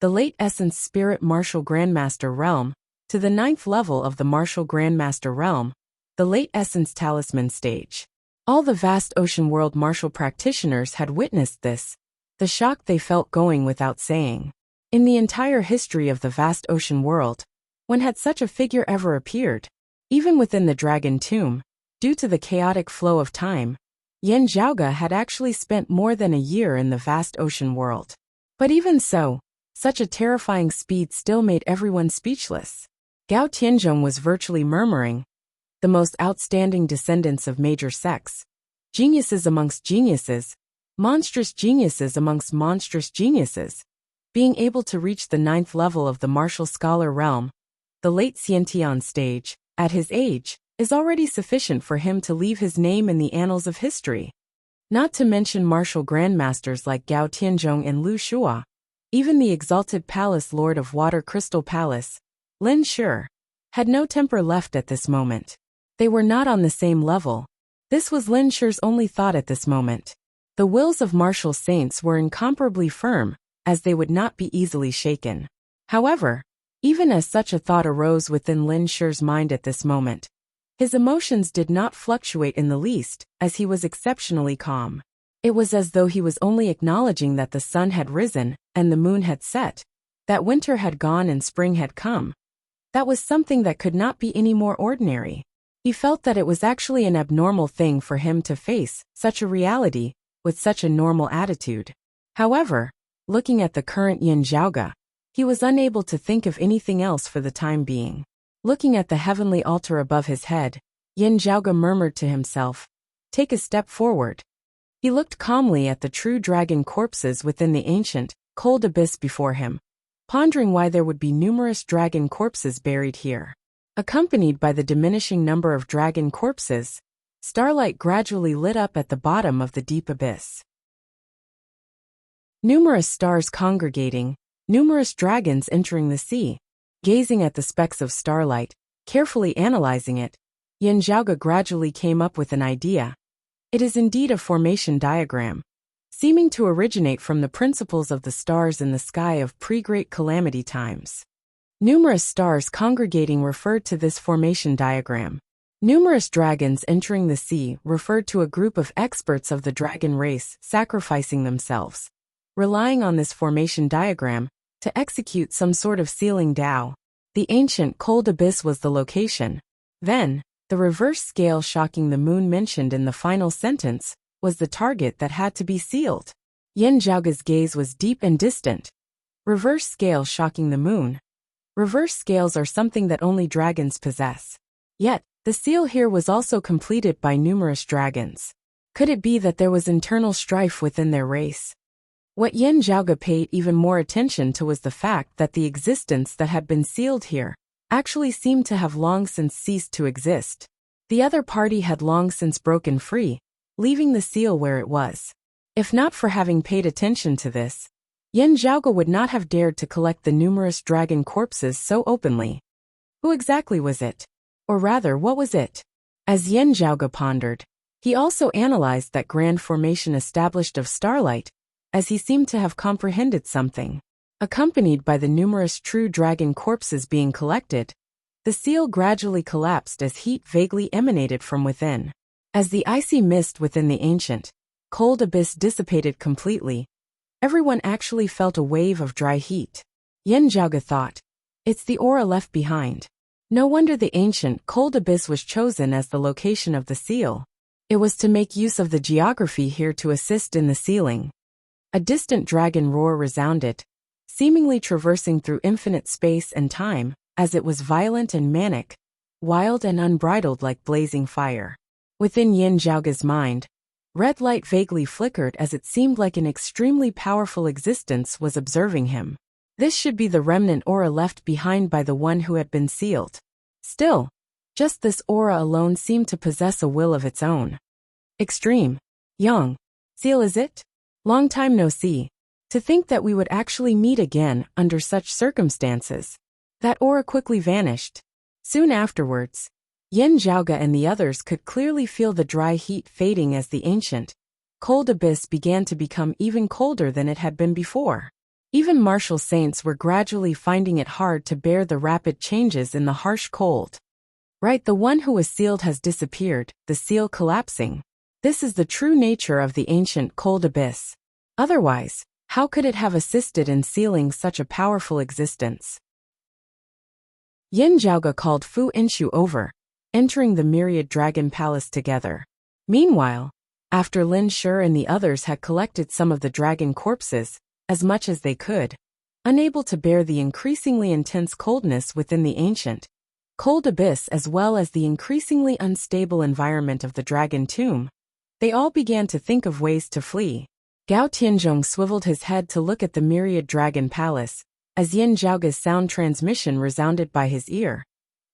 the Late Essence Spirit Martial Grandmaster Realm, to the 9th level of the Martial Grandmaster Realm, the Late Essence Talisman Stage. All the vast ocean world martial practitioners had witnessed this, the shock they felt going without saying. In the entire history of the vast ocean world, when had such a figure ever appeared? Even within the Dragon Tomb, due to the chaotic flow of time, Yin Zhaoge had actually spent more than a year in the vast ocean world. But even so, such a terrifying speed still made everyone speechless. Gao Tianzhong was virtually murmuring, the most outstanding descendants of major sects, geniuses amongst geniuses, monstrous geniuses amongst monstrous geniuses, being able to reach the 9th level of the martial scholar realm, the late Xiantian stage, at his age, is already sufficient for him to leave his name in the annals of history. Not to mention martial grandmasters like Gao Tianzhong and Lu Shua, even the exalted palace lord of Water Crystal Palace, Lin Shi, had no temper left at this moment. They were not on the same level. This was Lin Shi's only thought at this moment. The wills of martial saints were incomparably firm, as they would not be easily shaken. However, even as such a thought arose within Lin Shi's mind at this moment, his emotions did not fluctuate in the least, as he was exceptionally calm. It was as though he was only acknowledging that the sun had risen, and the moon had set, that winter had gone and spring had come. That was something that could not be any more ordinary. He felt that it was actually an abnormal thing for him to face such a reality with such a normal attitude. However, looking at the current yin jiaoge, he was unable to think of anything else for the time being. Looking at the heavenly altar above his head, Yin Jiaoge murmured to himself, "Take a step forward." He looked calmly at the true dragon corpses within the ancient, cold abyss before him, pondering why there would be numerous dragon corpses buried here. Accompanied by the diminishing number of dragon corpses, starlight gradually lit up at the bottom of the deep abyss. Numerous stars congregating, numerous dragons entering the sea. Gazing at the specks of starlight, carefully analyzing it, Yin Jiaoge gradually came up with an idea. It is indeed a formation diagram, seeming to originate from the principles of the stars in the sky of pre-Great Calamity times. Numerous stars congregating referred to this formation diagram. Numerous dragons entering the sea referred to a group of experts of the dragon race sacrificing themselves, relying on this formation diagram to execute some sort of sealing Tao. The ancient cold abyss was the location. Then, the reverse scale shocking the moon mentioned in the final sentence was the target that had to be sealed. Yin Jiaoge's gaze was deep and distant. Reverse scale shocking the moon. Reverse scales are something that only dragons possess. Yet, the seal here was also completed by numerous dragons. Could it be that there was internal strife within their race? What Yin Jiaoge paid even more attention to was the fact that the existence that had been sealed here actually seemed to have long since ceased to exist. The other party had long since broken free, leaving the seal where it was. If not for having paid attention to this, Yin Jiaoge would not have dared to collect the numerous dragon corpses so openly. Who exactly was it? Or rather, what was it? As Yin Jiaoge pondered, he also analyzed that grand formation established of starlight, as he seemed to have comprehended something. Accompanied by the numerous true dragon corpses being collected, the seal gradually collapsed as heat vaguely emanated from within. As the icy mist within the ancient, cold abyss dissipated completely, everyone actually felt a wave of dry heat. Yin Jiaoge thought, "It's the aura left behind." No wonder the ancient cold abyss was chosen as the location of the seal. It was to make use of the geography here to assist in the sealing. A distant dragon roar resounded, seemingly traversing through infinite space and time, as it was violent and manic, wild and unbridled like blazing fire. Within Yin Jiaoge's mind, red light vaguely flickered as it seemed like an extremely powerful existence was observing him. This should be the remnant aura left behind by the one who had been sealed. Still, just this aura alone seemed to possess a will of its own. Extreme. Young. Seal is it? Long time no see. To think that we would actually meet again under such circumstances. That aura quickly vanished. Soon afterwards, Yin Jiaoge and the others could clearly feel the dry heat fading as the ancient, cold abyss began to become even colder than it had been before. Even martial saints were gradually finding it hard to bear the rapid changes in the harsh cold. Right, the one who was sealed has disappeared, the seal collapsing. This is the true nature of the ancient cold abyss. Otherwise, how could it have assisted in sealing such a powerful existence? Yin Jiaoge called Fu Inshu over, entering the myriad dragon palace together. Meanwhile, after Lin Shi and the others had collected some of the dragon corpses, as much as they could, unable to bear the increasingly intense coldness within the ancient, cold abyss as well as the increasingly unstable environment of the dragon tomb, they all began to think of ways to flee. Gao Tianzhong swiveled his head to look at the myriad dragon palace, as Yin Jiaoge's sound transmission resounded by his ear.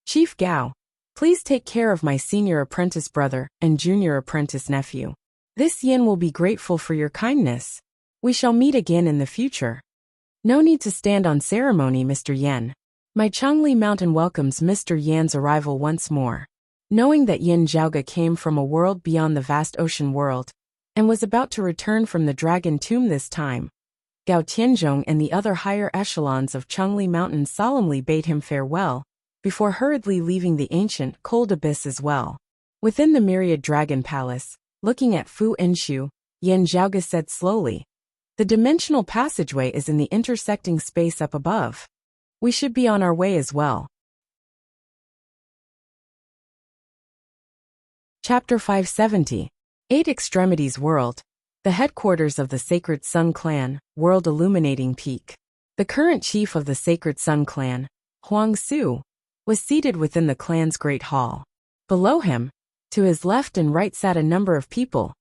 "Chief Gao, please take care of my senior apprentice brother and junior apprentice nephew. This Yin will be grateful for your kindness. We shall meet again in the future." "No need to stand on ceremony, Mr. Yan. My Changli Mountain welcomes Mr. Yan's arrival once more." Knowing that Yin Zhaoge came from a world beyond the vast ocean world, and was about to return from the Dragon Tomb this time, Gao Tianzhong and the other higher echelons of Chengli Mountain solemnly bade him farewell, before hurriedly leaving the ancient, cold abyss as well. Within the myriad dragon palace, looking at Fu Enshu, Yin Zhaoge said slowly, "The dimensional passageway is in the intersecting space up above. We should be on our way as well." Chapter 570. Eight Extremities World. The headquarters of the Sacred Sun Clan, World Illuminating Peak. The current chief of the Sacred Sun Clan, Huang Su, was seated within the clan's great hall. Below him, to his left and right sat a number of people,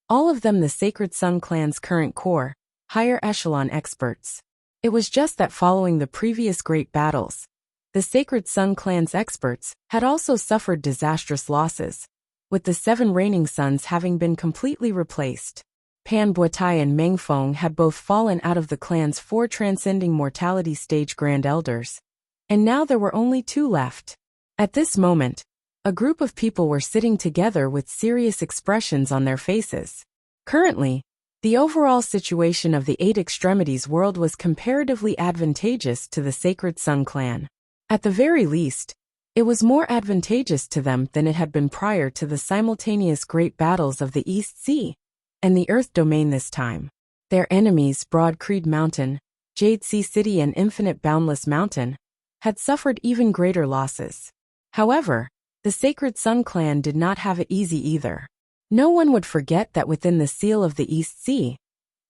all of them the Sacred Sun Clan's current core, higher echelon experts. It was just that following the previous great battles, the Sacred Sun Clan's experts had also suffered disastrous losses, with the 7 reigning suns having been completely replaced. Pan Buotai and Meng Feng had both fallen out of the clan's 4 transcending mortality stage grand elders, and now there were only 2 left. At this moment, a group of people were sitting together with serious expressions on their faces. Currently, the overall situation of the Eight Extremities world was comparatively advantageous to the Sacred Sun Clan. At the very least, it was more advantageous to them than it had been prior to the simultaneous great battles of the East Sea and the Earth Domain this time. Their enemies, Broad Creed Mountain, Jade Sea City and Infinite Boundless Mountain, had suffered even greater losses. However, the Sacred Sun Clan did not have it easy either. No one would forget that within the seal of the East Sea,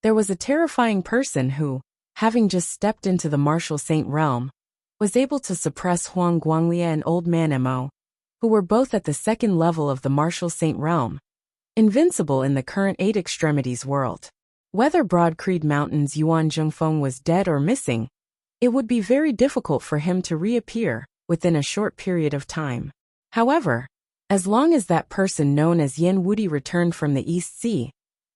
there was a terrifying person who, having just stepped into the Martial Saint realm, was able to suppress Huang Guanglia and Old Man Mo, who were both at the 2nd level of the Martial Saint realm, invincible in the current Eight Extremities world. Whether Broad Creed Mountain's Yuan Zhengfeng was dead or missing, it would be very difficult for him to reappear within a short period of time. However, as long as that person known as Yin Wudi returned from the East Sea,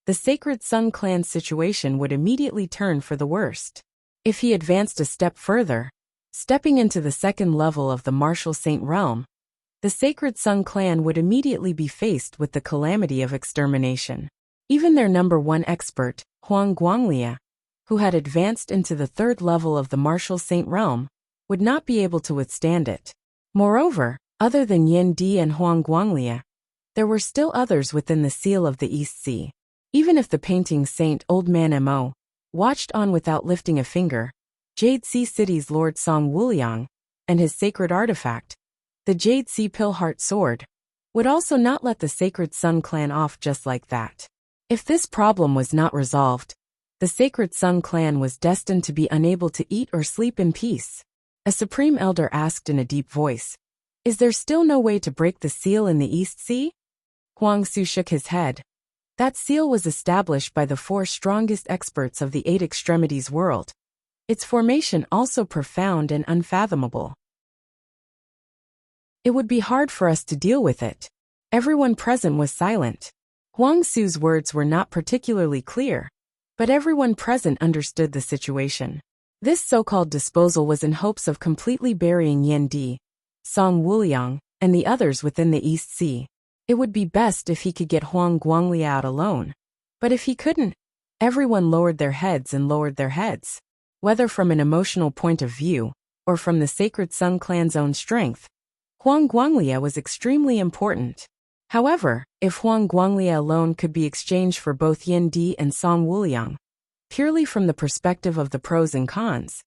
the Sacred Sun Clan's situation would immediately turn for the worst. If he advanced a step further, stepping into the 2nd level of the Martial Saint realm, the Sacred Sun Clan would immediately be faced with the calamity of extermination. Even their number 1 expert, Huang Guanglia, who had advanced into the 3rd level of the Martial Saint realm, would not be able to withstand it. Moreover, other than Yin Di and Huang Guanglia, there were still others within the seal of the East Sea. Even if the painting saint Old Man Mo watched on without lifting a finger, Jade Sea City's Lord Song Wuliang, and his sacred artifact, the Jade Sea Pillheart Sword, would also not let the Sacred Sun Clan off just like that. If this problem was not resolved, the Sacred Sun Clan was destined to be unable to eat or sleep in peace. A Supreme Elder asked in a deep voice, "Is there still no way to break the seal in the East Sea?" Huang Su shook his head. That seal was established by the 4 strongest experts of the Eight Extremities world. Its formation also profound and unfathomable. It would be hard for us to deal with it. Everyone present was silent. Huang Su's words were not particularly clear, but everyone present understood the situation. This so-called disposal was in hopes of completely burying Yin Di, Song Wuliang, and the others within the East Sea. It would be best if he could get Huang Guanglia out alone. But if he couldn't, everyone lowered their heads and lowered their heads. Whether from an emotional point of view, or from the Sacred Sun Clan's own strength, Huang Guanglia was extremely important. However, if Huang Guanglia alone could be exchanged for both Yin Di and Song Wuliang, purely from the perspective of the pros and cons,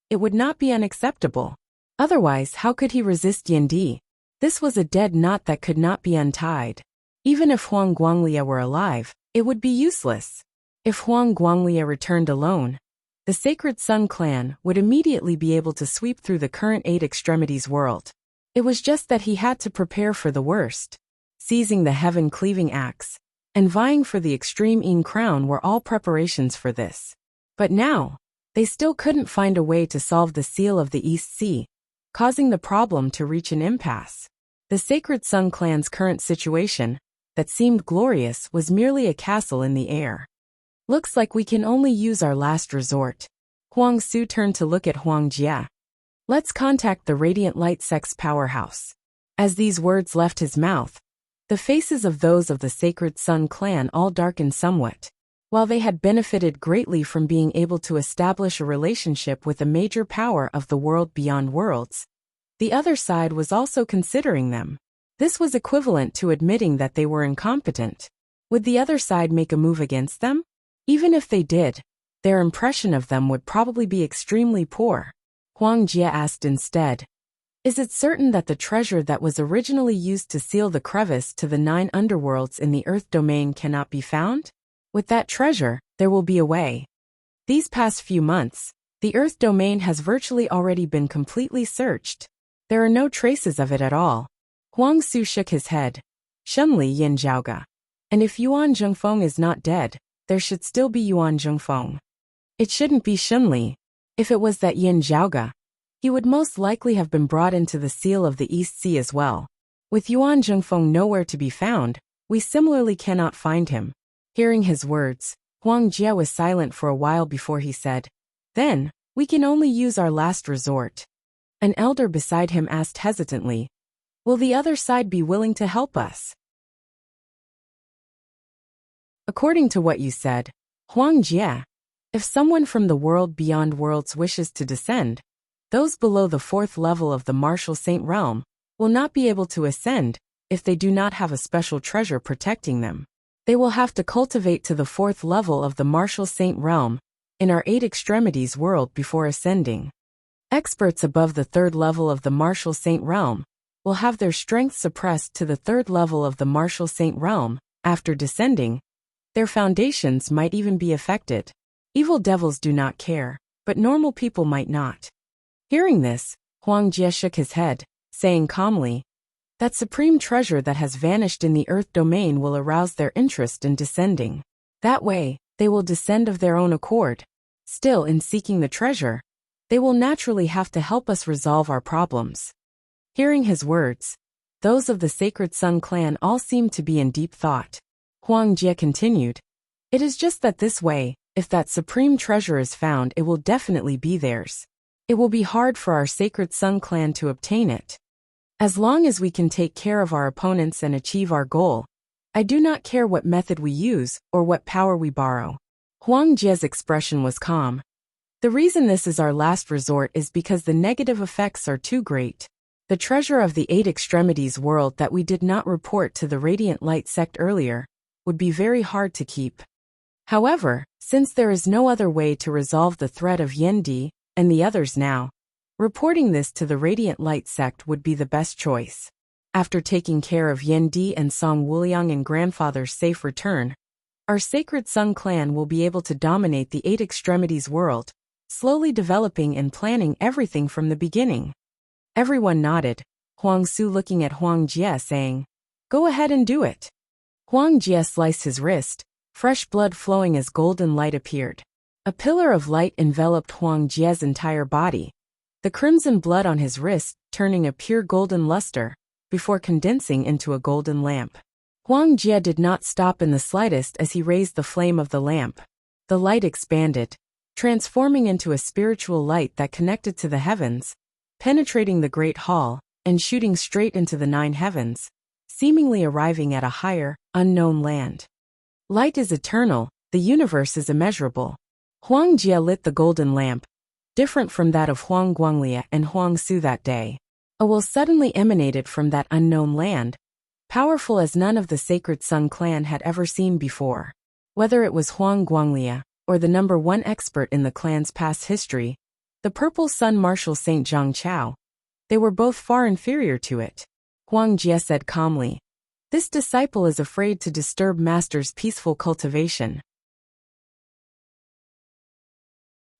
it would not be unacceptable. Otherwise, how could he resist Yin Di? This was a dead knot that could not be untied. Even if Huang Guanglia were alive, it would be useless. If Huang Guanglia returned alone, the Sacred Sun Clan would immediately be able to sweep through the current Eight Extremities world. It was just that he had to prepare for the worst. Seizing the heaven-cleaving axe, and vying for the extreme Yin crown were all preparations for this. But now, they still couldn't find a way to solve the seal of the East Sea, causing the problem to reach an impasse. The Sacred Sun Clan's current situation, that seemed glorious, was merely a castle in the air. Looks like we can only use our last resort. Huang Su turned to look at Huang Jia. Let's contact the Radiant Light Sect's powerhouse. As these words left his mouth, the faces of those of the Sacred Sun clan all darkened somewhat. While they had benefited greatly from being able to establish a relationship with a major power of the world beyond worlds, the other side was also considering them. This was equivalent to admitting that they were incompetent. Would the other side make a move against them? Even if they did, their impression of them would probably be extremely poor. Huang Jie asked instead, "Is it certain that the treasure that was originally used to seal the crevice to the 9 underworlds in the Earth domain cannot be found? With that treasure, there will be a way." These past few months, the Earth domain has virtually already been completely searched. There are no traces of it at all. Huang Su shook his head. "Shunli Yin Zhaoga. And if Yuan Zhengfeng is not dead, there should still be Yuan Zhengfeng. It shouldn't be Shunli. If it was that Yin Zhaoga, he would most likely have been brought into the seal of the East Sea as well. With Yuan Zhengfeng nowhere to be found, we similarly cannot find him." Hearing his words, Huang Jie was silent for a while before he said, "Then, we can only use our last resort." An elder beside him asked hesitantly, "Will the other side be willing to help us?" According to what you said, Huang Jie, if someone from the world beyond worlds wishes to descend, those below the 4th level of the Martial Saint realm will not be able to ascend if they do not have a special treasure protecting them. They will have to cultivate to the 4th level of the Martial Saint realm in our 8 extremities world before ascending. Experts above the 3rd level of the Martial Saint realm will have their strength suppressed to the 3rd level of the Martial Saint realm. After descending, their foundations might even be affected. Evil devils do not care, but normal people might not. Hearing this, Huang Jie shook his head, saying calmly, "That supreme treasure that has vanished in the Earth domain will arouse their interest in descending. That way, they will descend of their own accord. Still, in seeking the treasure, they will naturally have to help us resolve our problems." Hearing his words, those of the Sacred Sun clan all seemed to be in deep thought. Huang Jie continued, "It is just that this way, if that supreme treasure is found, it will definitely be theirs. It will be hard for our Sacred Sun clan to obtain it. As long as we can take care of our opponents and achieve our goal, I do not care what method we use or what power we borrow." Huang Jie's expression was calm. "The reason this is our last resort is because the negative effects are too great. The treasure of the 8 extremities world that we did not report to the Radiant Light sect earlier would be very hard to keep. However, since there is no other way to resolve the threat of Yendi and the others now, reporting this to the Radiant Light sect would be the best choice. After taking care of Yendi and Song Wuliang and grandfather's safe return, our Sacred Sun clan will be able to dominate the 8 extremities world, slowly developing and planning everything from the beginning." Everyone nodded, Huang Su looking at Huang Jie saying, "Go ahead and do it." Huang Jie sliced his wrist, fresh blood flowing as golden light appeared. A pillar of light enveloped Huang Jie's entire body, the crimson blood on his wrist turning a pure golden luster, before condensing into a golden lamp. Huang Jie did not stop in the slightest as he raised the flame of the lamp. The light expanded, transforming into a spiritual light that connected to the heavens, penetrating the great hall, and shooting straight into the 9 heavens, seemingly arriving at a higher, unknown land. Light is eternal, the universe is immeasurable. Huang Jie lit the golden lamp, different from that of Huang Guanglia and Huang Su that day. A will suddenly emanated from that unknown land, powerful as none of the Sacred Sun clan had ever seen before. Whether it was Huang Guanglia, or the number 1 expert in the clan's past history, the Purple Sun Martial Saint Zhang Chao, they were both far inferior to it. Huang Jie said calmly, "This disciple is afraid to disturb Master's peaceful cultivation."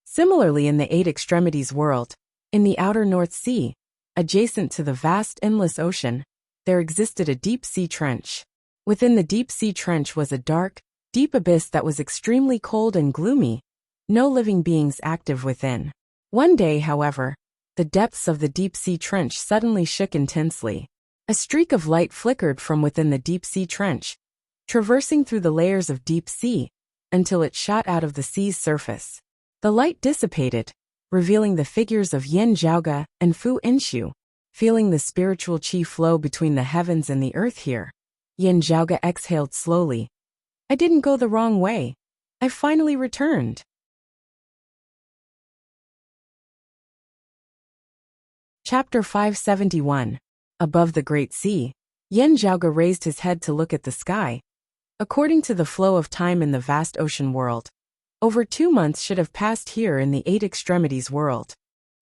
Similarly, in the 8 extremities world, in the outer North Sea, adjacent to the vast endless ocean, there existed a deep-sea trench. Within the deep-sea trench was a dark, deep abyss that was extremely cold and gloomy, no living beings active within. One day, however, the depths of the deep-sea trench suddenly shook intensely. A streak of light flickered from within the deep-sea trench, traversing through the layers of deep sea, until it shot out of the sea's surface. The light dissipated, revealing the figures of Yin Zhaoga and Fu Inshu, Feeling the spiritual chi flow between the heavens and the earth here, Yin Zhaoge exhaled slowly. I didn't go the wrong way. I finally returned. Chapter 571. Above the Great Sea, Yin Zhaoge raised his head to look at the sky. According to the flow of time in the vast ocean world, over 2 months should have passed here in the Eight Extremities world.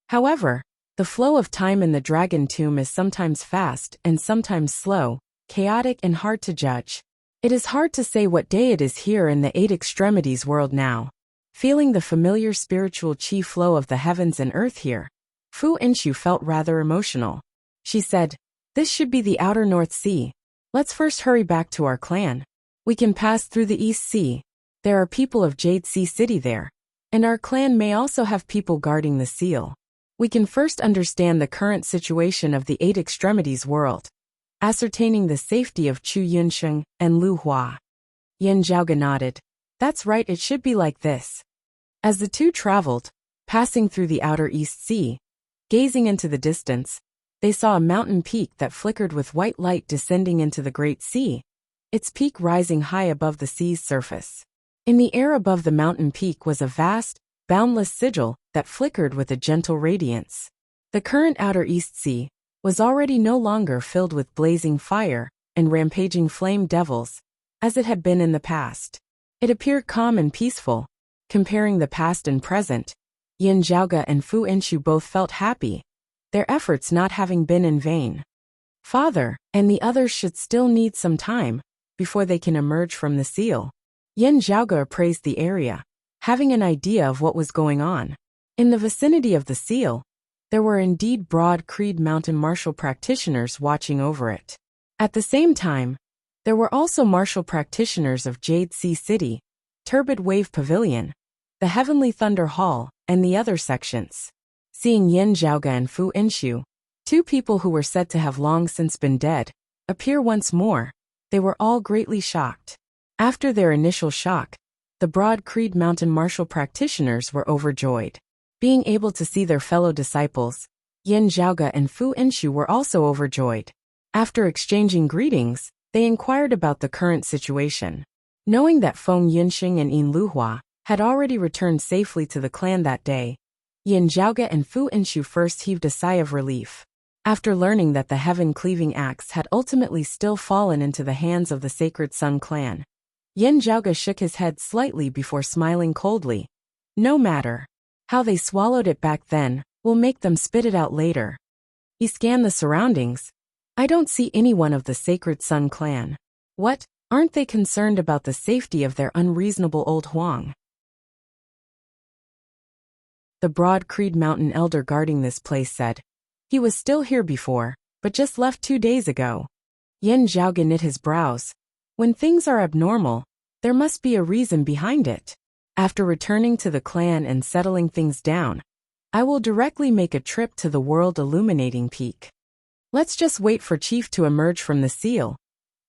However, the flow of time in the Dragon Tomb is sometimes fast and sometimes slow, chaotic and hard to judge. It is hard to say what day it is here in the Eight Extremities world now. Feeling the familiar spiritual chi flow of the heavens and earth here, Fu Inshu felt rather emotional. She said, "This should be the outer North Sea. Let's first hurry back to our clan. We can pass through the East Sea. There are people of Jade Sea City there, and our clan may also have people guarding the seal. We can first understand the current situation of the Eight Extremities world, ascertaining the safety of Chu Yunsheng and Lu Hua." Yin Zhaoge nodded. That's right, it should be like this. As the two traveled, passing through the outer East Sea, gazing into the distance, they saw a mountain peak that flickered with white light descending into the Great Sea, its peak rising high above the sea's surface. In the air above the mountain peak was a vast, boundless sigil that flickered with a gentle radiance. The current outer East Sea was already no longer filled with blazing fire and rampaging flame devils, as it had been in the past. It appeared calm and peaceful. Comparing the past and present, Yin Zhaoge and Fu Inshu both felt happy, their efforts not having been in vain. Father and the others should still need some time before they can emerge from the seal. Yin Zhaoge appraised the area, having an idea of what was going on. In the vicinity of the seal, there were indeed Broad Creed Mountain martial practitioners watching over it. At the same time, there were also martial practitioners of Jade Sea City, Turbid Wave Pavilion, the Heavenly Thunder Hall, and the other sections. Seeing Yin Zhaoge and Fu Inshu, two people who were said to have long since been dead, appear once more, they were all greatly shocked. After their initial shock, the Broad Creed Mountain martial practitioners were overjoyed. Being able to see their fellow disciples, Yin Zhaoge and Fu Inshu were also overjoyed. After exchanging greetings, they inquired about the current situation. Knowing that Feng Yunxing and Yin Luhua had already returned safely to the clan that day, Yin Zhaoge and Fu Inshu first heaved a sigh of relief. After learning that the heaven-cleaving axe had ultimately still fallen into the hands of the Sacred Sun clan, Yin Zhaoge shook his head slightly before smiling coldly. No matter how they swallowed it back then, will make them spit it out later. He scanned the surroundings. I don't see anyone of the Sacred Sun clan. What? Aren't they concerned about the safety of their unreasonable old Huang? The Broad Creed Mountain elder guarding this place said. He was still here before, but just left 2 days ago. Yin Zhaoge knit his brows. When things are abnormal, there must be a reason behind it. After returning to the clan and settling things down, I will directly make a trip to the World Illuminating Peak. Let's just wait for Chief to emerge from the seal.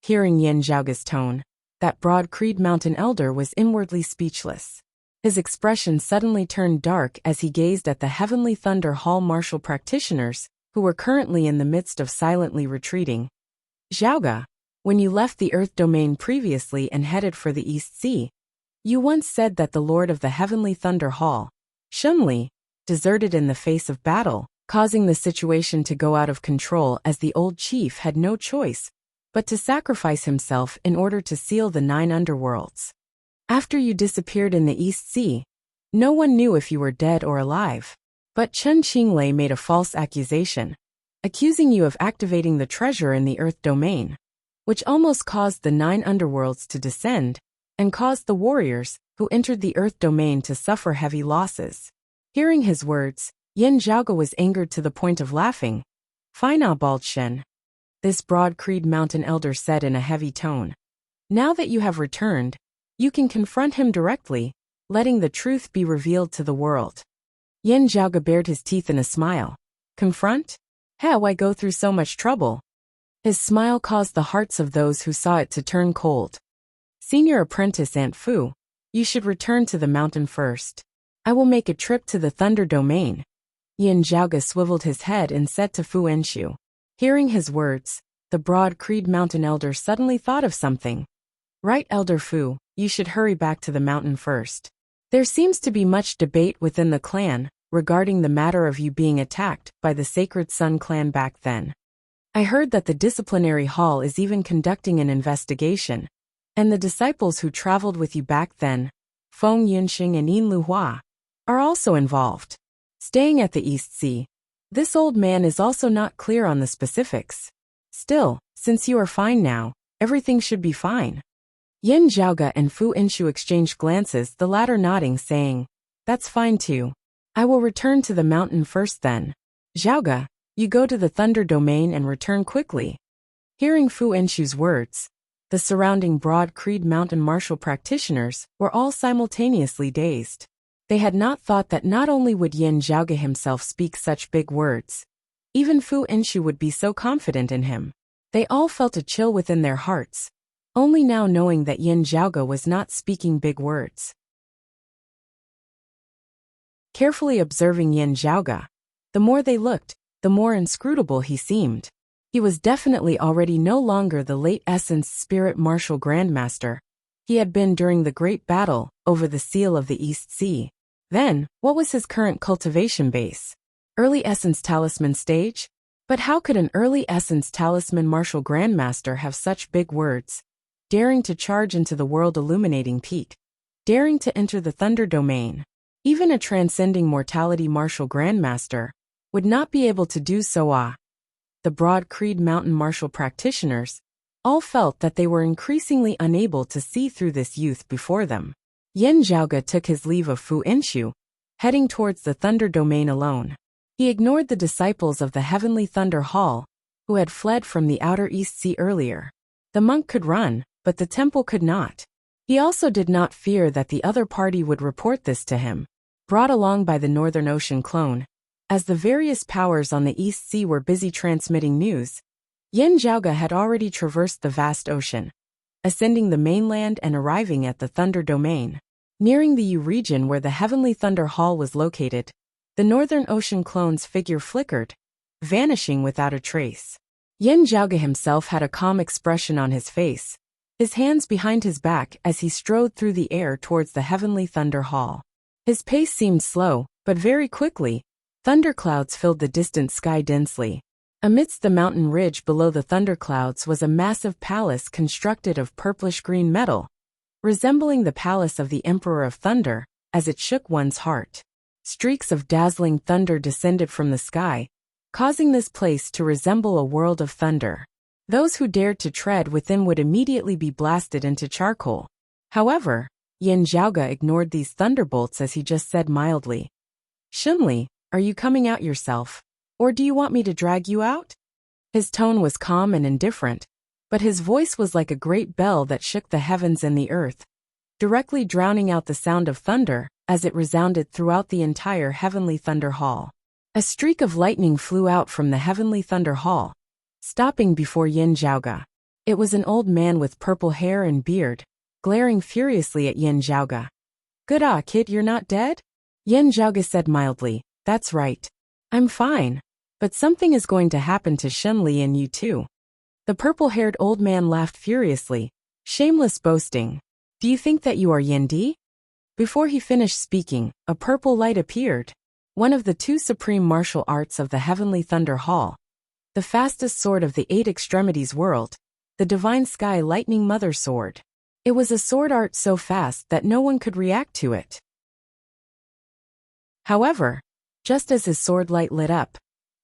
Hearing Yin Zhaoge's tone, that Broad Creed Mountain elder was inwardly speechless. His expression suddenly turned dark as he gazed at the Heavenly Thunder Hall martial practitioners, who were currently in the midst of silently retreating. Zhaoge, when you left the Earth domain previously and headed for the East Sea, you once said that the Lord of the Heavenly Thunder Hall, Shunli, deserted in the face of battle, causing the situation to go out of control as the old chief had no choice but to sacrifice himself in order to seal the 9 underworlds. After you disappeared in the East Sea, no one knew if you were dead or alive. But Chen Qinglei made a false accusation, accusing you of activating the treasure in the Earth domain, which almost caused the 9 underworlds to descend, and caused the warriors who entered the Earth domain to suffer heavy losses. Hearing his words, Yin Zhaoge was angered to the point of laughing. Fine, Bald Shen. This Broad Creed Mountain elder said in a heavy tone. Now that you have returned, you can confront him directly, letting the truth be revealed to the world. Yin Zhaoge bared his teeth in a smile. Confront? Why go through so much trouble? His smile caused the hearts of those who saw it to turn cold. Senior apprentice Aunt Fu, you should return to the mountain first. I will make a trip to the Thunder Domain. Yin Zhaoge swiveled his head and said to Fu Enshu. Hearing his words, the broad Creed Mountain elder suddenly thought of something. Right, Elder Fu, you should hurry back to the mountain first. There seems to be much debate within the clan regarding the matter of you being attacked by the Sacred Sun clan back then. I heard that the disciplinary hall is even conducting an investigation, and the disciples who traveled with you back then, Feng Yunxing and Yin Luhua, are also involved. Staying at the East Sea, this old man is also not clear on the specifics. Still, since you are fine now, everything should be fine. Yin Zhaoge and Fu Enshu exchanged glances, the latter nodding, saying, That's fine too. I will return to the mountain first then. Zhaoge, you go to the Thunder Domain and return quickly. Hearing Fu Enshu's words, the surrounding Broad Creed Mountain martial practitioners were all simultaneously dazed. They had not thought that not only would Yin Zhaoge himself speak such big words, even Fu Enshu would be so confident in him. They all felt a chill within their hearts, only now knowing that Yin Zhaoge was not speaking big words. Carefully observing Yin Zhaoge, the more they looked, the more inscrutable he seemed. He was definitely already no longer the late Essence Spirit Martial Grandmaster he had been during the great battle over the Seal of the East Sea. Then, what was his current cultivation base? Early Essence Talisman stage? But how could an early Essence Talisman Martial Grandmaster have such big words? Daring to charge into the world illuminating peak. Daring to enter the Thunder Domain. Even a transcending mortality Martial Grandmaster would not be able to do so. The Broad Creed Mountain martial practitioners all felt that they were increasingly unable to see through this youth before them. Yin Zhaoge took his leave of Fu Enshu, heading towards the Thunder Domain alone. He ignored the disciples of the Heavenly Thunder Hall, who had fled from the Outer East Sea earlier. The monk could run, but the temple could not. He also did not fear that the other party would report this to him, brought along by the Northern Ocean clone. As the various powers on the East Sea were busy transmitting news, Yin Zhaoge had already traversed the vast ocean, ascending the mainland and arriving at the Thunder Domain. Nearing the U region where the Heavenly Thunder Hall was located, the Northern Ocean clone's figure flickered, vanishing without a trace. Yin Zhaoge himself had a calm expression on his face, his hands behind his back as he strode through the air towards the Heavenly Thunder Hall. His pace seemed slow, but very quickly, thunderclouds filled the distant sky densely. Amidst the mountain ridge below the thunderclouds was a massive palace constructed of purplish-green metal, resembling the palace of the Emperor of Thunder, as it shook one's heart. Streaks of dazzling thunder descended from the sky, causing this place to resemble a world of thunder. Those who dared to tread within would immediately be blasted into charcoal. However, Yin Zhaoge ignored these thunderbolts as he just said mildly, "Shunli, are you coming out yourself? Or do you want me to drag you out?" His tone was calm and indifferent, but his voice was like a great bell that shook the heavens and the earth, directly drowning out the sound of thunder as it resounded throughout the entire Heavenly Thunder Hall. A streak of lightning flew out from the Heavenly Thunder Hall, stopping before Yin Zhaoge. It was an old man with purple hair and beard, glaring furiously at Yin Zhaoge. "Good kid, you're not dead?" Yin Zhaoge said mildly, "That's right. I'm fine. But something is going to happen to Shunli and you too." The purple-haired old man laughed furiously, shameless boasting. "Do you think that you are Yin Di?" Before he finished speaking, a purple light appeared, one of the two supreme martial arts of the Heavenly Thunder Hall, the fastest sword of the Eight Extremities world, the Divine Sky Lightning Mother Sword. It was a sword art so fast that no one could react to it. However, just as his sword light lit up,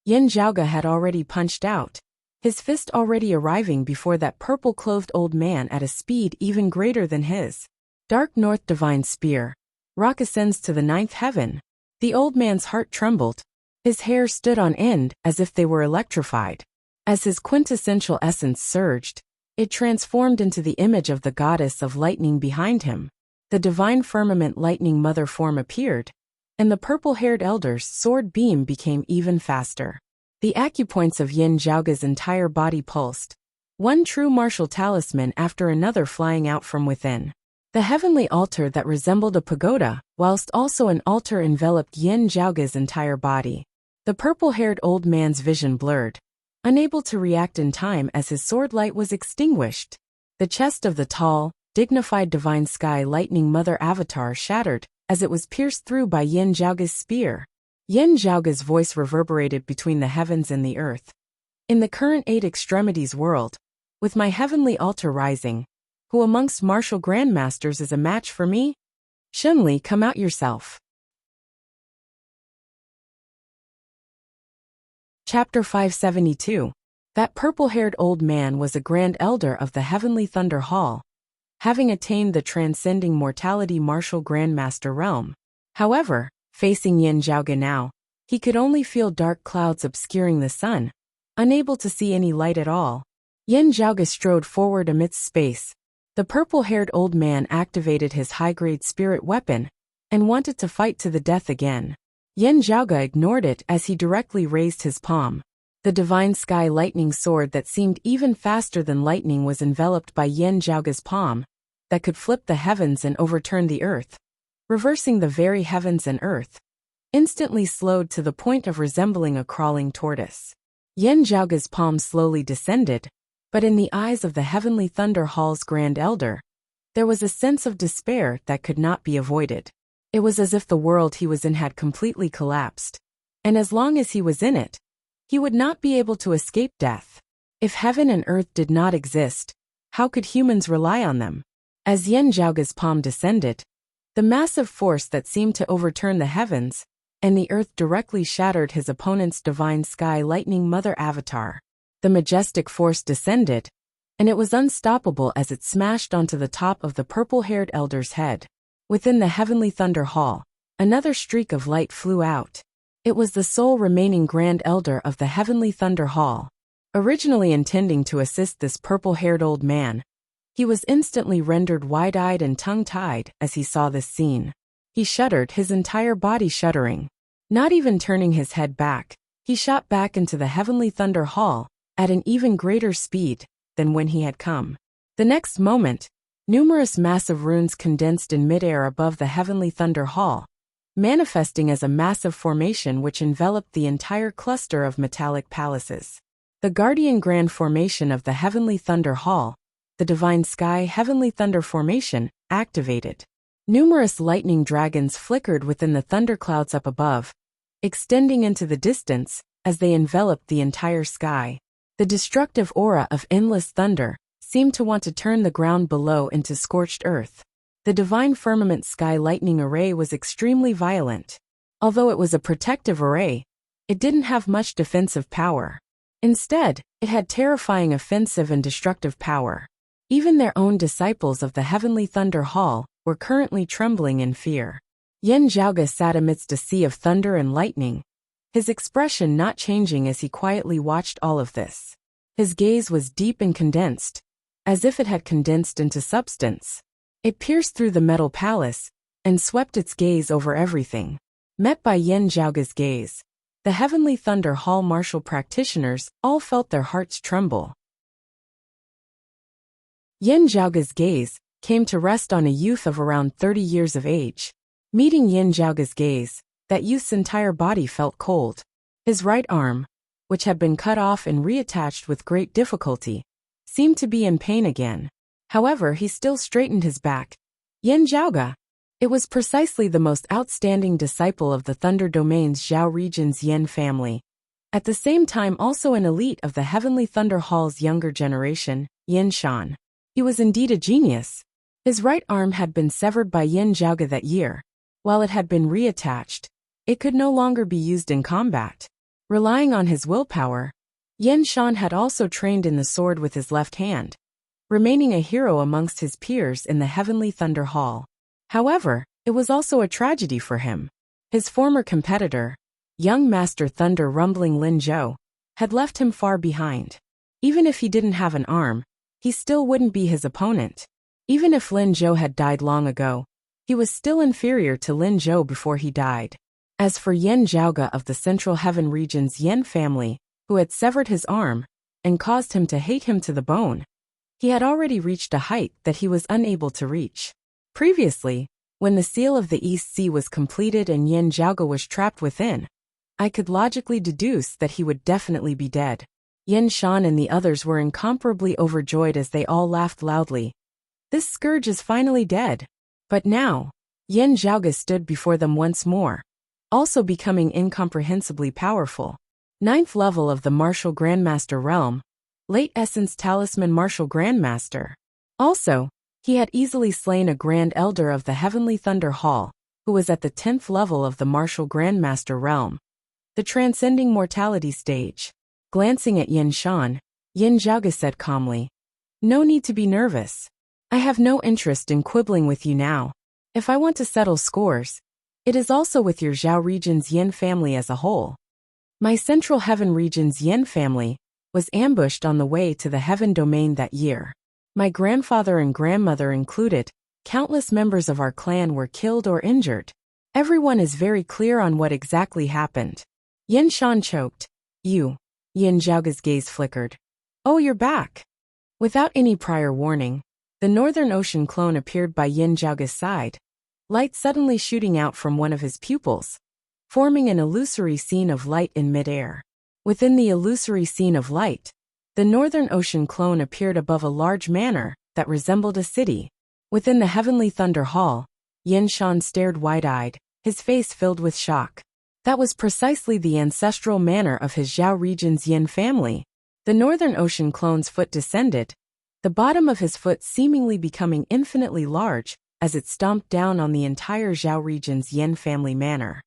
Yin Zhaoge had already punched out, his fist already arriving before that purple-clothed old man at a speed even greater than his. Dark North Divine Spear. Rock ascends to the ninth heaven. The old man's heart trembled. His hair stood on end as if they were electrified. As his quintessential essence surged, it transformed into the image of the goddess of lightning behind him. The divine firmament lightning mother form appeared, and the purple-haired elder's sword beam became even faster. The acupoints of Yin Zhaoge's entire body pulsed, one true martial talisman after another flying out from within. The heavenly altar that resembled a pagoda, whilst also an altar enveloped Yin Zhaoge's entire body. The purple-haired old man's vision blurred, unable to react in time as his sword light was extinguished. The chest of the tall, dignified divine sky lightning mother avatar shattered as it was pierced through by Yin Zhaoge's spear. Yin Zhaoge's voice reverberated between the heavens and the earth. In the current eight extremities world, with my heavenly altar rising, who amongst martial grandmasters is a match for me? Shunli, come out yourself. Chapter 572. That purple-haired old man was a grand elder of the Heavenly Thunder Hall, having attained the transcending mortality martial grandmaster realm. However, facing Yin Zhaoge now, he could only feel dark clouds obscuring the sun, unable to see any light at all. Yin Zhaoge strode forward amidst space. The purple-haired old man activated his high-grade spirit weapon and wanted to fight to the death again. Yin Zhaoge ignored it as he directly raised his palm. The divine sky lightning sword that seemed even faster than lightning was enveloped by Yin Zhaoge's palm, that could flip the heavens and overturn the earth, reversing the very heavens and earth, instantly slowed to the point of resembling a crawling tortoise. Yin Zhaoge's palm slowly descended, but in the eyes of the Heavenly Thunder Hall's Grand Elder, there was a sense of despair that could not be avoided. It was as if the world he was in had completely collapsed, and as long as he was in it, he would not be able to escape death. If heaven and earth did not exist, how could humans rely on them? As Yin Zhaoge's palm descended, the massive force that seemed to overturn the heavens and the earth directly shattered his opponent's divine sky lightning mother avatar. The majestic force descended, and it was unstoppable as it smashed onto the top of the purple-haired elder's head. Within the Heavenly Thunder Hall, another streak of light flew out. It was the sole remaining Grand Elder of the Heavenly Thunder Hall. Originally intending to assist this purple-haired old man, he was instantly rendered wide-eyed and tongue-tied as he saw this scene. He shuddered, his entire body shuddering. Not even turning his head back, he shot back into the Heavenly Thunder Hall at an even greater speed than when he had come. The next moment, numerous massive runes condensed in midair above the Heavenly Thunder Hall, manifesting as a massive formation which enveloped the entire cluster of metallic palaces. The Guardian Grand Formation of the Heavenly Thunder Hall, the Divine Sky Heavenly Thunder Formation, activated. Numerous lightning dragons flickered within the thunderclouds up above, extending into the distance as they enveloped the entire sky. The destructive aura of endless thunder seemed to want to turn the ground below into scorched earth. The divine firmament sky lightning array was extremely violent. Although it was a protective array, it didn't have much defensive power. Instead, it had terrifying offensive and destructive power. Even their own disciples of the Heavenly Thunder Hall were currently trembling in fear. Yin Zhaoge sat amidst a sea of thunder and lightning, his expression not changing as he quietly watched all of this. His gaze was deep and condensed, as if it had condensed into substance. It pierced through the metal palace and swept its gaze over everything. Met by Yin Zhaoge's gaze, the Heavenly Thunder Hall martial practitioners all felt their hearts tremble. Yin Zhaoge's gaze came to rest on a youth of around 30 years of age. Meeting Yin Zhaoge's gaze, that youth's entire body felt cold. His right arm, which had been cut off and reattached with great difficulty, seemed to be in pain again. However, he still straightened his back. Yin Zhaoge. It was precisely the most outstanding disciple of the Thunder Domain's Zhao region's Yin family. At the same time also an elite of the Heavenly Thunder Hall's younger generation, Yin Shan. He was indeed a genius. His right arm had been severed by Yin Zhaoge that year. While it had been reattached, it could no longer be used in combat. Relying on his willpower, Yin Shan had also trained in the sword with his left hand, remaining a hero amongst his peers in the Heavenly Thunder Hall. However, it was also a tragedy for him. His former competitor, young Master Thunder Rumbling Lin Zhou, had left him far behind. Even if he didn't have an arm, he still wouldn't be his opponent. Even if Lin Zhou had died long ago, he was still inferior to Lin Zhou before he died. As for Yin Zhaoge of the Central Heaven region's Yin family, who had severed his arm and caused him to hate him to the bone, he had already reached a height that he was unable to reach. Previously, when the seal of the East Sea was completed and Yin Zhaoge was trapped within, I could logically deduce that he would definitely be dead. Yin Shan and the others were incomparably overjoyed as they all laughed loudly. This scourge is finally dead. But now, Yin Zhaoge stood before them once more, also becoming incomprehensibly powerful. 9th level of the Martial Grandmaster realm, late Essence Talisman Martial Grandmaster. Also, he had easily slain a Grand Elder of the Heavenly Thunder Hall, who was at the 10th level of the Martial Grandmaster realm, the Transcending Mortality stage. Glancing at Yin Shan, Yin Zhaoge said calmly, "No need to be nervous. I have no interest in quibbling with you now. If I want to settle scores, it is also with your Zhao region's Yin family as a whole. My Central Heaven region's Yin family was ambushed on the way to the Heaven domain that year. My grandfather and grandmother included, countless members of our clan were killed or injured. Everyone is very clear on what exactly happened." Yin Shan choked. "You." Yin Zhaoge's gaze flickered. "Oh, you're back." Without any prior warning, the Northern Ocean clone appeared by Yin Zhaoge's side, light suddenly shooting out from one of his pupils, forming an illusory scene of light in midair. Within the illusory scene of light, the Northern Ocean clone appeared above a large manor that resembled a city. Within the Heavenly Thunder Hall, Yin Shan stared wide-eyed, his face filled with shock. That was precisely the ancestral manor of his Zhao region's Yin family. The Northern Ocean clone's foot descended, the bottom of his foot seemingly becoming infinitely large as it stomped down on the entire Zhao region's Yin family manor.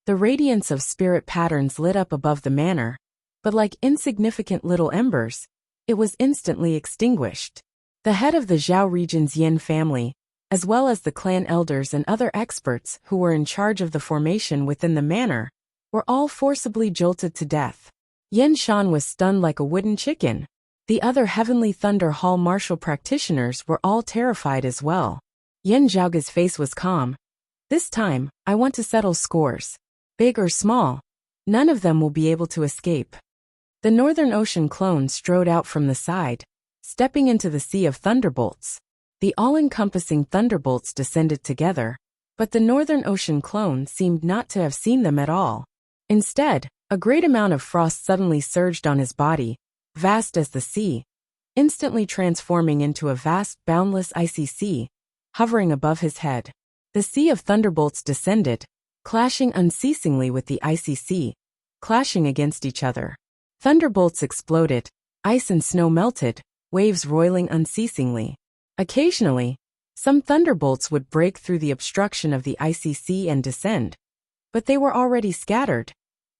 The radiance of spirit patterns lit up above the manor, but like insignificant little embers, it was instantly extinguished. The head of the Zhao region's Yin family, as well as the clan elders and other experts who were in charge of the formation within the manor, were all forcibly jolted to death. Yin Shan was stunned like a wooden chicken. The other Heavenly Thunder Hall martial practitioners were all terrified as well. Yin Zhaoge's face was calm. "This time, I want to settle scores. Big or small, none of them will be able to escape." The Northern Ocean clone strode out from the side, stepping into the sea of thunderbolts. The all-encompassing thunderbolts descended together, but the Northern Ocean clone seemed not to have seen them at all. Instead, a great amount of frost suddenly surged on his body, vast as the sea, instantly transforming into a vast, boundless icy sea, hovering above his head. The sea of thunderbolts descended, clashing unceasingly with the icy sea, clashing against each other. Thunderbolts exploded, ice and snow melted, waves roiling unceasingly. Occasionally, some thunderbolts would break through the obstruction of the icy sea and descend, but they were already scattered,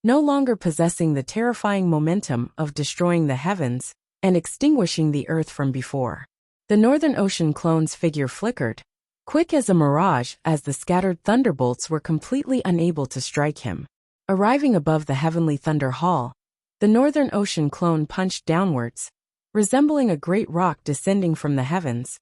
no longer possessing the terrifying momentum of destroying the heavens and extinguishing the earth from before. The Northern Ocean clone's figure flickered, quick as a mirage as the scattered thunderbolts were completely unable to strike him. Arriving above the Heavenly Thunder Hall, the Northern Ocean clone punched downwards, resembling a great rock descending from the heavens,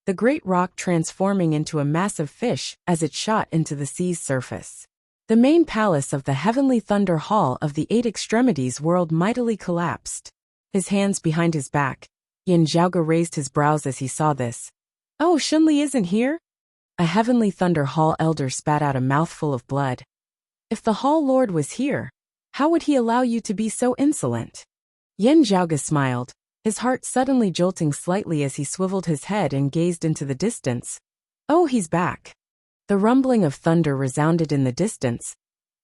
the great rock transforming into a massive fish as it shot into the sea's surface. The main palace of the Heavenly Thunder Hall of the Eight Extremities world mightily collapsed. His hands behind his back, Yin Zhaoge raised his brows as he saw this. "Oh, Shunli isn't here?" A Heavenly Thunder Hall elder spat out a mouthful of blood. "If the Hall Lord was here, how would he allow you to be so insolent?" Yin Zhaoge smiled, his heart suddenly jolting slightly as he swiveled his head and gazed into the distance. "Oh, he's back." The rumbling of thunder resounded in the distance,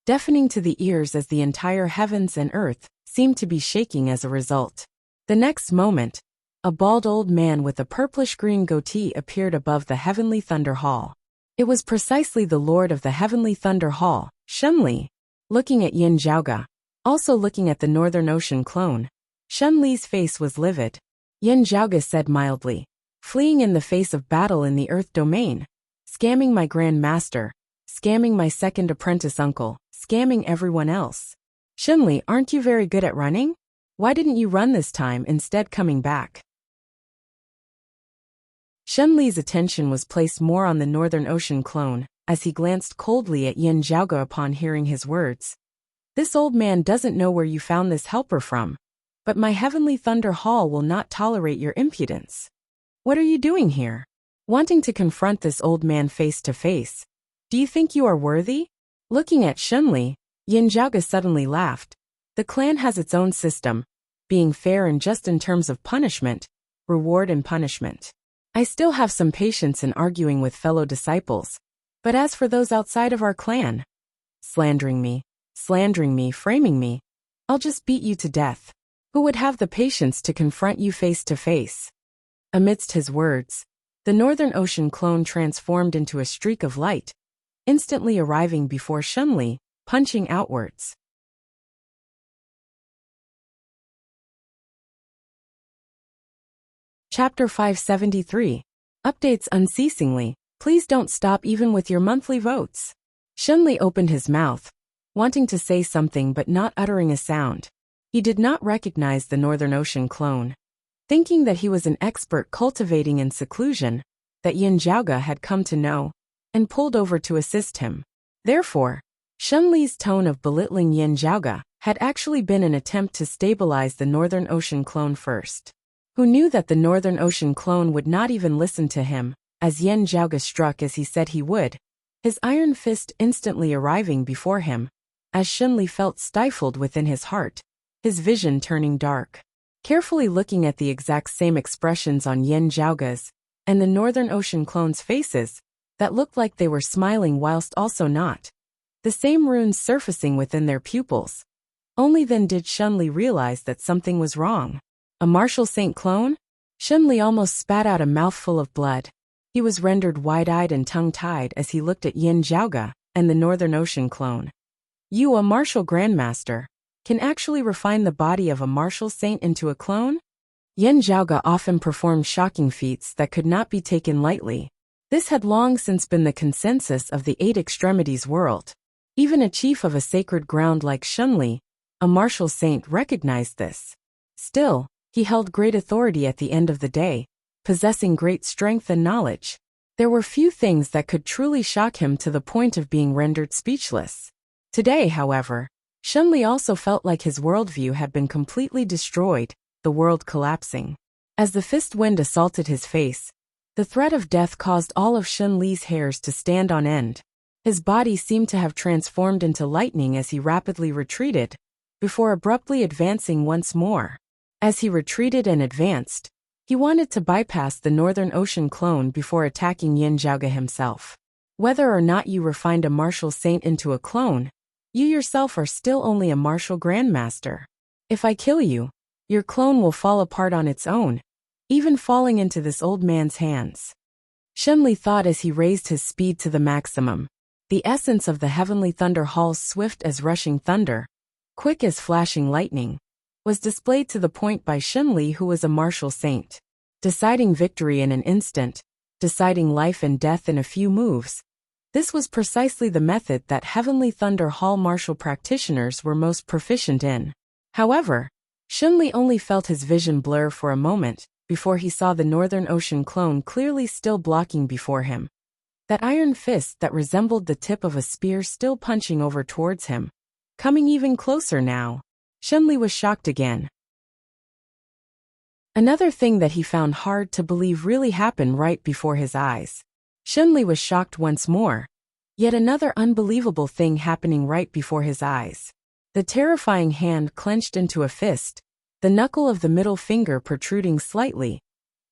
deafening to the ears as the entire heavens and earth seemed to be shaking as a result. The next moment, a bald old man with a purplish-green goatee appeared above the Heavenly Thunder Hall. It was precisely the Lord of the Heavenly Thunder Hall, Shunli. Looking at Yin Zhaoge, also looking at the Northern Ocean clone, Shunli's face was livid. Yin Zhaoge said mildly, "Fleeing in the face of battle in the Earth domain, scamming my Grand Master, scamming my second apprentice uncle, scamming everyone else. Shunli, aren't you very good at running? Why didn't you run this time instead coming back?" Shunli's attention was placed more on the Northern Ocean clone, as he glanced coldly at Yin Zhaoge upon hearing his words. "This old man doesn't know where you found this helper from, but my Heavenly Thunder Hall will not tolerate your impudence. What are you doing here? Wanting to confront this old man face to face? Do you think you are worthy? Looking at Shunli, Yin Zhaoge suddenly laughed. The clan has its own system, being fair and just in terms of punishment, reward and punishment. I still have some patience in arguing with fellow disciples, but as for those outside of our clan, slandering me, framing me, I'll just beat you to death. Who would have the patience to confront you face to face? Amidst his words, the Northern Ocean clone transformed into a streak of light, instantly arriving before Shunli, punching outwards. Chapter 573. Updates unceasingly. Please don't stop even with your monthly votes. Shunli opened his mouth, wanting to say something but not uttering a sound. He did not recognize the Northern Ocean clone. Thinking that he was an expert cultivating in seclusion, that Yin Zhaoge had come to know, and pulled over to assist him. Therefore, Shunli's tone of belittling Yin Zhaoge had actually been an attempt to stabilize the Northern Ocean clone first. Who knew that the Northern Ocean clone would not even listen to him, as Yin Zhaoge struck as he said he would, his iron fist instantly arriving before him, as Shunli felt stifled within his heart, his vision turning dark. Carefully looking at the exact same expressions on Yin Zhaoge's and the Northern Ocean clone's faces, that looked like they were smiling whilst also not, the same runes surfacing within their pupils. Only then did Shunli realize that something was wrong. A martial saint clone? Shunli almost spat out a mouthful of blood. He was rendered wide-eyed and tongue-tied as he looked at Yin Zhaoge and the Northern Ocean clone. You, a martial grandmaster, can actually refine the body of a martial saint into a clone? Yin Zhaoge often performed shocking feats that could not be taken lightly. This had long since been the consensus of the Eight Extremities world. Even a chief of a sacred ground like Shunli, a martial saint, recognized this. Still, he held great authority at the end of the day, possessing great strength and knowledge. There were few things that could truly shock him to the point of being rendered speechless. Today, however, Shunli also felt like his worldview had been completely destroyed, the world collapsing. As the fist wind assaulted his face, the threat of death caused all of Shunli's hairs to stand on end. His body seemed to have transformed into lightning as he rapidly retreated, before abruptly advancing once more. As he retreated and advanced, he wanted to bypass the Northern Ocean clone before attacking Yin Zhaoge himself. Whether or not you refined a martial saint into a clone, you yourself are still only a martial grandmaster. If I kill you, your clone will fall apart on its own, even falling into this old man's hands. Shunli thought as he raised his speed to the maximum. The essence of the heavenly thunder halls, swift as rushing thunder, quick as flashing lightning, was displayed to the point by Shunli, who was a martial saint. Deciding victory in an instant, deciding life and death in a few moves. This was precisely the method that Heavenly Thunder Hall martial practitioners were most proficient in. However, Shunli only felt his vision blur for a moment, before he saw the Northern Ocean clone clearly still blocking before him. That iron fist that resembled the tip of a spear still punching over towards him. Coming even closer now. Shunli was shocked again. Another thing that he found hard to believe really happened right before his eyes. Shunli was shocked once more. Yet another unbelievable thing happening right before his eyes. The terrifying hand clenched into a fist, the knuckle of the middle finger protruding slightly,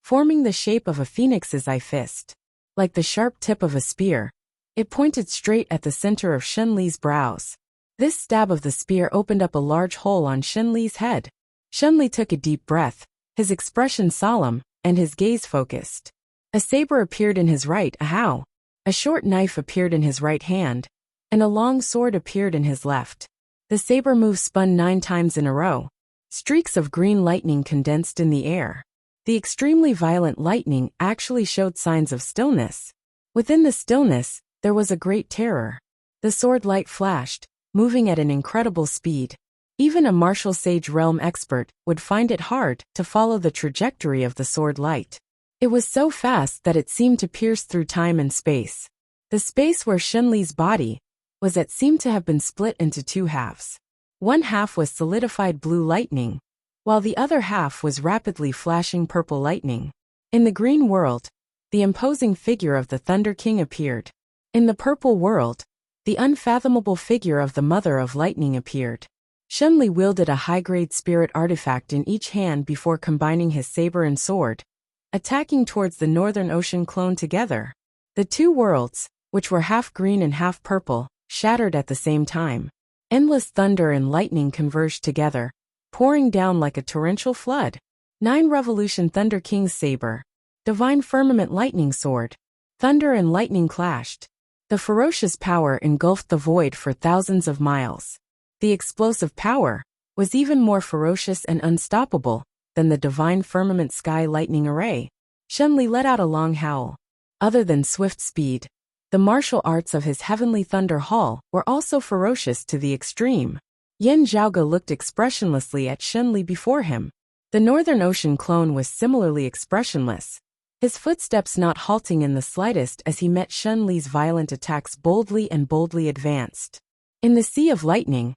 forming the shape of a phoenix's eye fist. Like the sharp tip of a spear, it pointed straight at the center of Shunli's brows. This stab of the spear opened up a large hole on Shunli's head. Shunli took a deep breath, his expression solemn, and his gaze focused. A saber appeared in his right hand, a short knife appeared in his right hand, and a long sword appeared in his left. The saber move spun 9 times in a row. Streaks of green lightning condensed in the air. The extremely violent lightning actually showed signs of stillness. Within the stillness, there was a great terror. The sword light flashed, moving at an incredible speed. Even a martial sage realm expert would find it hard to follow the trajectory of the sword light. It was so fast that it seemed to pierce through time and space. The space where Shunli's body was at seemed to have been split into 2 halves. One half was solidified blue lightning, while the other half was rapidly flashing purple lightning. In the green world, the imposing figure of the Thunder King appeared. In the purple world, the unfathomable figure of the Mother of Lightning appeared. Shenli wielded a high-grade spirit artifact in each hand before combining his saber and sword, attacking towards the Northern Ocean clone together. The two worlds, which were half green and half purple, shattered at the same time. Endless thunder and lightning converged together, pouring down like a torrential flood. 9 Revolution Thunder King's Saber. Divine Firmament Lightning Sword. Thunder and lightning clashed. The ferocious power engulfed the void for thousands of miles. The explosive power was even more ferocious and unstoppable than the Divine Firmament Sky Lightning Array. Shenli let out a long howl. Other than swift speed, the martial arts of his Heavenly Thunder Hall were also ferocious to the extreme. Yen Zhaoge looked expressionlessly at Shenli before him. The Northern Ocean clone was similarly expressionless, his footsteps not halting in the slightest as he met Shenli's violent attacks boldly advanced. In the Sea of Lightning,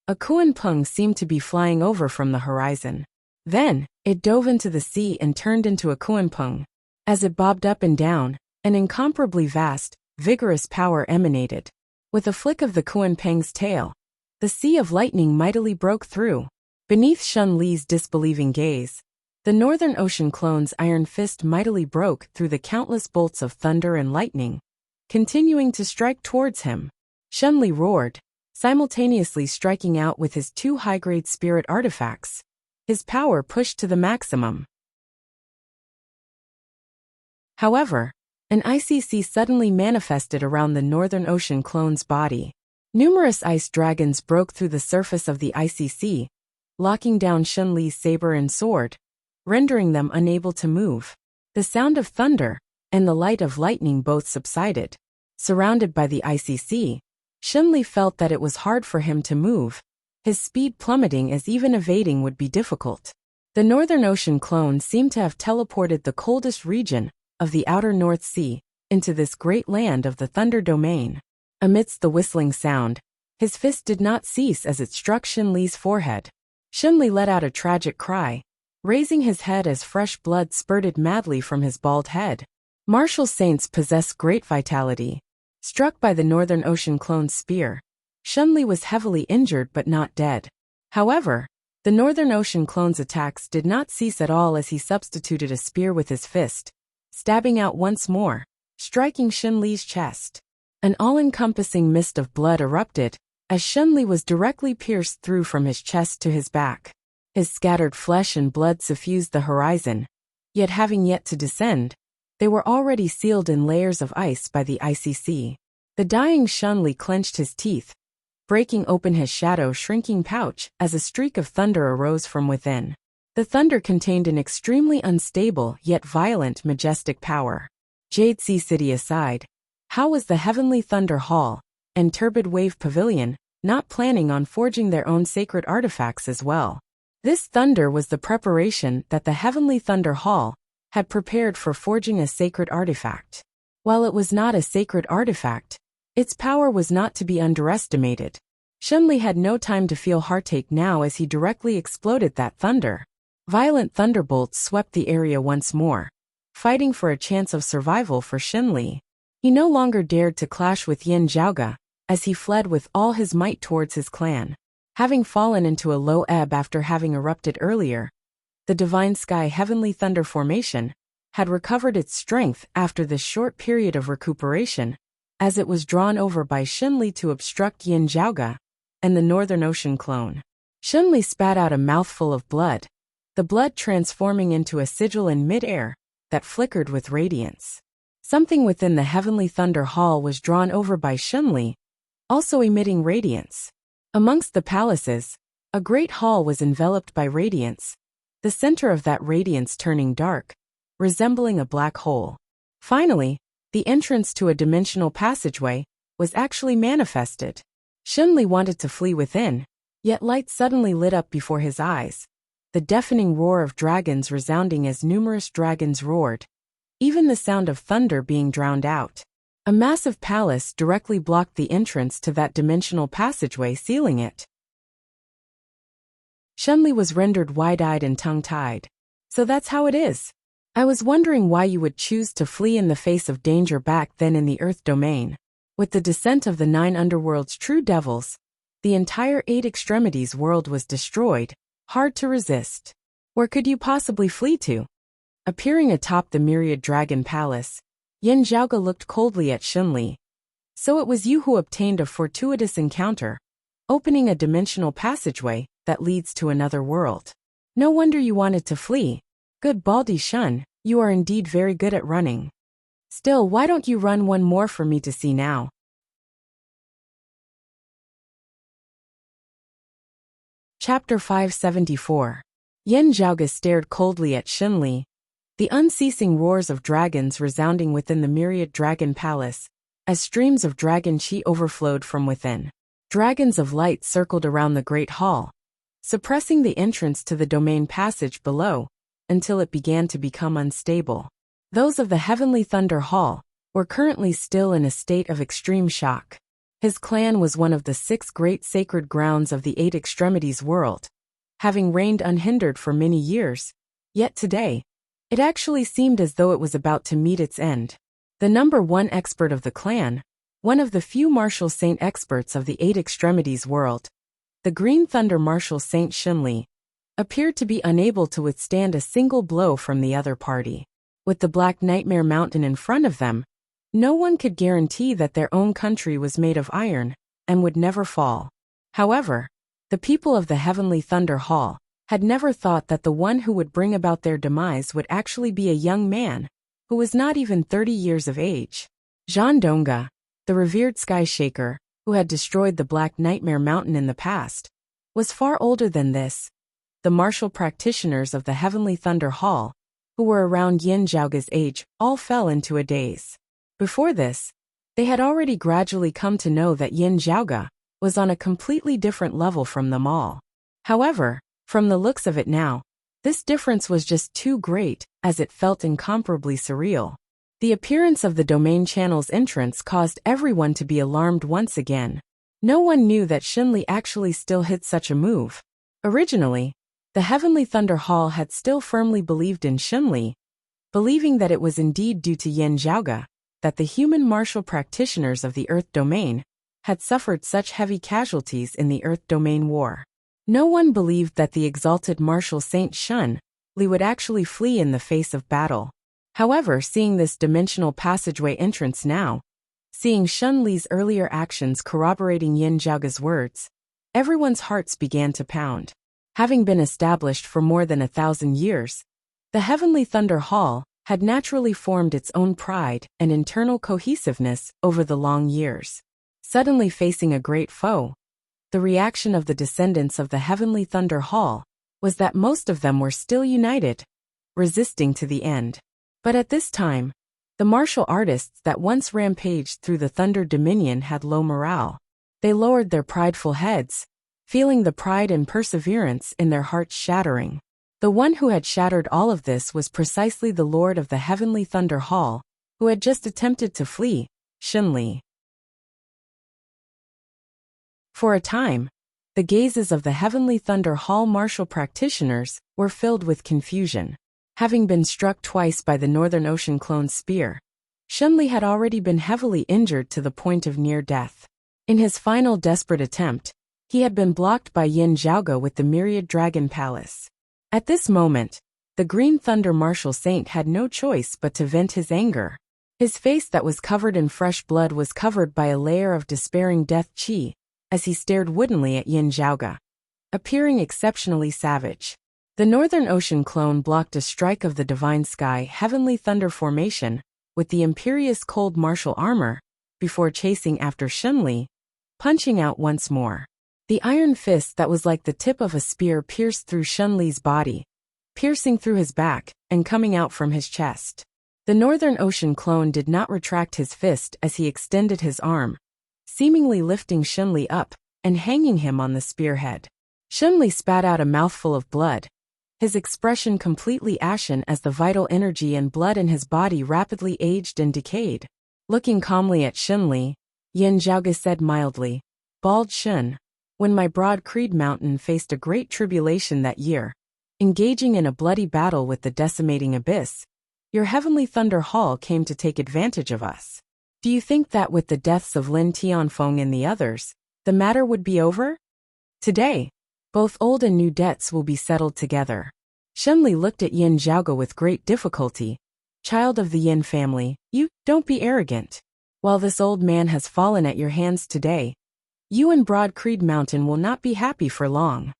a Kuan-Peng seemed to be flying over from the horizon. Then, it dove into the sea and turned into a Kuan-Peng. As it bobbed up and down, an incomparably vast, vigorous power emanated. With a flick of the Kuan-Peng's tail, the Sea of Lightning mightily broke through. Beneath Shenli's disbelieving gaze, the Northern Ocean clone's iron fist mightily broke through the countless bolts of thunder and lightning, continuing to strike towards him. Shenli roared, simultaneously striking out with his 2 high-grade spirit artifacts. His power pushed to the maximum. However, an icy sea suddenly manifested around the Northern Ocean clone's body. Numerous ice dragons broke through the surface of the icy sea, locking down Shenli's saber and sword, rendering them unable to move. The sound of thunder and the light of lightning both subsided. Surrounded by the icy sea, Shenli felt that it was hard for him to move, his speed plummeting as even evading would be difficult. The Northern Ocean clone seemed to have teleported the coldest region of the outer North Sea into this great land of the Thunder Domain. Amidst the whistling sound, his fist did not cease as it struck Shenli's forehead. Shenli let out a tragic cry, raising his head as fresh blood spurted madly from his bald head. Martial saints possess great vitality. Struck by the Northern Ocean clone's spear, Shenli was heavily injured but not dead. However, the Northern Ocean clone's attacks did not cease at all as he substituted a spear with his fist, stabbing out once more, striking Shenli's chest. An all-encompassing mist of blood erupted, as Shenli was directly pierced through from his chest to his back. His scattered flesh and blood suffused the horizon, yet having yet to descend, they were already sealed in layers of ice by the icy sea. The dying Shenli clenched his teeth, breaking open his shadow-shrinking pouch as a streak of thunder arose from within. The thunder contained an extremely unstable yet violent majestic power. Jade Sea City aside, how was the Heavenly Thunder Hall and Turbid Wave Pavilion not planning on forging their own sacred artifacts as well? This thunder was the preparation that the Heavenly Thunder Hall had prepared for forging a sacred artifact. While it was not a sacred artifact, its power was not to be underestimated. Shenli had no time to feel heartache now as he directly exploded that thunder. Violent thunderbolts swept the area once more, fighting for a chance of survival for Shenli. He no longer dared to clash with Yen Zhaoge, as he fled with all his might towards his clan. Having fallen into a low ebb after having erupted earlier, the Divine Sky Heavenly Thunder Formation had recovered its strength after this short period of recuperation, as it was drawn over by Shenli to obstruct Yen Zhaoge and the Northern Ocean clone. Shenli spat out a mouthful of blood, the blood transforming into a sigil in mid-air that flickered with radiance. Something within the Heavenly Thunder Hall was drawn over by Shenli, also emitting radiance. Amongst the palaces, a great hall was enveloped by radiance, the center of that radiance turning dark, resembling a black hole. Finally, the entrance to a dimensional passageway was actually manifested. Shenli wanted to flee within, yet light suddenly lit up before his eyes, the deafening roar of dragons resounding as numerous dragons roared, even the sound of thunder being drowned out. A massive palace directly blocked the entrance to that dimensional passageway, sealing it. Shenli was rendered wide-eyed and tongue-tied. So that's how it is. I was wondering why you would choose to flee in the face of danger back then in the Earth domain. With the descent of the 9 underworld's true devils, the entire 8 extremities world was destroyed, hard to resist. Where could you possibly flee to? Appearing atop the myriad dragon palace, Yin Zhaoge looked coldly at Xunli. So it was you who obtained a fortuitous encounter, opening a dimensional passageway that leads to another world. No wonder you wanted to flee. Good Baldi Shun, you are indeed very good at running. Still, why don't you run one more for me to see now? Chapter 574. Yin Zhaoge stared coldly at Xunli, the unceasing roars of dragons resounding within the myriad dragon palace, as streams of dragon qi overflowed from within. Dragons of light circled around the great hall, suppressing the entrance to the domain passage below, until it began to become unstable. Those of the Heavenly Thunder Hall were currently still in a state of extreme shock. His clan was one of the 6 great sacred grounds of the 8 extremities world, having reigned unhindered for many years, yet today, it actually seemed as though it was about to meet its end. The number 1 expert of the clan, one of the few martial saint experts of the 8 extremities world, the Green Thunder Martial Saint Xunli, appeared to be unable to withstand a single blow from the other party. With the Black Nightmare Mountain in front of them, no one could guarantee that their own country was made of iron and would never fall. However, the people of the Heavenly Thunder Hall had never thought that the one who would bring about their demise would actually be a young man who was not even 30 years of age. Zhan Dongge, the revered Sky Shaker, who had destroyed the Black Nightmare Mountain in the past, was far older than this. The martial practitioners of the Heavenly Thunder Hall, who were around Yin Zhaoge's age, all fell into a daze. Before this, they had already gradually come to know that Yin Zhaoge was on a completely different level from them all. However, from the looks of it now, this difference was just too great, as it felt incomparably surreal. The appearance of the domain channel's entrance caused everyone to be alarmed once again. No one knew that Xunli actually still hit such a move. Originally, the Heavenly Thunder Hall had still firmly believed in Xunli, believing that it was indeed due to Yin Zhaoge that the human martial practitioners of the Earth Domain had suffered such heavy casualties in the Earth Domain War. No one believed that the exalted martial saint Xunli would actually flee in the face of battle. However, seeing this dimensional passageway entrance now, seeing Xunli's earlier actions corroborating Yin Zhaoge's words, everyone's hearts began to pound. Having been established for more than 1,000 years, the Heavenly Thunder Hall had naturally formed its own pride and internal cohesiveness over the long years. Suddenly facing a great foe, the reaction of the descendants of the Heavenly Thunder Hall was that most of them were still united, resisting to the end. But at this time, the martial artists that once rampaged through the Thunder Dominion had low morale. They lowered their prideful heads, feeling the pride and perseverance in their hearts shattering. The one who had shattered all of this was precisely the Lord of the Heavenly Thunder Hall, who had just attempted to flee, Xunli. For a time, the gazes of the Heavenly Thunder Hall martial practitioners were filled with confusion. Having been struck twice by the Northern Ocean clone's spear, Xunli had already been heavily injured to the point of near death. In his final desperate attempt, he had been blocked by Yin Zhaoge with the Myriad Dragon Palace. At this moment, the Green Thunder Martial Saint had no choice but to vent his anger. His face that was covered in fresh blood was covered by a layer of despairing death qi, as he stared woodenly at Yin Zhaoge, appearing exceptionally savage. The Northern Ocean clone blocked a strike of the Divine Sky Heavenly Thunder formation with the imperious cold martial armor, before chasing after Xunli, punching out once more. The iron fist that was like the tip of a spear pierced through Xunli's body, piercing through his back and coming out from his chest. The Northern Ocean clone did not retract his fist as he extended his arm, seemingly lifting Xunli up and hanging him on the spearhead. Xunli spat out a mouthful of blood, his expression completely ashen as the vital energy and blood in his body rapidly aged and decayed. Looking calmly at Xunli, Yin Zhaoge said mildly, "Bald Shun, when my broad Creed Mountain faced a great tribulation that year, engaging in a bloody battle with the decimating abyss, your Heavenly Thunder Hall came to take advantage of us. Do you think that with the deaths of Lin Tianfeng and the others, the matter would be over? Today, both old and new debts will be settled together. Shenli looked at Yin Zhaoge with great difficulty. Child of the Yin family, you don't be arrogant. While this old man has fallen at your hands today, you and Broad Creed Mountain will not be happy for long.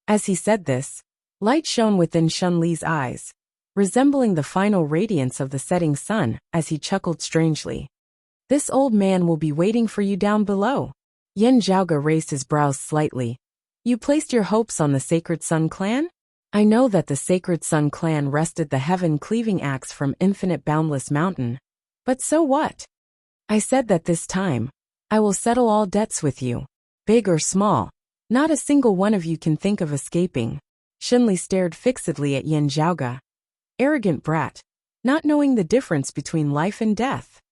As he said this, light shone within Shenli's eyes, resembling the final radiance of the setting sun, as he chuckled strangely. This old man will be waiting for you down below. Yin Zhaoge raised his brows slightly. You placed your hopes on the Sacred Sun Clan? I know that the Sacred Sun Clan wrested the heaven-cleaving axe from Infinite Boundless Mountain. But so what? I said that this time, I will settle all debts with you. Big or small, not a single one of you can think of escaping. Shenli stared fixedly at Yin Zhaoge. Arrogant brat, not knowing the difference between life and death.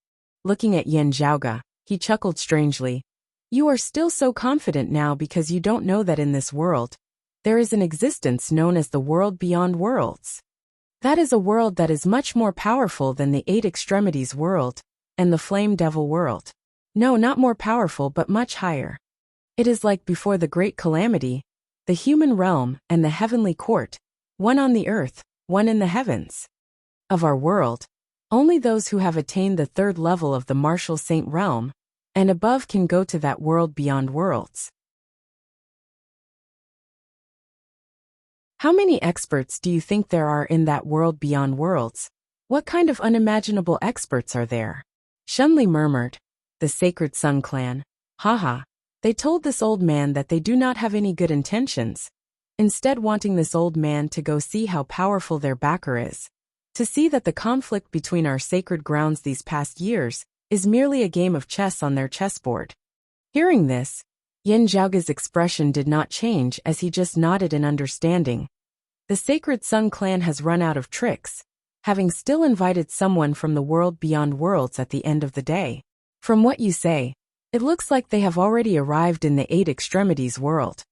Looking at Yin Zhaoge, he chuckled strangely. You are still so confident now because you don't know that in this world, there is an existence known as the world beyond worlds. That is a world that is much more powerful than the Eight Extremities world and the Flame Devil world. No, not more powerful but much higher. It is like before the great calamity, the human realm and the heavenly court, one on the earth, one in the heavens. Of our world, only those who have attained the third level of the martial saint realm and above can go to that world beyond worlds. How many experts do you think there are in that world beyond worlds? What kind of unimaginable experts are there? Shenli murmured. The Sacred Sun Clan. Haha. They told this old man that they do not have any good intentions, instead wanting this old man to go see how powerful their backer is. To see that the conflict between our sacred grounds these past years is merely a game of chess on their chessboard. Hearing this, Yin Zhaoge's expression did not change as he just nodded in understanding. The Sacred Sun Clan has run out of tricks, having still invited someone from the world beyond worlds at the end of the day. From what you say, it looks like they have already arrived in the Eight Extremities world.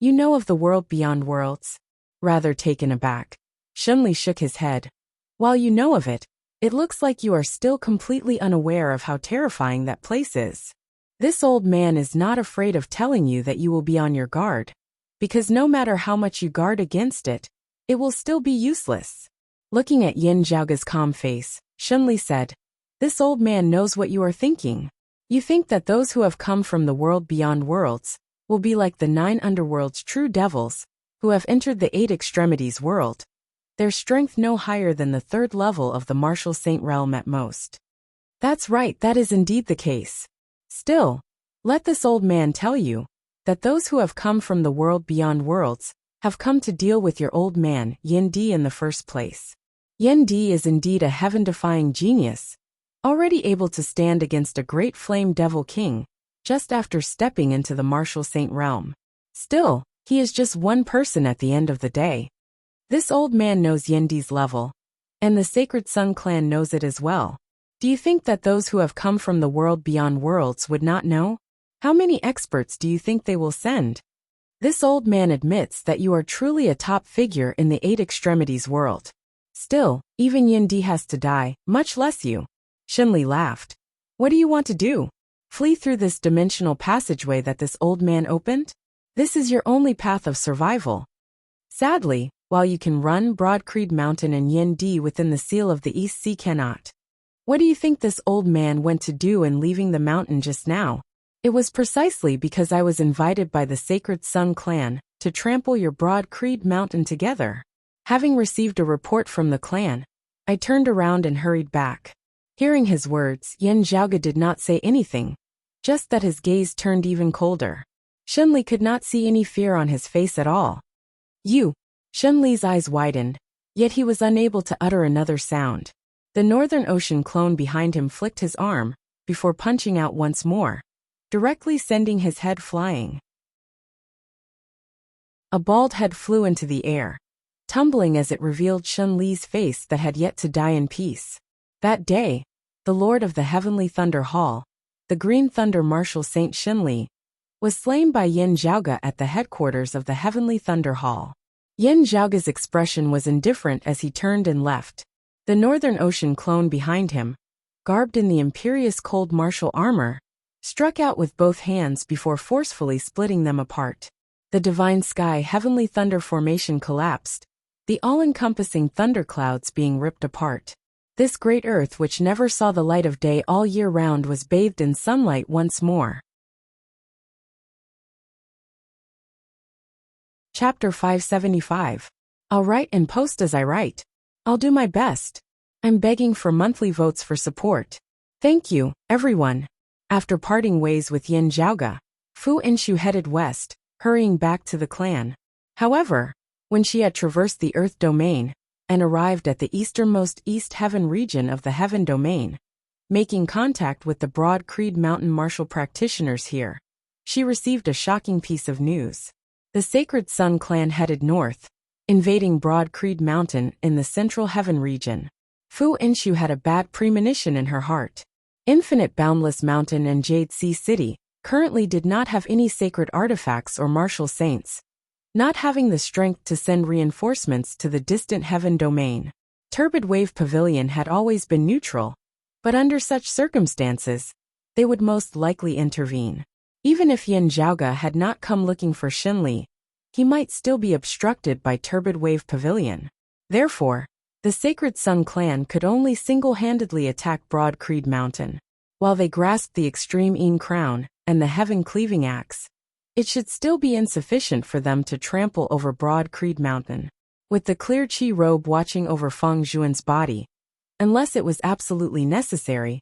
You know of the world beyond worlds? Rather taken aback, Shenli shook his head. While you know of it, it looks like you are still completely unaware of how terrifying that place is. This old man is not afraid of telling you that you will be on your guard, because no matter how much you guard against it, it will still be useless. Looking at Yin Zhaoge's calm face, Shenli said, This old man knows what you are thinking. You think that those who have come from the world beyond worlds will be like the 9 underworld's true devils, who have entered the Eight Extremities world. Their strength no higher than the third level of the martial saint realm at most. That's right, that is indeed the case. Still, let this old man tell you that those who have come from the world beyond worlds have come to deal with your old man, Yin Di, in the first place. Yin Di is indeed a heaven-defying genius, already able to stand against a great flame devil king, just after stepping into the martial saint realm. Still, he is just one person at the end of the day. This old man knows Yin Di's level, and the Sacred Sun Clan knows it as well. Do you think that those who have come from the world beyond worlds would not know? How many experts do you think they will send? This old man admits that you are truly a top figure in the Eight Extremities world. Still, even Yin Di has to die, much less you. Shenli laughed. What do you want to do? Flee through this dimensional passageway that this old man opened? This is your only path of survival. Sadly, while you can run, Broad Creed Mountain and Yin Di within the seal of the East Sea cannot. What do you think this old man went to do in leaving the mountain just now? It was precisely because I was invited by the Sacred Sun Clan to trample your Broad Creed Mountain together. Having received a report from the clan, I turned around and hurried back. Hearing his words, Yin Zhaoge did not say anything, just that his gaze turned even colder. Shenli could not see any fear on his face at all. You. Shenli's eyes widened, yet he was unable to utter another sound. The Northern Ocean clone behind him flicked his arm, before punching out once more, directly sending his head flying. A bald head flew into the air, tumbling as it revealed Shenli's face that had yet to die in peace. That day, the Lord of the Heavenly Thunder Hall, the Green Thunder Martial Saint Shenli, was slain by Yin Zhaoge at the headquarters of the Heavenly Thunder Hall. Yin Zhaoge's expression was indifferent as he turned and left. The Northern Ocean clone behind him, garbed in the imperious cold martial armor, struck out with both hands before forcefully splitting them apart. The divine sky heavenly thunder formation collapsed, the all-encompassing thunderclouds being ripped apart. This great earth which never saw the light of day all year round was bathed in sunlight once more. Chapter 575. I'll write and post as I write. I'll do my best. I'm begging for monthly votes for support. Thank you, everyone. After parting ways with Yin Zhaoge, Fu Inshu headed west, hurrying back to the clan. However, when she had traversed the Earth domain and arrived at the easternmost East Heaven region of the Heaven domain, making contact with the Broad Creed Mountain martial practitioners here, she received a shocking piece of news. The Sacred Sun clan headed north, invading Broad Creed Mountain in the Central Heaven region. Fu Inshu had a bad premonition in her heart. Infinite Boundless Mountain and Jade Sea City currently did not have any sacred artifacts or martial saints, not having the strength to send reinforcements to the distant Heaven domain. Turbid Wave Pavilion had always been neutral, but under such circumstances, they would most likely intervene. Even if Yin Zhaoge had not come looking for Xinli, he might still be obstructed by Turbid Wave Pavilion. Therefore, the Sacred Sun clan could only single-handedly attack Broad Creed Mountain. While they grasped the Extreme Yin Crown and the Heaven Cleaving Axe, it should still be insufficient for them to trample over Broad Creed Mountain. With the clear Qi robe watching over Feng Zhuan's body, unless it was absolutely necessary,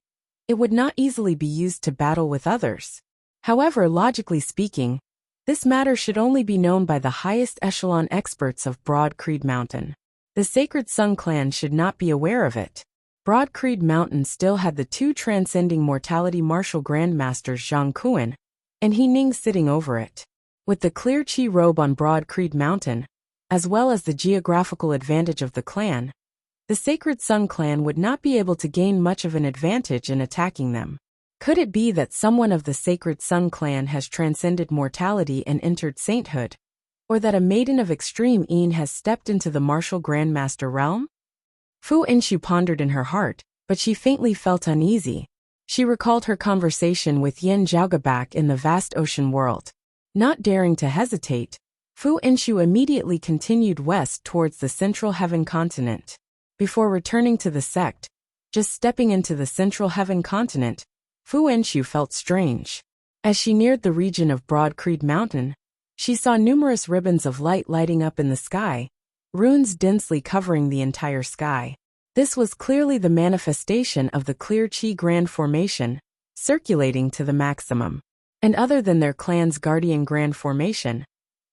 it would not easily be used to battle with others. However, logically speaking, this matter should only be known by the highest echelon experts of Broad Creed Mountain. The Sacred Sun clan should not be aware of it. Broad Creed Mountain still had the two transcending mortality martial grandmasters Zhang Kuan and He Ning sitting over it. With the clear Qi robe on Broad Creed Mountain, as well as the geographical advantage of the clan, the Sacred Sun clan would not be able to gain much of an advantage in attacking them. Could it be that someone of the Sacred Sun clan has transcended mortality and entered sainthood? Or that a maiden of extreme Yin has stepped into the martial grandmaster realm? Fu Inshu pondered in her heart, but she faintly felt uneasy. She recalled her conversation with Yin Zhaoge back in the vast ocean world. Not daring to hesitate, Fu Inshu immediately continued west towards the Central Heaven continent. Before returning to the sect, just stepping into the Central Heaven continent, Fu Inshu felt strange. As she neared the region of Broad Creed Mountain, she saw numerous ribbons of light lighting up in the sky, runes densely covering the entire sky. This was clearly the manifestation of the clear Qi Grand Formation, circulating to the maximum. And other than their clan's Guardian Grand Formation,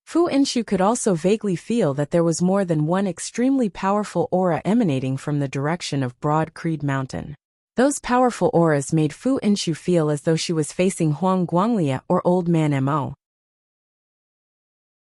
Fu Inshu could also vaguely feel that there was more than one extremely powerful aura emanating from the direction of Broad Creed Mountain. Those powerful auras made Fu Inshu feel as though she was facing Huang Guanglia or Old Man Mo.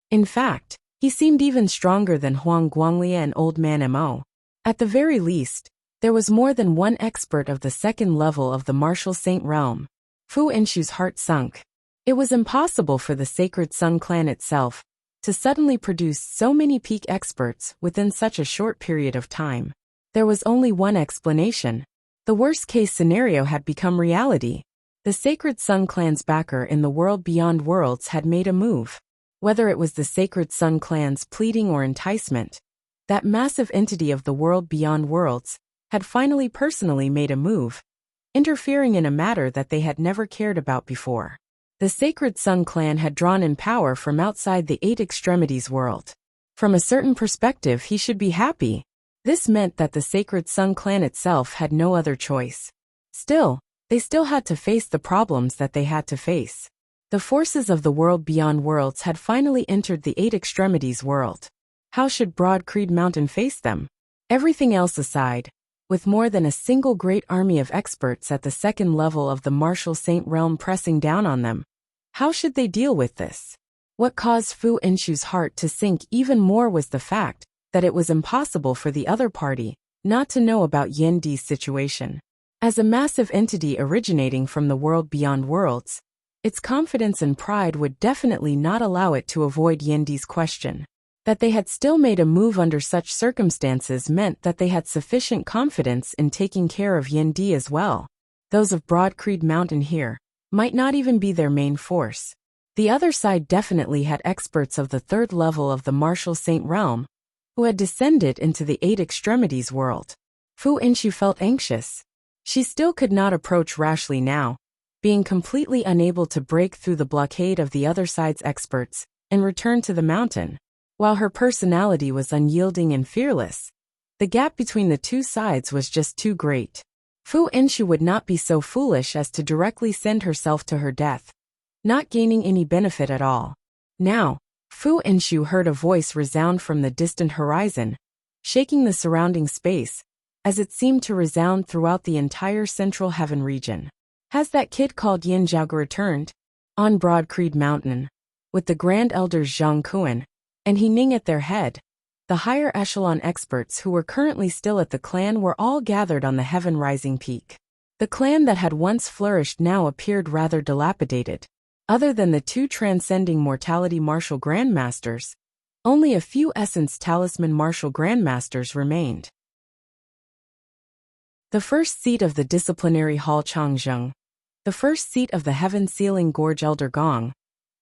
In fact, he seemed even stronger than Huang Guanglia and Old Man Mo. At the very least, there was more than one expert of the second level of the martial saint realm. Fu Inshu's heart sunk. It was impossible for the Sacred Sun clan itself to suddenly produce so many peak experts within such a short period of time. There was only one explanation. The worst-case scenario had become reality. The Sacred Sun clan's backer in the world beyond worlds had made a move. Whether it was the Sacred Sun clan's pleading or enticement, that massive entity of the world beyond worlds had finally personally made a move, interfering in a matter that they had never cared about before. The Sacred Sun clan had drawn in power from outside the Eight Extremities world. From a certain perspective, he should be happy. This meant that the Sacred Sun clan itself had no other choice. Still, they still had to face the problems that they had to face. The forces of the world beyond worlds had finally entered the Eight Extremities world. How should Broad Creed Mountain face them? Everything else aside, with more than a single great army of experts at the second level of the martial saint realm pressing down on them, how should they deal with this? What caused Fu Inshu's heart to sink even more was the fact that it was impossible for the other party not to know about Yin Di's situation. As a massive entity originating from the world beyond worlds, its confidence and pride would definitely not allow it to avoid Yin Di's question. That they had still made a move under such circumstances meant that they had sufficient confidence in taking care of Yin Di as well. Those of Broad Creed Mountain here might not even be their main force. The other side definitely had experts of the third level of the martial saint realm, who had descended into the Eight Extremities world. Fu Inchu felt anxious. She still could not approach rashly now, being completely unable to break through the blockade of the other side's experts and return to the mountain. While her personality was unyielding and fearless, the gap between the two sides was just too great. Fu Inchu would not be so foolish as to directly send herself to her death, not gaining any benefit at all. Now, Fu Inchu heard a voice resound from the distant horizon, shaking the surrounding space, as it seemed to resound throughout the entire Central Heaven region. Has that kid called Yin Zhaoge returned? On Broad Creed Mountain, with the Grand Elders Zhang Kuan and He Ning at their head, the higher echelon experts who were currently still at the clan were all gathered on the Heaven Rising Peak. The clan that had once flourished now appeared rather dilapidated. Other than the two transcending mortality martial grandmasters, only a few essence talisman martial grandmasters remained. The first seat of the disciplinary hall Changzheng, the first seat of the Heaven Sealing Gorge Elder Gong,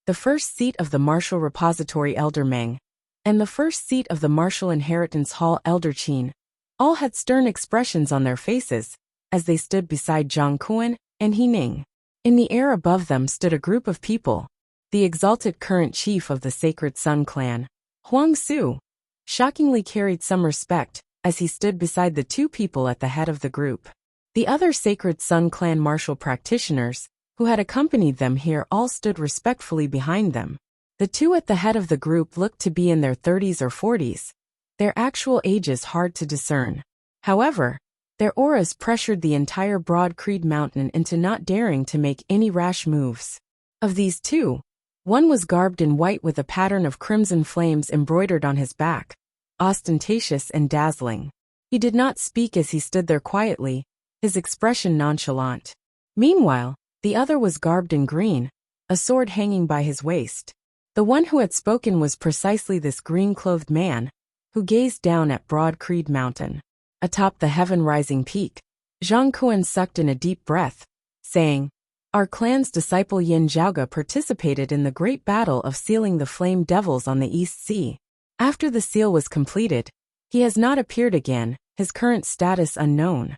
the first seat of the martial repository Elder Meng, and the first seat of the martial inheritance hall Elder Qin, all had stern expressions on their faces as they stood beside Zhang Kuan and He Ning. In the air above them stood a group of people, the exalted current chief of the Sacred Sun clan, Huang Su, shockingly carried some respect as he stood beside the two people at the head of the group. The other Sacred Sun clan martial practitioners, who had accompanied them here, all stood respectfully behind them. The two at the head of the group looked to be in their 30s or 40s, their actual ages hard to discern. However, their auras pressured the entire Broad Creed Mountain into not daring to make any rash moves. Of these two, one was garbed in white with a pattern of crimson flames embroidered on his back, ostentatious and dazzling. He did not speak as he stood there quietly, his expression nonchalant. Meanwhile, the other was garbed in green, a sword hanging by his waist. The one who had spoken was precisely this green-clothed man, who gazed down at Broad Creed Mountain. Atop the heaven-rising peak, Zhang Kuan sucked in a deep breath, saying, "Our clan's disciple Yin Zhaoge participated in the great battle of sealing the flame devils on the East Sea. After the seal was completed, he has not appeared again, his current status unknown."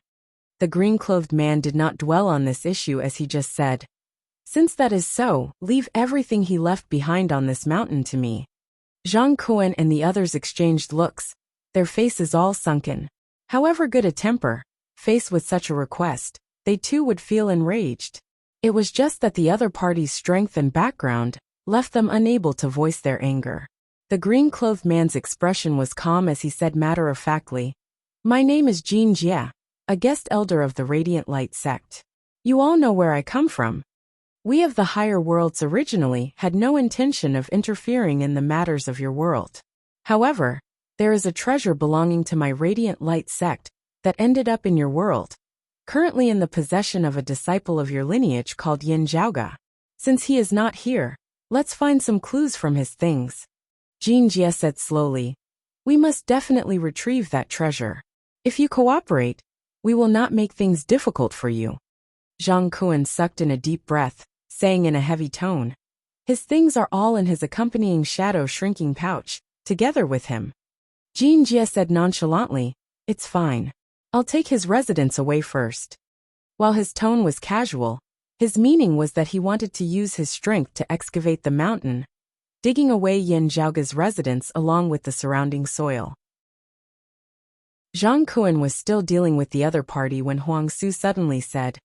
The green-clothed man did not dwell on this issue as he just said, "Since that is so, leave everything he left behind on this mountain to me." Zhang Kuan and the others exchanged looks, their faces all sunken. However good a temper, faced with such a request, they too would feel enraged. It was just that the other party's strength and background left them unable to voice their anger. The green-clothed man's expression was calm as he said matter-of-factly, "My name is Jin Jie, a guest elder of the Radiant Light sect. You all know where I come from. We of the higher worlds originally had no intention of interfering in the matters of your world. However, there is a treasure belonging to my Radiant Light sect that ended up in your world, currently in the possession of a disciple of your lineage called Yin Zhaoge. Since he is not here, let's find some clues from his things." Jin Jie said slowly, "We must definitely retrieve that treasure. If you cooperate, we will not make things difficult for you." Zhang Kuan sucked in a deep breath, saying in a heavy tone, "His things are all in his accompanying shadow shrinking pouch, together with him." Jin Jie said nonchalantly, "It's fine. I'll take his residence away first." While his tone was casual, his meaning was that he wanted to use his strength to excavate the mountain, digging away Yin Zhaoge's residence along with the surrounding soil. Zhang Kuan was still dealing with the other party when Huang Su suddenly said,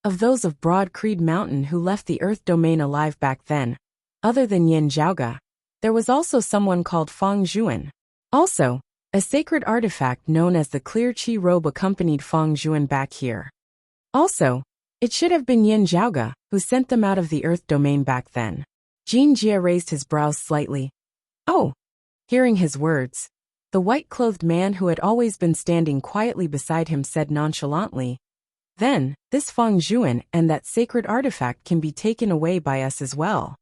"Of those of Broad Creed Mountain who left the Earth domain alive back then, other than Yin Zhaoge, there was also someone called Fang Zhuan. Also, a sacred artifact known as the Clear Qi Robe accompanied Fang Zhuan back here. Also, it should have been Yin Zhaoge who sent them out of the Earth domain back then." Jin Jie raised his brows slightly. "Oh." Hearing his words, the white-clothed man who had always been standing quietly beside him said nonchalantly, "Then, this Fang Zhuan and that sacred artifact can be taken away by us as well."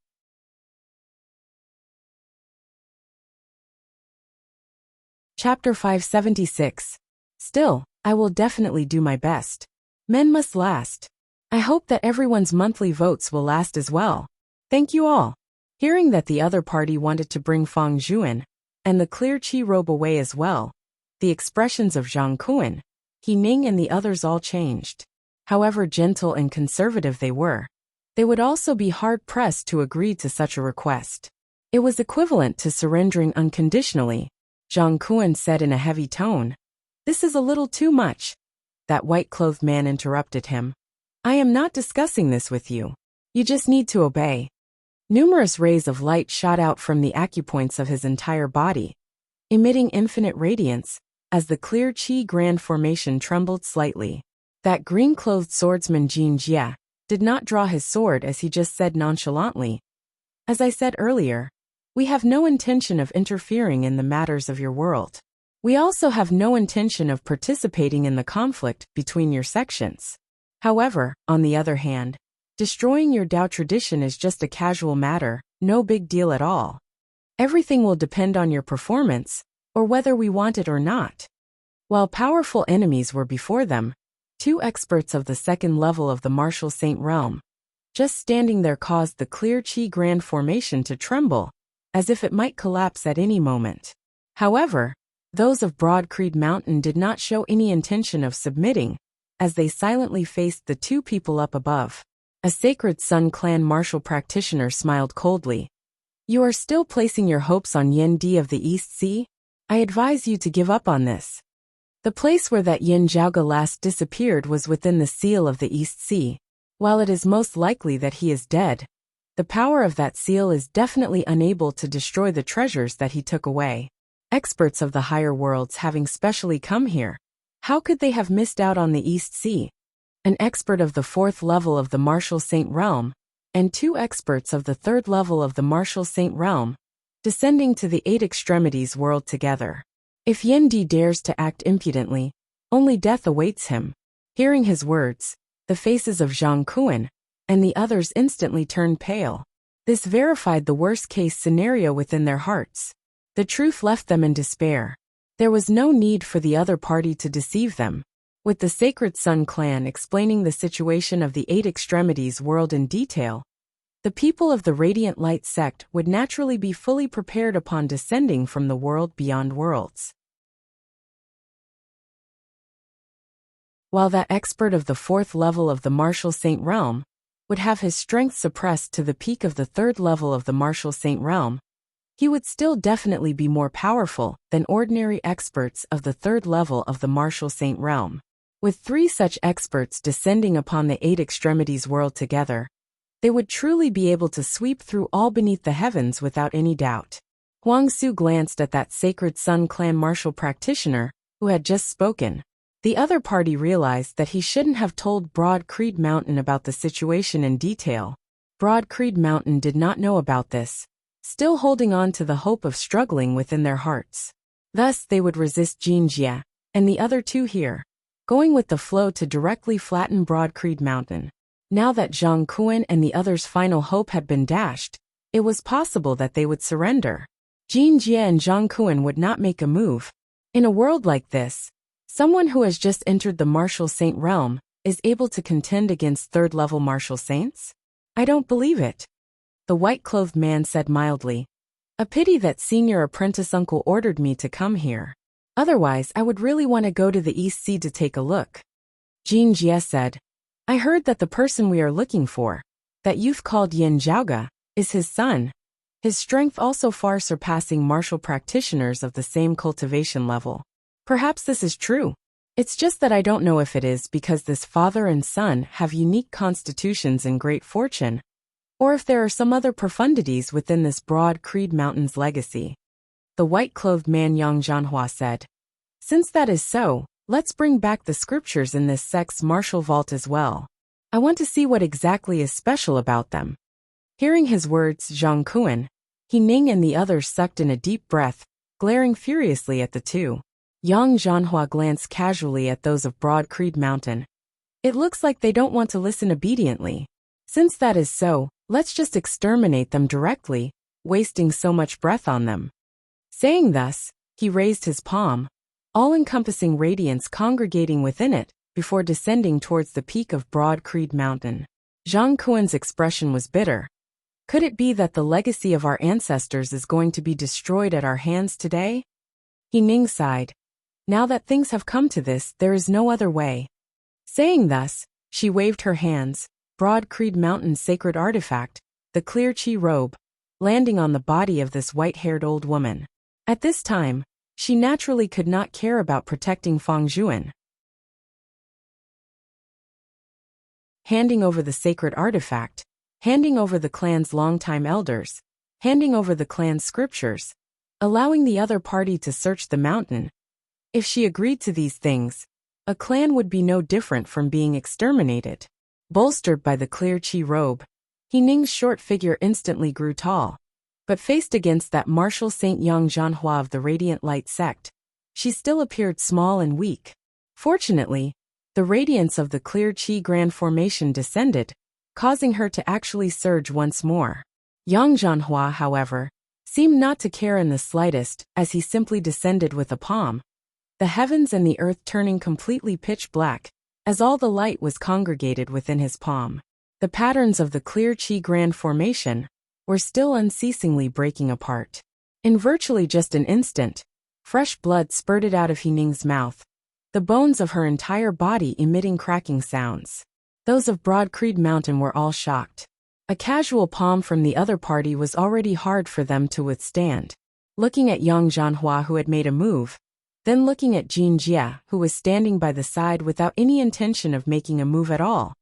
Chapter 576. Still, I will definitely do my best. Men must last. I hope that everyone's monthly votes will last as well. Thank you all. Hearing that the other party wanted to bring Fang Zhuan and the clear qi robe away as well, the expressions of Zhang Kuan, He Ning and the others all changed. However gentle and conservative they were, they would also be hard-pressed to agree to such a request. It was equivalent to surrendering unconditionally. Zhang Kuan said in a heavy tone. This is a little too much. That white-clothed man interrupted him. I am not discussing this with you. You just need to obey. Numerous rays of light shot out from the acupoints of his entire body, emitting infinite radiance, as the clear qi grand formation trembled slightly. That green-clothed swordsman Jin Jie did not draw his sword as he just said nonchalantly. As I said earlier, we have no intention of interfering in the matters of your world. We also have no intention of participating in the conflict between your sections. However, on the other hand, destroying your Dao tradition is just a casual matter, no big deal at all. Everything will depend on your performance, or whether we want it or not. While powerful enemies were before them, 2 experts of the 2nd level of the martial saint realm, just standing there caused the clear qi grand formation to tremble, as if it might collapse at any moment. However, those of Broad Creed Mountain did not show any intention of submitting, as they silently faced the 2 people up above. A Sacred Sun clan martial practitioner smiled coldly. You are still placing your hopes on Yin Di of the East Sea? I advise you to give up on this. The place where that Yin Zhaoge last disappeared was within the seal of the East Sea. While it is most likely that he is dead, the power of that seal is definitely unable to destroy the treasures that he took away. Experts of the higher worlds having specially come here, how could they have missed out on the East Sea? An expert of the 4th level of the martial saint realm, and 2 experts of the 3rd level of the martial saint realm, descending to the 8 extremities world together. If Yin Di dares to act impudently, only death awaits him. Hearing his words, the faces of Zhang Kuan and the others instantly turned pale. This verified the worst-case scenario within their hearts. The truth left them in despair. There was no need for the other party to deceive them. With the Sacred Sun clan explaining the situation of the 8 extremities world in detail, the people of the Radiant Light sect would naturally be fully prepared upon descending from the world beyond worlds. While that expert of the 4th level of the martial saint realm would have his strength suppressed to the peak of the 3rd level of the martial saint realm, he would still definitely be more powerful than ordinary experts of the 3rd level of the martial saint realm. With 3 such experts descending upon the 8 extremities world together, they would truly be able to sweep through all beneath the heavens without any doubt. Huang Su glanced at that Sacred Sun clan martial practitioner who had just spoken. The other party realized that he shouldn't have told Broad Creed Mountain about the situation in detail. Broad Creed Mountain did not know about this, still holding on to the hope of struggling within their hearts. Thus they would resist Jin Jie and the other 2 here, going with the flow to directly flatten Broad Creed Mountain. Now that Zhang Kuan and the others' final hope had been dashed, it was possible that they would surrender. Jin Jie and Zhang Kuan would not make a move. In a world like this, someone who has just entered the martial saint realm is able to contend against 3rd-level martial saints? I don't believe it. The white-clothed man said mildly. A pity that senior apprentice uncle ordered me to come here. Otherwise, I would really want to go to the East Sea to take a look. Jin Jie said. I heard that the person we are looking for, that youth called Yin Zhaoge, is his son. His strength also far surpassing martial practitioners of the same cultivation level. Perhaps this is true. It's just that I don't know if it is because this father and son have unique constitutions and great fortune, or if there are some other profundities within this Broad Creed Mountain's legacy. The white-clothed man Yang Zhanhua said. Since that is so, let's bring back the scriptures in this sect's martial vault as well. I want to see what exactly is special about them. Hearing his words, Zhang Kuan, He Ning and the others sucked in a deep breath, glaring furiously at the 2. Yang Zhanhua glanced casually at those of Broad Creed Mountain. It looks like they don't want to listen obediently. Since that is so, let's just exterminate them directly, wasting so much breath on them. Saying thus, He raised his palm, all-encompassing radiance congregating within it, before descending towards the peak of Broad Creed Mountain. Zhang Kuan's expression was bitter. Could it be that the legacy of our ancestors is going to be destroyed at our hands today? He Ning sighed. Now that things have come to this, there is no other way. Saying thus, she waved her hands, Broad Creed Mountain's sacred artifact, the clear chi robe, landing on the body of this white-haired old woman. At this time, she naturally could not care about protecting Fang Zhuan. Handing over the sacred artifact, handing over the clan's longtime elders, handing over the clan's scriptures, allowing the other party to search the mountain. If she agreed to these things, a clan would be no different from being exterminated. Bolstered by the clear chi robe, He Ning's short figure instantly grew tall. But faced against that martial Saint Yang Zhanhua of the Radiant Light sect, she still appeared small and weak. Fortunately, the radiance of the clear chi grand formation descended, causing her to actually surge once more. Yang Zhanhua, however, seemed not to care in the slightest, as he simply descended with a palm, the heavens and the earth turning completely pitch black, as all the light was congregated within his palm. The patterns of the clear chi grand formation were still unceasingly breaking apart. In virtually just an instant, fresh blood spurted out of He Ning's mouth, the bones of her entire body emitting cracking sounds. Those of Broad Creed Mountain were all shocked. A casual palm from the other party was already hard for them to withstand. Looking at Yang Zhanhua, who had made a move, then looking at Jin Jie, who was standing by the side without any intention of making a move at all.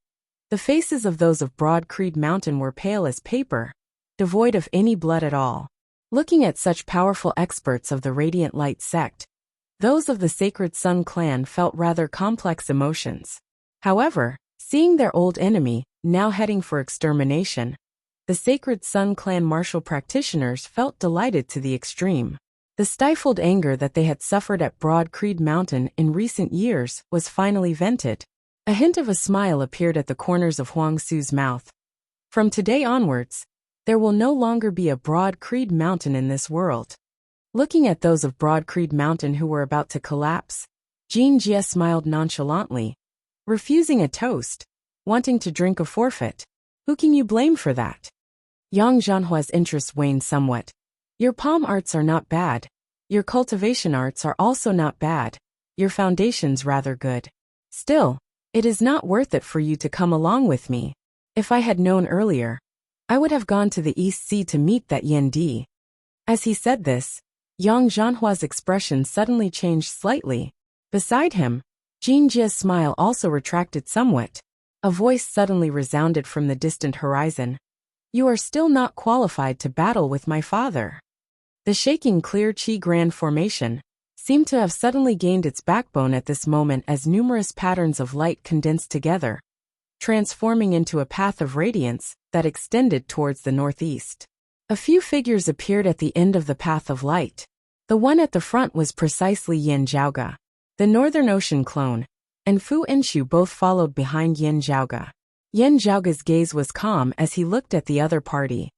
The faces of those of Broad Creed Mountain were pale as paper, devoid of any blood at all. Looking at such powerful experts of the Radiant Light sect, those of the Sacred Sun clan felt rather complex emotions. However, seeing their old enemy, now heading for extermination, the Sacred Sun clan martial practitioners felt delighted to the extreme. The stifled anger that they had suffered at Broad Creed Mountain in recent years was finally vented. A hint of a smile appeared at the corners of Huang Su's mouth. From today onwards, there will no longer be a Broad Creed Mountain in this world. Looking at those of Broad Creed Mountain who were about to collapse, Jin Jie smiled nonchalantly, refusing a toast, wanting to drink a forfeit. Who can you blame for that? Yang Zhanhua's interest waned somewhat. Your palm arts are not bad. Your cultivation arts are also not bad. Your foundation's rather good. Still, it is not worth it for you to come along with me. If I had known earlier, I would have gone to the East Sea to meet that Yan Di. As he said this, Yang Zhanhua's expression suddenly changed slightly. Beside him, Jin Jie's smile also retracted somewhat. A voice suddenly resounded from the distant horizon. You are still not qualified to battle with my father. The shaking clear chi grand formation seemed to have suddenly gained its backbone at this moment as numerous patterns of light condensed together, transforming into a path of radiance that extended towards the northeast. A few figures appeared at the end of the path of light. The one at the front was precisely Yan Zhaoga, the Northern Ocean clone, and Fu Enshu both followed behind Yan Zhaoga. Yan Zhaoga's gaze was calm as he looked at the other party.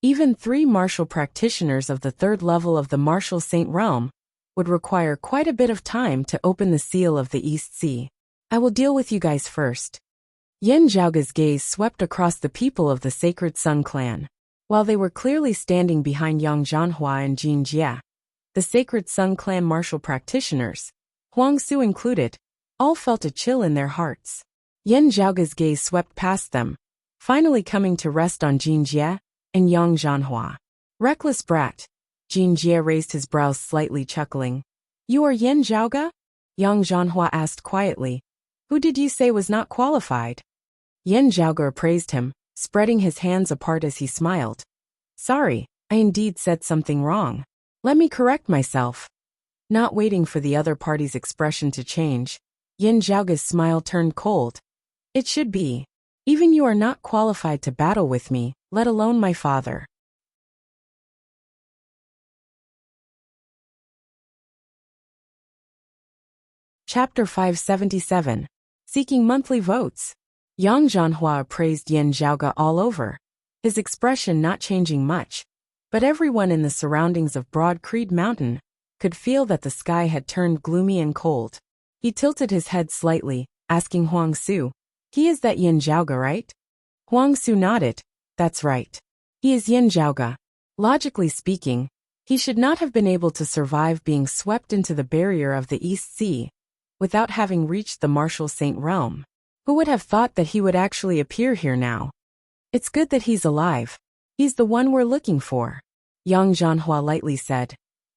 Even 3 martial practitioners of the 3rd level of the Martial Saint Realm would require quite a bit of time to open the seal of the East Sea. I will deal with you guys first. Yan Zhaoga's gaze swept across the people of the Sacred Sun clan. While they were clearly standing behind Yang Zhanhua and Jin Jie, the Sacred Sun clan martial practitioners, Huang Su included, all felt a chill in their hearts. Yan Zhaoga's gaze swept past them, finally coming to rest on Jin Jie and Yang Zhanhua. Reckless brat. Jin Jie raised his brows slightly, chuckling. You are Yan Zhaoga? Yang Zhanhua asked quietly. Who did you say was not qualified? Yan Zhaoga appraised him, spreading his hands apart as he smiled. Sorry, I indeed said something wrong. Let me correct myself. Not waiting for the other party's expression to change, Yan Zhaoga's smile turned cold. It should be. Even you are not qualified to battle with me, let alone my father. Chapter 577. Seeking monthly votes. Yang Zhanhua praised Yan Zhaoga all over. his expression not changing much, but everyone in the surroundings of Broad Creed Mountain could feel that the sky had turned gloomy and cold. He tilted his head slightly, asking Huang Su, "He is that Yin Zhaoga, right?" Huang Su nodded. "That's right. He is Yin Zhaoga. Logically speaking, he should not have been able to survive being swept into the barrier of the East Sea without having reached the Martial Saint realm. Who would have thought that he would actually appear here now? It's good that he's alive. He's the one we're looking for," Yang Zhanhua lightly said.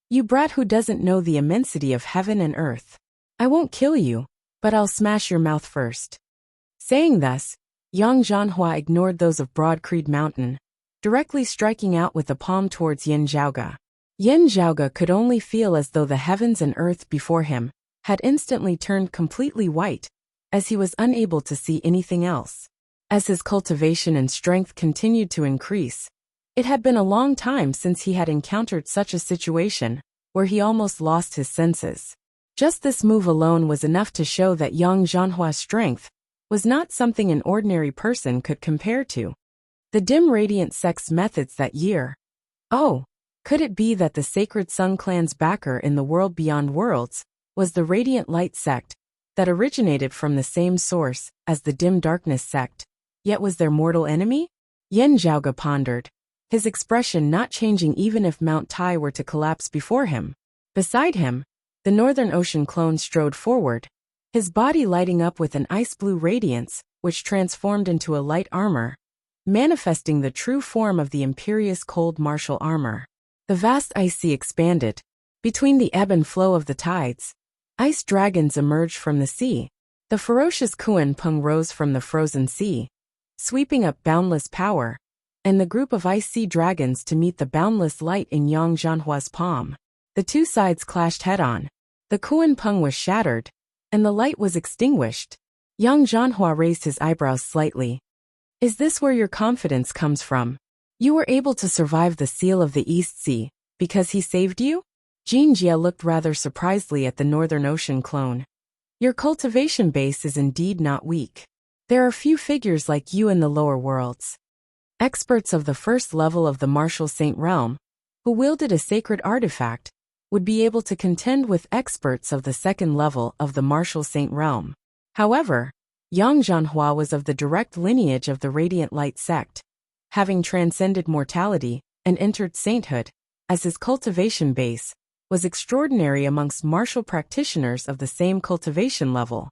"You brat who doesn't know the immensity of heaven and earth. I won't kill you, but I'll smash your mouth first." Saying thus, Yang Zhanhua ignored those of Broad Creed Mountain, directly striking out with the palm towards Yin Zhaoga. Yin Zhaoga could only feel as though the heavens and earth before him had instantly turned completely white, as he was unable to see anything else. As his cultivation and strength continued to increase, it had been a long time since he had encountered such a situation where he almost lost his senses. Just this move alone was enough to show that Yang Zhanhua's strength was not something an ordinary person could compare to. The dim radiant sect's methods that year. Oh, could it be that the Sacred Sun Clan's backer in the world beyond worlds was the Radiant Light sect that originated from the same source as the Dim Darkness sect, yet was their mortal enemy? Yin Zhaoga pondered, his expression not changing even if Mount Tai were to collapse before him. Beside him, the Northern Ocean clone strode forward, his body lighting up with an ice-blue radiance which transformed into a light armor, manifesting the true form of the imperious cold martial armor. The vast ice sea expanded. Between the ebb and flow of the tides, ice dragons emerged from the sea. The ferocious Kuan Peng rose from the frozen sea, sweeping up boundless power, and the group of ice sea dragons to meet the boundless light in Yang Zhanhua's palm. The two sides clashed head-on. The Kuan Peng was shattered, and the light was extinguished. Yang Zhanhua raised his eyebrows slightly. "Is this where your confidence comes from? You were able to survive the seal of the East Sea because he saved you?" Jin Jia looked rather surprisedly at the Northern Ocean clone. "Your cultivation base is indeed not weak. There are few figures like you in the lower worlds. Experts of the first level of the Martial Saint realm, who wielded a sacred artifact, would be able to contend with experts of the second level of the Martial Saint realm. However, Yang Zhanhua was of the direct lineage of the Radiant Light sect, having transcended mortality and entered sainthood, as his cultivation base was extraordinary amongst martial practitioners of the same cultivation level.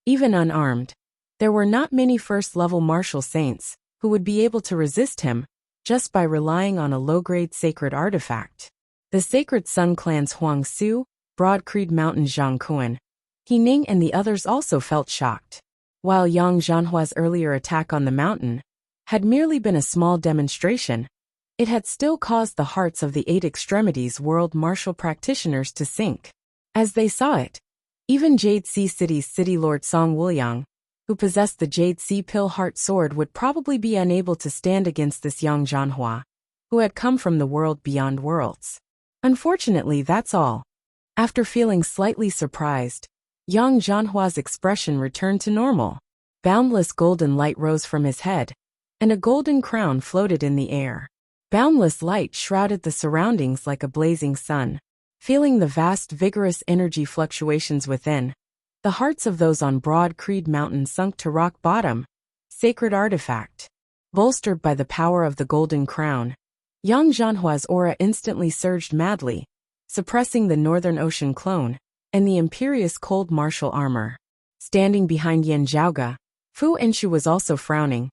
Even unarmed, there were not many first-level martial saints who would be able to resist him just by relying on a low-grade sacred artifact. The Sacred Sun Clan's Huang Su, Broad Creed Mountain Zhang Kuan, He Ning and the others also felt shocked. While Yang Zhanhua's earlier attack on the mountain had merely been a small demonstration, it had still caused the hearts of the Eight Extremities world martial practitioners to sink. As they saw it, even Jade Sea City's City Lord Song Wuliang, who possessed the Jade Sea Pill Heart Sword, would probably be unable to stand against this Yang Zhanhua, who had come from the world beyond worlds. Unfortunately, that's all. After feeling slightly surprised, Yang Zhanhua's expression returned to normal. Boundless golden light rose from his head, and a golden crown floated in the air. Boundless light shrouded the surroundings like a blazing sun. Feeling the vast vigorous energy fluctuations within, the hearts of those on Broad Creed Mountain sunk to rock bottom. Sacred artifact. Bolstered by the power of the golden crown, Yang Zhanhua's aura instantly surged madly, suppressing the Northern Ocean clone and the imperious cold martial armor. Standing behind Yin Zhaoga, Fu Enshu was also frowning.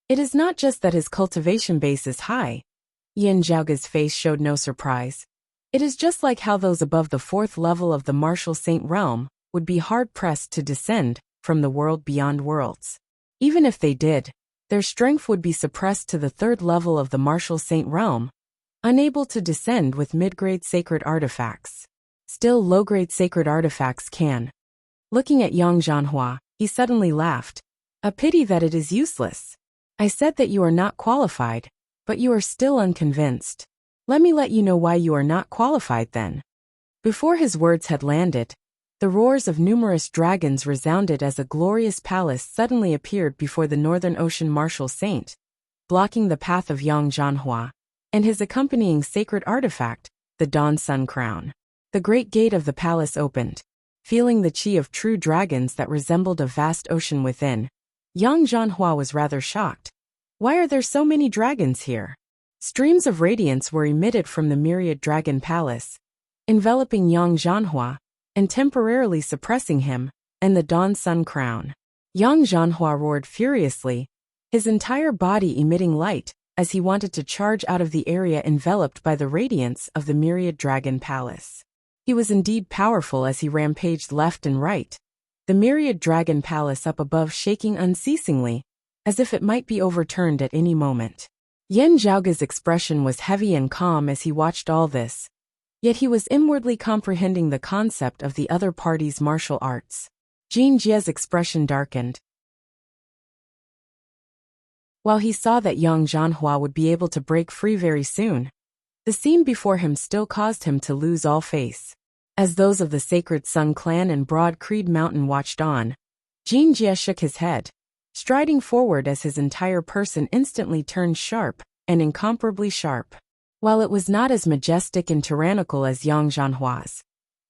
It is not just that his cultivation base is high. Yin Zhaoga's face showed no surprise. It is just like how those above the fourth level of the Martial Saint realm would be hard-pressed to descend from the world beyond worlds. Even if they did, their strength would be suppressed to the third level of the Martial Saint realm, unable to descend with mid-grade sacred artifacts. Still, low-grade sacred artifacts can. Looking at Yang Zhanhua, he suddenly laughed. A pity that it is useless. I said that you are not qualified, but you are still unconvinced. Let me let you know why you are not qualified then. Before his words had landed, The roars of numerous dragons resounded as a glorious palace suddenly appeared before the Northern Ocean martial saint, blocking the path of Yang Zhanhua and his accompanying sacred artifact, the Dawn Sun Crown. The great gate of the palace opened. Feeling the chi of true dragons that resembled a vast ocean within, Yang Zhanhua was rather shocked. Why are there so many dragons here? Streams of radiance were emitted from the myriad dragon palace, enveloping Yang Zhanhua and temporarily suppressing him and the Dawn Sun Crown. Yang Zhanhua roared furiously, his entire body emitting light as he wanted to charge out of the area enveloped by the radiance of the myriad dragon palace. He was indeed powerful as he rampaged left and right, the myriad dragon palace up above shaking unceasingly, as if it might be overturned at any moment. Yen Zhaoge's expression was heavy and calm as he watched all this, yet he was inwardly comprehending the concept of the other party's martial arts. Jin Jie's expression darkened. While he saw that Yang Zhanhua would be able to break free very soon, the scene before him still caused him to lose all face. As those of the Sacred Sun Clan and Broad Creed Mountain watched on, Jin Jie shook his head, striding forward as his entire person instantly turned sharp and incomparably sharp. While it was not as majestic and tyrannical as Yang Zhanhua's,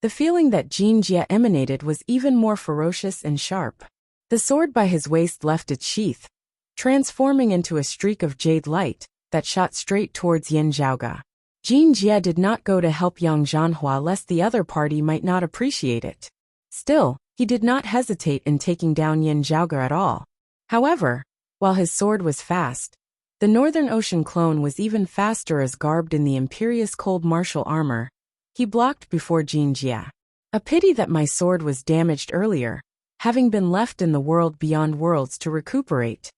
the feeling that Jin Jie emanated was even more ferocious and sharp. The sword by his waist left its sheath, transforming into a streak of jade light that shot straight towards Yen Zhaoge. Jin Jie did not go to help Yang Zhanhua lest the other party might not appreciate it. Still, he did not hesitate in taking down Yen Zhaoge at all. However, while his sword was fast, the Northern Ocean clone was even faster as garbed in the imperious cold martial armor. He blocked before Jin Jie. A pity that my sword was damaged earlier, having been left in the world beyond worlds to recuperate.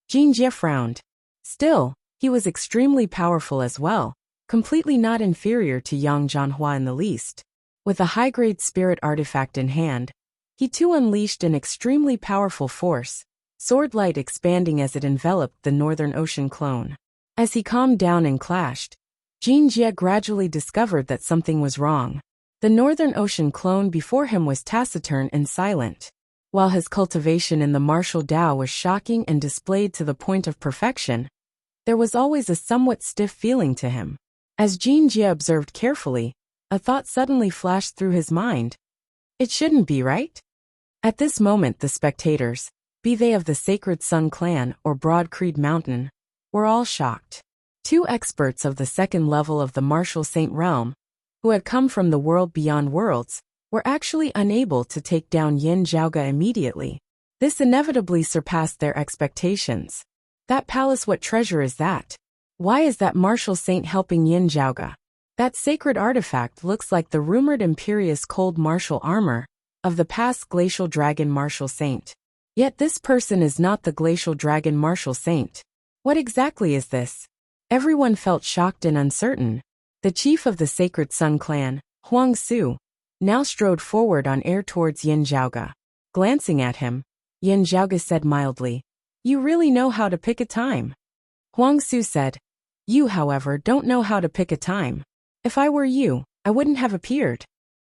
Jin Jie frowned. Still, he was extremely powerful as well, completely not inferior to Yang Zhanhua in the least. With a high-grade spirit artifact in hand, he too unleashed an extremely powerful force, sword light expanding as it enveloped the Northern Ocean clone. As he calmed down and clashed, Jin Jie gradually discovered that something was wrong. The Northern Ocean clone before him was taciturn and silent. While his cultivation in the martial Tao was shocking and displayed to the point of perfection, there was always a somewhat stiff feeling to him. As Jin Jie observed carefully, a thought suddenly flashed through his mind. It shouldn't be, right? At this moment the spectators, be they of the Sacred Sun Clan or Broad Creed Mountain, were all shocked. Two experts of the second level of the martial saint realm, who had come from the world beyond worlds, were actually unable to take down Yen Zhaoge immediately. This inevitably surpassed their expectations. That palace, what treasure is that? Why is that martial saint helping Yen Zhaoge? That sacred artifact looks like the rumored imperious cold martial armor of the past glacial dragon martial saint. Yet this person is not the glacial dragon martial saint. What exactly is this? Everyone felt shocked and uncertain. The chief of the Sacred Sun Clan, Huang Su, now strode forward on air towards Yen Zhaoge. Glancing at him, Yen Zhaoge said mildly, "You really know how to pick a time." Huang Su said, "You, however, don't know how to pick a time. If I were you, I wouldn't have appeared."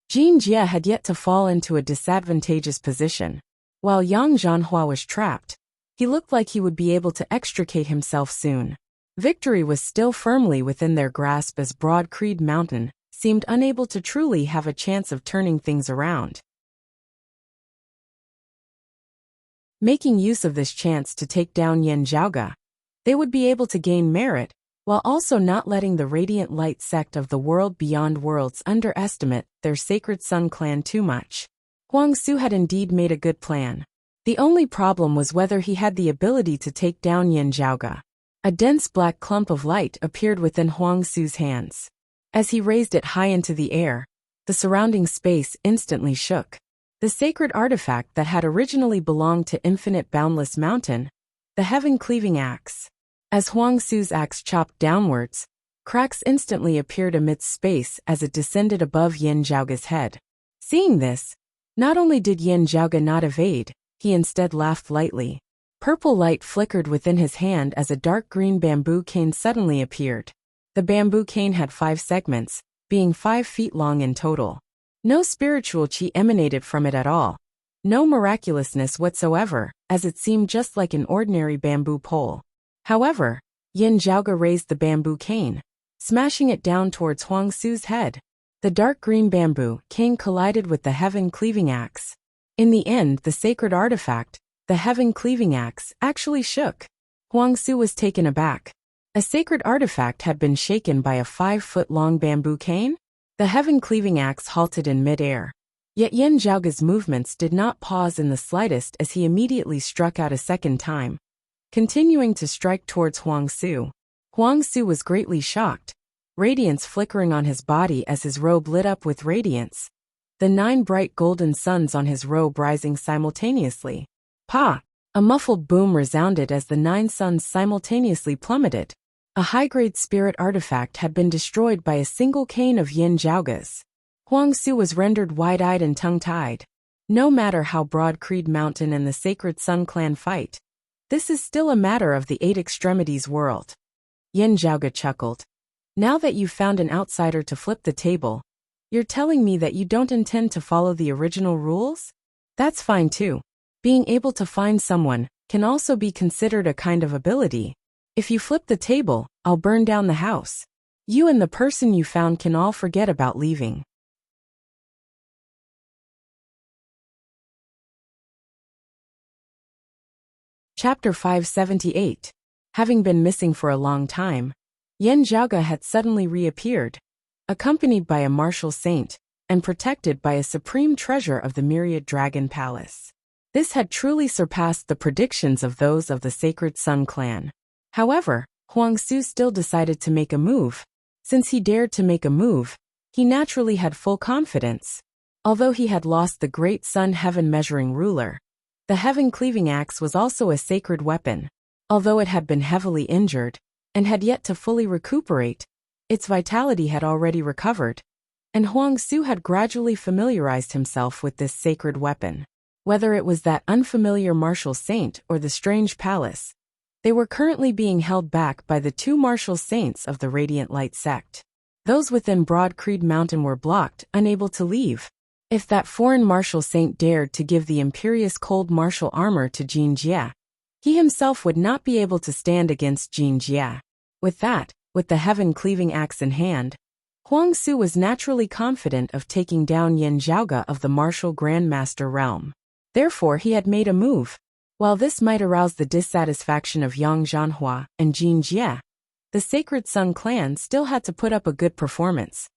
Jin Jie had yet to fall into a disadvantageous position. While Yang Zhanhua was trapped, he looked like he would be able to extricate himself soon. Victory was still firmly within their grasp as Broad Creed Mountain seemed unable to truly have a chance of turning things around. Making use of this chance to take down Yen Zhaoge, they would be able to gain merit, while also not letting the radiant light sect of the world beyond worlds underestimate their Sacred Sun Clan too much. Huang Su had indeed made a good plan. The only problem was whether he had the ability to take down Yen Zhaoge. A dense black clump of light appeared within Huang Su's hands. As he raised it high into the air, the surrounding space instantly shook. The sacred artifact that had originally belonged to Infinite Boundless Mountain, the heaven-cleaving axe. As Huang Su's axe chopped downwards, cracks instantly appeared amidst space as it descended above Yen Zhaoge's head. Seeing this, not only did Yen Zhaoge not evade, he instead laughed lightly. Purple light flickered within his hand as a dark green bamboo cane suddenly appeared. The bamboo cane had 5 segments, being 5 feet long in total. No spiritual qi emanated from it at all. No miraculousness whatsoever, as it seemed just like an ordinary bamboo pole. However, Yin Zhaoge raised the bamboo cane, smashing it down towards Huang Su's head. The dark green bamboo cane collided with the heaven-cleaving axe. In the end, the sacred artifact, the heaven-cleaving axe, actually shook. Huang Su was taken aback. A sacred artifact had been shaken by a 5-foot-long bamboo cane? The heaven-cleaving axe halted in mid-air. Yet Yin Zhaoge's movements did not pause in the slightest as he immediately struck out a second time, continuing to strike towards Huang Su. Huang Su was greatly shocked, radiance flickering on his body as his robe lit up with radiance, the 9 bright golden suns on his robe rising simultaneously. Pa! A muffled boom resounded as the 9 suns simultaneously plummeted. A high-grade spirit artifact had been destroyed by a single cane of Yin Zhaoge's. Huang Su was rendered wide-eyed and tongue-tied. No matter how broad Creed Mountain and the Sacred Sun Clan fight, this is still a matter of the 8 extremities world. Yin Zhaoge chuckled. Now that you've found an outsider to flip the table, you're telling me that you don't intend to follow the original rules? That's fine too. Being able to find someone can also be considered a kind of ability. If you flip the table, I'll burn down the house. You and the person you found can all forget about leaving. Chapter 578. Having been missing for a long time, Yin Zhaoge had suddenly reappeared, accompanied by a martial saint, and protected by a supreme treasure of the Myriad Dragon Palace. This had truly surpassed the predictions of those of the Sacred Sun Clan. However, Huang Su still decided to make a move. Since he dared to make a move, he naturally had full confidence. Although he had lost the Great Sun Heaven Measuring Ruler, the heaven-cleaving axe was also a sacred weapon. Although it had been heavily injured, and had yet to fully recuperate, its vitality had already recovered, and Huang Su had gradually familiarized himself with this sacred weapon. Whether it was that unfamiliar martial saint or the strange palace, they were currently being held back by the 2 martial saints of the Radiant Light sect. Those within Broad Creed Mountain were blocked, unable to leave. If that foreign martial saint dared to give the imperious cold martial armor to Jin Jie, he himself would not be able to stand against Jin Jie. With that, with the heaven-cleaving axe in hand, Huang Su was naturally confident of taking down Yin Zhaoge of the martial grandmaster realm. Therefore he had made a move. While this might arouse the dissatisfaction of Yang Zhanhua and Jin Jie, the Sacred Sun Clan still had to put up a good performance.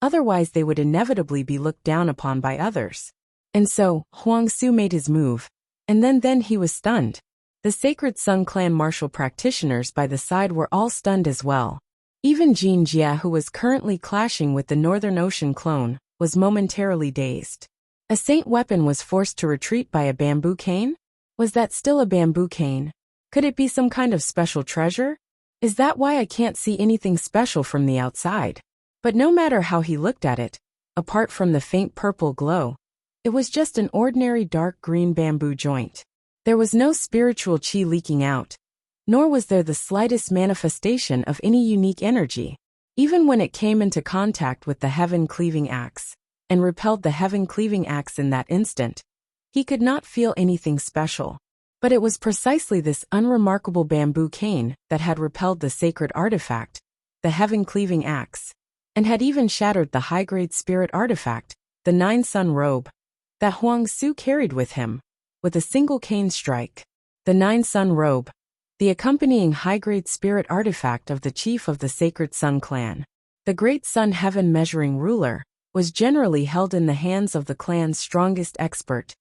Otherwise they would inevitably be looked down upon by others. And so, Huang Su made his move, and then he was stunned. The Sacred Sun Clan martial practitioners by the side were all stunned as well. Even Jin Jie, who was currently clashing with the Northern Ocean clone, was momentarily dazed. A saint weapon was forced to retreat by a bamboo cane? Was that still a bamboo cane? Could it be some kind of special treasure? Is that why I can't see anything special from the outside? But no matter how he looked at it, apart from the faint purple glow, it was just an ordinary dark green bamboo joint. There was no spiritual qi leaking out, nor was there the slightest manifestation of any unique energy. Even when it came into contact with the heaven-cleaving axe, and repelled the heaven-cleaving axe in that instant, he could not feel anything special. But it was precisely this unremarkable bamboo cane that had repelled the sacred artifact, the heaven-cleaving axe, and had even shattered the high-grade spirit artifact, the 9-sun robe, that Huang Su carried with him, with a single cane strike. The 9-sun robe, the accompanying high-grade spirit artifact of the chief of the Sacred Sun Clan, the Great Sun Heaven Measuring Ruler, was generally held in the hands of the clan's strongest expert,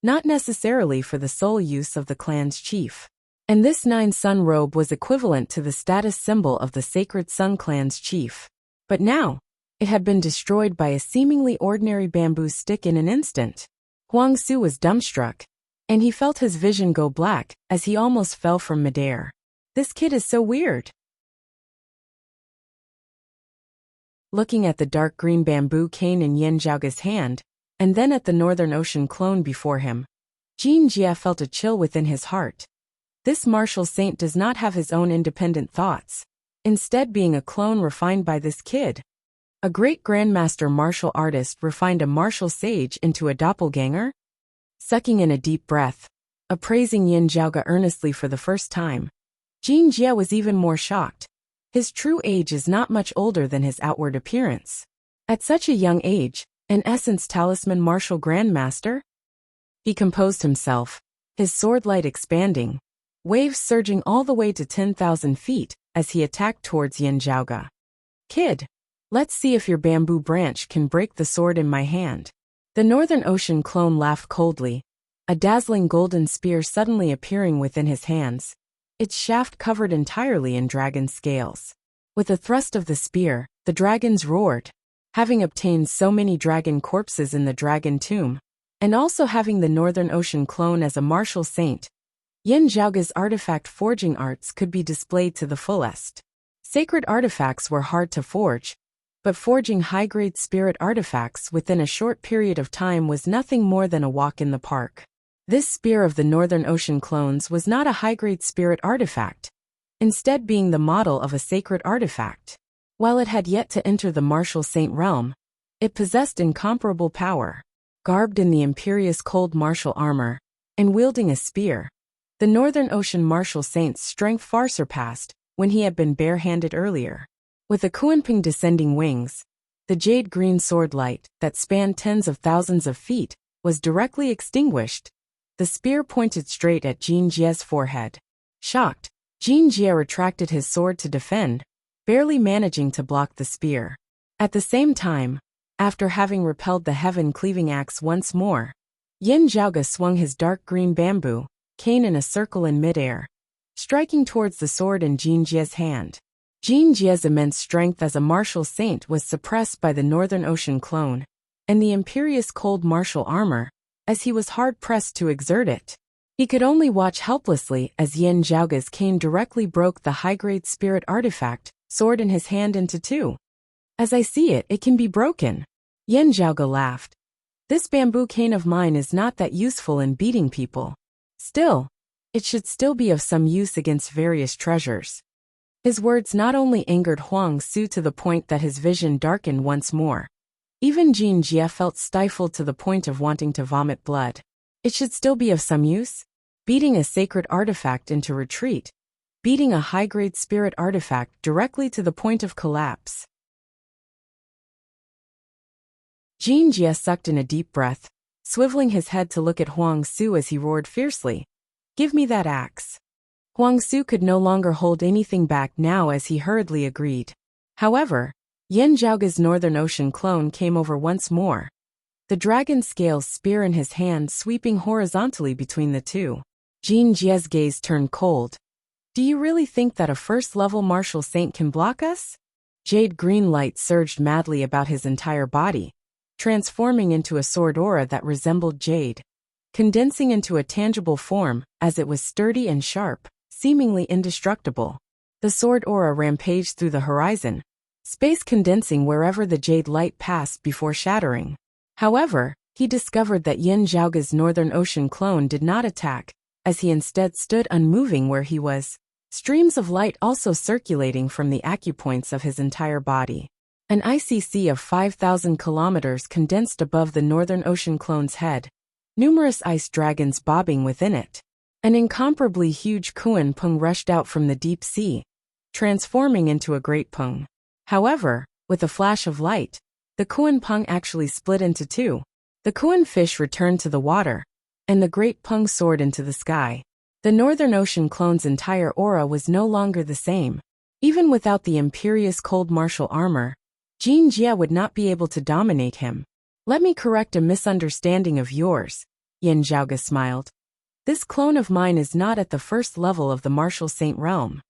not necessarily for the sole use of the clan's chief. And this 9-sun robe was equivalent to the status symbol of the Sacred Sun Clan's chief. But now, it had been destroyed by a seemingly ordinary bamboo stick in an instant. Huang Su was dumbstruck, and he felt his vision go black as he almost fell from midair. This kid is so weird. Looking at the dark green bamboo cane in Yin Zhaoge's hand, and then at the Northern Ocean clone before him, Jin Jie felt a chill within his heart. This martial saint does not have his own independent thoughts, instead being a clone refined by this kid. A great grandmaster martial artist refined a martial sage into a doppelganger? Sucking in a deep breath, appraising Yin Zhaoge earnestly for the first time, Jin Jie was even more shocked. His true age is not much older than his outward appearance. At such a young age, an essence talisman martial grandmaster? He composed himself, his sword light expanding, waves surging all the way to 10,000 feet as he attacked towards Yin Zhaoge. Kid, let's see if your bamboo branch can break the sword in my hand. The Northern Ocean clone laughed coldly, a dazzling golden spear suddenly appearing within his hands, its shaft covered entirely in dragon scales. With a thrust of the spear, the dragons roared. Having obtained so many dragon corpses in the dragon tomb, and also having the Northern Ocean clone as a martial saint, Yin Zhaoge's artifact forging arts could be displayed to the fullest. Sacred artifacts were hard to forge, but forging high-grade spirit artifacts within a short period of time was nothing more than a walk in the park. This spear of the Northern Ocean clones was not a high-grade spirit artifact, instead being the model of a sacred artifact. While it had yet to enter the martial saint realm, it possessed incomparable power. Garbed in the imperious cold martial armor, and wielding a spear, the Northern Ocean martial saint's strength far surpassed when he had been bare-handed earlier. With a Kuanping descending wings, the jade-green sword light that spanned tens of thousands of feet was directly extinguished. The spear pointed straight at Jin Jie's forehead. Shocked, Jin Jie retracted his sword to defend, barely managing to block the spear. At the same time, after having repelled the heaven-cleaving axe once more, Yin Zhaoge swung his dark green bamboo cane in a circle in midair, striking towards the sword in Jin Jie's hand. Jin Jie's immense strength as a martial saint was suppressed by the Northern Ocean clone, and the imperious cold martial armor, as he was hard-pressed to exert it. He could only watch helplessly as Yin Zhaoge's cane directly broke the high-grade spirit artifact sword in his hand into two. As I see it, it can be broken. Yin Zhaoge laughed. This bamboo cane of mine is not that useful in beating people. Still, it should still be of some use against various treasures. His words not only angered Huang Su to the point that his vision darkened once more. Even Jin Jie felt stifled to the point of wanting to vomit blood. It should still be of some use? Beating a sacred artifact into retreat. Beating a high-grade spirit artifact directly to the point of collapse. Jin Jie sucked in a deep breath, swiveling his head to look at Huang Su as he roared fiercely. Give me that axe. Huang Su could no longer hold anything back now as he hurriedly agreed. However, Yin Zhaoge's Northern Ocean clone came over once more, the dragon scale spear in his hand sweeping horizontally between the two. Jin Jie's gaze turned cold. Do you really think that a first-level martial saint can block us? Jade green light surged madly about his entire body, transforming into a sword aura that resembled jade, condensing into a tangible form as it was sturdy and sharp, seemingly indestructible. The sword aura rampaged through the horizon, space condensing wherever the jade light passed before shattering. However, he discovered that Yin Zhaoge's Northern Ocean clone did not attack, as he instead stood unmoving where he was, streams of light also circulating from the acupoints of his entire body. An icy sea of 5,000 kilometers condensed above the Northern Ocean clone's head, numerous ice dragons bobbing within it. An incomparably huge Kuan Peng rushed out from the deep sea, transforming into a great Peng. However, with a flash of light, the Kuan Peng actually split into two. The Kuan fish returned to the water, and the great Peng soared into the sky. The Northern Ocean clone's entire aura was no longer the same. Even without the imperious cold martial armor, Jin Jie would not be able to dominate him. Let me correct a misunderstanding of yours, Yin Zhaoge smiled. This clone of mine is not at the first level of the martial saint realm.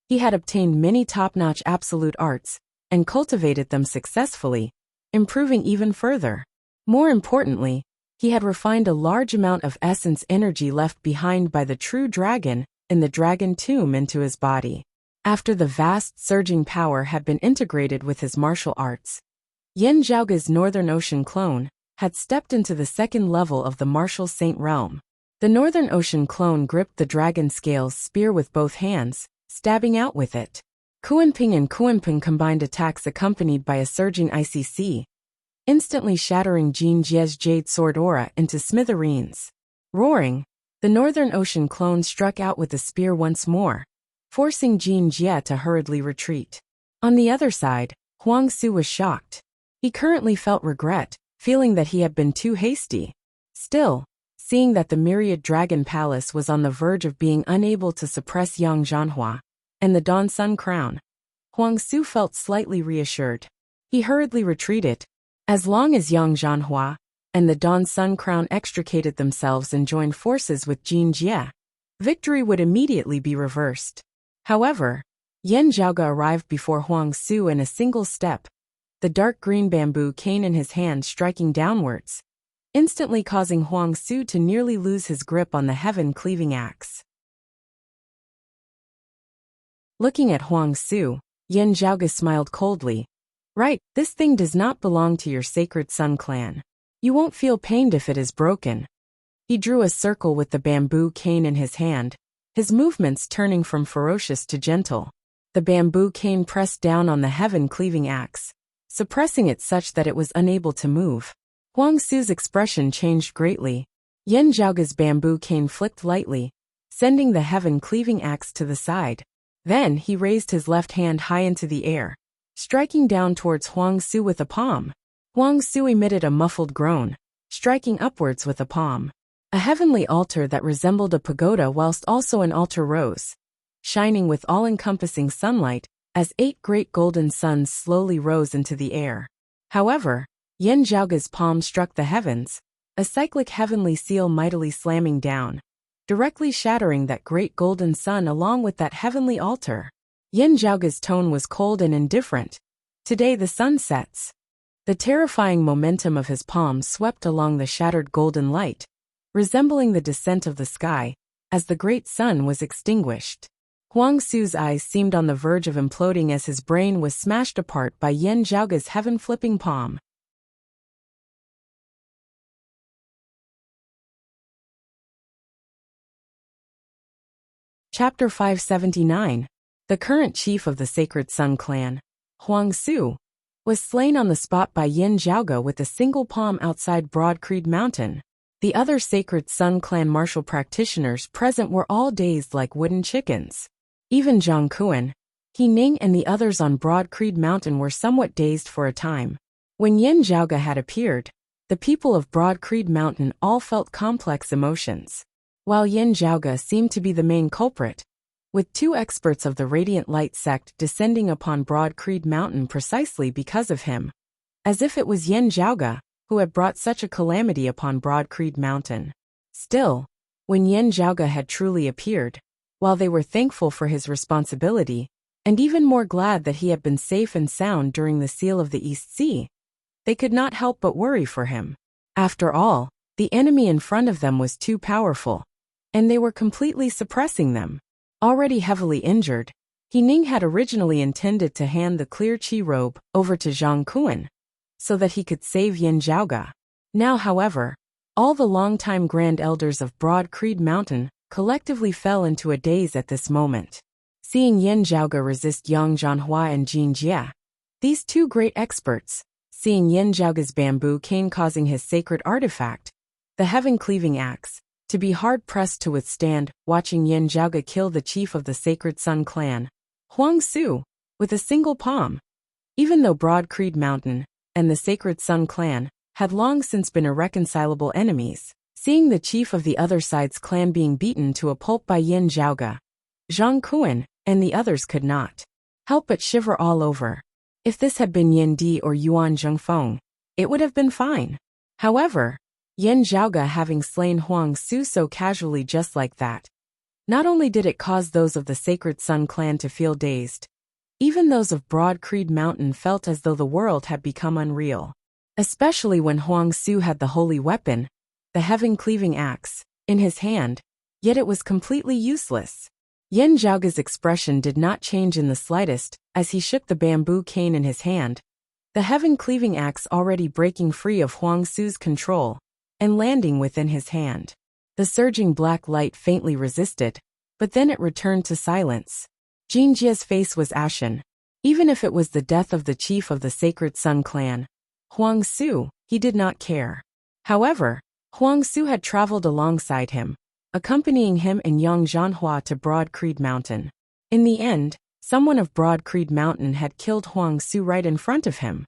He had obtained many top-notch absolute arts, and cultivated them successfully, improving even further. More importantly, he had refined a large amount of essence energy left behind by the true dragon in the dragon tomb into his body. After the vast surging power had been integrated with his martial arts, Yin Zhaoge's Northern Ocean clone had stepped into the second level of the martial saint realm. The Northern Ocean clone gripped the dragon scales spear with both hands, stabbing out with it. Kuanping and Kuanping combined attacks accompanied by a surging ICC, instantly shattering Jin Jie's jade sword aura into smithereens. Roaring, the Northern Ocean clone struck out with a spear once more, forcing Jin Jie to hurriedly retreat. On the other side, Huang Su was shocked. He currently felt regret, feeling that he had been too hasty. Still, seeing that the myriad dragon palace was on the verge of being unable to suppress Yang Zhanhua and the Dawn Sun Crown, Huang Su felt slightly reassured. He hurriedly retreated. As long as Yang Zhanhua and the Dawn Sun Crown extricated themselves and joined forces with Jin Jie, victory would immediately be reversed. However, Yan Zhaoge arrived before Huang Su in a single step, the dark green bamboo cane in his hand striking downwards, instantly causing Huang Su to nearly lose his grip on the heaven-cleaving axe. Looking at Huang Su, Yan Zhaoge smiled coldly. Right, this thing does not belong to your Sacred Sun clan. You won't feel pained if it is broken. He drew a circle with the bamboo cane in his hand, his movements turning from ferocious to gentle. The bamboo cane pressed down on the heaven-cleaving axe, suppressing it such that it was unable to move. Huang Su's expression changed greatly. Yan Zhaoge's bamboo cane flicked lightly, sending the heaven-cleaving axe to the side. Then he raised his left hand high into the air, striking down towards Huang Su with a palm. Huang Su emitted a muffled groan, striking upwards with a palm. A heavenly altar that resembled a pagoda whilst also an altar rose, shining with all-encompassing sunlight, as 8 great golden suns slowly rose into the air. However, Yan Zhaoge's palm struck the heavens, a cyclic heavenly seal mightily slamming down, directly shattering that great golden sun along with that heavenly altar. Yan Zhaoge's tone was cold and indifferent. Today the sun sets. The terrifying momentum of his palm swept along the shattered golden light, resembling the descent of the sky, as the great sun was extinguished. Huang Su's eyes seemed on the verge of imploding as his brain was smashed apart by Yan Zhaoge's heaven-flipping palm. Chapter 579. The current chief of the Sacred Sun clan, Huang Su, was slain on the spot by Yan Zhaoge with a single palm outside Broad Creed Mountain. The other Sacred Sun clan martial practitioners present were all dazed like wooden chickens. Even Zhang Kuan, He Ning and the others on Broad Creed Mountain were somewhat dazed for a time. When Yan Zhaoge had appeared, the people of Broad Creed Mountain all felt complex emotions. While Yan Zhaoge seemed to be the main culprit, with 2 experts of the Radiant Light sect descending upon Broad Creed Mountain precisely because of him, as if it was Yan Zhaoge who had brought such a calamity upon Broad Creed Mountain. Still, when Yan Zhaoge had truly appeared, while they were thankful for his responsibility, and even more glad that he had been safe and sound during the Seal of the East Sea, they could not help but worry for him. After all, the enemy in front of them was too powerful, and they were completely suppressing them. Already heavily injured, He Ning had originally intended to hand the clear chi robe over to Zhang Kuan, so that he could save Yan Zhaoge. Now, however, all the longtime Grand Elders of Broad Creed Mountain collectively fell into a daze at this moment. Seeing Yan Zhaoge resist Yang Zhanhua and Jin Jie, these 2 great experts, seeing Yan Zhaoge's bamboo cane causing his sacred artifact, the heaven-cleaving axe, to be hard-pressed to withstand, watching Yan Zhaoge kill the chief of the Sacred Sun clan, Huang Su, with a single palm. Even though Broad Creed Mountain and the Sacred Sun clan had long since been irreconcilable enemies, seeing the chief of the other side's clan being beaten to a pulp by Yan Zhaoge, Zhang Kuan and the others could not help but shiver all over. If this had been Yan Di or Yuan Zhengfeng, it would have been fine. However, Yan Zhaoge having slain Huang Su so casually just like that, not only did it cause those of the Sacred Sun clan to feel dazed, even those of Broad Creed Mountain felt as though the world had become unreal. Especially when Huang Su had the holy weapon, the heaven-cleaving axe, in his hand, yet it was completely useless. Yan Zhaoge's expression did not change in the slightest as he shook the bamboo cane in his hand, the heaven-cleaving axe already breaking free of Huang Su's control and landing within his hand. The surging black light faintly resisted, but then it returned to silence. Jin Jie's face was ashen. Even if it was the death of the chief of the Sacred Sun clan, Huang Su, he did not care. However, Huang Su had traveled alongside him, accompanying him and Yang Zhanhua to Broad Creed Mountain. In the end, someone of Broad Creed Mountain had killed Huang Su right in front of him.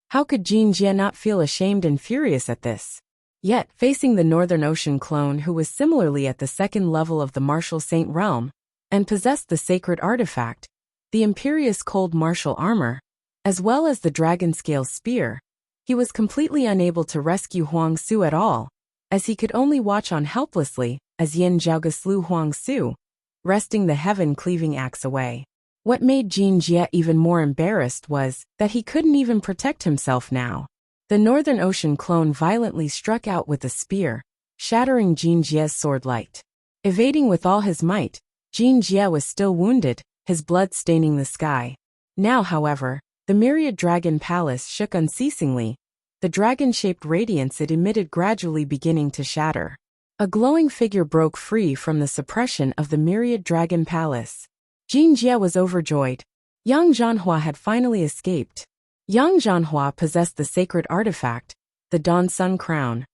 How could Jin Jie not feel ashamed and furious at this? Yet, facing the Northern Ocean clone who was similarly at the second level of the martial saint realm, and possessed the sacred artifact, the Imperious Cold martial armor, as well as the dragon scale spear, he was completely unable to rescue Huang Su at all, as he could only watch on helplessly as Yin Zhaoge slew Huang Su, wresting the heaven-cleaving axe away. What made Jin Jie even more embarrassed was that he couldn't even protect himself now. The Northern Ocean clone violently struck out with a spear, shattering Jin Jie's sword light. Evading with all his might, Jin Jie was still wounded, his blood staining the sky. Now, however, the myriad dragon palace shook unceasingly, the dragon-shaped radiance it emitted gradually beginning to shatter. A glowing figure broke free from the suppression of the myriad dragon palace. Jin Jie was overjoyed. Yang Zhanhua had finally escaped. Yang Zhanhua possessed the sacred artifact, the Dawn Sun Crown,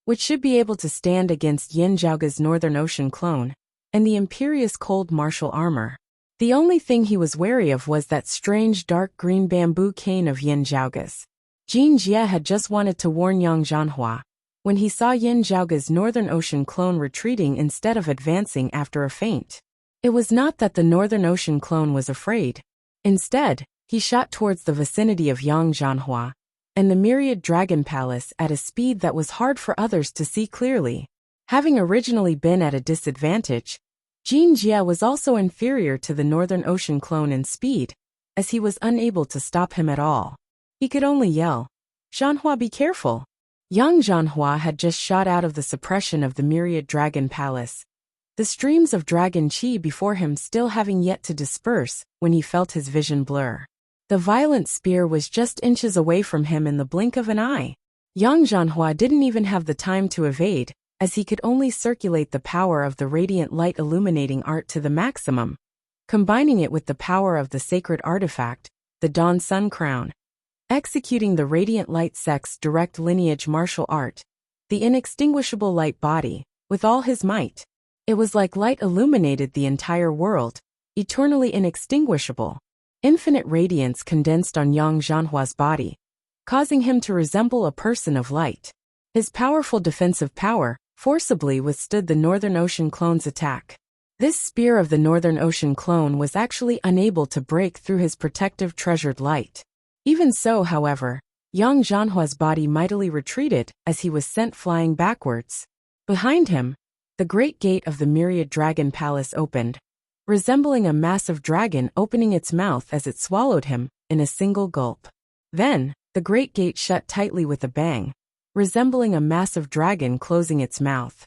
which should be able to stand against Yin Zhaoge's Northern Ocean clone, and the Imperious Cold martial armor. The only thing he was wary of was that strange dark green bamboo cane of Yin Zhaoge's. Jin Jie had just wanted to warn Yang Zhanhua, when he saw Yin Zhaoge's Northern Ocean clone retreating instead of advancing after a feint. It was not that the Northern Ocean clone was afraid. Instead, he shot towards the vicinity of Yang Zhanhua and the myriad dragon palace at a speed that was hard for others to see clearly. Having originally been at a disadvantage, Jin Jie was also inferior to the Northern Ocean clone in speed, as he was unable to stop him at all. He could only yell, "Zhanhua, be careful!" Yang Zhanhua had just shot out of the suppression of the myriad dragon palace, the streams of dragon chi before him still having yet to disperse when he felt his vision blur. The violent spear was just inches away from him in the blink of an eye. Yang Zhanhua didn't even have the time to evade, as he could only circulate the power of the radiant light illuminating art to the maximum, combining it with the power of the sacred artifact, the Dawn Sun Crown, executing the radiant light sect's direct lineage martial art, the inextinguishable light body, with all his might. It was like light illuminated the entire world, eternally inextinguishable. Infinite radiance condensed on Yang Zhanhua's body, causing him to resemble a person of light. His powerful defensive power forcibly withstood the Northern Ocean clone's attack. This spear of the Northern Ocean clone was actually unable to break through his protective treasured light. Even so, however, Yang Zhanhua's body mightily retreated as he was sent flying backwards. Behind him, the great gate of the myriad dragon palace opened, resembling a massive dragon opening its mouth as it swallowed him in a single gulp. Then, the great gate shut tightly with a bang, resembling a massive dragon closing its mouth.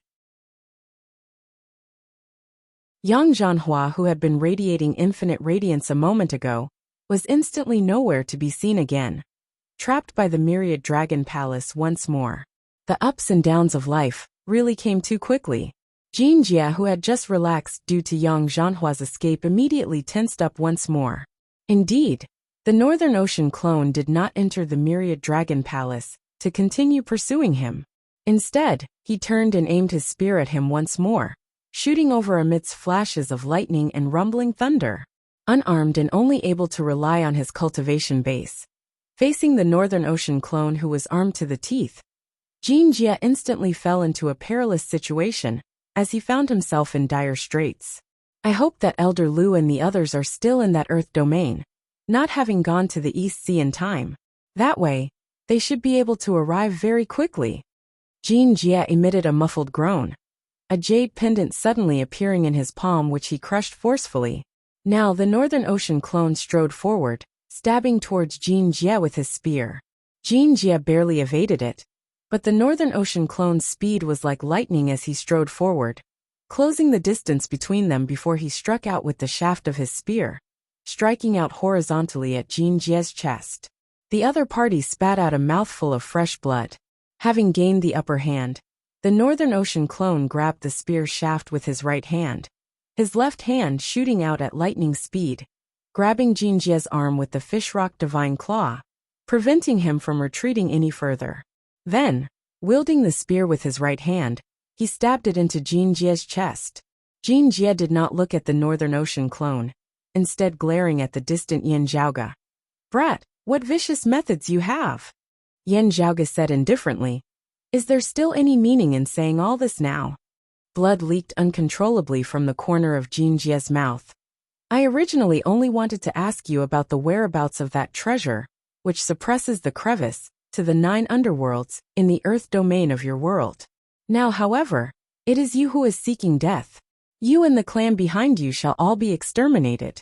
Yang Zhanhua, who had been radiating infinite radiance a moment ago, was instantly nowhere to be seen again, trapped by the myriad dragon palace once more. The ups and downs of life really came too quickly. Jin Jie, who had just relaxed due to Yang Zhanhua's escape, immediately tensed up once more. Indeed, the Northern Ocean clone did not enter the myriad dragon palace to continue pursuing him. Instead, he turned and aimed his spear at him once more, shooting over amidst flashes of lightning and rumbling thunder. Unarmed and only able to rely on his cultivation base, facing the Northern Ocean clone who was armed to the teeth, Jin Jie instantly fell into a perilous situation, as he found himself in dire straits. I hope that Elder Lu and the others are still in that Earth domain, not having gone to the East Sea in time. That way, they should be able to arrive very quickly. Jin Jie emitted a muffled groan, a jade pendant suddenly appearing in his palm which he crushed forcefully. Now the Northern Ocean clone strode forward, stabbing towards Jin Jie with his spear. Jin Jie barely evaded it, but the Northern Ocean clone's speed was like lightning as he strode forward, closing the distance between them before he struck out with the shaft of his spear, striking out horizontally at Jin Jie's chest. The other party spat out a mouthful of fresh blood. Having gained the upper hand, the Northern Ocean clone grabbed the spear shaft with his right hand, his left hand shooting out at lightning speed, grabbing Jinjie's arm with the fishrock divine claw, preventing him from retreating any further. Then, wielding the spear with his right hand, he stabbed it into Jinjie's chest. Jinjie did not look at the Northern Ocean clone, instead glaring at the distant Yin Zhaoge. "Brat, what vicious methods you have!" Yin Zhaoge said indifferently. "Is there still any meaning in saying all this now?" Blood leaked uncontrollably from the corner of Jinjie's mouth. "I originally only wanted to ask you about the whereabouts of that treasure, which suppresses the crevice to the 9 underworlds in the earth domain of your world. Now, however, it is you who is seeking death. You and the clan behind you shall all be exterminated."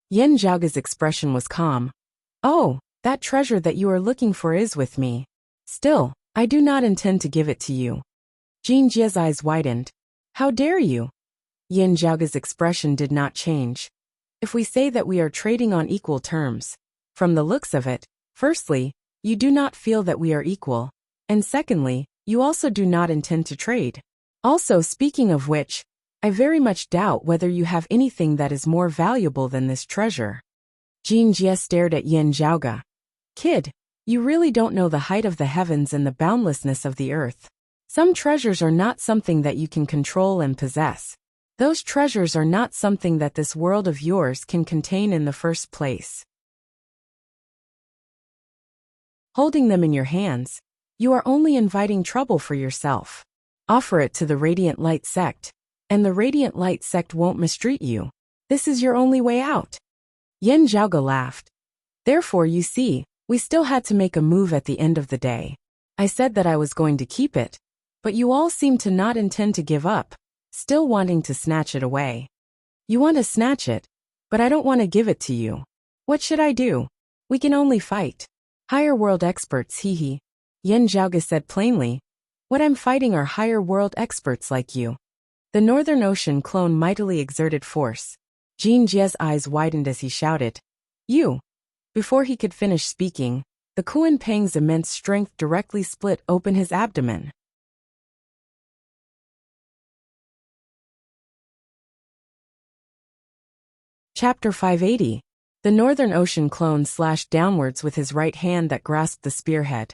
Yin Zhaoge's expression was calm. "Oh, that treasure that you are looking for is with me. Still, I do not intend to give it to you." Jinjie's eyes widened. "How dare you?" Yin Zhaoge's expression did not change. "If we say that we are trading on equal terms, from the looks of it, firstly, you do not feel that we are equal, and secondly, you also do not intend to trade. Also, speaking of which, I very much doubt whether you have anything that is more valuable than this treasure." Jinjie stared at Yin Zhaoge. "Kid, you really don't know the height of the heavens and the boundlessness of the earth. Some treasures are not something that you can control and possess. Those treasures are not something that this world of yours can contain in the first place. Holding them in your hands, you are only inviting trouble for yourself. Offer it to the Radiant Light Sect, and the Radiant Light Sect won't mistreat you. This is your only way out." Yin Zhaoge laughed. "Therefore, you see, we still had to make a move at the end of the day. I said that I was going to keep it, but you all seem to not intend to give up, still wanting to snatch it away. You want to snatch it, but I don't want to give it to you. What should I do? We can only fight. Higher world experts, hee. Yin Zhaoge said plainly. What I'm fighting are higher world experts like you. The Northern Ocean clone mightily exerted force. Jinjie's eyes widened as he shouted, "You!" Before he could finish speaking, the Kuan Peng's immense strength directly split open his abdomen. Chapter 580. The Northern Ocean clone slashed downwards with his right hand that grasped the spearhead.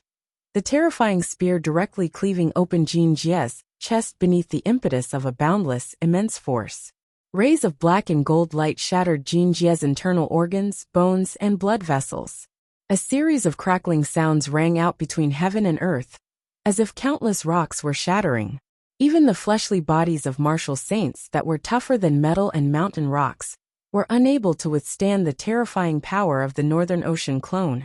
The terrifying spear directly cleaving open Jinjie's chest beneath the impetus of a boundless, immense force. Rays of black and gold light shattered Jinjie's internal organs, bones, and blood vessels. A series of crackling sounds rang out between heaven and earth, as if countless rocks were shattering. Even the fleshly bodies of martial saints that were tougher than metal and mountain rocks were unable to withstand the terrifying power of the Northern Ocean clone,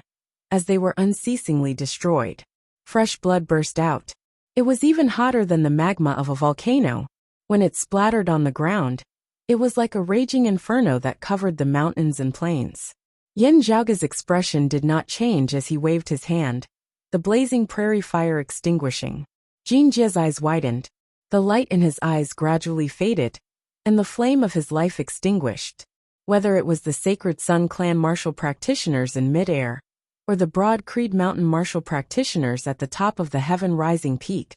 as they were unceasingly destroyed. Fresh blood burst out. It was even hotter than the magma of a volcano. When it splattered on the ground, it was like a raging inferno that covered the mountains and plains. Yin Zhaoge's expression did not change as he waved his hand, the blazing prairie fire extinguishing. Jinjie's eyes widened. The light in his eyes gradually faded, and the flame of his life extinguished. Whether it was the Sacred Sun clan martial practitioners in midair, or the Broad Creed Mountain martial practitioners at the top of the heaven-rising peak,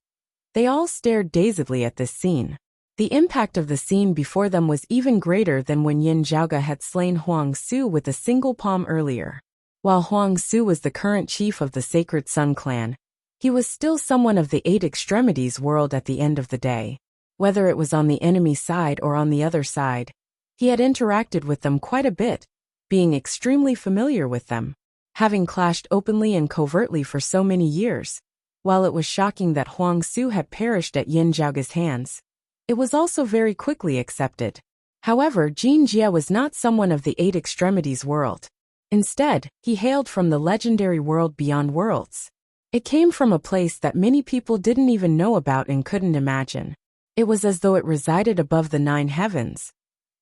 they all stared dazedly at this scene. The impact of the scene before them was even greater than when Yin Zhaoge had slain Huang Su with a single palm earlier. While Huang Su was the current chief of the Sacred Sun clan, he was still someone of the Eight Extremities world at the end of the day. Whether it was on the enemy side or on the other side, he had interacted with them quite a bit, being extremely familiar with them. Having clashed openly and covertly for so many years, while it was shocking that Huang Su had perished at Yin Zhaoge's hands, it was also very quickly accepted. However, Jinjie was not someone of the Eight Extremities world. Instead, he hailed from the legendary world beyond worlds. It came from a place that many people didn't even know about and couldn't imagine. It was as though it resided above the 9 heavens,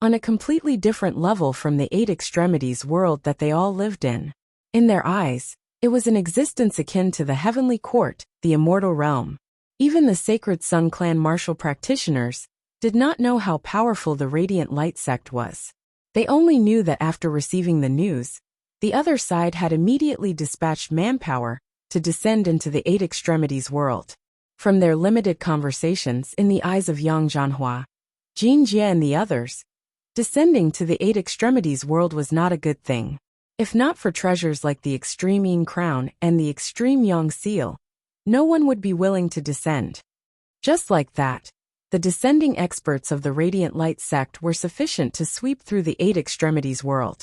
on a completely different level from the Eight Extremities world that they all lived in. In their eyes, it was an existence akin to the heavenly court, the immortal realm. Even the Sacred Sun clan martial practitioners did not know how powerful the Radiant Light Sect was. They only knew that after receiving the news, the other side had immediately dispatched manpower to descend into the Eight Extremities world. From their limited conversations in the eyes of Yang Zhanhua, Jinjie and the others, Descending to the Eight Extremities world was not a good thing. If not for treasures like the Extreme Yin Crown and the Extreme Yang Seal, no one would be willing to descend. Just like that, the descending experts of the Radiant Light sect were sufficient to sweep through the Eight Extremities world.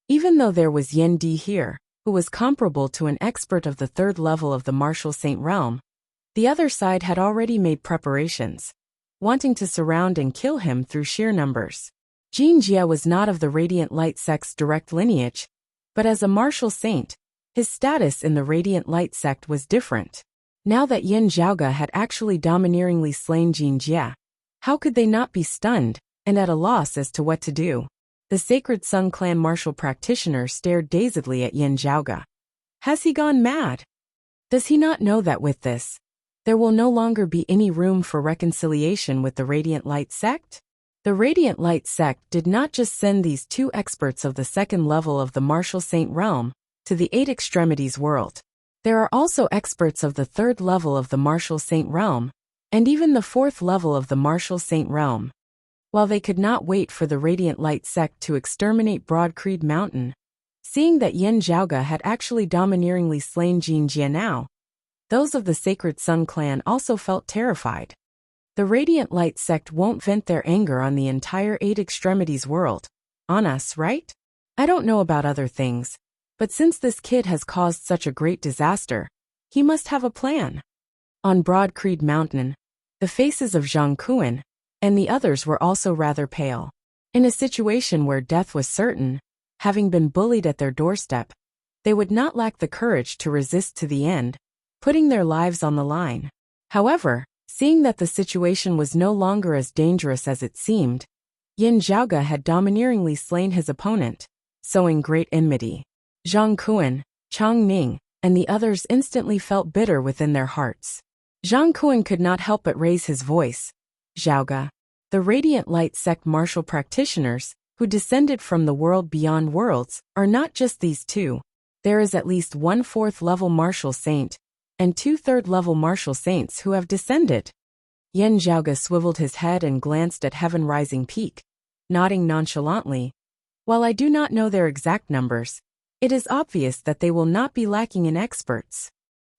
Even though there was Yen Di here, who was comparable to an expert of the third level of the Martial Saint realm, the other side had already made preparations, wanting to surround and kill him through sheer numbers. Jin Jia was not of the Radiant Light sect's direct lineage, but as a martial saint, his status in the Radiant Light sect was different. Now that Yin Zhaoge had actually domineeringly slain Jin Jia, how could they not be stunned and at a loss as to what to do? The Sacred Sun clan martial practitioner stared dazedly at Yin Zhaoge. Has he gone mad? Does he not know that with this, there will no longer be any room for reconciliation with the Radiant Light sect? The Radiant Light sect did not just send these two experts of the second level of the Martial Saint realm to the Eight Extremities world. There are also experts of the third level of the Martial Saint realm, and even the fourth level of the Martial Saint realm. While they could not wait for the Radiant Light sect to exterminate Broad Creed Mountain, seeing that Yin Zhaoge had actually domineeringly slain Jin Jia now, those of the Sacred Sun clan also felt terrified. The Radiant Light sect won't vent their anger on the entire Eight Extremities world, on us, right? I don't know about other things, but since this kid has caused such a great disaster, he must have a plan. On Broad Creed Mountain, the faces of Zhang Kuan and the others were also rather pale. In a situation where death was certain, having been bullied at their doorstep, they would not lack the courage to resist to the end, putting their lives on the line. However, seeing that the situation was no longer as dangerous as it seemed, Yin Zhaoge had domineeringly slain his opponent, sowing great enmity. Zhang Kuan, Chang Ning, and the others instantly felt bitter within their hearts. Zhang Kuan could not help but raise his voice. Zhaoge, the Radiant Light sect martial practitioners, who descended from the world beyond worlds, are not just these two. There is at least one fourth-level martial saint, and two third-level martial saints who have descended. Yin Zhaoge swiveled his head and glanced at Heaven Rising Peak, nodding nonchalantly. While I do not know their exact numbers, it is obvious that they will not be lacking in experts.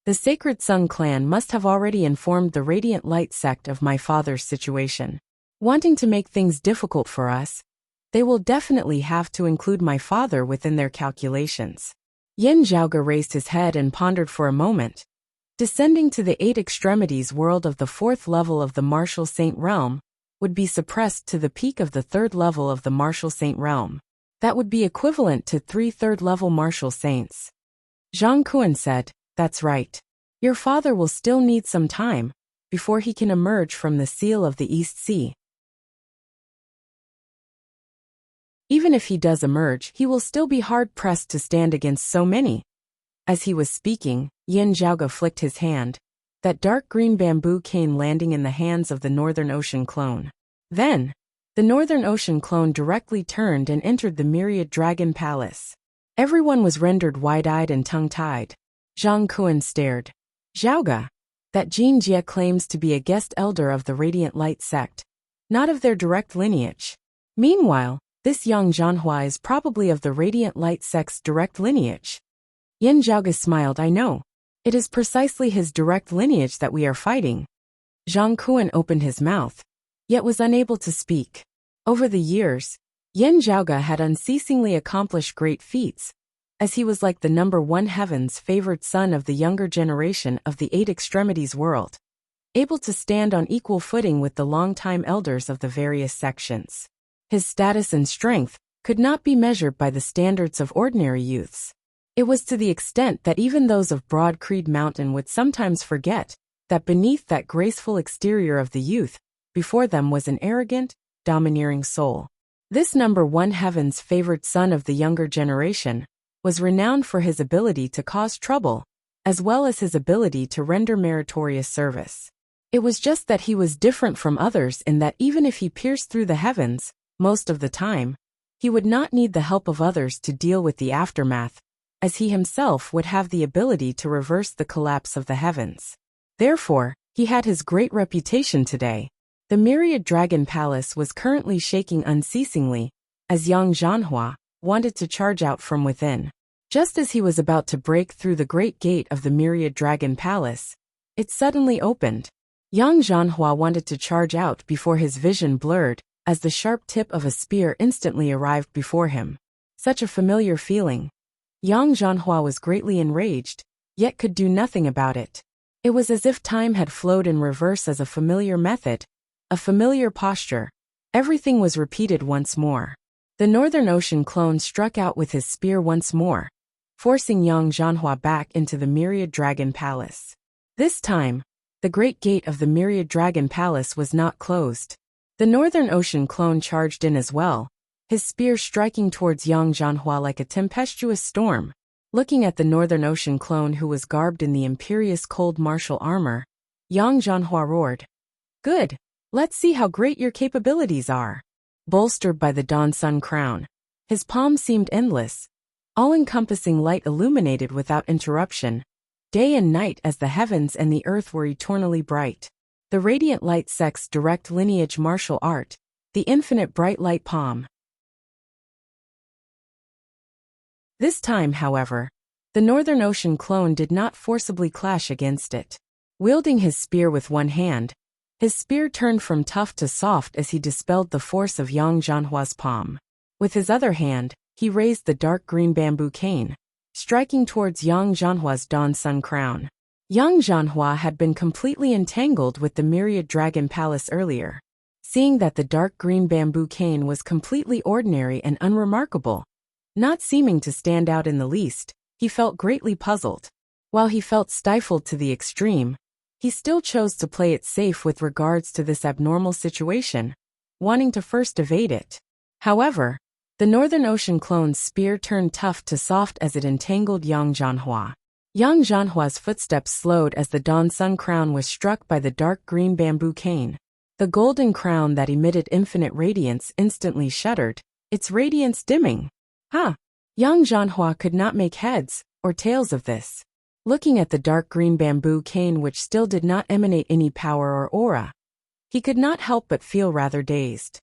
The Sacred Sun clan must have already informed the Radiant Light sect of my father's situation. Wanting to make things difficult for us, they will definitely have to include my father within their calculations. Yin Zhaoge raised his head and pondered for a moment. Descending to the Eight Extremities world of the fourth level of the Martial Saint realm would be suppressed to the peak of the third level of the Martial Saint realm. That would be equivalent to 3 third-level martial saints. Zhang Kuan said, "That's right. Your father will still need some time before he can emerge from the seal of the East Sea. Even if he does emerge, he will still be hard-pressed to stand against so many." As he was speaking, Yin Zhaoge flicked his hand, that dark green bamboo cane landing in the hands of the Northern Ocean clone. Then, the Northern Ocean clone directly turned and entered the Myriad Dragon Palace. Everyone was rendered wide-eyed and tongue-tied. Zhang Kuan stared. Zhaoge, that Jin Jia claims to be a guest elder of the Radiant Light sect, not of their direct lineage. Meanwhile, this Yang Zhanhua is probably of the Radiant Light sect's direct lineage. Yin Zhaoge smiled. I know. It is precisely his direct lineage that we are fighting. Zhang Kuan opened his mouth, yet was unable to speak. Over the years, Yin Zhaoge had unceasingly accomplished great feats, as he was like the number one heaven's favored son of the younger generation of the Eight Extremities world, able to stand on equal footing with the longtime elders of the various sections. His status and strength could not be measured by the standards of ordinary youths. It was to the extent that even those of Broad Creed Mountain would sometimes forget that beneath that graceful exterior of the youth, before them was an arrogant, domineering soul. This number one heaven's favored son of the younger generation was renowned for his ability to cause trouble, as well as his ability to render meritorious service. It was just that he was different from others in that even if he pierced through the heavens, most of the time, he would not need the help of others to deal with the aftermath, as he himself would have the ability to reverse the collapse of the heavens. Therefore, he had his great reputation today. The myriad dragon palace was currently shaking unceasingly, as Yang Zhanhua wanted to charge out from within. Just as he was about to break through the great gate of the myriad dragon palace, it suddenly opened. Yang Zhanhua wanted to charge out before his vision blurred, as the sharp tip of a spear instantly arrived before him. Such a familiar feeling. Yang Zhanhua was greatly enraged, yet could do nothing about it. It was as if time had flowed in reverse as a familiar method, a familiar posture. Everything was repeated once more. The Northern Ocean clone struck out with his spear once more, forcing Yang Zhanhua back into the myriad dragon palace. This time, the great gate of the myriad dragon palace was not closed. The Northern Ocean clone charged in as well, his spear striking towards Yang Zhanhua like a tempestuous storm. Looking at the Northern Ocean clone who was garbed in the imperious cold martial armor, Yang Zhanhua roared, "Good! Let's see how great your capabilities are." Bolstered by the dawn sun crown, his palm seemed endless, all-encompassing light illuminated without interruption, day and night as the heavens and the earth were eternally bright. The radiant light sect's direct lineage martial art, the infinite bright light palm. This time, however, the Northern Ocean clone did not forcibly clash against it. Wielding his spear with one hand, his spear turned from tough to soft as he dispelled the force of Yang Zhanhua's palm. With his other hand, he raised the dark green bamboo cane, striking towards Yang Zhanhua's dawn sun crown. Yang Zhanhua had been completely entangled with the myriad dragon palace earlier. Seeing that the dark green bamboo cane was completely ordinary and unremarkable, not seeming to stand out in the least, he felt greatly puzzled. While he felt stifled to the extreme, he still chose to play it safe with regards to this abnormal situation, wanting to first evade it. However, the Northern Ocean clone's spear turned tough to soft as it entangled Yang Zhanhua. Yang Zhanhua's footsteps slowed as the dawn sun crown was struck by the dark green bamboo cane. The golden crown that emitted infinite radiance instantly shuddered, its radiance dimming. Yang Zhanhua could not make heads or tails of this. Looking at the dark green bamboo cane which still did not emanate any power or aura, he could not help but feel rather dazed.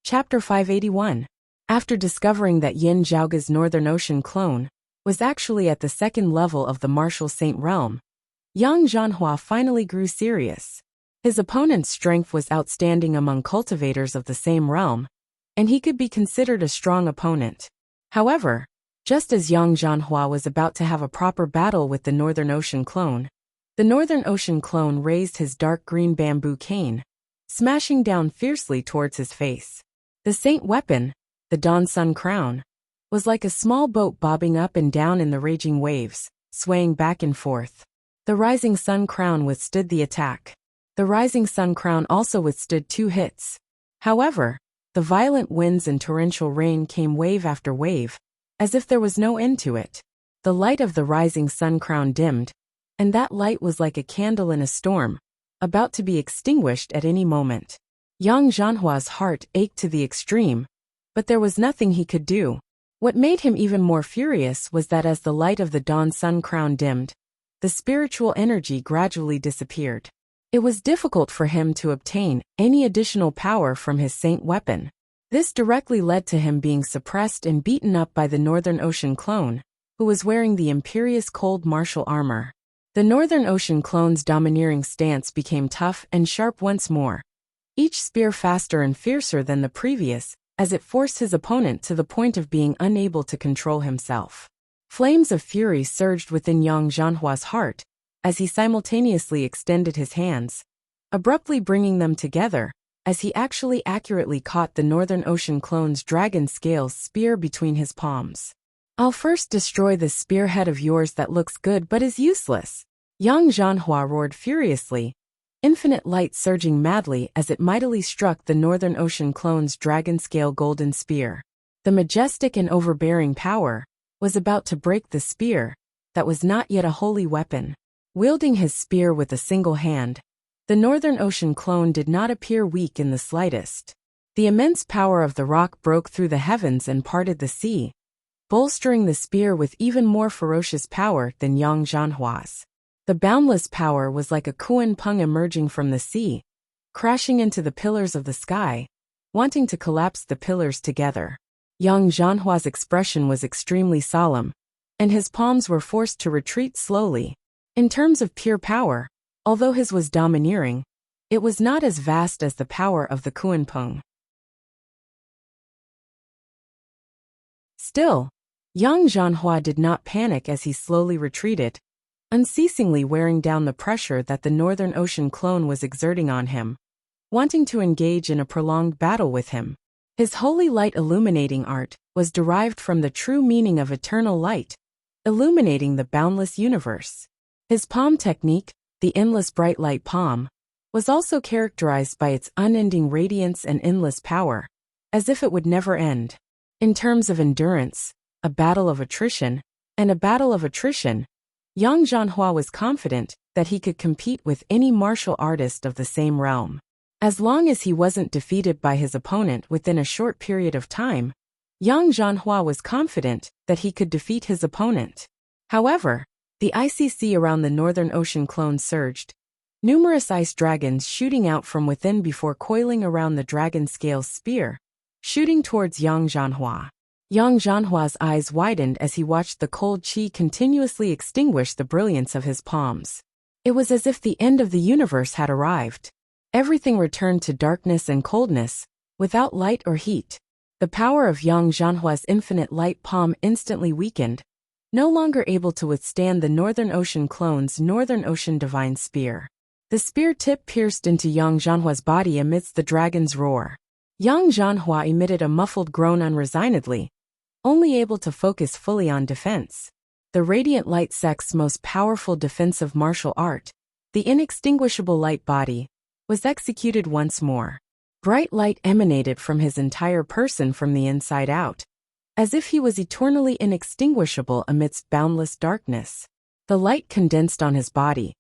Chapter 581. After discovering that Yin Zhaoge's Northern Ocean clone was actually at the second level of the Martial Saint realm, Yang Zhanhua finally grew serious. His opponent's strength was outstanding among cultivators of the same realm, and he could be considered a strong opponent. However, just as Yang Zhanhua was about to have a proper battle with the Northern Ocean clone, the Northern Ocean clone raised his dark green bamboo cane, smashing down fiercely towards his face. The saint weapon, the dawn sun crown, was like a small boat bobbing up and down in the raging waves, swaying back and forth. The rising sun crown withstood the attack. The rising sun crown also withstood 2 hits. However, the violent winds and torrential rain came wave after wave, as if there was no end to it. The light of the rising sun crown dimmed, and that light was like a candle in a storm, about to be extinguished at any moment. Yang Zhanhua's heart ached to the extreme, but there was nothing he could do. What made him even more furious was that as the light of the dawn sun crown dimmed, the spiritual energy gradually disappeared. It was difficult for him to obtain any additional power from his saint weapon. This directly led to him being suppressed and beaten up by the Northern Ocean clone, who was wearing the imperious cold martial armor. The Northern Ocean clone's domineering stance became tough and sharp once more, each spear faster and fiercer than the previous, as it forced his opponent to the point of being unable to control himself. Flames of fury surged within Yang Zhanhua's heart, as he simultaneously extended his hands, abruptly bringing them together, as he actually accurately caught the Northern Ocean clone's dragon scales spear between his palms. "I'll first destroy this spearhead of yours that looks good but is useless," Yang Zhanhua roared furiously, infinite light surging madly as it mightily struck the Northern Ocean clone's dragon-scale golden spear. The majestic and overbearing power was about to break the spear that was not yet a holy weapon. Wielding his spear with a single hand, the Northern Ocean clone did not appear weak in the slightest. The immense power of the rock broke through the heavens and parted the sea, bolstering the spear with even more ferocious power than Yang Zhanhua's. The boundless power was like a Kuan Peng emerging from the sea, crashing into the pillars of the sky, wanting to collapse the pillars together. Yang Zhanhua's expression was extremely solemn, and his palms were forced to retreat slowly. In terms of pure power, although his was domineering, it was not as vast as the power of the Kuan Peng. Still, Yang Zhanhua did not panic as he slowly retreated, unceasingly wearing down the pressure that the Northern Ocean clone was exerting on him, wanting to engage in a prolonged battle with him. His holy light illuminating art was derived from the true meaning of eternal light, illuminating the boundless universe. His palm technique, the endless bright light palm, was also characterized by its unending radiance and endless power, as if it would never end. In terms of endurance, a battle of attrition, and a battle of attrition, Yang Zhanhua was confident that he could compete with any martial artist of the same realm. As long as he wasn't defeated by his opponent within a short period of time, Yang Zhanhua was confident that he could defeat his opponent. However, the icy sea around the Northern Ocean clone surged, numerous ice dragons shooting out from within before coiling around the dragon scale's spear, shooting towards Yang Zhanhua. Yang Zhanhua's eyes widened as he watched the cold qi continuously extinguish the brilliance of his palms. It was as if the end of the universe had arrived. Everything returned to darkness and coldness, without light or heat. The power of Yang Zhanhua's infinite light palm instantly weakened, no longer able to withstand the Northern Ocean clone's Northern Ocean divine spear. The spear tip pierced into Yang Zhanhua's body amidst the dragon's roar. Yang Zhanhua emitted a muffled groan unresignedly, only able to focus fully on defense. The radiant light sect's most powerful defensive martial art, the inextinguishable light body, was executed once more. Bright light emanated from his entire person from the inside out, as if he was eternally inextinguishable amidst boundless darkness. The light condensed on his body,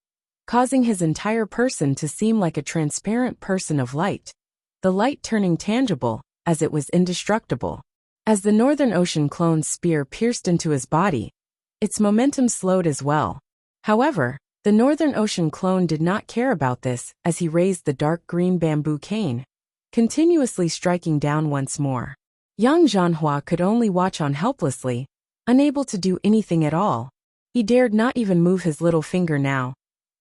causing his entire person to seem like a transparent person of light, the light turning tangible, as it was indestructible. As the Northern Ocean clone's spear pierced into his body, its momentum slowed as well. However, the Northern Ocean clone did not care about this as he raised the dark green bamboo cane, continuously striking down once more. Yang Zhanhua could only watch on helplessly, unable to do anything at all. He dared not even move his little finger now,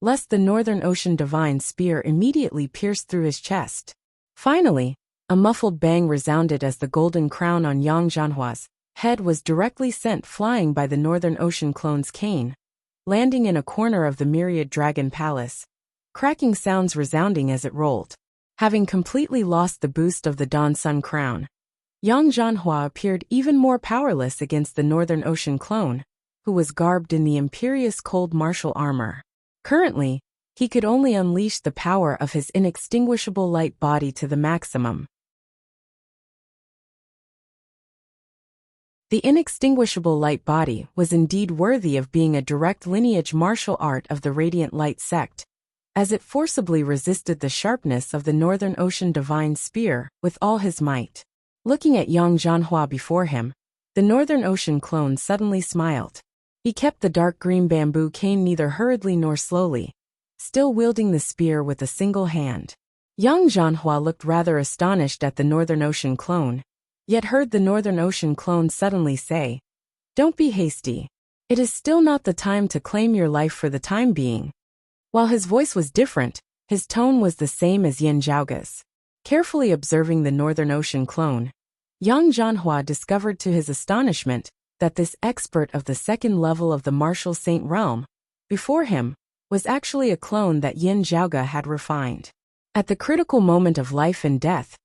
lest the Northern Ocean divine spear immediately pierced through his chest. Finally, a muffled bang resounded as the golden crown on Yang Zhanhua's head was directly sent flying by the Northern Ocean clone's cane, landing in a corner of the myriad dragon palace, cracking sounds resounding as it rolled. Having completely lost the boost of the Dawn Sun crown, Yang Zhanhua appeared even more powerless against the Northern Ocean clone, who was garbed in the imperious cold martial armor. Currently, he could only unleash the power of his inextinguishable light body to the maximum. The inextinguishable light body was indeed worthy of being a direct lineage martial art of the Radiant Light sect, as it forcibly resisted the sharpness of the Northern Ocean divine spear with all his might. Looking at Yang Zhanhua before him, the Northern Ocean clone suddenly smiled. He kept the dark green bamboo cane neither hurriedly nor slowly, still wielding the spear with a single hand. Yang Zhanhua looked rather astonished at the Northern Ocean clone, yet heard the Northern Ocean clone suddenly say, "Don't be hasty. It is still not the time to claim your life for the time being." While his voice was different, his tone was the same as Yin Zhaoga's. Carefully observing the Northern Ocean clone, Yang Zhanhua discovered to his astonishment that this expert of the second level of the martial saint realm, before him, was actually a clone that Yin Zhaoga had refined. At the critical moment of life and death,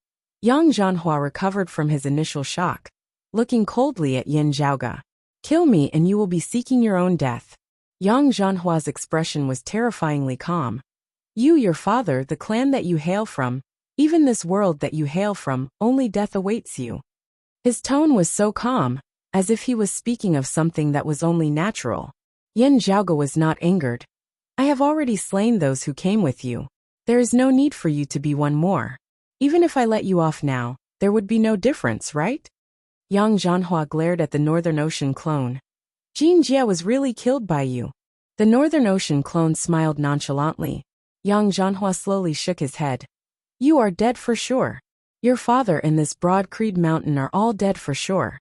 Yang Zhanhua recovered from his initial shock, looking coldly at Yin Zhaoga. "Kill me and you will be seeking your own death." Yang Zhanhua's expression was terrifyingly calm. "You, your father, the clan that you hail from, even this world that you hail from, only death awaits you." His tone was so calm, as if he was speaking of something that was only natural. Yin Zhaoga was not angered. "I have already slain those who came with you. There is no need for you to be one more. Even if I let you off now, there would be no difference, right?" Yang Zhanhua glared at the Northern Ocean clone. Jin Jia was really killed by you. The Northern Ocean clone smiled nonchalantly. Yang Zhanhua slowly shook his head. You are dead for sure. Your father and this Broad Creed Mountain are all dead for sure.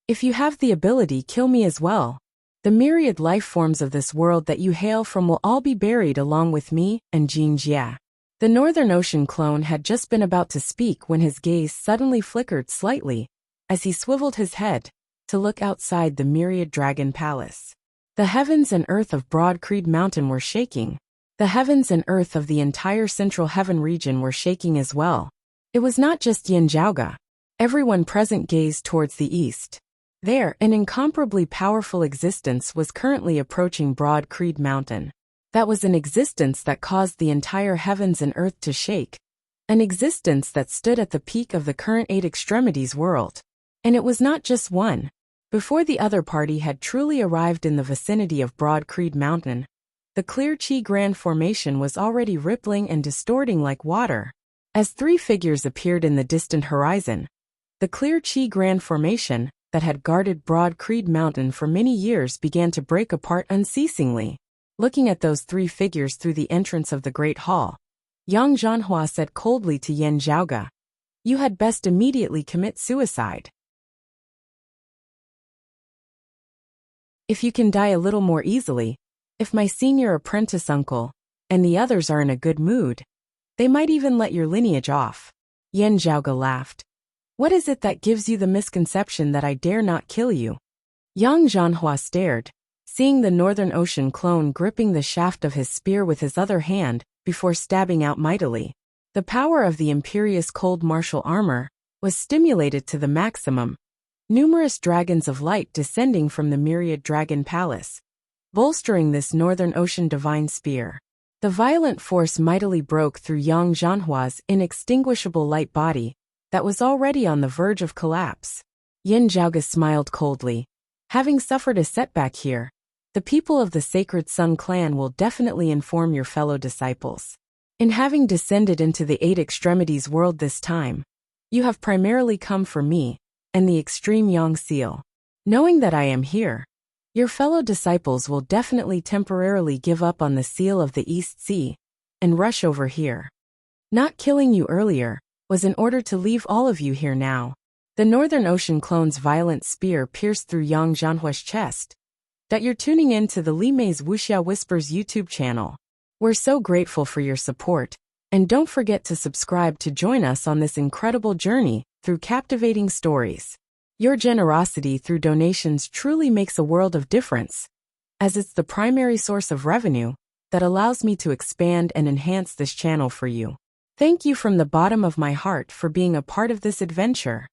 If you have the ability, kill me as well. The myriad life forms of this world that you hail from will all be buried along with me and Jin Jia. The Northern Ocean clone had just been about to speak when his gaze suddenly flickered slightly as he swiveled his head to look outside the myriad dragon palace. The heavens and earth of Broad Creed Mountain were shaking. The heavens and earth of the entire Central Heaven region were shaking as well. It was not just Yin Zhaoga. Everyone present gazed towards the east. There, an incomparably powerful existence was currently approaching Broad Creed Mountain. That was an existence that caused the entire heavens and earth to shake. An existence that stood at the peak of the current Eight Extremities world. And it was not just one. Before the other party had truly arrived in the vicinity of Broad Creed Mountain, the clear Qi Grand Formation was already rippling and distorting like water. As three figures appeared in the distant horizon, the clear Qi Grand Formation that had guarded Broad Creed Mountain for many years began to break apart unceasingly. Looking at those three figures through the entrance of the Great Hall, Yang Zhanhua said coldly to Yin Zhaoga, "You had best immediately commit suicide. If you can die a little more easily, if my senior apprentice uncle and the others are in a good mood, they might even let your lineage off." Yin Zhaoga laughed. "What is it that gives you the misconception that I dare not kill you?" Yang Zhanhua stared, seeing the Northern Ocean clone gripping the shaft of his spear with his other hand before stabbing out mightily. The power of the imperious cold martial armor was stimulated to the maximum. Numerous dragons of light descending from the myriad dragon palace, bolstering this Northern Ocean divine spear. The violent force mightily broke through Yang Zhanhua's inextinguishable light body that was already on the verge of collapse. Yin Zhaoga smiled coldly. Having suffered a setback here, the people of the Sacred Sun clan will definitely inform your fellow disciples. In having descended into the Eight Extremities world this time, you have primarily come for me and the Extreme Yang Seal. Knowing that I am here, your fellow disciples will definitely temporarily give up on the seal of the East Sea and rush over here. Not killing you earlier was in order to leave all of you here now. The Northern Ocean clone's violent spear pierced through Yang Zhanhua's chest. That you're tuning in to the Li Mei's Wuxia Whispers YouTube channel. We're so grateful for your support, and don't forget to subscribe to join us on this incredible journey through captivating stories. Your generosity through donations truly makes a world of difference, as it's the primary source of revenue that allows me to expand and enhance this channel for you. Thank you from the bottom of my heart for being a part of this adventure.